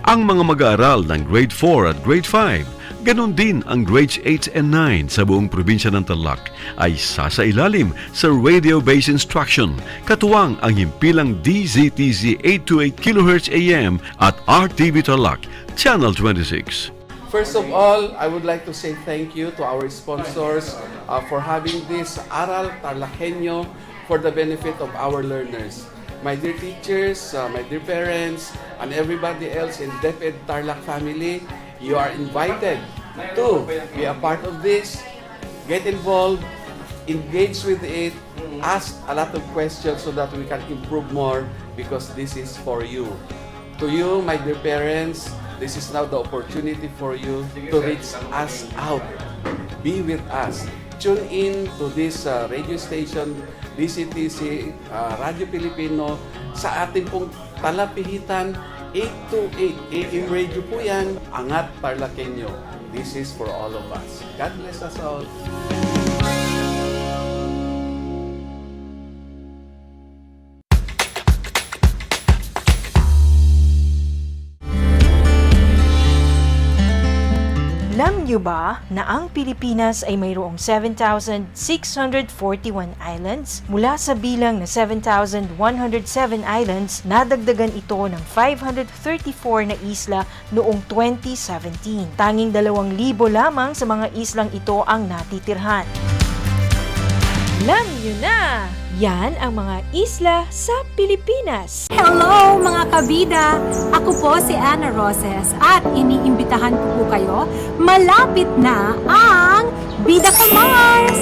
Ang mga mag-aaral ng Grade 4 at Grade 5, ganon din ang Grades 8 and 9 sa buong probinsya ng Tarlac ay sasailalim sa radio-based instruction, katuwang ang himpilang DZTZ 828 kHz AM at RTV Tarlac, Channel 26. First of all, I would like to say thank you to our sponsors for having this Aral TarlakHenyo for the benefit of our learners. My dear teachers, my dear parents, and everybody else in DEPED Tarlac family, you are invited to be a part of this, get involved, engage with it, ask a lot of questions so that we can improve more because this is for you. To you, my dear parents, this is now the opportunity for you to reach us out. Be with us. Tune in to this radio station, DCTC, Radio Pilipino, sa ating pong talapihitan, 828 AM radio po yan, Angat TarlakHenyo. This is for all of us. God bless us all. Alam niyo ba na ang Pilipinas ay mayroong 7,641 islands? Mula sa bilang na 7,107 islands, nadagdagan ito ng 534 na isla noong 2017. Tanging 2,000 lamang sa mga islang ito ang natitirhan. Alam niyo na! Yan ang mga isla sa Pilipinas. Hello mga kabida! Ako po si Ana Roses at iniimbitahan ko po kayo, malapit na ang Bida Ka Mars!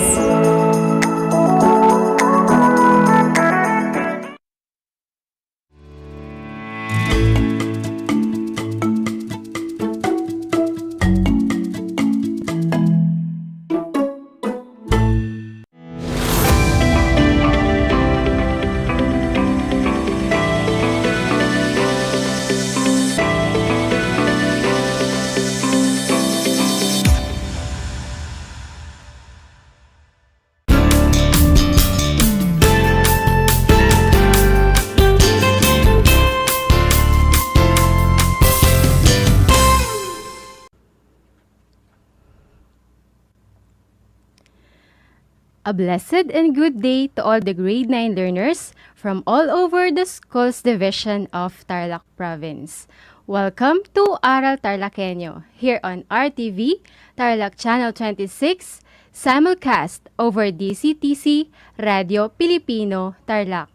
A blessed and good day to all the grade 9 learners from all over the schools division of Tarlac Province. Welcome to Aral TarlakHenyo here on RTV Tarlac Channel 26, simulcast over DCTC Radio Pilipino Tarlac.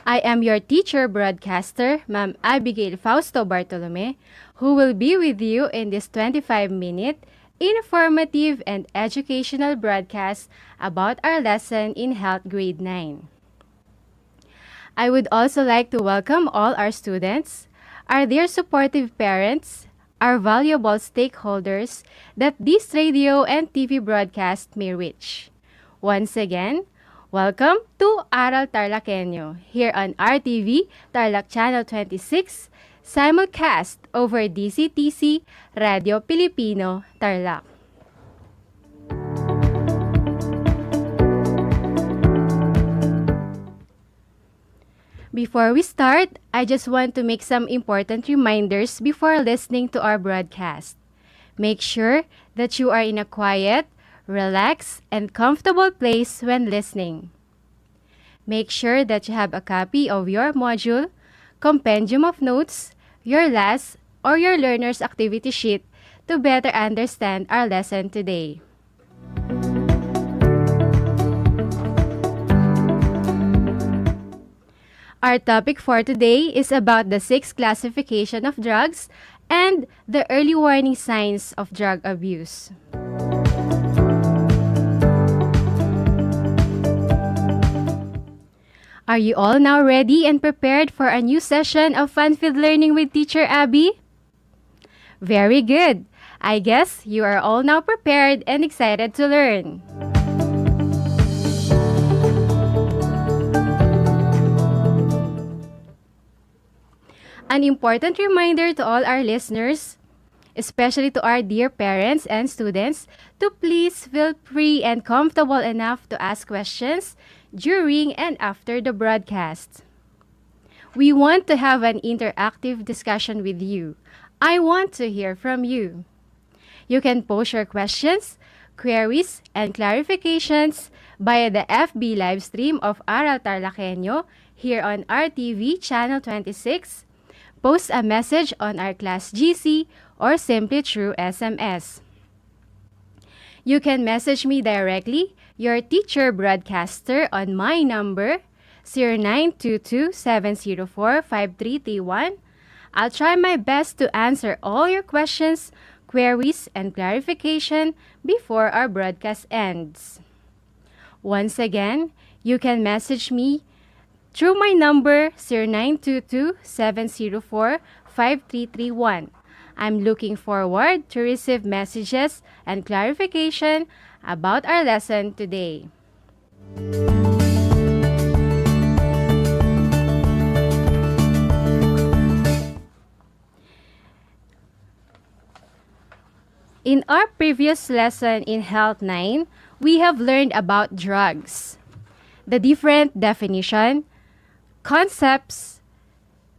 I am your teacher broadcaster, Ma'am Abigail Fausto Bartolome, who will be with you in this 25-minute informative and educational broadcast about our lesson in Health Grade 9. I would also like to welcome all our students, our dear supportive parents, our valuable stakeholders that this radio and TV broadcast may reach. Once again, welcome to Aral TarlakHenyo here on RTV Tarlac Channel 26, simulcast over DCTC Radio Pilipino Tarlac. Before we start, I just want to make some important reminders before listening to our broadcast. Make sure that you are in a quiet, relaxed, and comfortable place when listening. Make sure that you have a copy of your module, compendium of notes, your LAS, or your learner's activity sheet to better understand our lesson today. Our topic for today is about the 6th classification of drugs and the early warning signs of drug abuse. Are you all now ready and prepared for a new session of fun-filled learning with Teacher Abby? Very good. I guess you are all now prepared and excited to learn. An important reminder to all our listeners, especially to our dear parents and students, to please feel free and comfortable enough to ask questions during and after the broadcast. We want to have an interactive discussion with you. I want to hear from you. You can post your questions, queries, and clarifications via the FB live stream of Aral TarlakHenyo here on RTV Channel 26. Post a message on our class GC or simply through SMS. You can message me directly, your teacher broadcaster, on my number 0922-704-5331. I'll try my best to answer all your questions, queries, and clarification before our broadcast ends. Once again, you can message me through my number 0922-704-5331. I'm looking forward to receive messages and clarification about our lesson today. In our previous lesson in Health 9, we have learned about drugs, the different definition, concepts,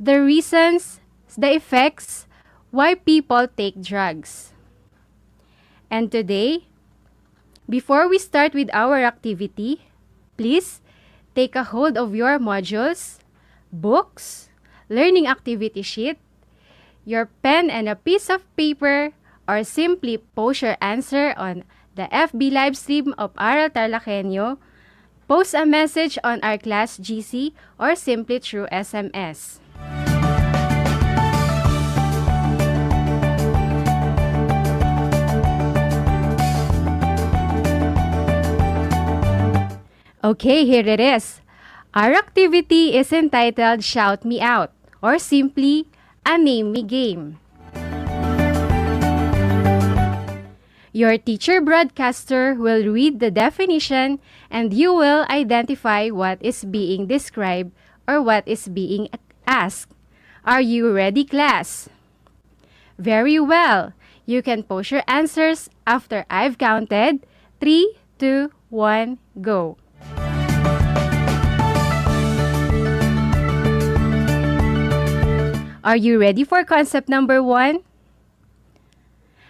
the reasons, the effects, why people take drugs. And today, before we start with our activity, please take a hold of your modules, books, learning activity sheet, your pen and a piece of paper, or simply post your answer on the FB live stream of Aral TarlakHenyo, post a message on our class GC, or simply through SMS. Okay, here it is. Our activity is entitled Shout Me Out, or simply a Name Me Game. Your teacher broadcaster will read the definition and you will identify what is being described or what is being asked. Are you ready, class? Very well. You can post your answers after I've counted 3, 2, 1, go. Are you ready for concept number 1?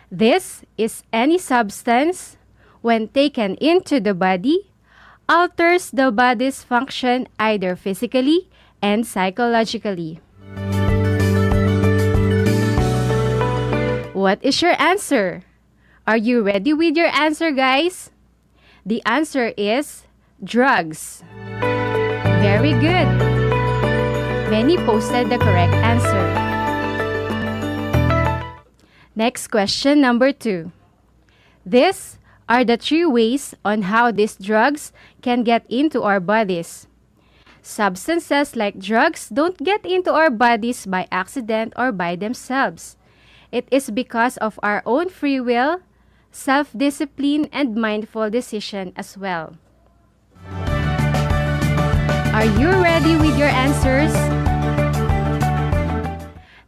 This is any substance, when taken into the body, alters the body's function either physically and psychologically. What is your answer? Are you ready with your answer, guys? The answer is drugs. Very good. Many posted the correct answer. Next question, number 2. These are the 3 ways on how these drugs can get into our bodies. Substances like drugs don't get into our bodies by accident or by themselves. It is because of our own free will, self-discipline, and mindful decision as well. Are you ready with your answers?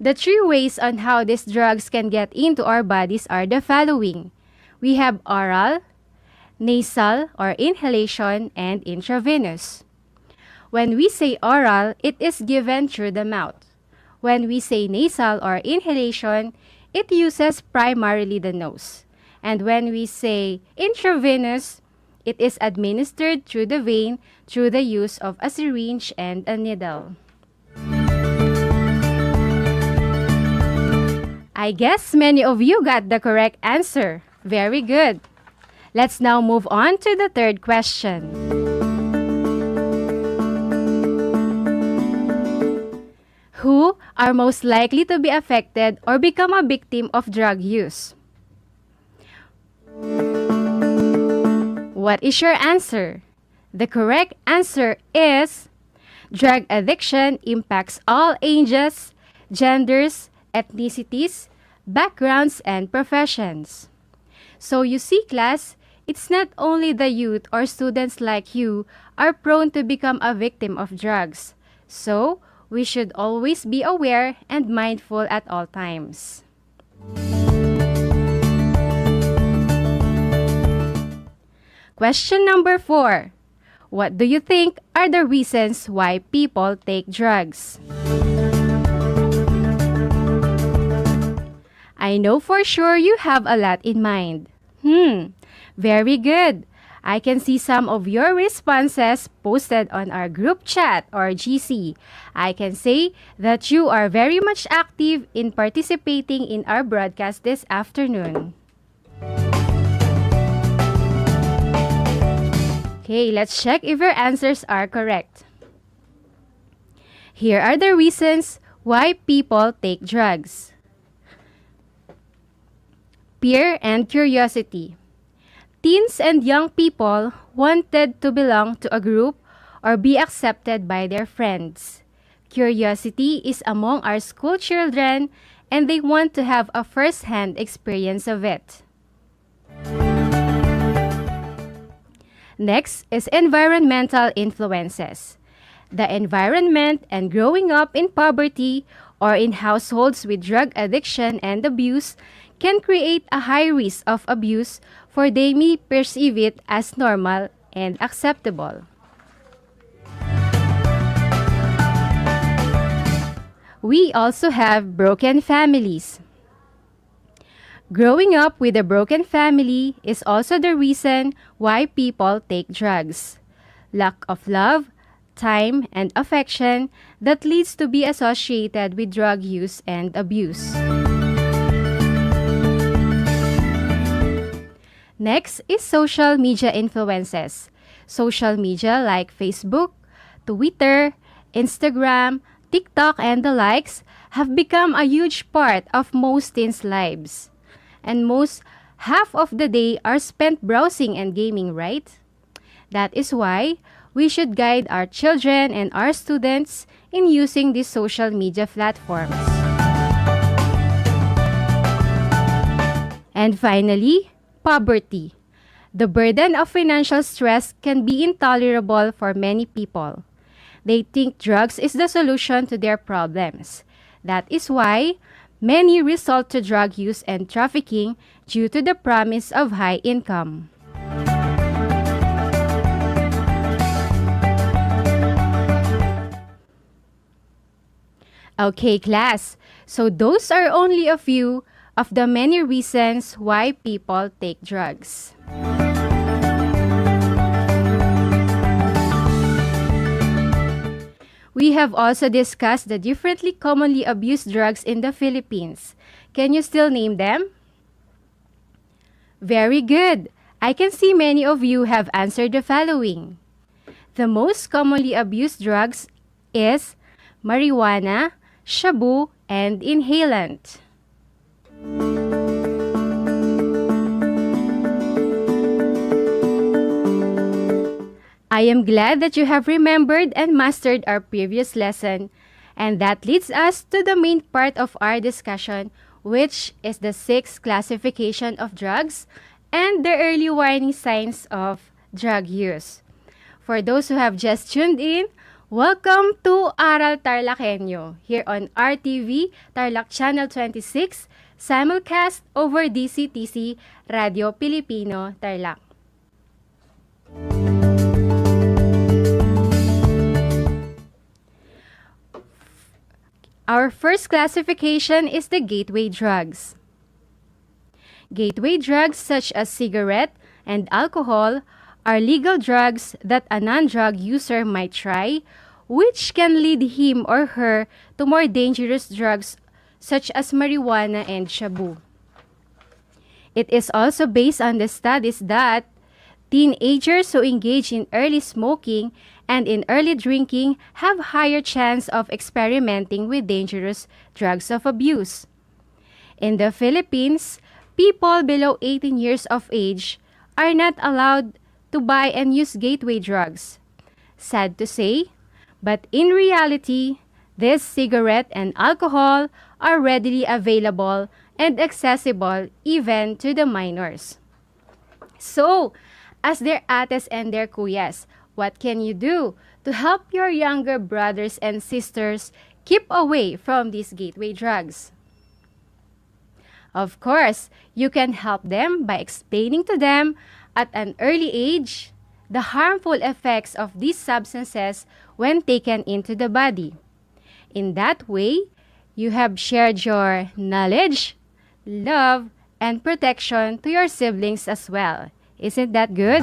The 3 ways on how these drugs can get into our bodies are the following. We have oral, nasal or inhalation, and intravenous. When we say oral, it is given through the mouth. When we say nasal or inhalation, it uses primarily the nose. And when we say intravenous, it is administered through the vein through the use of a syringe and a needle. I guess many of you got the correct answer. Very good. Let's now move on to the third question. Who are most likely to be affected or become a victim of drug use? What is your answer? The correct answer is drug addiction impacts all ages, genders, ethnicities, backgrounds, and professions. So you see, class, it's not only the youth or students like you are prone to become a victim of drugs. So, we should always be aware and mindful at all times. Question number 4. What do you think are the reasons why people take drugs? I know for sure you have a lot in mind. Very good. I can see some of your responses posted on our group chat or GC. I can say that you are very much active in participating in our broadcast this afternoon. Okay, let's check if your answers are correct. Here are the reasons why people take drugs. Peer and curiosity. Teens and young people wanted to belong to a group or be accepted by their friends. Curiosity is among our school children and they want to have a first-hand experience of it. Next is environmental influences. The environment and growing up in poverty or in households with drug addiction and abuse can create a high risk of abuse, for they may perceive it as normal and acceptable. We also have broken families. Growing up with a broken family is also the reason why people take drugs. Lack of love, time, and affection that leads to be associated with drug use and abuse. Next is social media influences. Social media like Facebook, Twitter, Instagram, TikTok, and the likes have become a huge part of most teens' lives. And most half of the day are spent browsing and gaming, right? That is why we should guide our children and our students in using these social media platforms. And finally, poverty. The burden of financial stress can be intolerable for many people. They think drugs is the solution to their problems. That is why many resort to drug use and trafficking due to the promise of high income. Okay, class. So those are only a few of the many reasons why people take drugs. We have also discussed the differently commonly abused drugs in the Philippines. Can you still name them? Very good. I can see many of you have answered the following. The most commonly abused drugs is marijuana, shabu, and inhalant. I am glad that you have remembered and mastered our previous lesson, and that leads us to the main part of our discussion, which is the 6th classification of drugs and the early warning signs of drug use. For those who have just tuned in, welcome to Aral TarlakHenyo here on RTV Tarlac Channel 26, simulcast over DCTC Radio Pilipino Tarlac. Our first classification is the gateway drugs. Gateway drugs such as cigarette and alcohol are legal drugs that a non-drug user might try, which can lead him or her to more dangerous drugs such as marijuana and shabu. It is also based on the studies that teenagers who engage in early smoking and in early drinking have higher chance of experimenting with dangerous drugs of abuse. In the Philippines, people below 18 years of age are not allowed to buy and use gateway drugs. Sad to say, but in reality, this cigarette and alcohol are readily available and accessible even to the minors. So, as their ates and their kuyas, What can you do to help your younger brothers and sisters keep away from these gateway drugs? Of course, you can help them by explaining to them at an early age the harmful effects of these substances when taken into the body. In that way, you have shared your knowledge, love, and protection to your siblings as well. Isn't that good?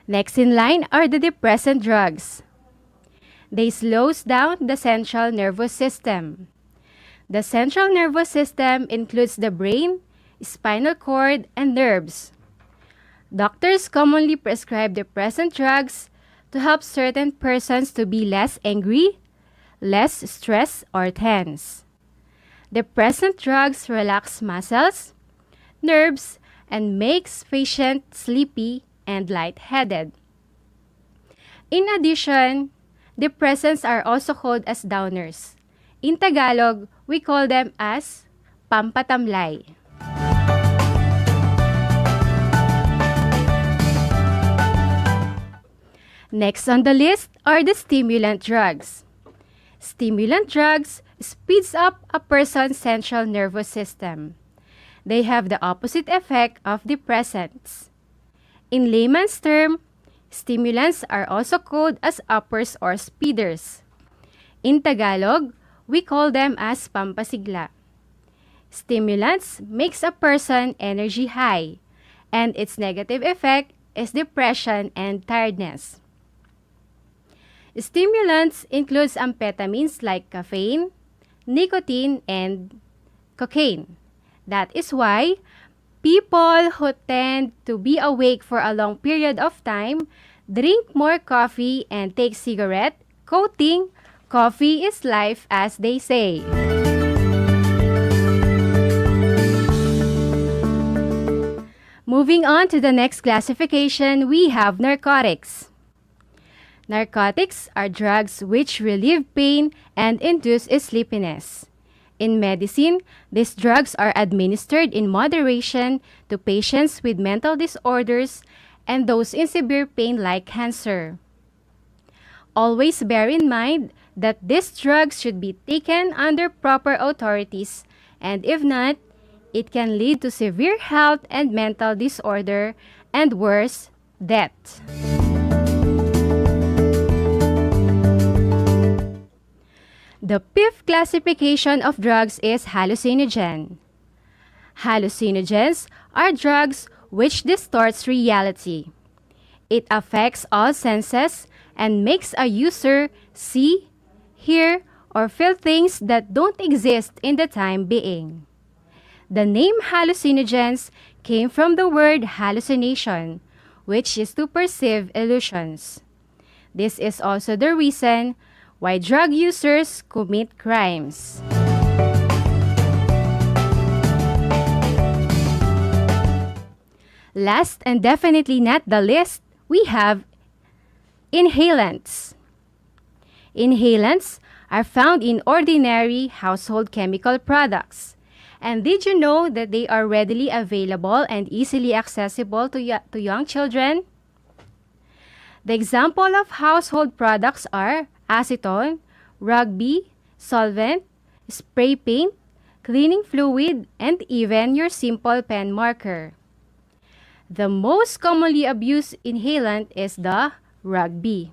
Next in line are the depressant drugs. They slows down the central nervous system. The central nervous system includes the brain, spinal cord, and nerves. Doctors commonly prescribe depressant drugs to help certain persons to be less angry, less stressed, or tense. Depressant drugs relax muscles, nerves, and makes patient sleepy and lightheaded. In addition, depressants are also called as downers. In Tagalog, we call them as pampatamlay. Next on the list are the stimulant drugs. Stimulant drugs speeds up a person's central nervous system. They have the opposite effect of depressants. In layman's term, stimulants are also called as uppers or speeders. In Tagalog, we call them as pampasigla. Stimulants makes a person energy high, and its negative effect is depression and tiredness. Stimulants includes amphetamines like caffeine, nicotine, and cocaine. That is why people who tend to be awake for a long period of time drink more coffee and take cigarette, quoting, "Coffee is life," as they say. Moving on to the next classification, we have narcotics. Narcotics are drugs which relieve pain and induce sleepiness. In medicine, these drugs are administered in moderation to patients with mental disorders and those in severe pain like cancer. Always bear in mind that these drugs should be taken under proper authorities, and if not, it can lead to severe health and mental disorder and worse, death. The fifth classification of drugs is hallucinogen. Hallucinogens are drugs which distorts reality. It affects all senses and makes a user see, hear, or feel things that don't exist in the time being. The name hallucinogens came from the word hallucination, which is to perceive illusions. This is also the reason why drug users commit crimes. Last and definitely not the least, we have inhalants. Inhalants are found in ordinary household chemical products. And did you know that they are readily available and easily accessible to young children? The example of household products are acetone, rugby, solvent, spray paint, cleaning fluid, and even your simple pen marker. The most commonly abused inhalant is the rugby.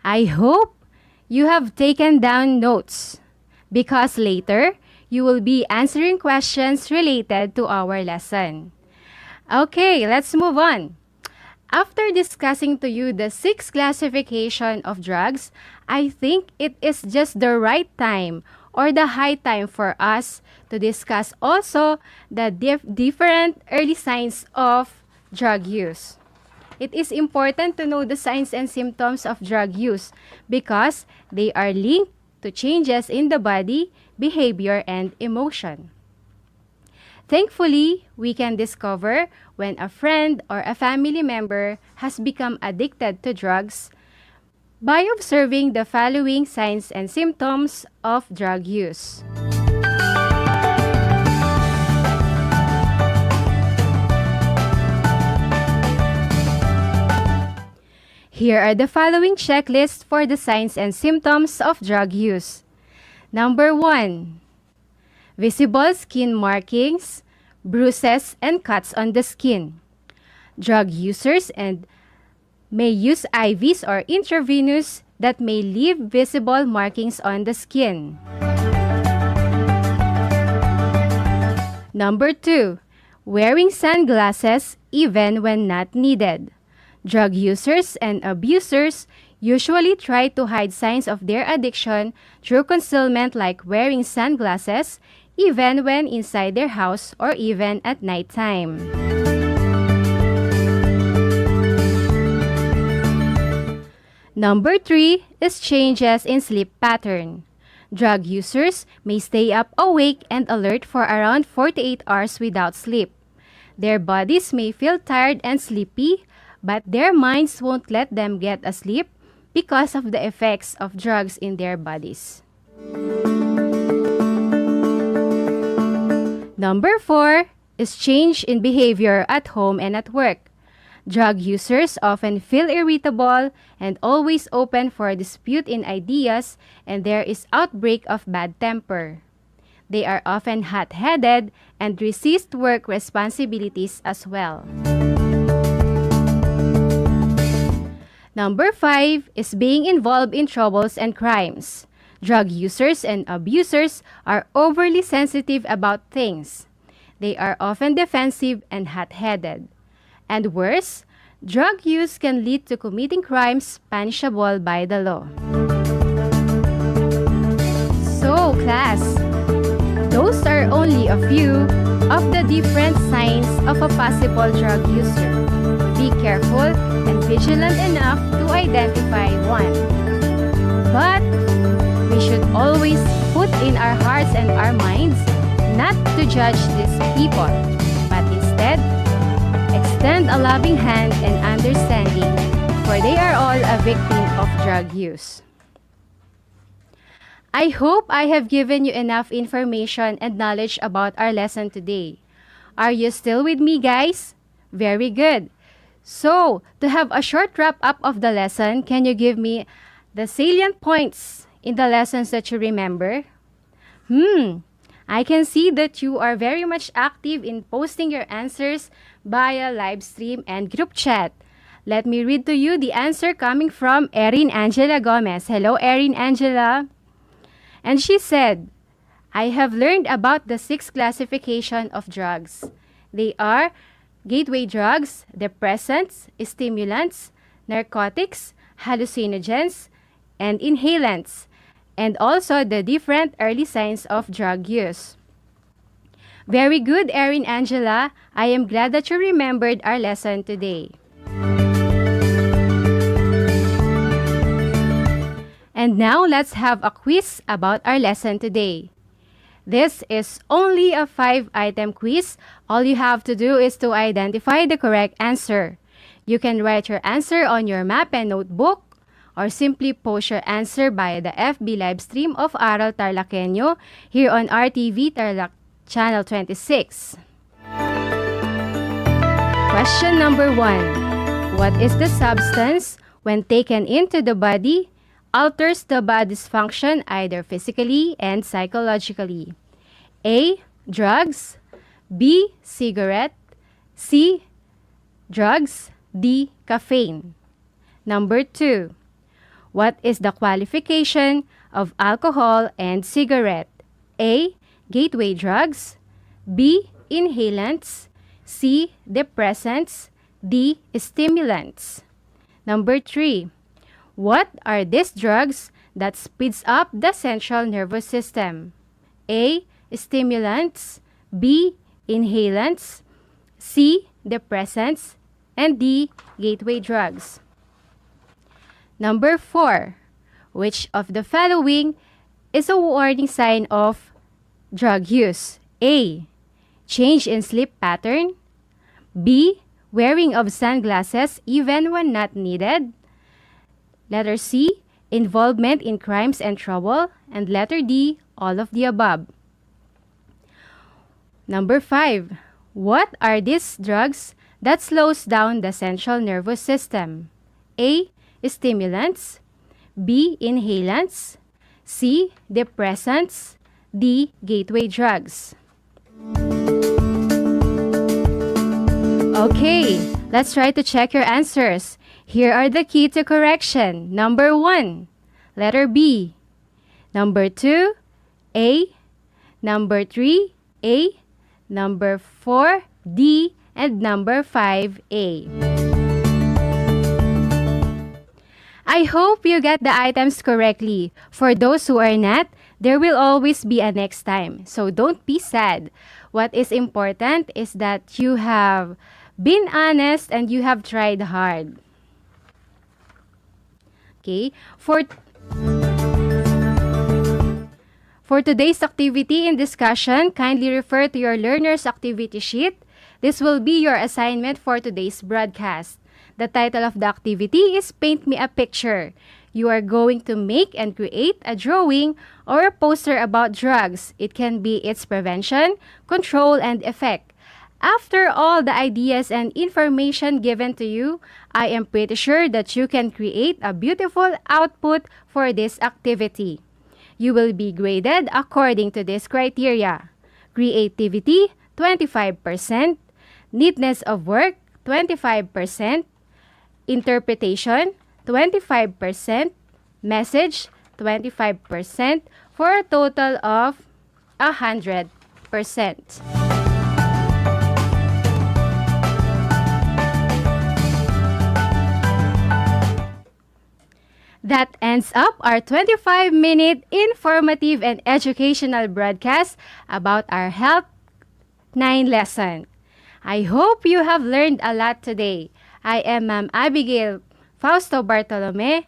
I hope you have taken down notes because later you will be answering questions related to our lesson. Okay, let's move on. After discussing to you the 6 classification of drugs, I think it is just the right time or the high time for us to discuss also the different early signs of drug use. It is important to know the signs and symptoms of drug use because they are linked to changes in the body, behavior, and emotion. Thankfully, we can discover when a friend or a family member has become addicted to drugs by observing the following signs and symptoms of drug use. Here are the following checklists for the signs and symptoms of drug use. Number 1. Visible skin markings, bruises, and cuts on the skin. Drug users and may use IVs or intravenous that may leave visible markings on the skin. Number 2. Wearing sunglasses even when not needed. Drug users and abusers usually try to hide signs of their addiction through concealment like wearing sunglasses even when inside their house or even at nighttime. Number 3 is changes in sleep pattern. Drug users may stay up awake and alert for around 48 hours without sleep. Their bodies may feel tired and sleepy, but their minds won't let them get asleep because of the effects of drugs in their bodies. Number 4 is change in behavior at home and at work. Drug users often feel irritable and always open for dispute in ideas, and there is outbreak of bad temper. They are often hot-headed and resist work responsibilities as well. Number 5 is being involved in troubles and crimes. Drug users and abusers are overly sensitive about things. They are often defensive and hot-headed. And worse, drug use can lead to committing crimes punishable by the law. So, class, those are only a few of the different signs of a possible drug user. Be careful and vigilant enough to identify one. But we should always put in our hearts and our minds not to judge these people, but instead, extend a loving hand and understanding, for they are all a victim of drug use. I hope I have given you enough information and knowledge about our lesson today. Are you still with me, guys? Very good. So, to have a short wrap-up of the lesson, can you give me the salient points in the lessons that you remember? I can see that you are very much active in posting your answers via live stream and group chat. Let me read to you the answer coming from Erin Angela Gomez. Hello, Erin Angela. And she said, I have learned about the 6 classification of drugs. They are gateway drugs, depressants, stimulants, narcotics, hallucinogens, and inhalants, and also the different early signs of drug use. Very good, Erin Angela. I am glad that you remembered our lesson today. And now let's have a quiz about our lesson today. This is only a 5-item quiz. All you have to do is to identify the correct answer. You can write your answer on your map and notebook, or simply post your answer via the FB live stream of Aral TarlakHenyo here on RTV Tarlac Channel 26. Question number 1. What is the substance, when taken into the body, alters the body's function either physically and psychologically? A. Drugs. B. Cigarette. C. Drugs. D. Caffeine. Number 2. What is the qualification of alcohol and cigarette? A. Gateway drugs. B. Inhalants. C. Depressants. D. Stimulants. Number 3. What are these drugs that speeds up the central nervous system? A. Stimulants. B. Inhalants. C. Depressants. And D. Gateway drugs. Number 4. Which of the following is a warning sign of drug use? A. Change in sleep pattern. B. Wearing of sunglasses even when not needed. Letter C, involvement in crimes and trouble. And letter D, all of the above. Number 5, what are these drugs that slows down the central nervous system? A, stimulants. B, inhalants. C, depressants. D, gateway drugs. Okay, let's try to check your answers. Here are the key to correction. Number 1, letter B. Number 2, A. Number 3, A. Number 4, D. And number 5, A. I hope you get the items correctly. For those who are not, there will always be a next time. So don't be sad. What is important is that you have been honest and you have tried hard. Okay? For today's activity and discussion, kindly refer to your learner's activity sheet. This will be your assignment for today's broadcast. The title of the activity is Paint Me a Picture. You are going to make and create a drawing or a poster about drugs. It can be its prevention, control, and effect. After all the ideas and information given to you, I am pretty sure that you can create a beautiful output for this activity. You will be graded according to this criteria. Creativity, 25%. Neatness of work, 25%. Interpretation, 25%. Message, 25%. For a total of 100%. That ends up our 25-minute informative and educational broadcast about our Health 9 lesson. I hope you have learned a lot today. I am Ma'am Abigail Fausto Bartolome,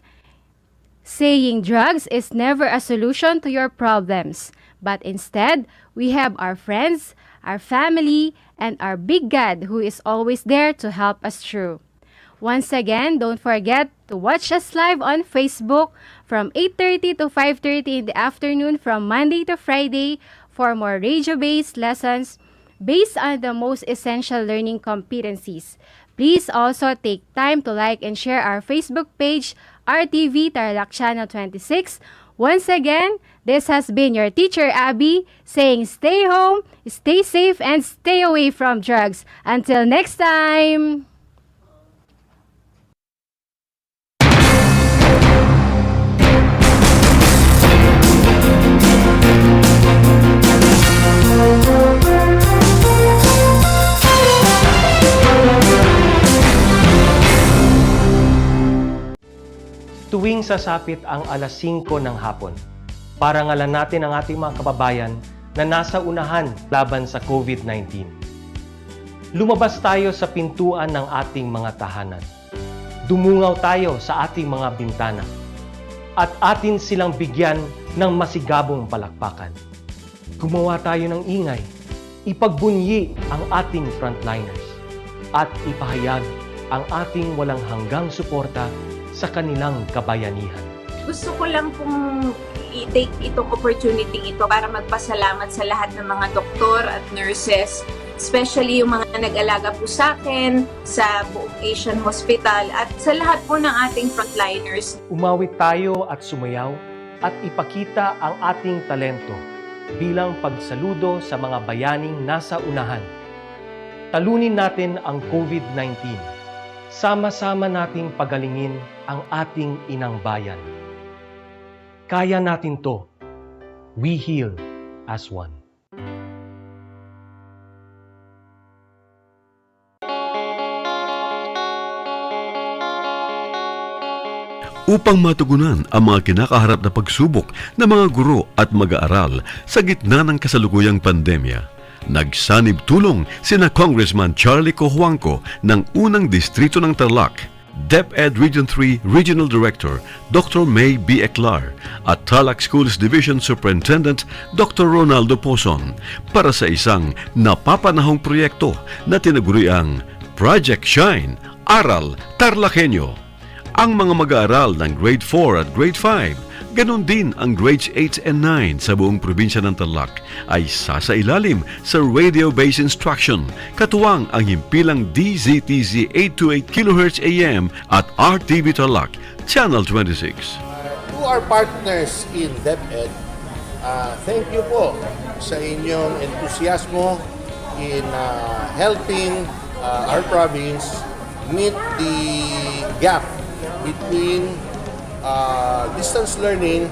saying drugs is never a solution to your problems, but instead, we have our friends, our family, and our big God who is always there to help us through. Once again, don't forget to watch us live on Facebook from 8:30 to 5:30 in the afternoon from Monday to Friday for more radio-based lessons based on the most essential learning competencies. Please also take time to like and share our Facebook page, RTV Tarlac Channel 26. Once again, this has been your teacher Abby saying stay home, stay safe, and stay away from drugs. Until next time! Tuwing sasapit ang alas 5 ng hapon, parangalan natin ang ating mga kababayan na nasa unahan laban sa COVID-19. Lumabas tayo sa pintuan ng ating mga tahanan. Dumungaw tayo sa ating mga bintana. At atin silang bigyan ng masigabong palakpakan. Gumawa tayo ng ingay, ipagbunyi ang ating frontliners, at ipahayag ang ating walang hanggang suporta sa kanilang kabayanihan. Gusto ko lang pong i-take itong opportunity ito para magpasalamat sa lahat ng mga doktor at nurses, especially yung mga nag-alaga po sa akin, sa buong Asian Hospital, at sa lahat po ng ating frontliners. Umawit tayo at sumayaw at ipakita ang ating talento bilang pagsaludo sa mga bayaning nasa unahan. Talunin natin ang COVID-19. Sama-sama nating pagalingin ang ating inang bayan. Kaya natin to. We heal as one. Upang matugunan ang mga kinakaharap na pagsubok ng mga guro at mag-aaral sa gitna ng kasalukuyang pandemya, nagsanib tulong sina Congressman Charlie Cojuangco ng unang distrito ng Tarlac, DEPED Region 3 Regional Director Dr. May B. Eclar at Tarlac Schools Division Superintendent Dr. Ronaldo Pozon para sa isang napapanahong proyekto na tinaguriang Project Shine, Aral TarlakHenyo. Ang mga mag-aaral ng Grade 4 at Grade 5, ganon din ang Grades 8 and 9 sa buong probinsya ng Tarlac ay sasailalim sa radio-based instruction, katuwang ang himpilang DZTZ 828 kHz AM at RTV Tarlac, Channel 26. To our partners in DEPED, thank you po sa inyong entusiasmo in helping our province meet the gap between distance learning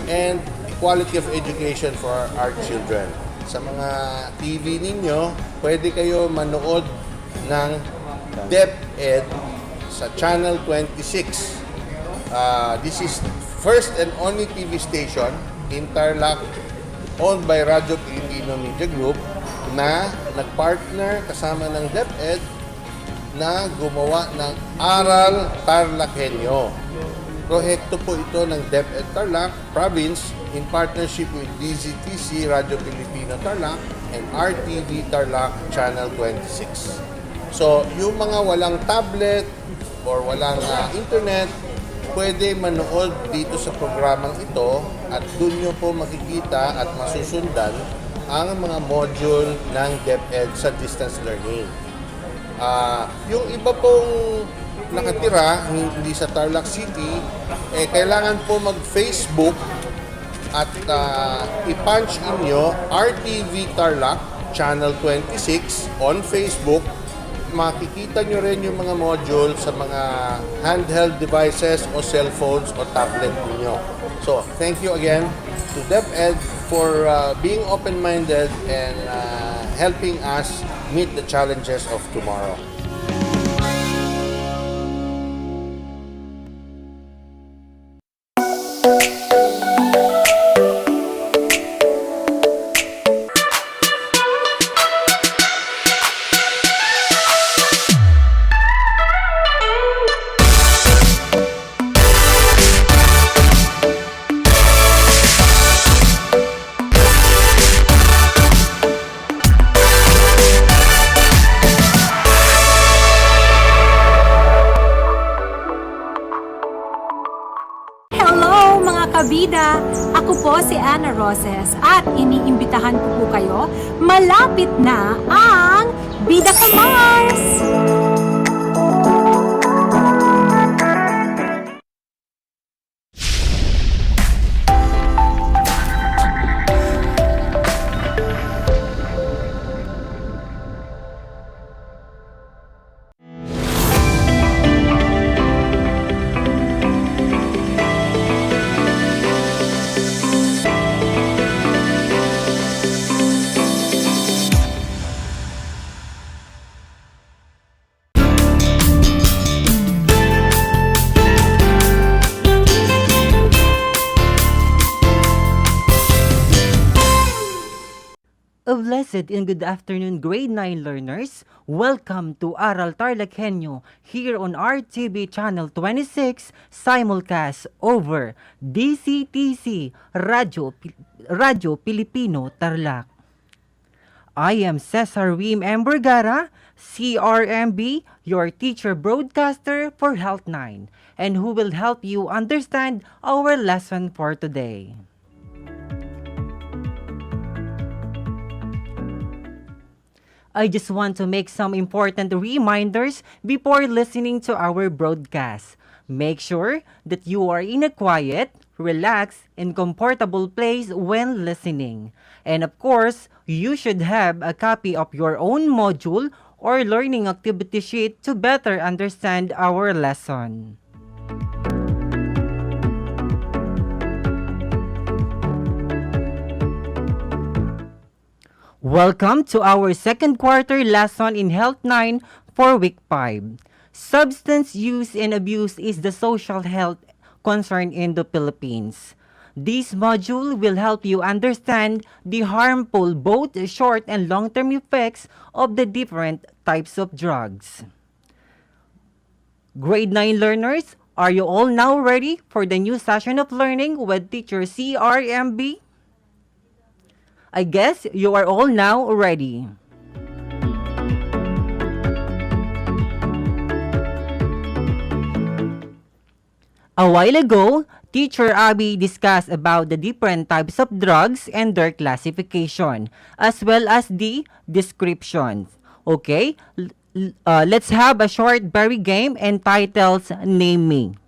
and quality of education for our children. Sa mga TV ninyo, pwede kayo manood ng DEPED sa Channel 26. This is first and only TV station in Tarlac owned by Radio Filipino Media Group na nagpartner kasama ng DEPED na gumawa ng Aral TarlakHenyo. Proyekto po ito ng DEPED Tarlac Province in partnership with DZTC Radio Filipino Tarlac and RTV Tarlac Channel 26. So, yung mga walang tablet or walang internet, pwede manood dito sa programang ito at doon nyo po makikita at masusundan ang mga module ng DEPED sa distance learning. Yung iba pong nakatira, hindi sa Tarlac City, kailangan po mag-Facebook at i-punch in nyo RTV Tarlac Channel 26 on Facebook. Makikita nyo rin yung mga module sa mga handheld devices o cellphones o tablet niyo. So, thank you again to DEPED for being open-minded and helping us meet the challenges of tomorrow. kabida, ako po si Ana Roses at iniimbitahan ko po kayo, malapit na ang Bida ka Mars! A blessed and good afternoon, grade 9 learners. Welcome to Aral TarlakHenyo here on RTV Channel 26, simulcast over DCTC Radio Filipino Tarlac. I am Cesar Wim M. Vergara, CRMB, your teacher broadcaster for Health 9, and who will help you understand our lesson for today. I just want to make some important reminders before listening to our broadcast. Make sure that you are in a quiet, relaxed, and comfortable place when listening. And of course, you should have a copy of your own module or learning activity sheet to better understand our lesson. Welcome to our second quarter lesson in Health 9 for Week 5. Substance use and abuse is the social health concern in the Philippines. This module will help you understand the harmful both short and long-term effects of the different types of drugs. Grade 9 learners, are you all now ready for the new session of learning with teacher CRMB? I guess you are all now ready. A while ago, Teacher Abby discussed about the different types of drugs and their classification, as well as the descriptions. Okay, let's have a short berry game entitled Name Me.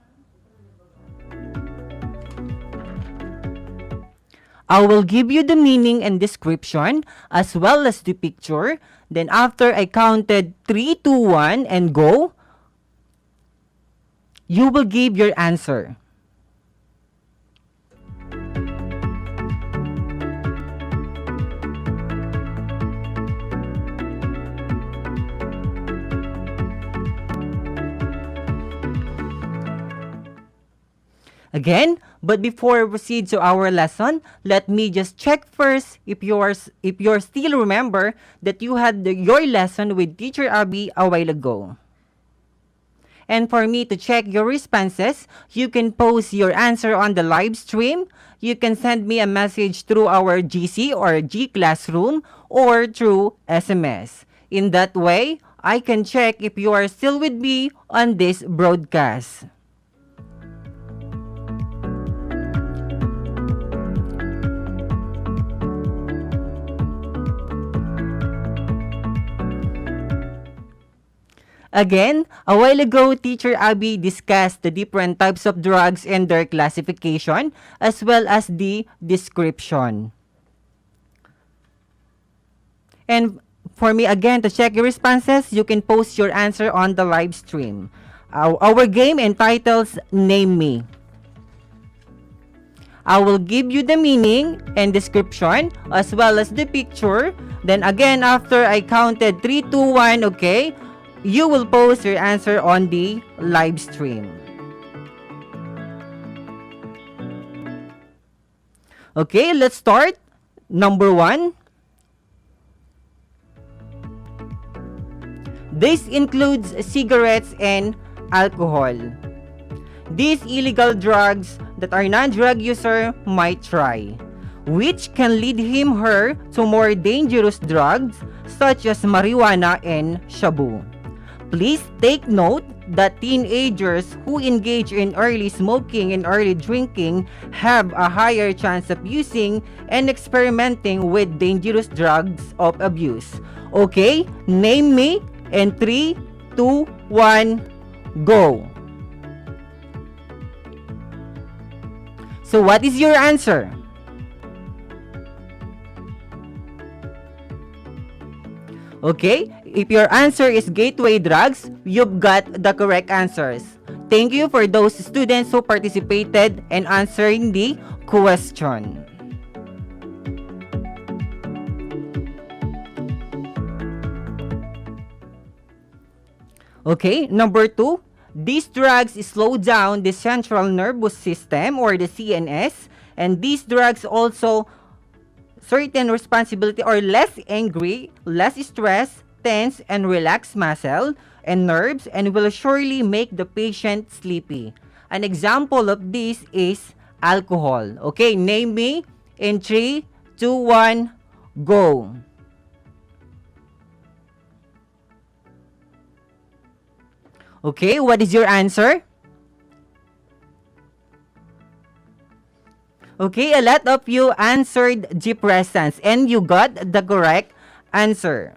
I will give you the meaning and description as well as the picture. Then after I counted 3, 2, 1 and go, you will give your answer. Again, but before we proceed to our lesson, let me just check first if you're still remember that you had your lesson with Teacher Abby a while ago. And for me to check your responses, you can post your answer on the live stream. You can send me a message through our GC or G Classroom or through SMS. In that way, I can check if you are still with me on this broadcast. Again, a while ago, Teacher Abby discussed the different types of drugs and their classification, as well as the description. And for me, again, to check your responses, you can post your answer on the live stream. Our game entitles Name Me. I will give you the meaning and description, as well as the picture. Then again, after I counted 3, 2, 1, okay, you will post your answer on the live stream. Okay, let's start. Number 1. This includes cigarettes and alcohol. These illegal drugs that our non-drug user might try, which can lead him/her to more dangerous drugs such as marijuana and shabu. Please take note that teenagers who engage in early smoking and early drinking have a higher chance of using and experimenting with dangerous drugs of abuse. Okay, name me in 3, 2, 1, go. So what is your answer? Okay, if your answer is gateway drugs, you've got the correct answers. Thank you for those students who participated in answering the question. Okay, number 2, these drugs slow down the central nervous system or the CNS, and these drugs also certain responsibility or less angry, less stress, tense and relaxed muscle and nerves, and will surely make the patient sleepy. An example of this is alcohol. Okay, name me in 3, 2, 1, go. Okay, what is your answer? Okay, a lot of you answered depressants and you got the correct answer.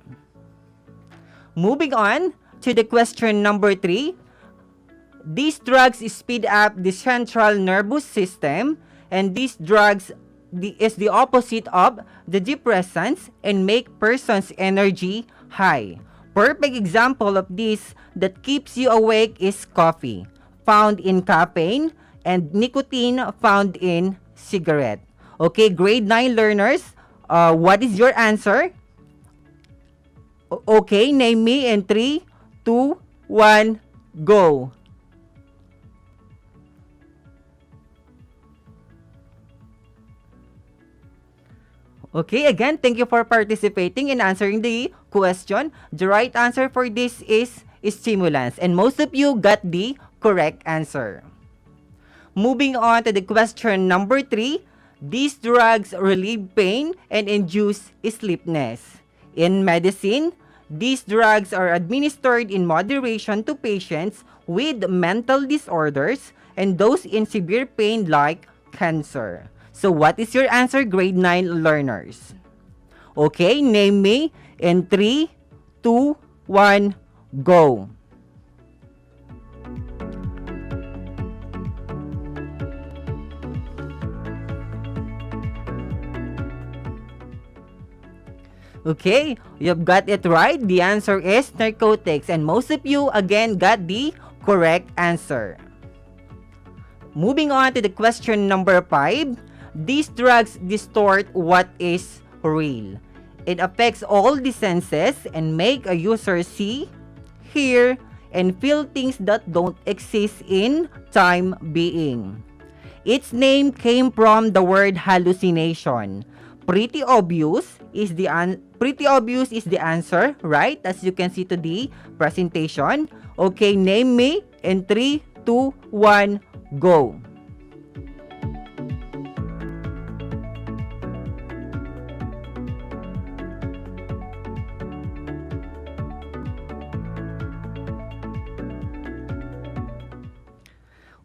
Moving on to the question number 3. These drugs speed up the central nervous system, and these drugs is the opposite of the depressants and make person's energy high. Perfect example of this that keeps you awake is coffee, found in caffeine, and nicotine found in cigarette. Okay, grade 9 learners, what is your answer? Okay, name me in 3, 2, 1, go. Okay, again, thank you for participating in answering the question. The right answer for this is stimulants, and most of you got the correct answer. Moving on to the question number 3. These drugs relieve pain and induce sleepiness. In medicine, these drugs are administered in moderation to patients with mental disorders, and those in severe pain like cancer. So what is your answer, grade 9 learners? Okay, name me in 3, 2, 1, go. Okay, you've got it right. The answer is narcotics, and most of you again got the correct answer. Moving on to the question number 5. These drugs distort what is real. It affects all the senses and make a user see, hear, and feel things that don't exist in time being. Its name came from the word hallucination. Pretty obvious is the answer, right? As you can see to the presentation. Okay, name me in 3, 2, 1, go.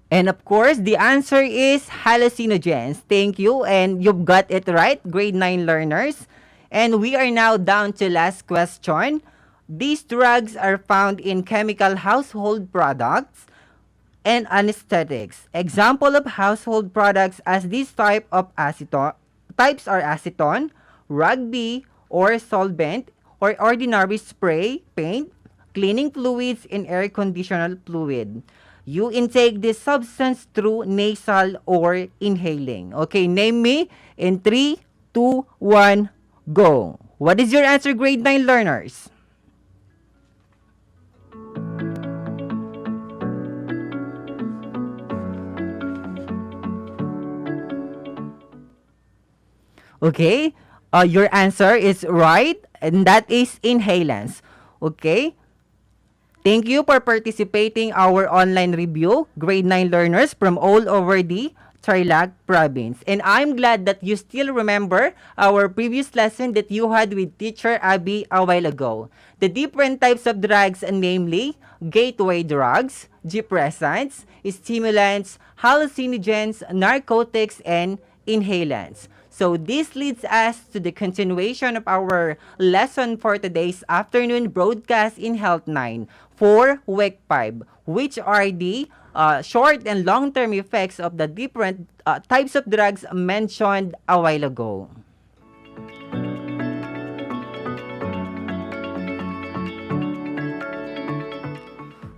And of course, the answer is hallucinogens. Thank you, and you've got it right, grade 9 learners. And we are now down to last question. These drugs are found in chemical household products and anesthetics. Example of household products as this types are acetone, rugby, or solvent, or ordinary spray, paint, cleaning fluids, and air conditioner fluid. You intake this substance through nasal or inhaling. Okay, name me in 3, 2, 1, go. What is your answer, grade 9 learners? Okay, your answer is right, and that is inhalants. Okay, thank you for participating our online review, grade 9 learners from all over the Tarlac province. And I'm glad that you still remember our previous lesson that you had with Teacher Abby a while ago. The different types of drugs, namely gateway drugs, depressants, stimulants, hallucinogens, narcotics, and inhalants. So this leads us to the continuation of our lesson for today's afternoon broadcast in Health 9 for Week 5, which are the short and long-term effects of the different types of drugs mentioned a while ago.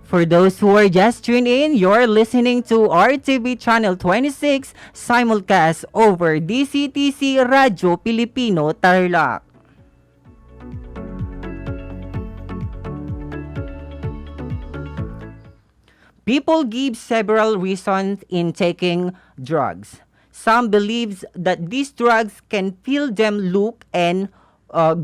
For those who are just tuned in, you're listening to RTV Channel 26 simulcast over DCTC Radyo Pilipino Tarlac. People give several reasons in taking drugs. Some believe that these drugs can feel them look and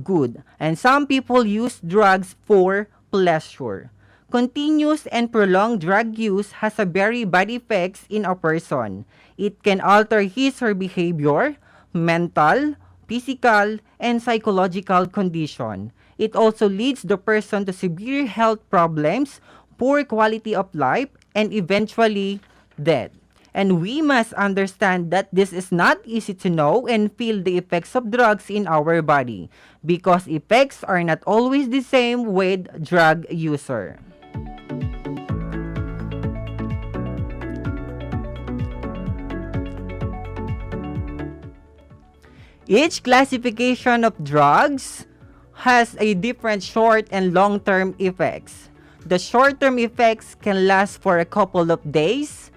good, and some people use drugs for pleasure. Continuous and prolonged drug use has a very bad effects in a person. It can alter his or her behavior, mental, physical, and psychological condition. It also leads the person to severe health problems, poor quality of life, and eventually death. And we must understand that this is not easy to know and feel the effects of drugs in our body, because effects are not always the same with drug user. Each classification of drugs has a different short and long-term effects. The short-term effects can last for a couple of days,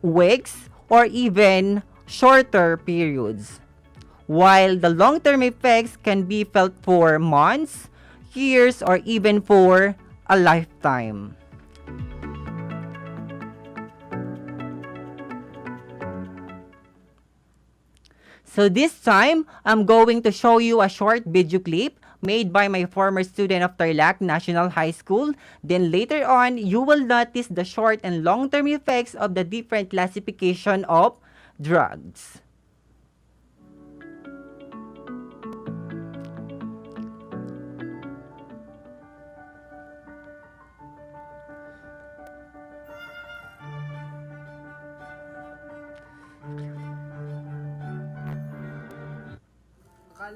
weeks, or even shorter periods, while the long-term effects can be felt for months, years, or even for a lifetime. So this time, I'm going to show you a short video clip made by my former student of Tarlac National High School. Then later on, you will notice the short and long-term effects of the different classification of drugs.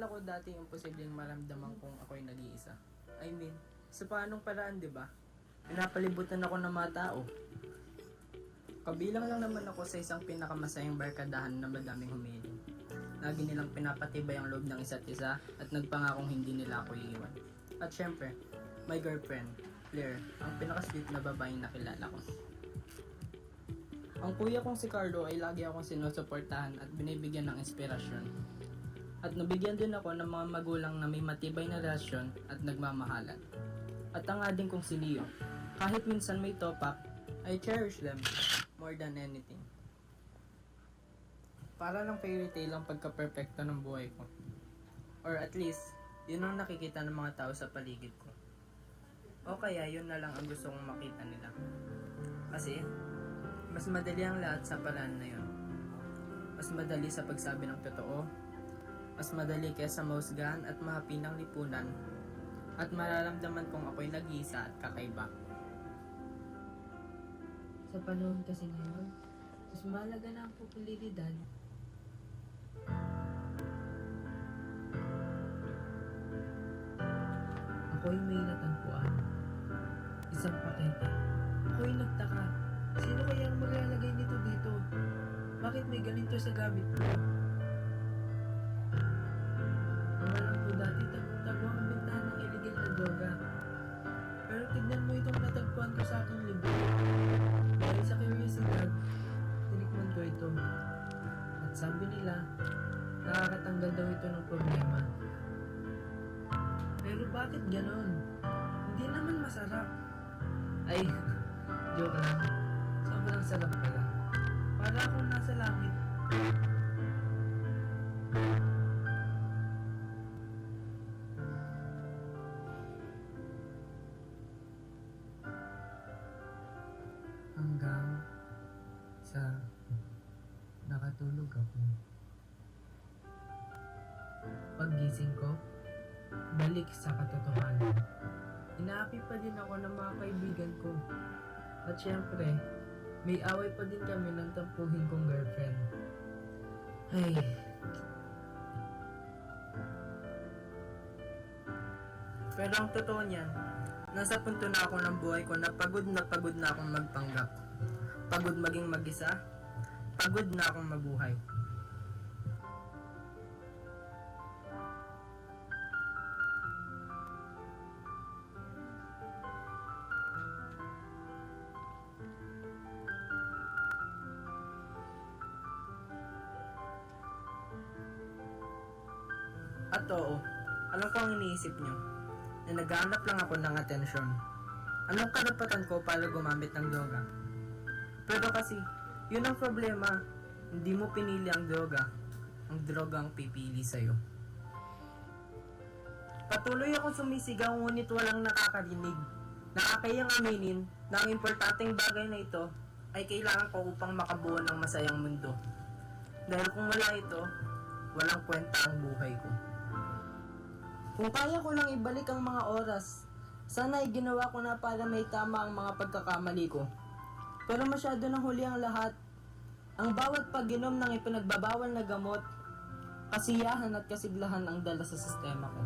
akala ko dati imposibleng maramdaman kung ako'y nag-iisa. I mean, sa paanong paraan, di ba? Pinapalibutan ako ng mga tao. Kabilang lang naman ako sa isang pinakamasayang barkadahan na madaming humiling. Lagi nilang pinapatibay ang loob ng isa't isa at nagpangakong hindi nila ako iiwan. At syempre, my girlfriend, Claire, ang pinaka-sweet na babaeng nakilala ko. Ang kuya kong si Carlo ay lagi akong sinusuportahan at binibigyan ng inspirasyon. At nabigyan din ako ng mga magulang na may matibay na relasyon at nagmamahalan. At ang ading kong si Leo, kahit minsan may topak, I cherish them more than anything. Para lang fairy tale ang pagka-perfecto ng buhay ko. Or at least, yun ang nakikita ng mga tao sa paligid ko. O kaya yun na lang ang gusto kong makita nila. Kasi, mas madali ang lahat sa paraan na yun. Mas madali sa pagsabi ng totoo, mas madali kaysa mahusgahan at mahapi ng lipunan, at mararamdaman kong ako'y nag-iisa at kakaiba. Sa panahon kasi ngayon, mas mahalaga na ang popularidad. Ako'y may natagpuan. Isang pakete. Ako'y nagtaka. Sino kaya ang maglalagay nito dito? Bakit may ganito sa gamit ko? Ang alam ko dati, tago ang bentahan ng illegal na droga. Pero tignan mo itong natagpuan ko sa aking libro. Dahil sa curiosity, tinikman ko ito. At sabi nila, nakakatanggal daw ito ng problema. Pero bakit ganon? Hindi naman masarap. Ay, joke lang. Sobrang sarap pala. Para akong nasa langit. Hanggang sa nakatulog ako. Paggising ko, balik sa katotohanan. Inaapi pa din ako ng mga kaibigan ko. At syempre, may away pa din kami ng tampuhin kong girlfriend. Ay. Pero ang totoo niyan, nasa punto na ako ng buhay ko na pagod na akong magpanggap. Pagod maging mag-isa. Pagod na akong mabuhay. At oo, alam ko ang iniisip nyo, na naghahanap lang ako ng atensyon. Anong karapatan ko para gumamit ng droga? Pero kasi, yun ang problema, hindi mo pinili ang droga ang pipili sa'yo. Patuloy akong sumisigaw ngunit walang nakakarinig. Nakakayang aminin na ang importanteng bagay na ito ay kailangan ko upang makabuo ng masayang mundo. Dahil kung wala ito, walang kwenta ang buhay ko. Kung kaya ko lang ibalik ang mga oras, sana ay ginawa ko na para may tama ang mga pagkakamali ko. Pero masyado nang huli ang lahat. Ang bawat pag-inom ng ipinagbabawal na gamot, kasiyahan at kasiglahan ang dala sa sistema ko.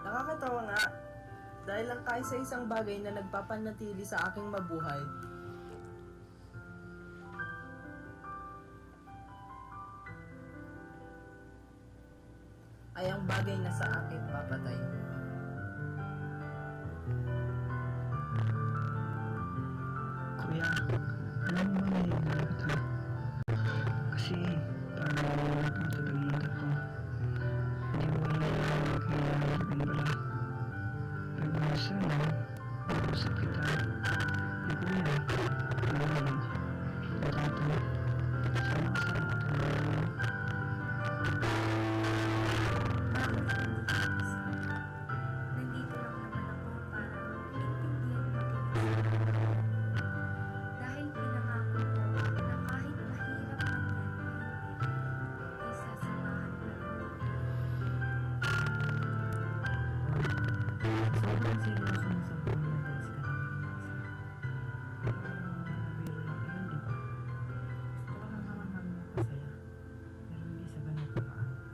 Nakakatawa nga, dahil lang kaisa-isang bagay na nagpapanatili sa aking mabuhay, ay ang bagay na sa akin papatay. Kuya, alam mo ba naiingat ka? Kasi parang nawawala kang tagamulat ko. Hindi mo alam kaya nagbimbala. Pero sana, usap kita. Di kuya, alam, barato, sana kasama ko tuloy. Nandito lang naman ako para maintindihan makinig. Dahil pinangako ko na kahit mahirap man yan, ay sasamahan ka namin. Sobrang seryoso ng sabi mo ng text ka namin. Biro lang yan, di ba? Gusto ko lang naman namin magpasaya. Pero hindi sa ganun paraan.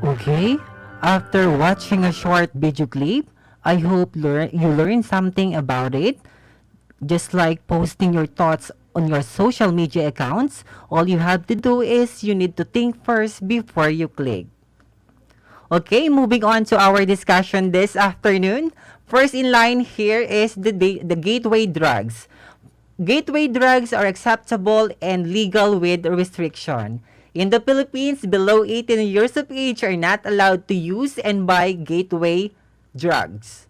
Okay, after watching a short video clip, I hope you learn something about it. Just like posting your thoughts on your social media accounts, all you have to do is you need to think first before you click. Okay, moving on to our discussion this afternoon. First in line here is the gateway drugs. Gateway drugs are acceptable and legal with restriction. In the Philippines, below 18 years of age are not allowed to use and buy gateway drugs.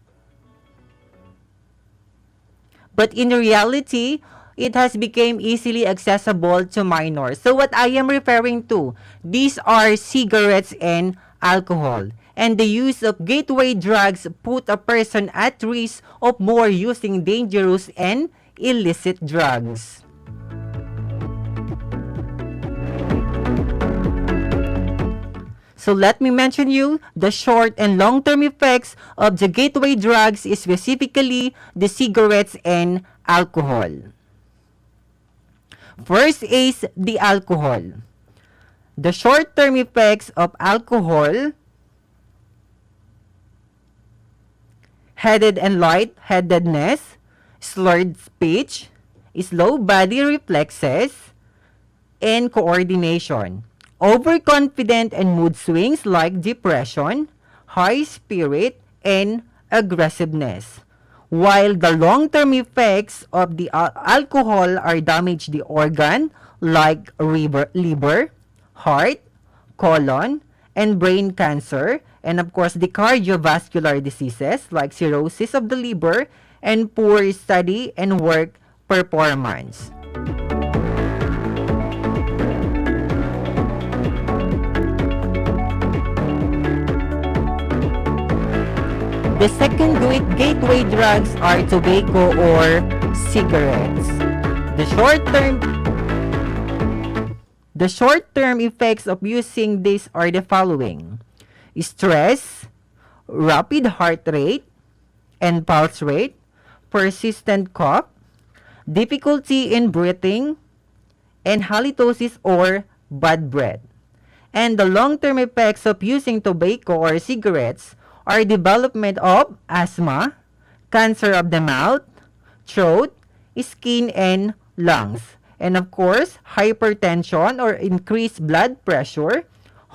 But in reality, it has become easily accessible to minors. So what I am referring to, these are cigarettes and alcohol. And the use of gateway drugs put a person at risk of more using dangerous and illicit drugs. So let me mention you the short and long-term effects of the gateway drugs, specifically the cigarettes and alcohol. First is the alcohol. The short-term effects of alcohol, headed and lightheadedness, slurred speech, slow body reflexes, and coordination. Overconfident and mood swings like depression, high spirit, and aggressiveness. While the long-term effects of the alcohol are damage the organ like liver, heart, colon, and brain cancer, and of course the cardiovascular diseases like cirrhosis of the liver and poor study and work performance. The second gateway drugs are tobacco or cigarettes. The short-term effects of using this are the following: stress, rapid heart rate and pulse rate, persistent cough, difficulty in breathing, and halitosis or bad breath. And the long-term effects of using tobacco or cigarettes are development of asthma, cancer of the mouth, throat, skin, and lungs. And of course, hypertension or increased blood pressure,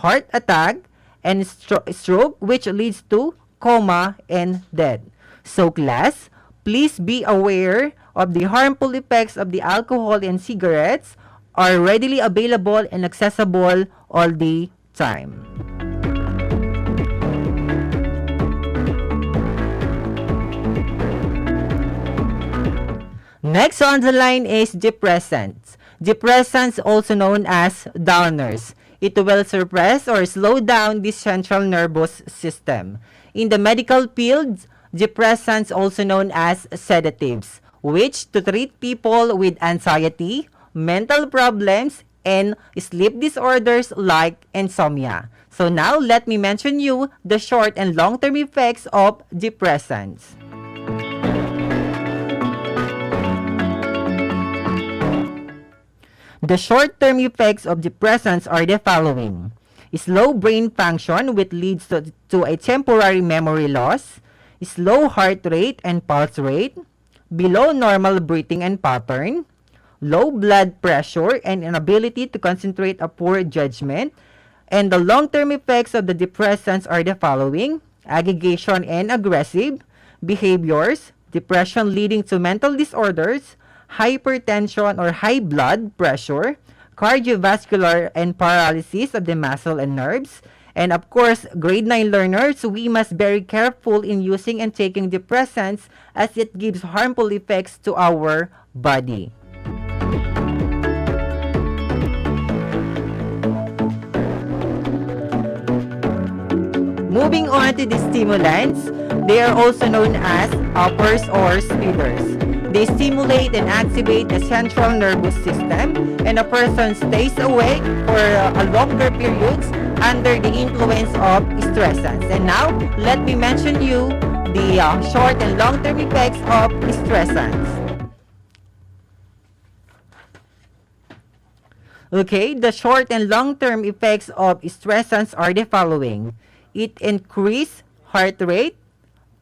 heart attack, and stroke, which leads to coma and death. So class, please be aware of the harmful effects of the alcohol and cigarettes are readily available and accessible all the time. Next on the line is depressants. Depressants, also known as downers. It will suppress or slow down the central nervous system. In the medical field, depressants, also known as sedatives, which to treat people with anxiety, mental problems, and sleep disorders like insomnia. So now let me mention you the short and long-term effects of depressants. The short-term effects of depressants are the following: slow brain function, which leads to a temporary memory loss, slow heart rate and pulse rate, below normal breathing and pattern, low blood pressure and inability to concentrate, a poor judgment. And the long-term effects of the depressants are the following: aggregation and aggressive behaviors, depression leading to mental disorders, hypertension or high blood pressure, cardiovascular and paralysis of the muscle and nerves. And of course, grade 9 learners, we must be very careful in using and taking depressants as it gives harmful effects to our body. Moving on to the stimulants, they are also known as uppers or speeders. They stimulate and activate the central nervous system, and a person stays awake for a longer periods under the influence of stressants. And now, let me mention you the short and long-term effects of stressants. Okay, the short and long-term effects of stressors are the following. It increase heart rate,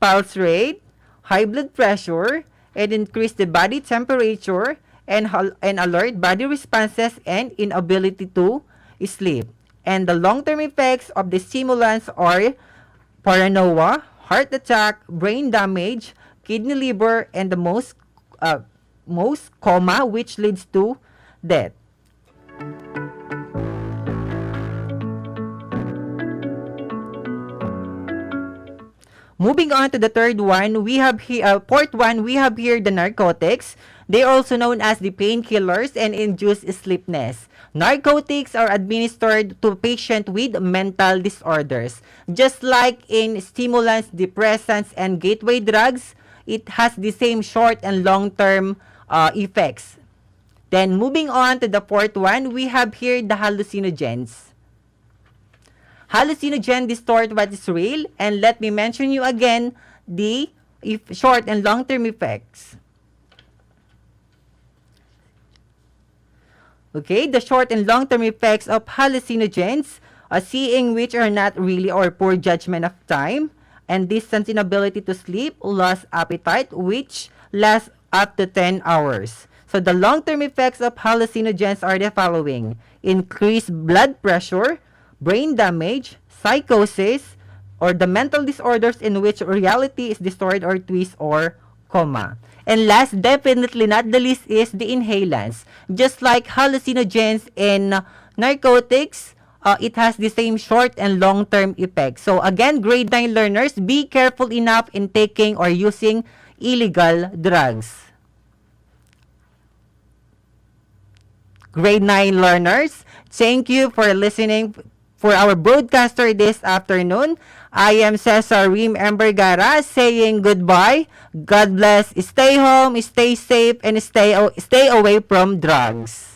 pulse rate, high blood pressure, and increase the body temperature and alert body responses and inability to sleep. And the long-term effects of the stimulants are paranoia, heart attack, brain damage, kidney, liver, and the most coma, which leads to death. Moving on to the third one, we have here, fourth one, we have here the narcotics. They are also known as the painkillers and induce sleepiness. Narcotics are administered to patients with mental disorders. Just like in stimulants, depressants, and gateway drugs, it has the same short and long-term effects. Then moving on to the fourth one, we have here the hallucinogens. Hallucinogen distort what is real, and let me mention you again the short and long-term effects. Okay, the short and long-term effects of hallucinogens, seeing which are not really or poor judgment of time, and distance inability to sleep, lost appetite, which lasts up to 10 hours. So the long-term effects of hallucinogens are the following: increased blood pressure, brain damage, psychosis, or the mental disorders in which reality is distorted or twist or coma. And last, definitely not the least, is the inhalants. Just like hallucinogens and narcotics, it has the same short and long-term effects. So again, grade 9 learners, be careful enough in taking or using illegal drugs. Grade 9 learners, thank you for listening for our broadcaster this afternoon. I am Cesar Rim Embergara saying goodbye. God bless. Stay home, stay safe, and stay away from drugs.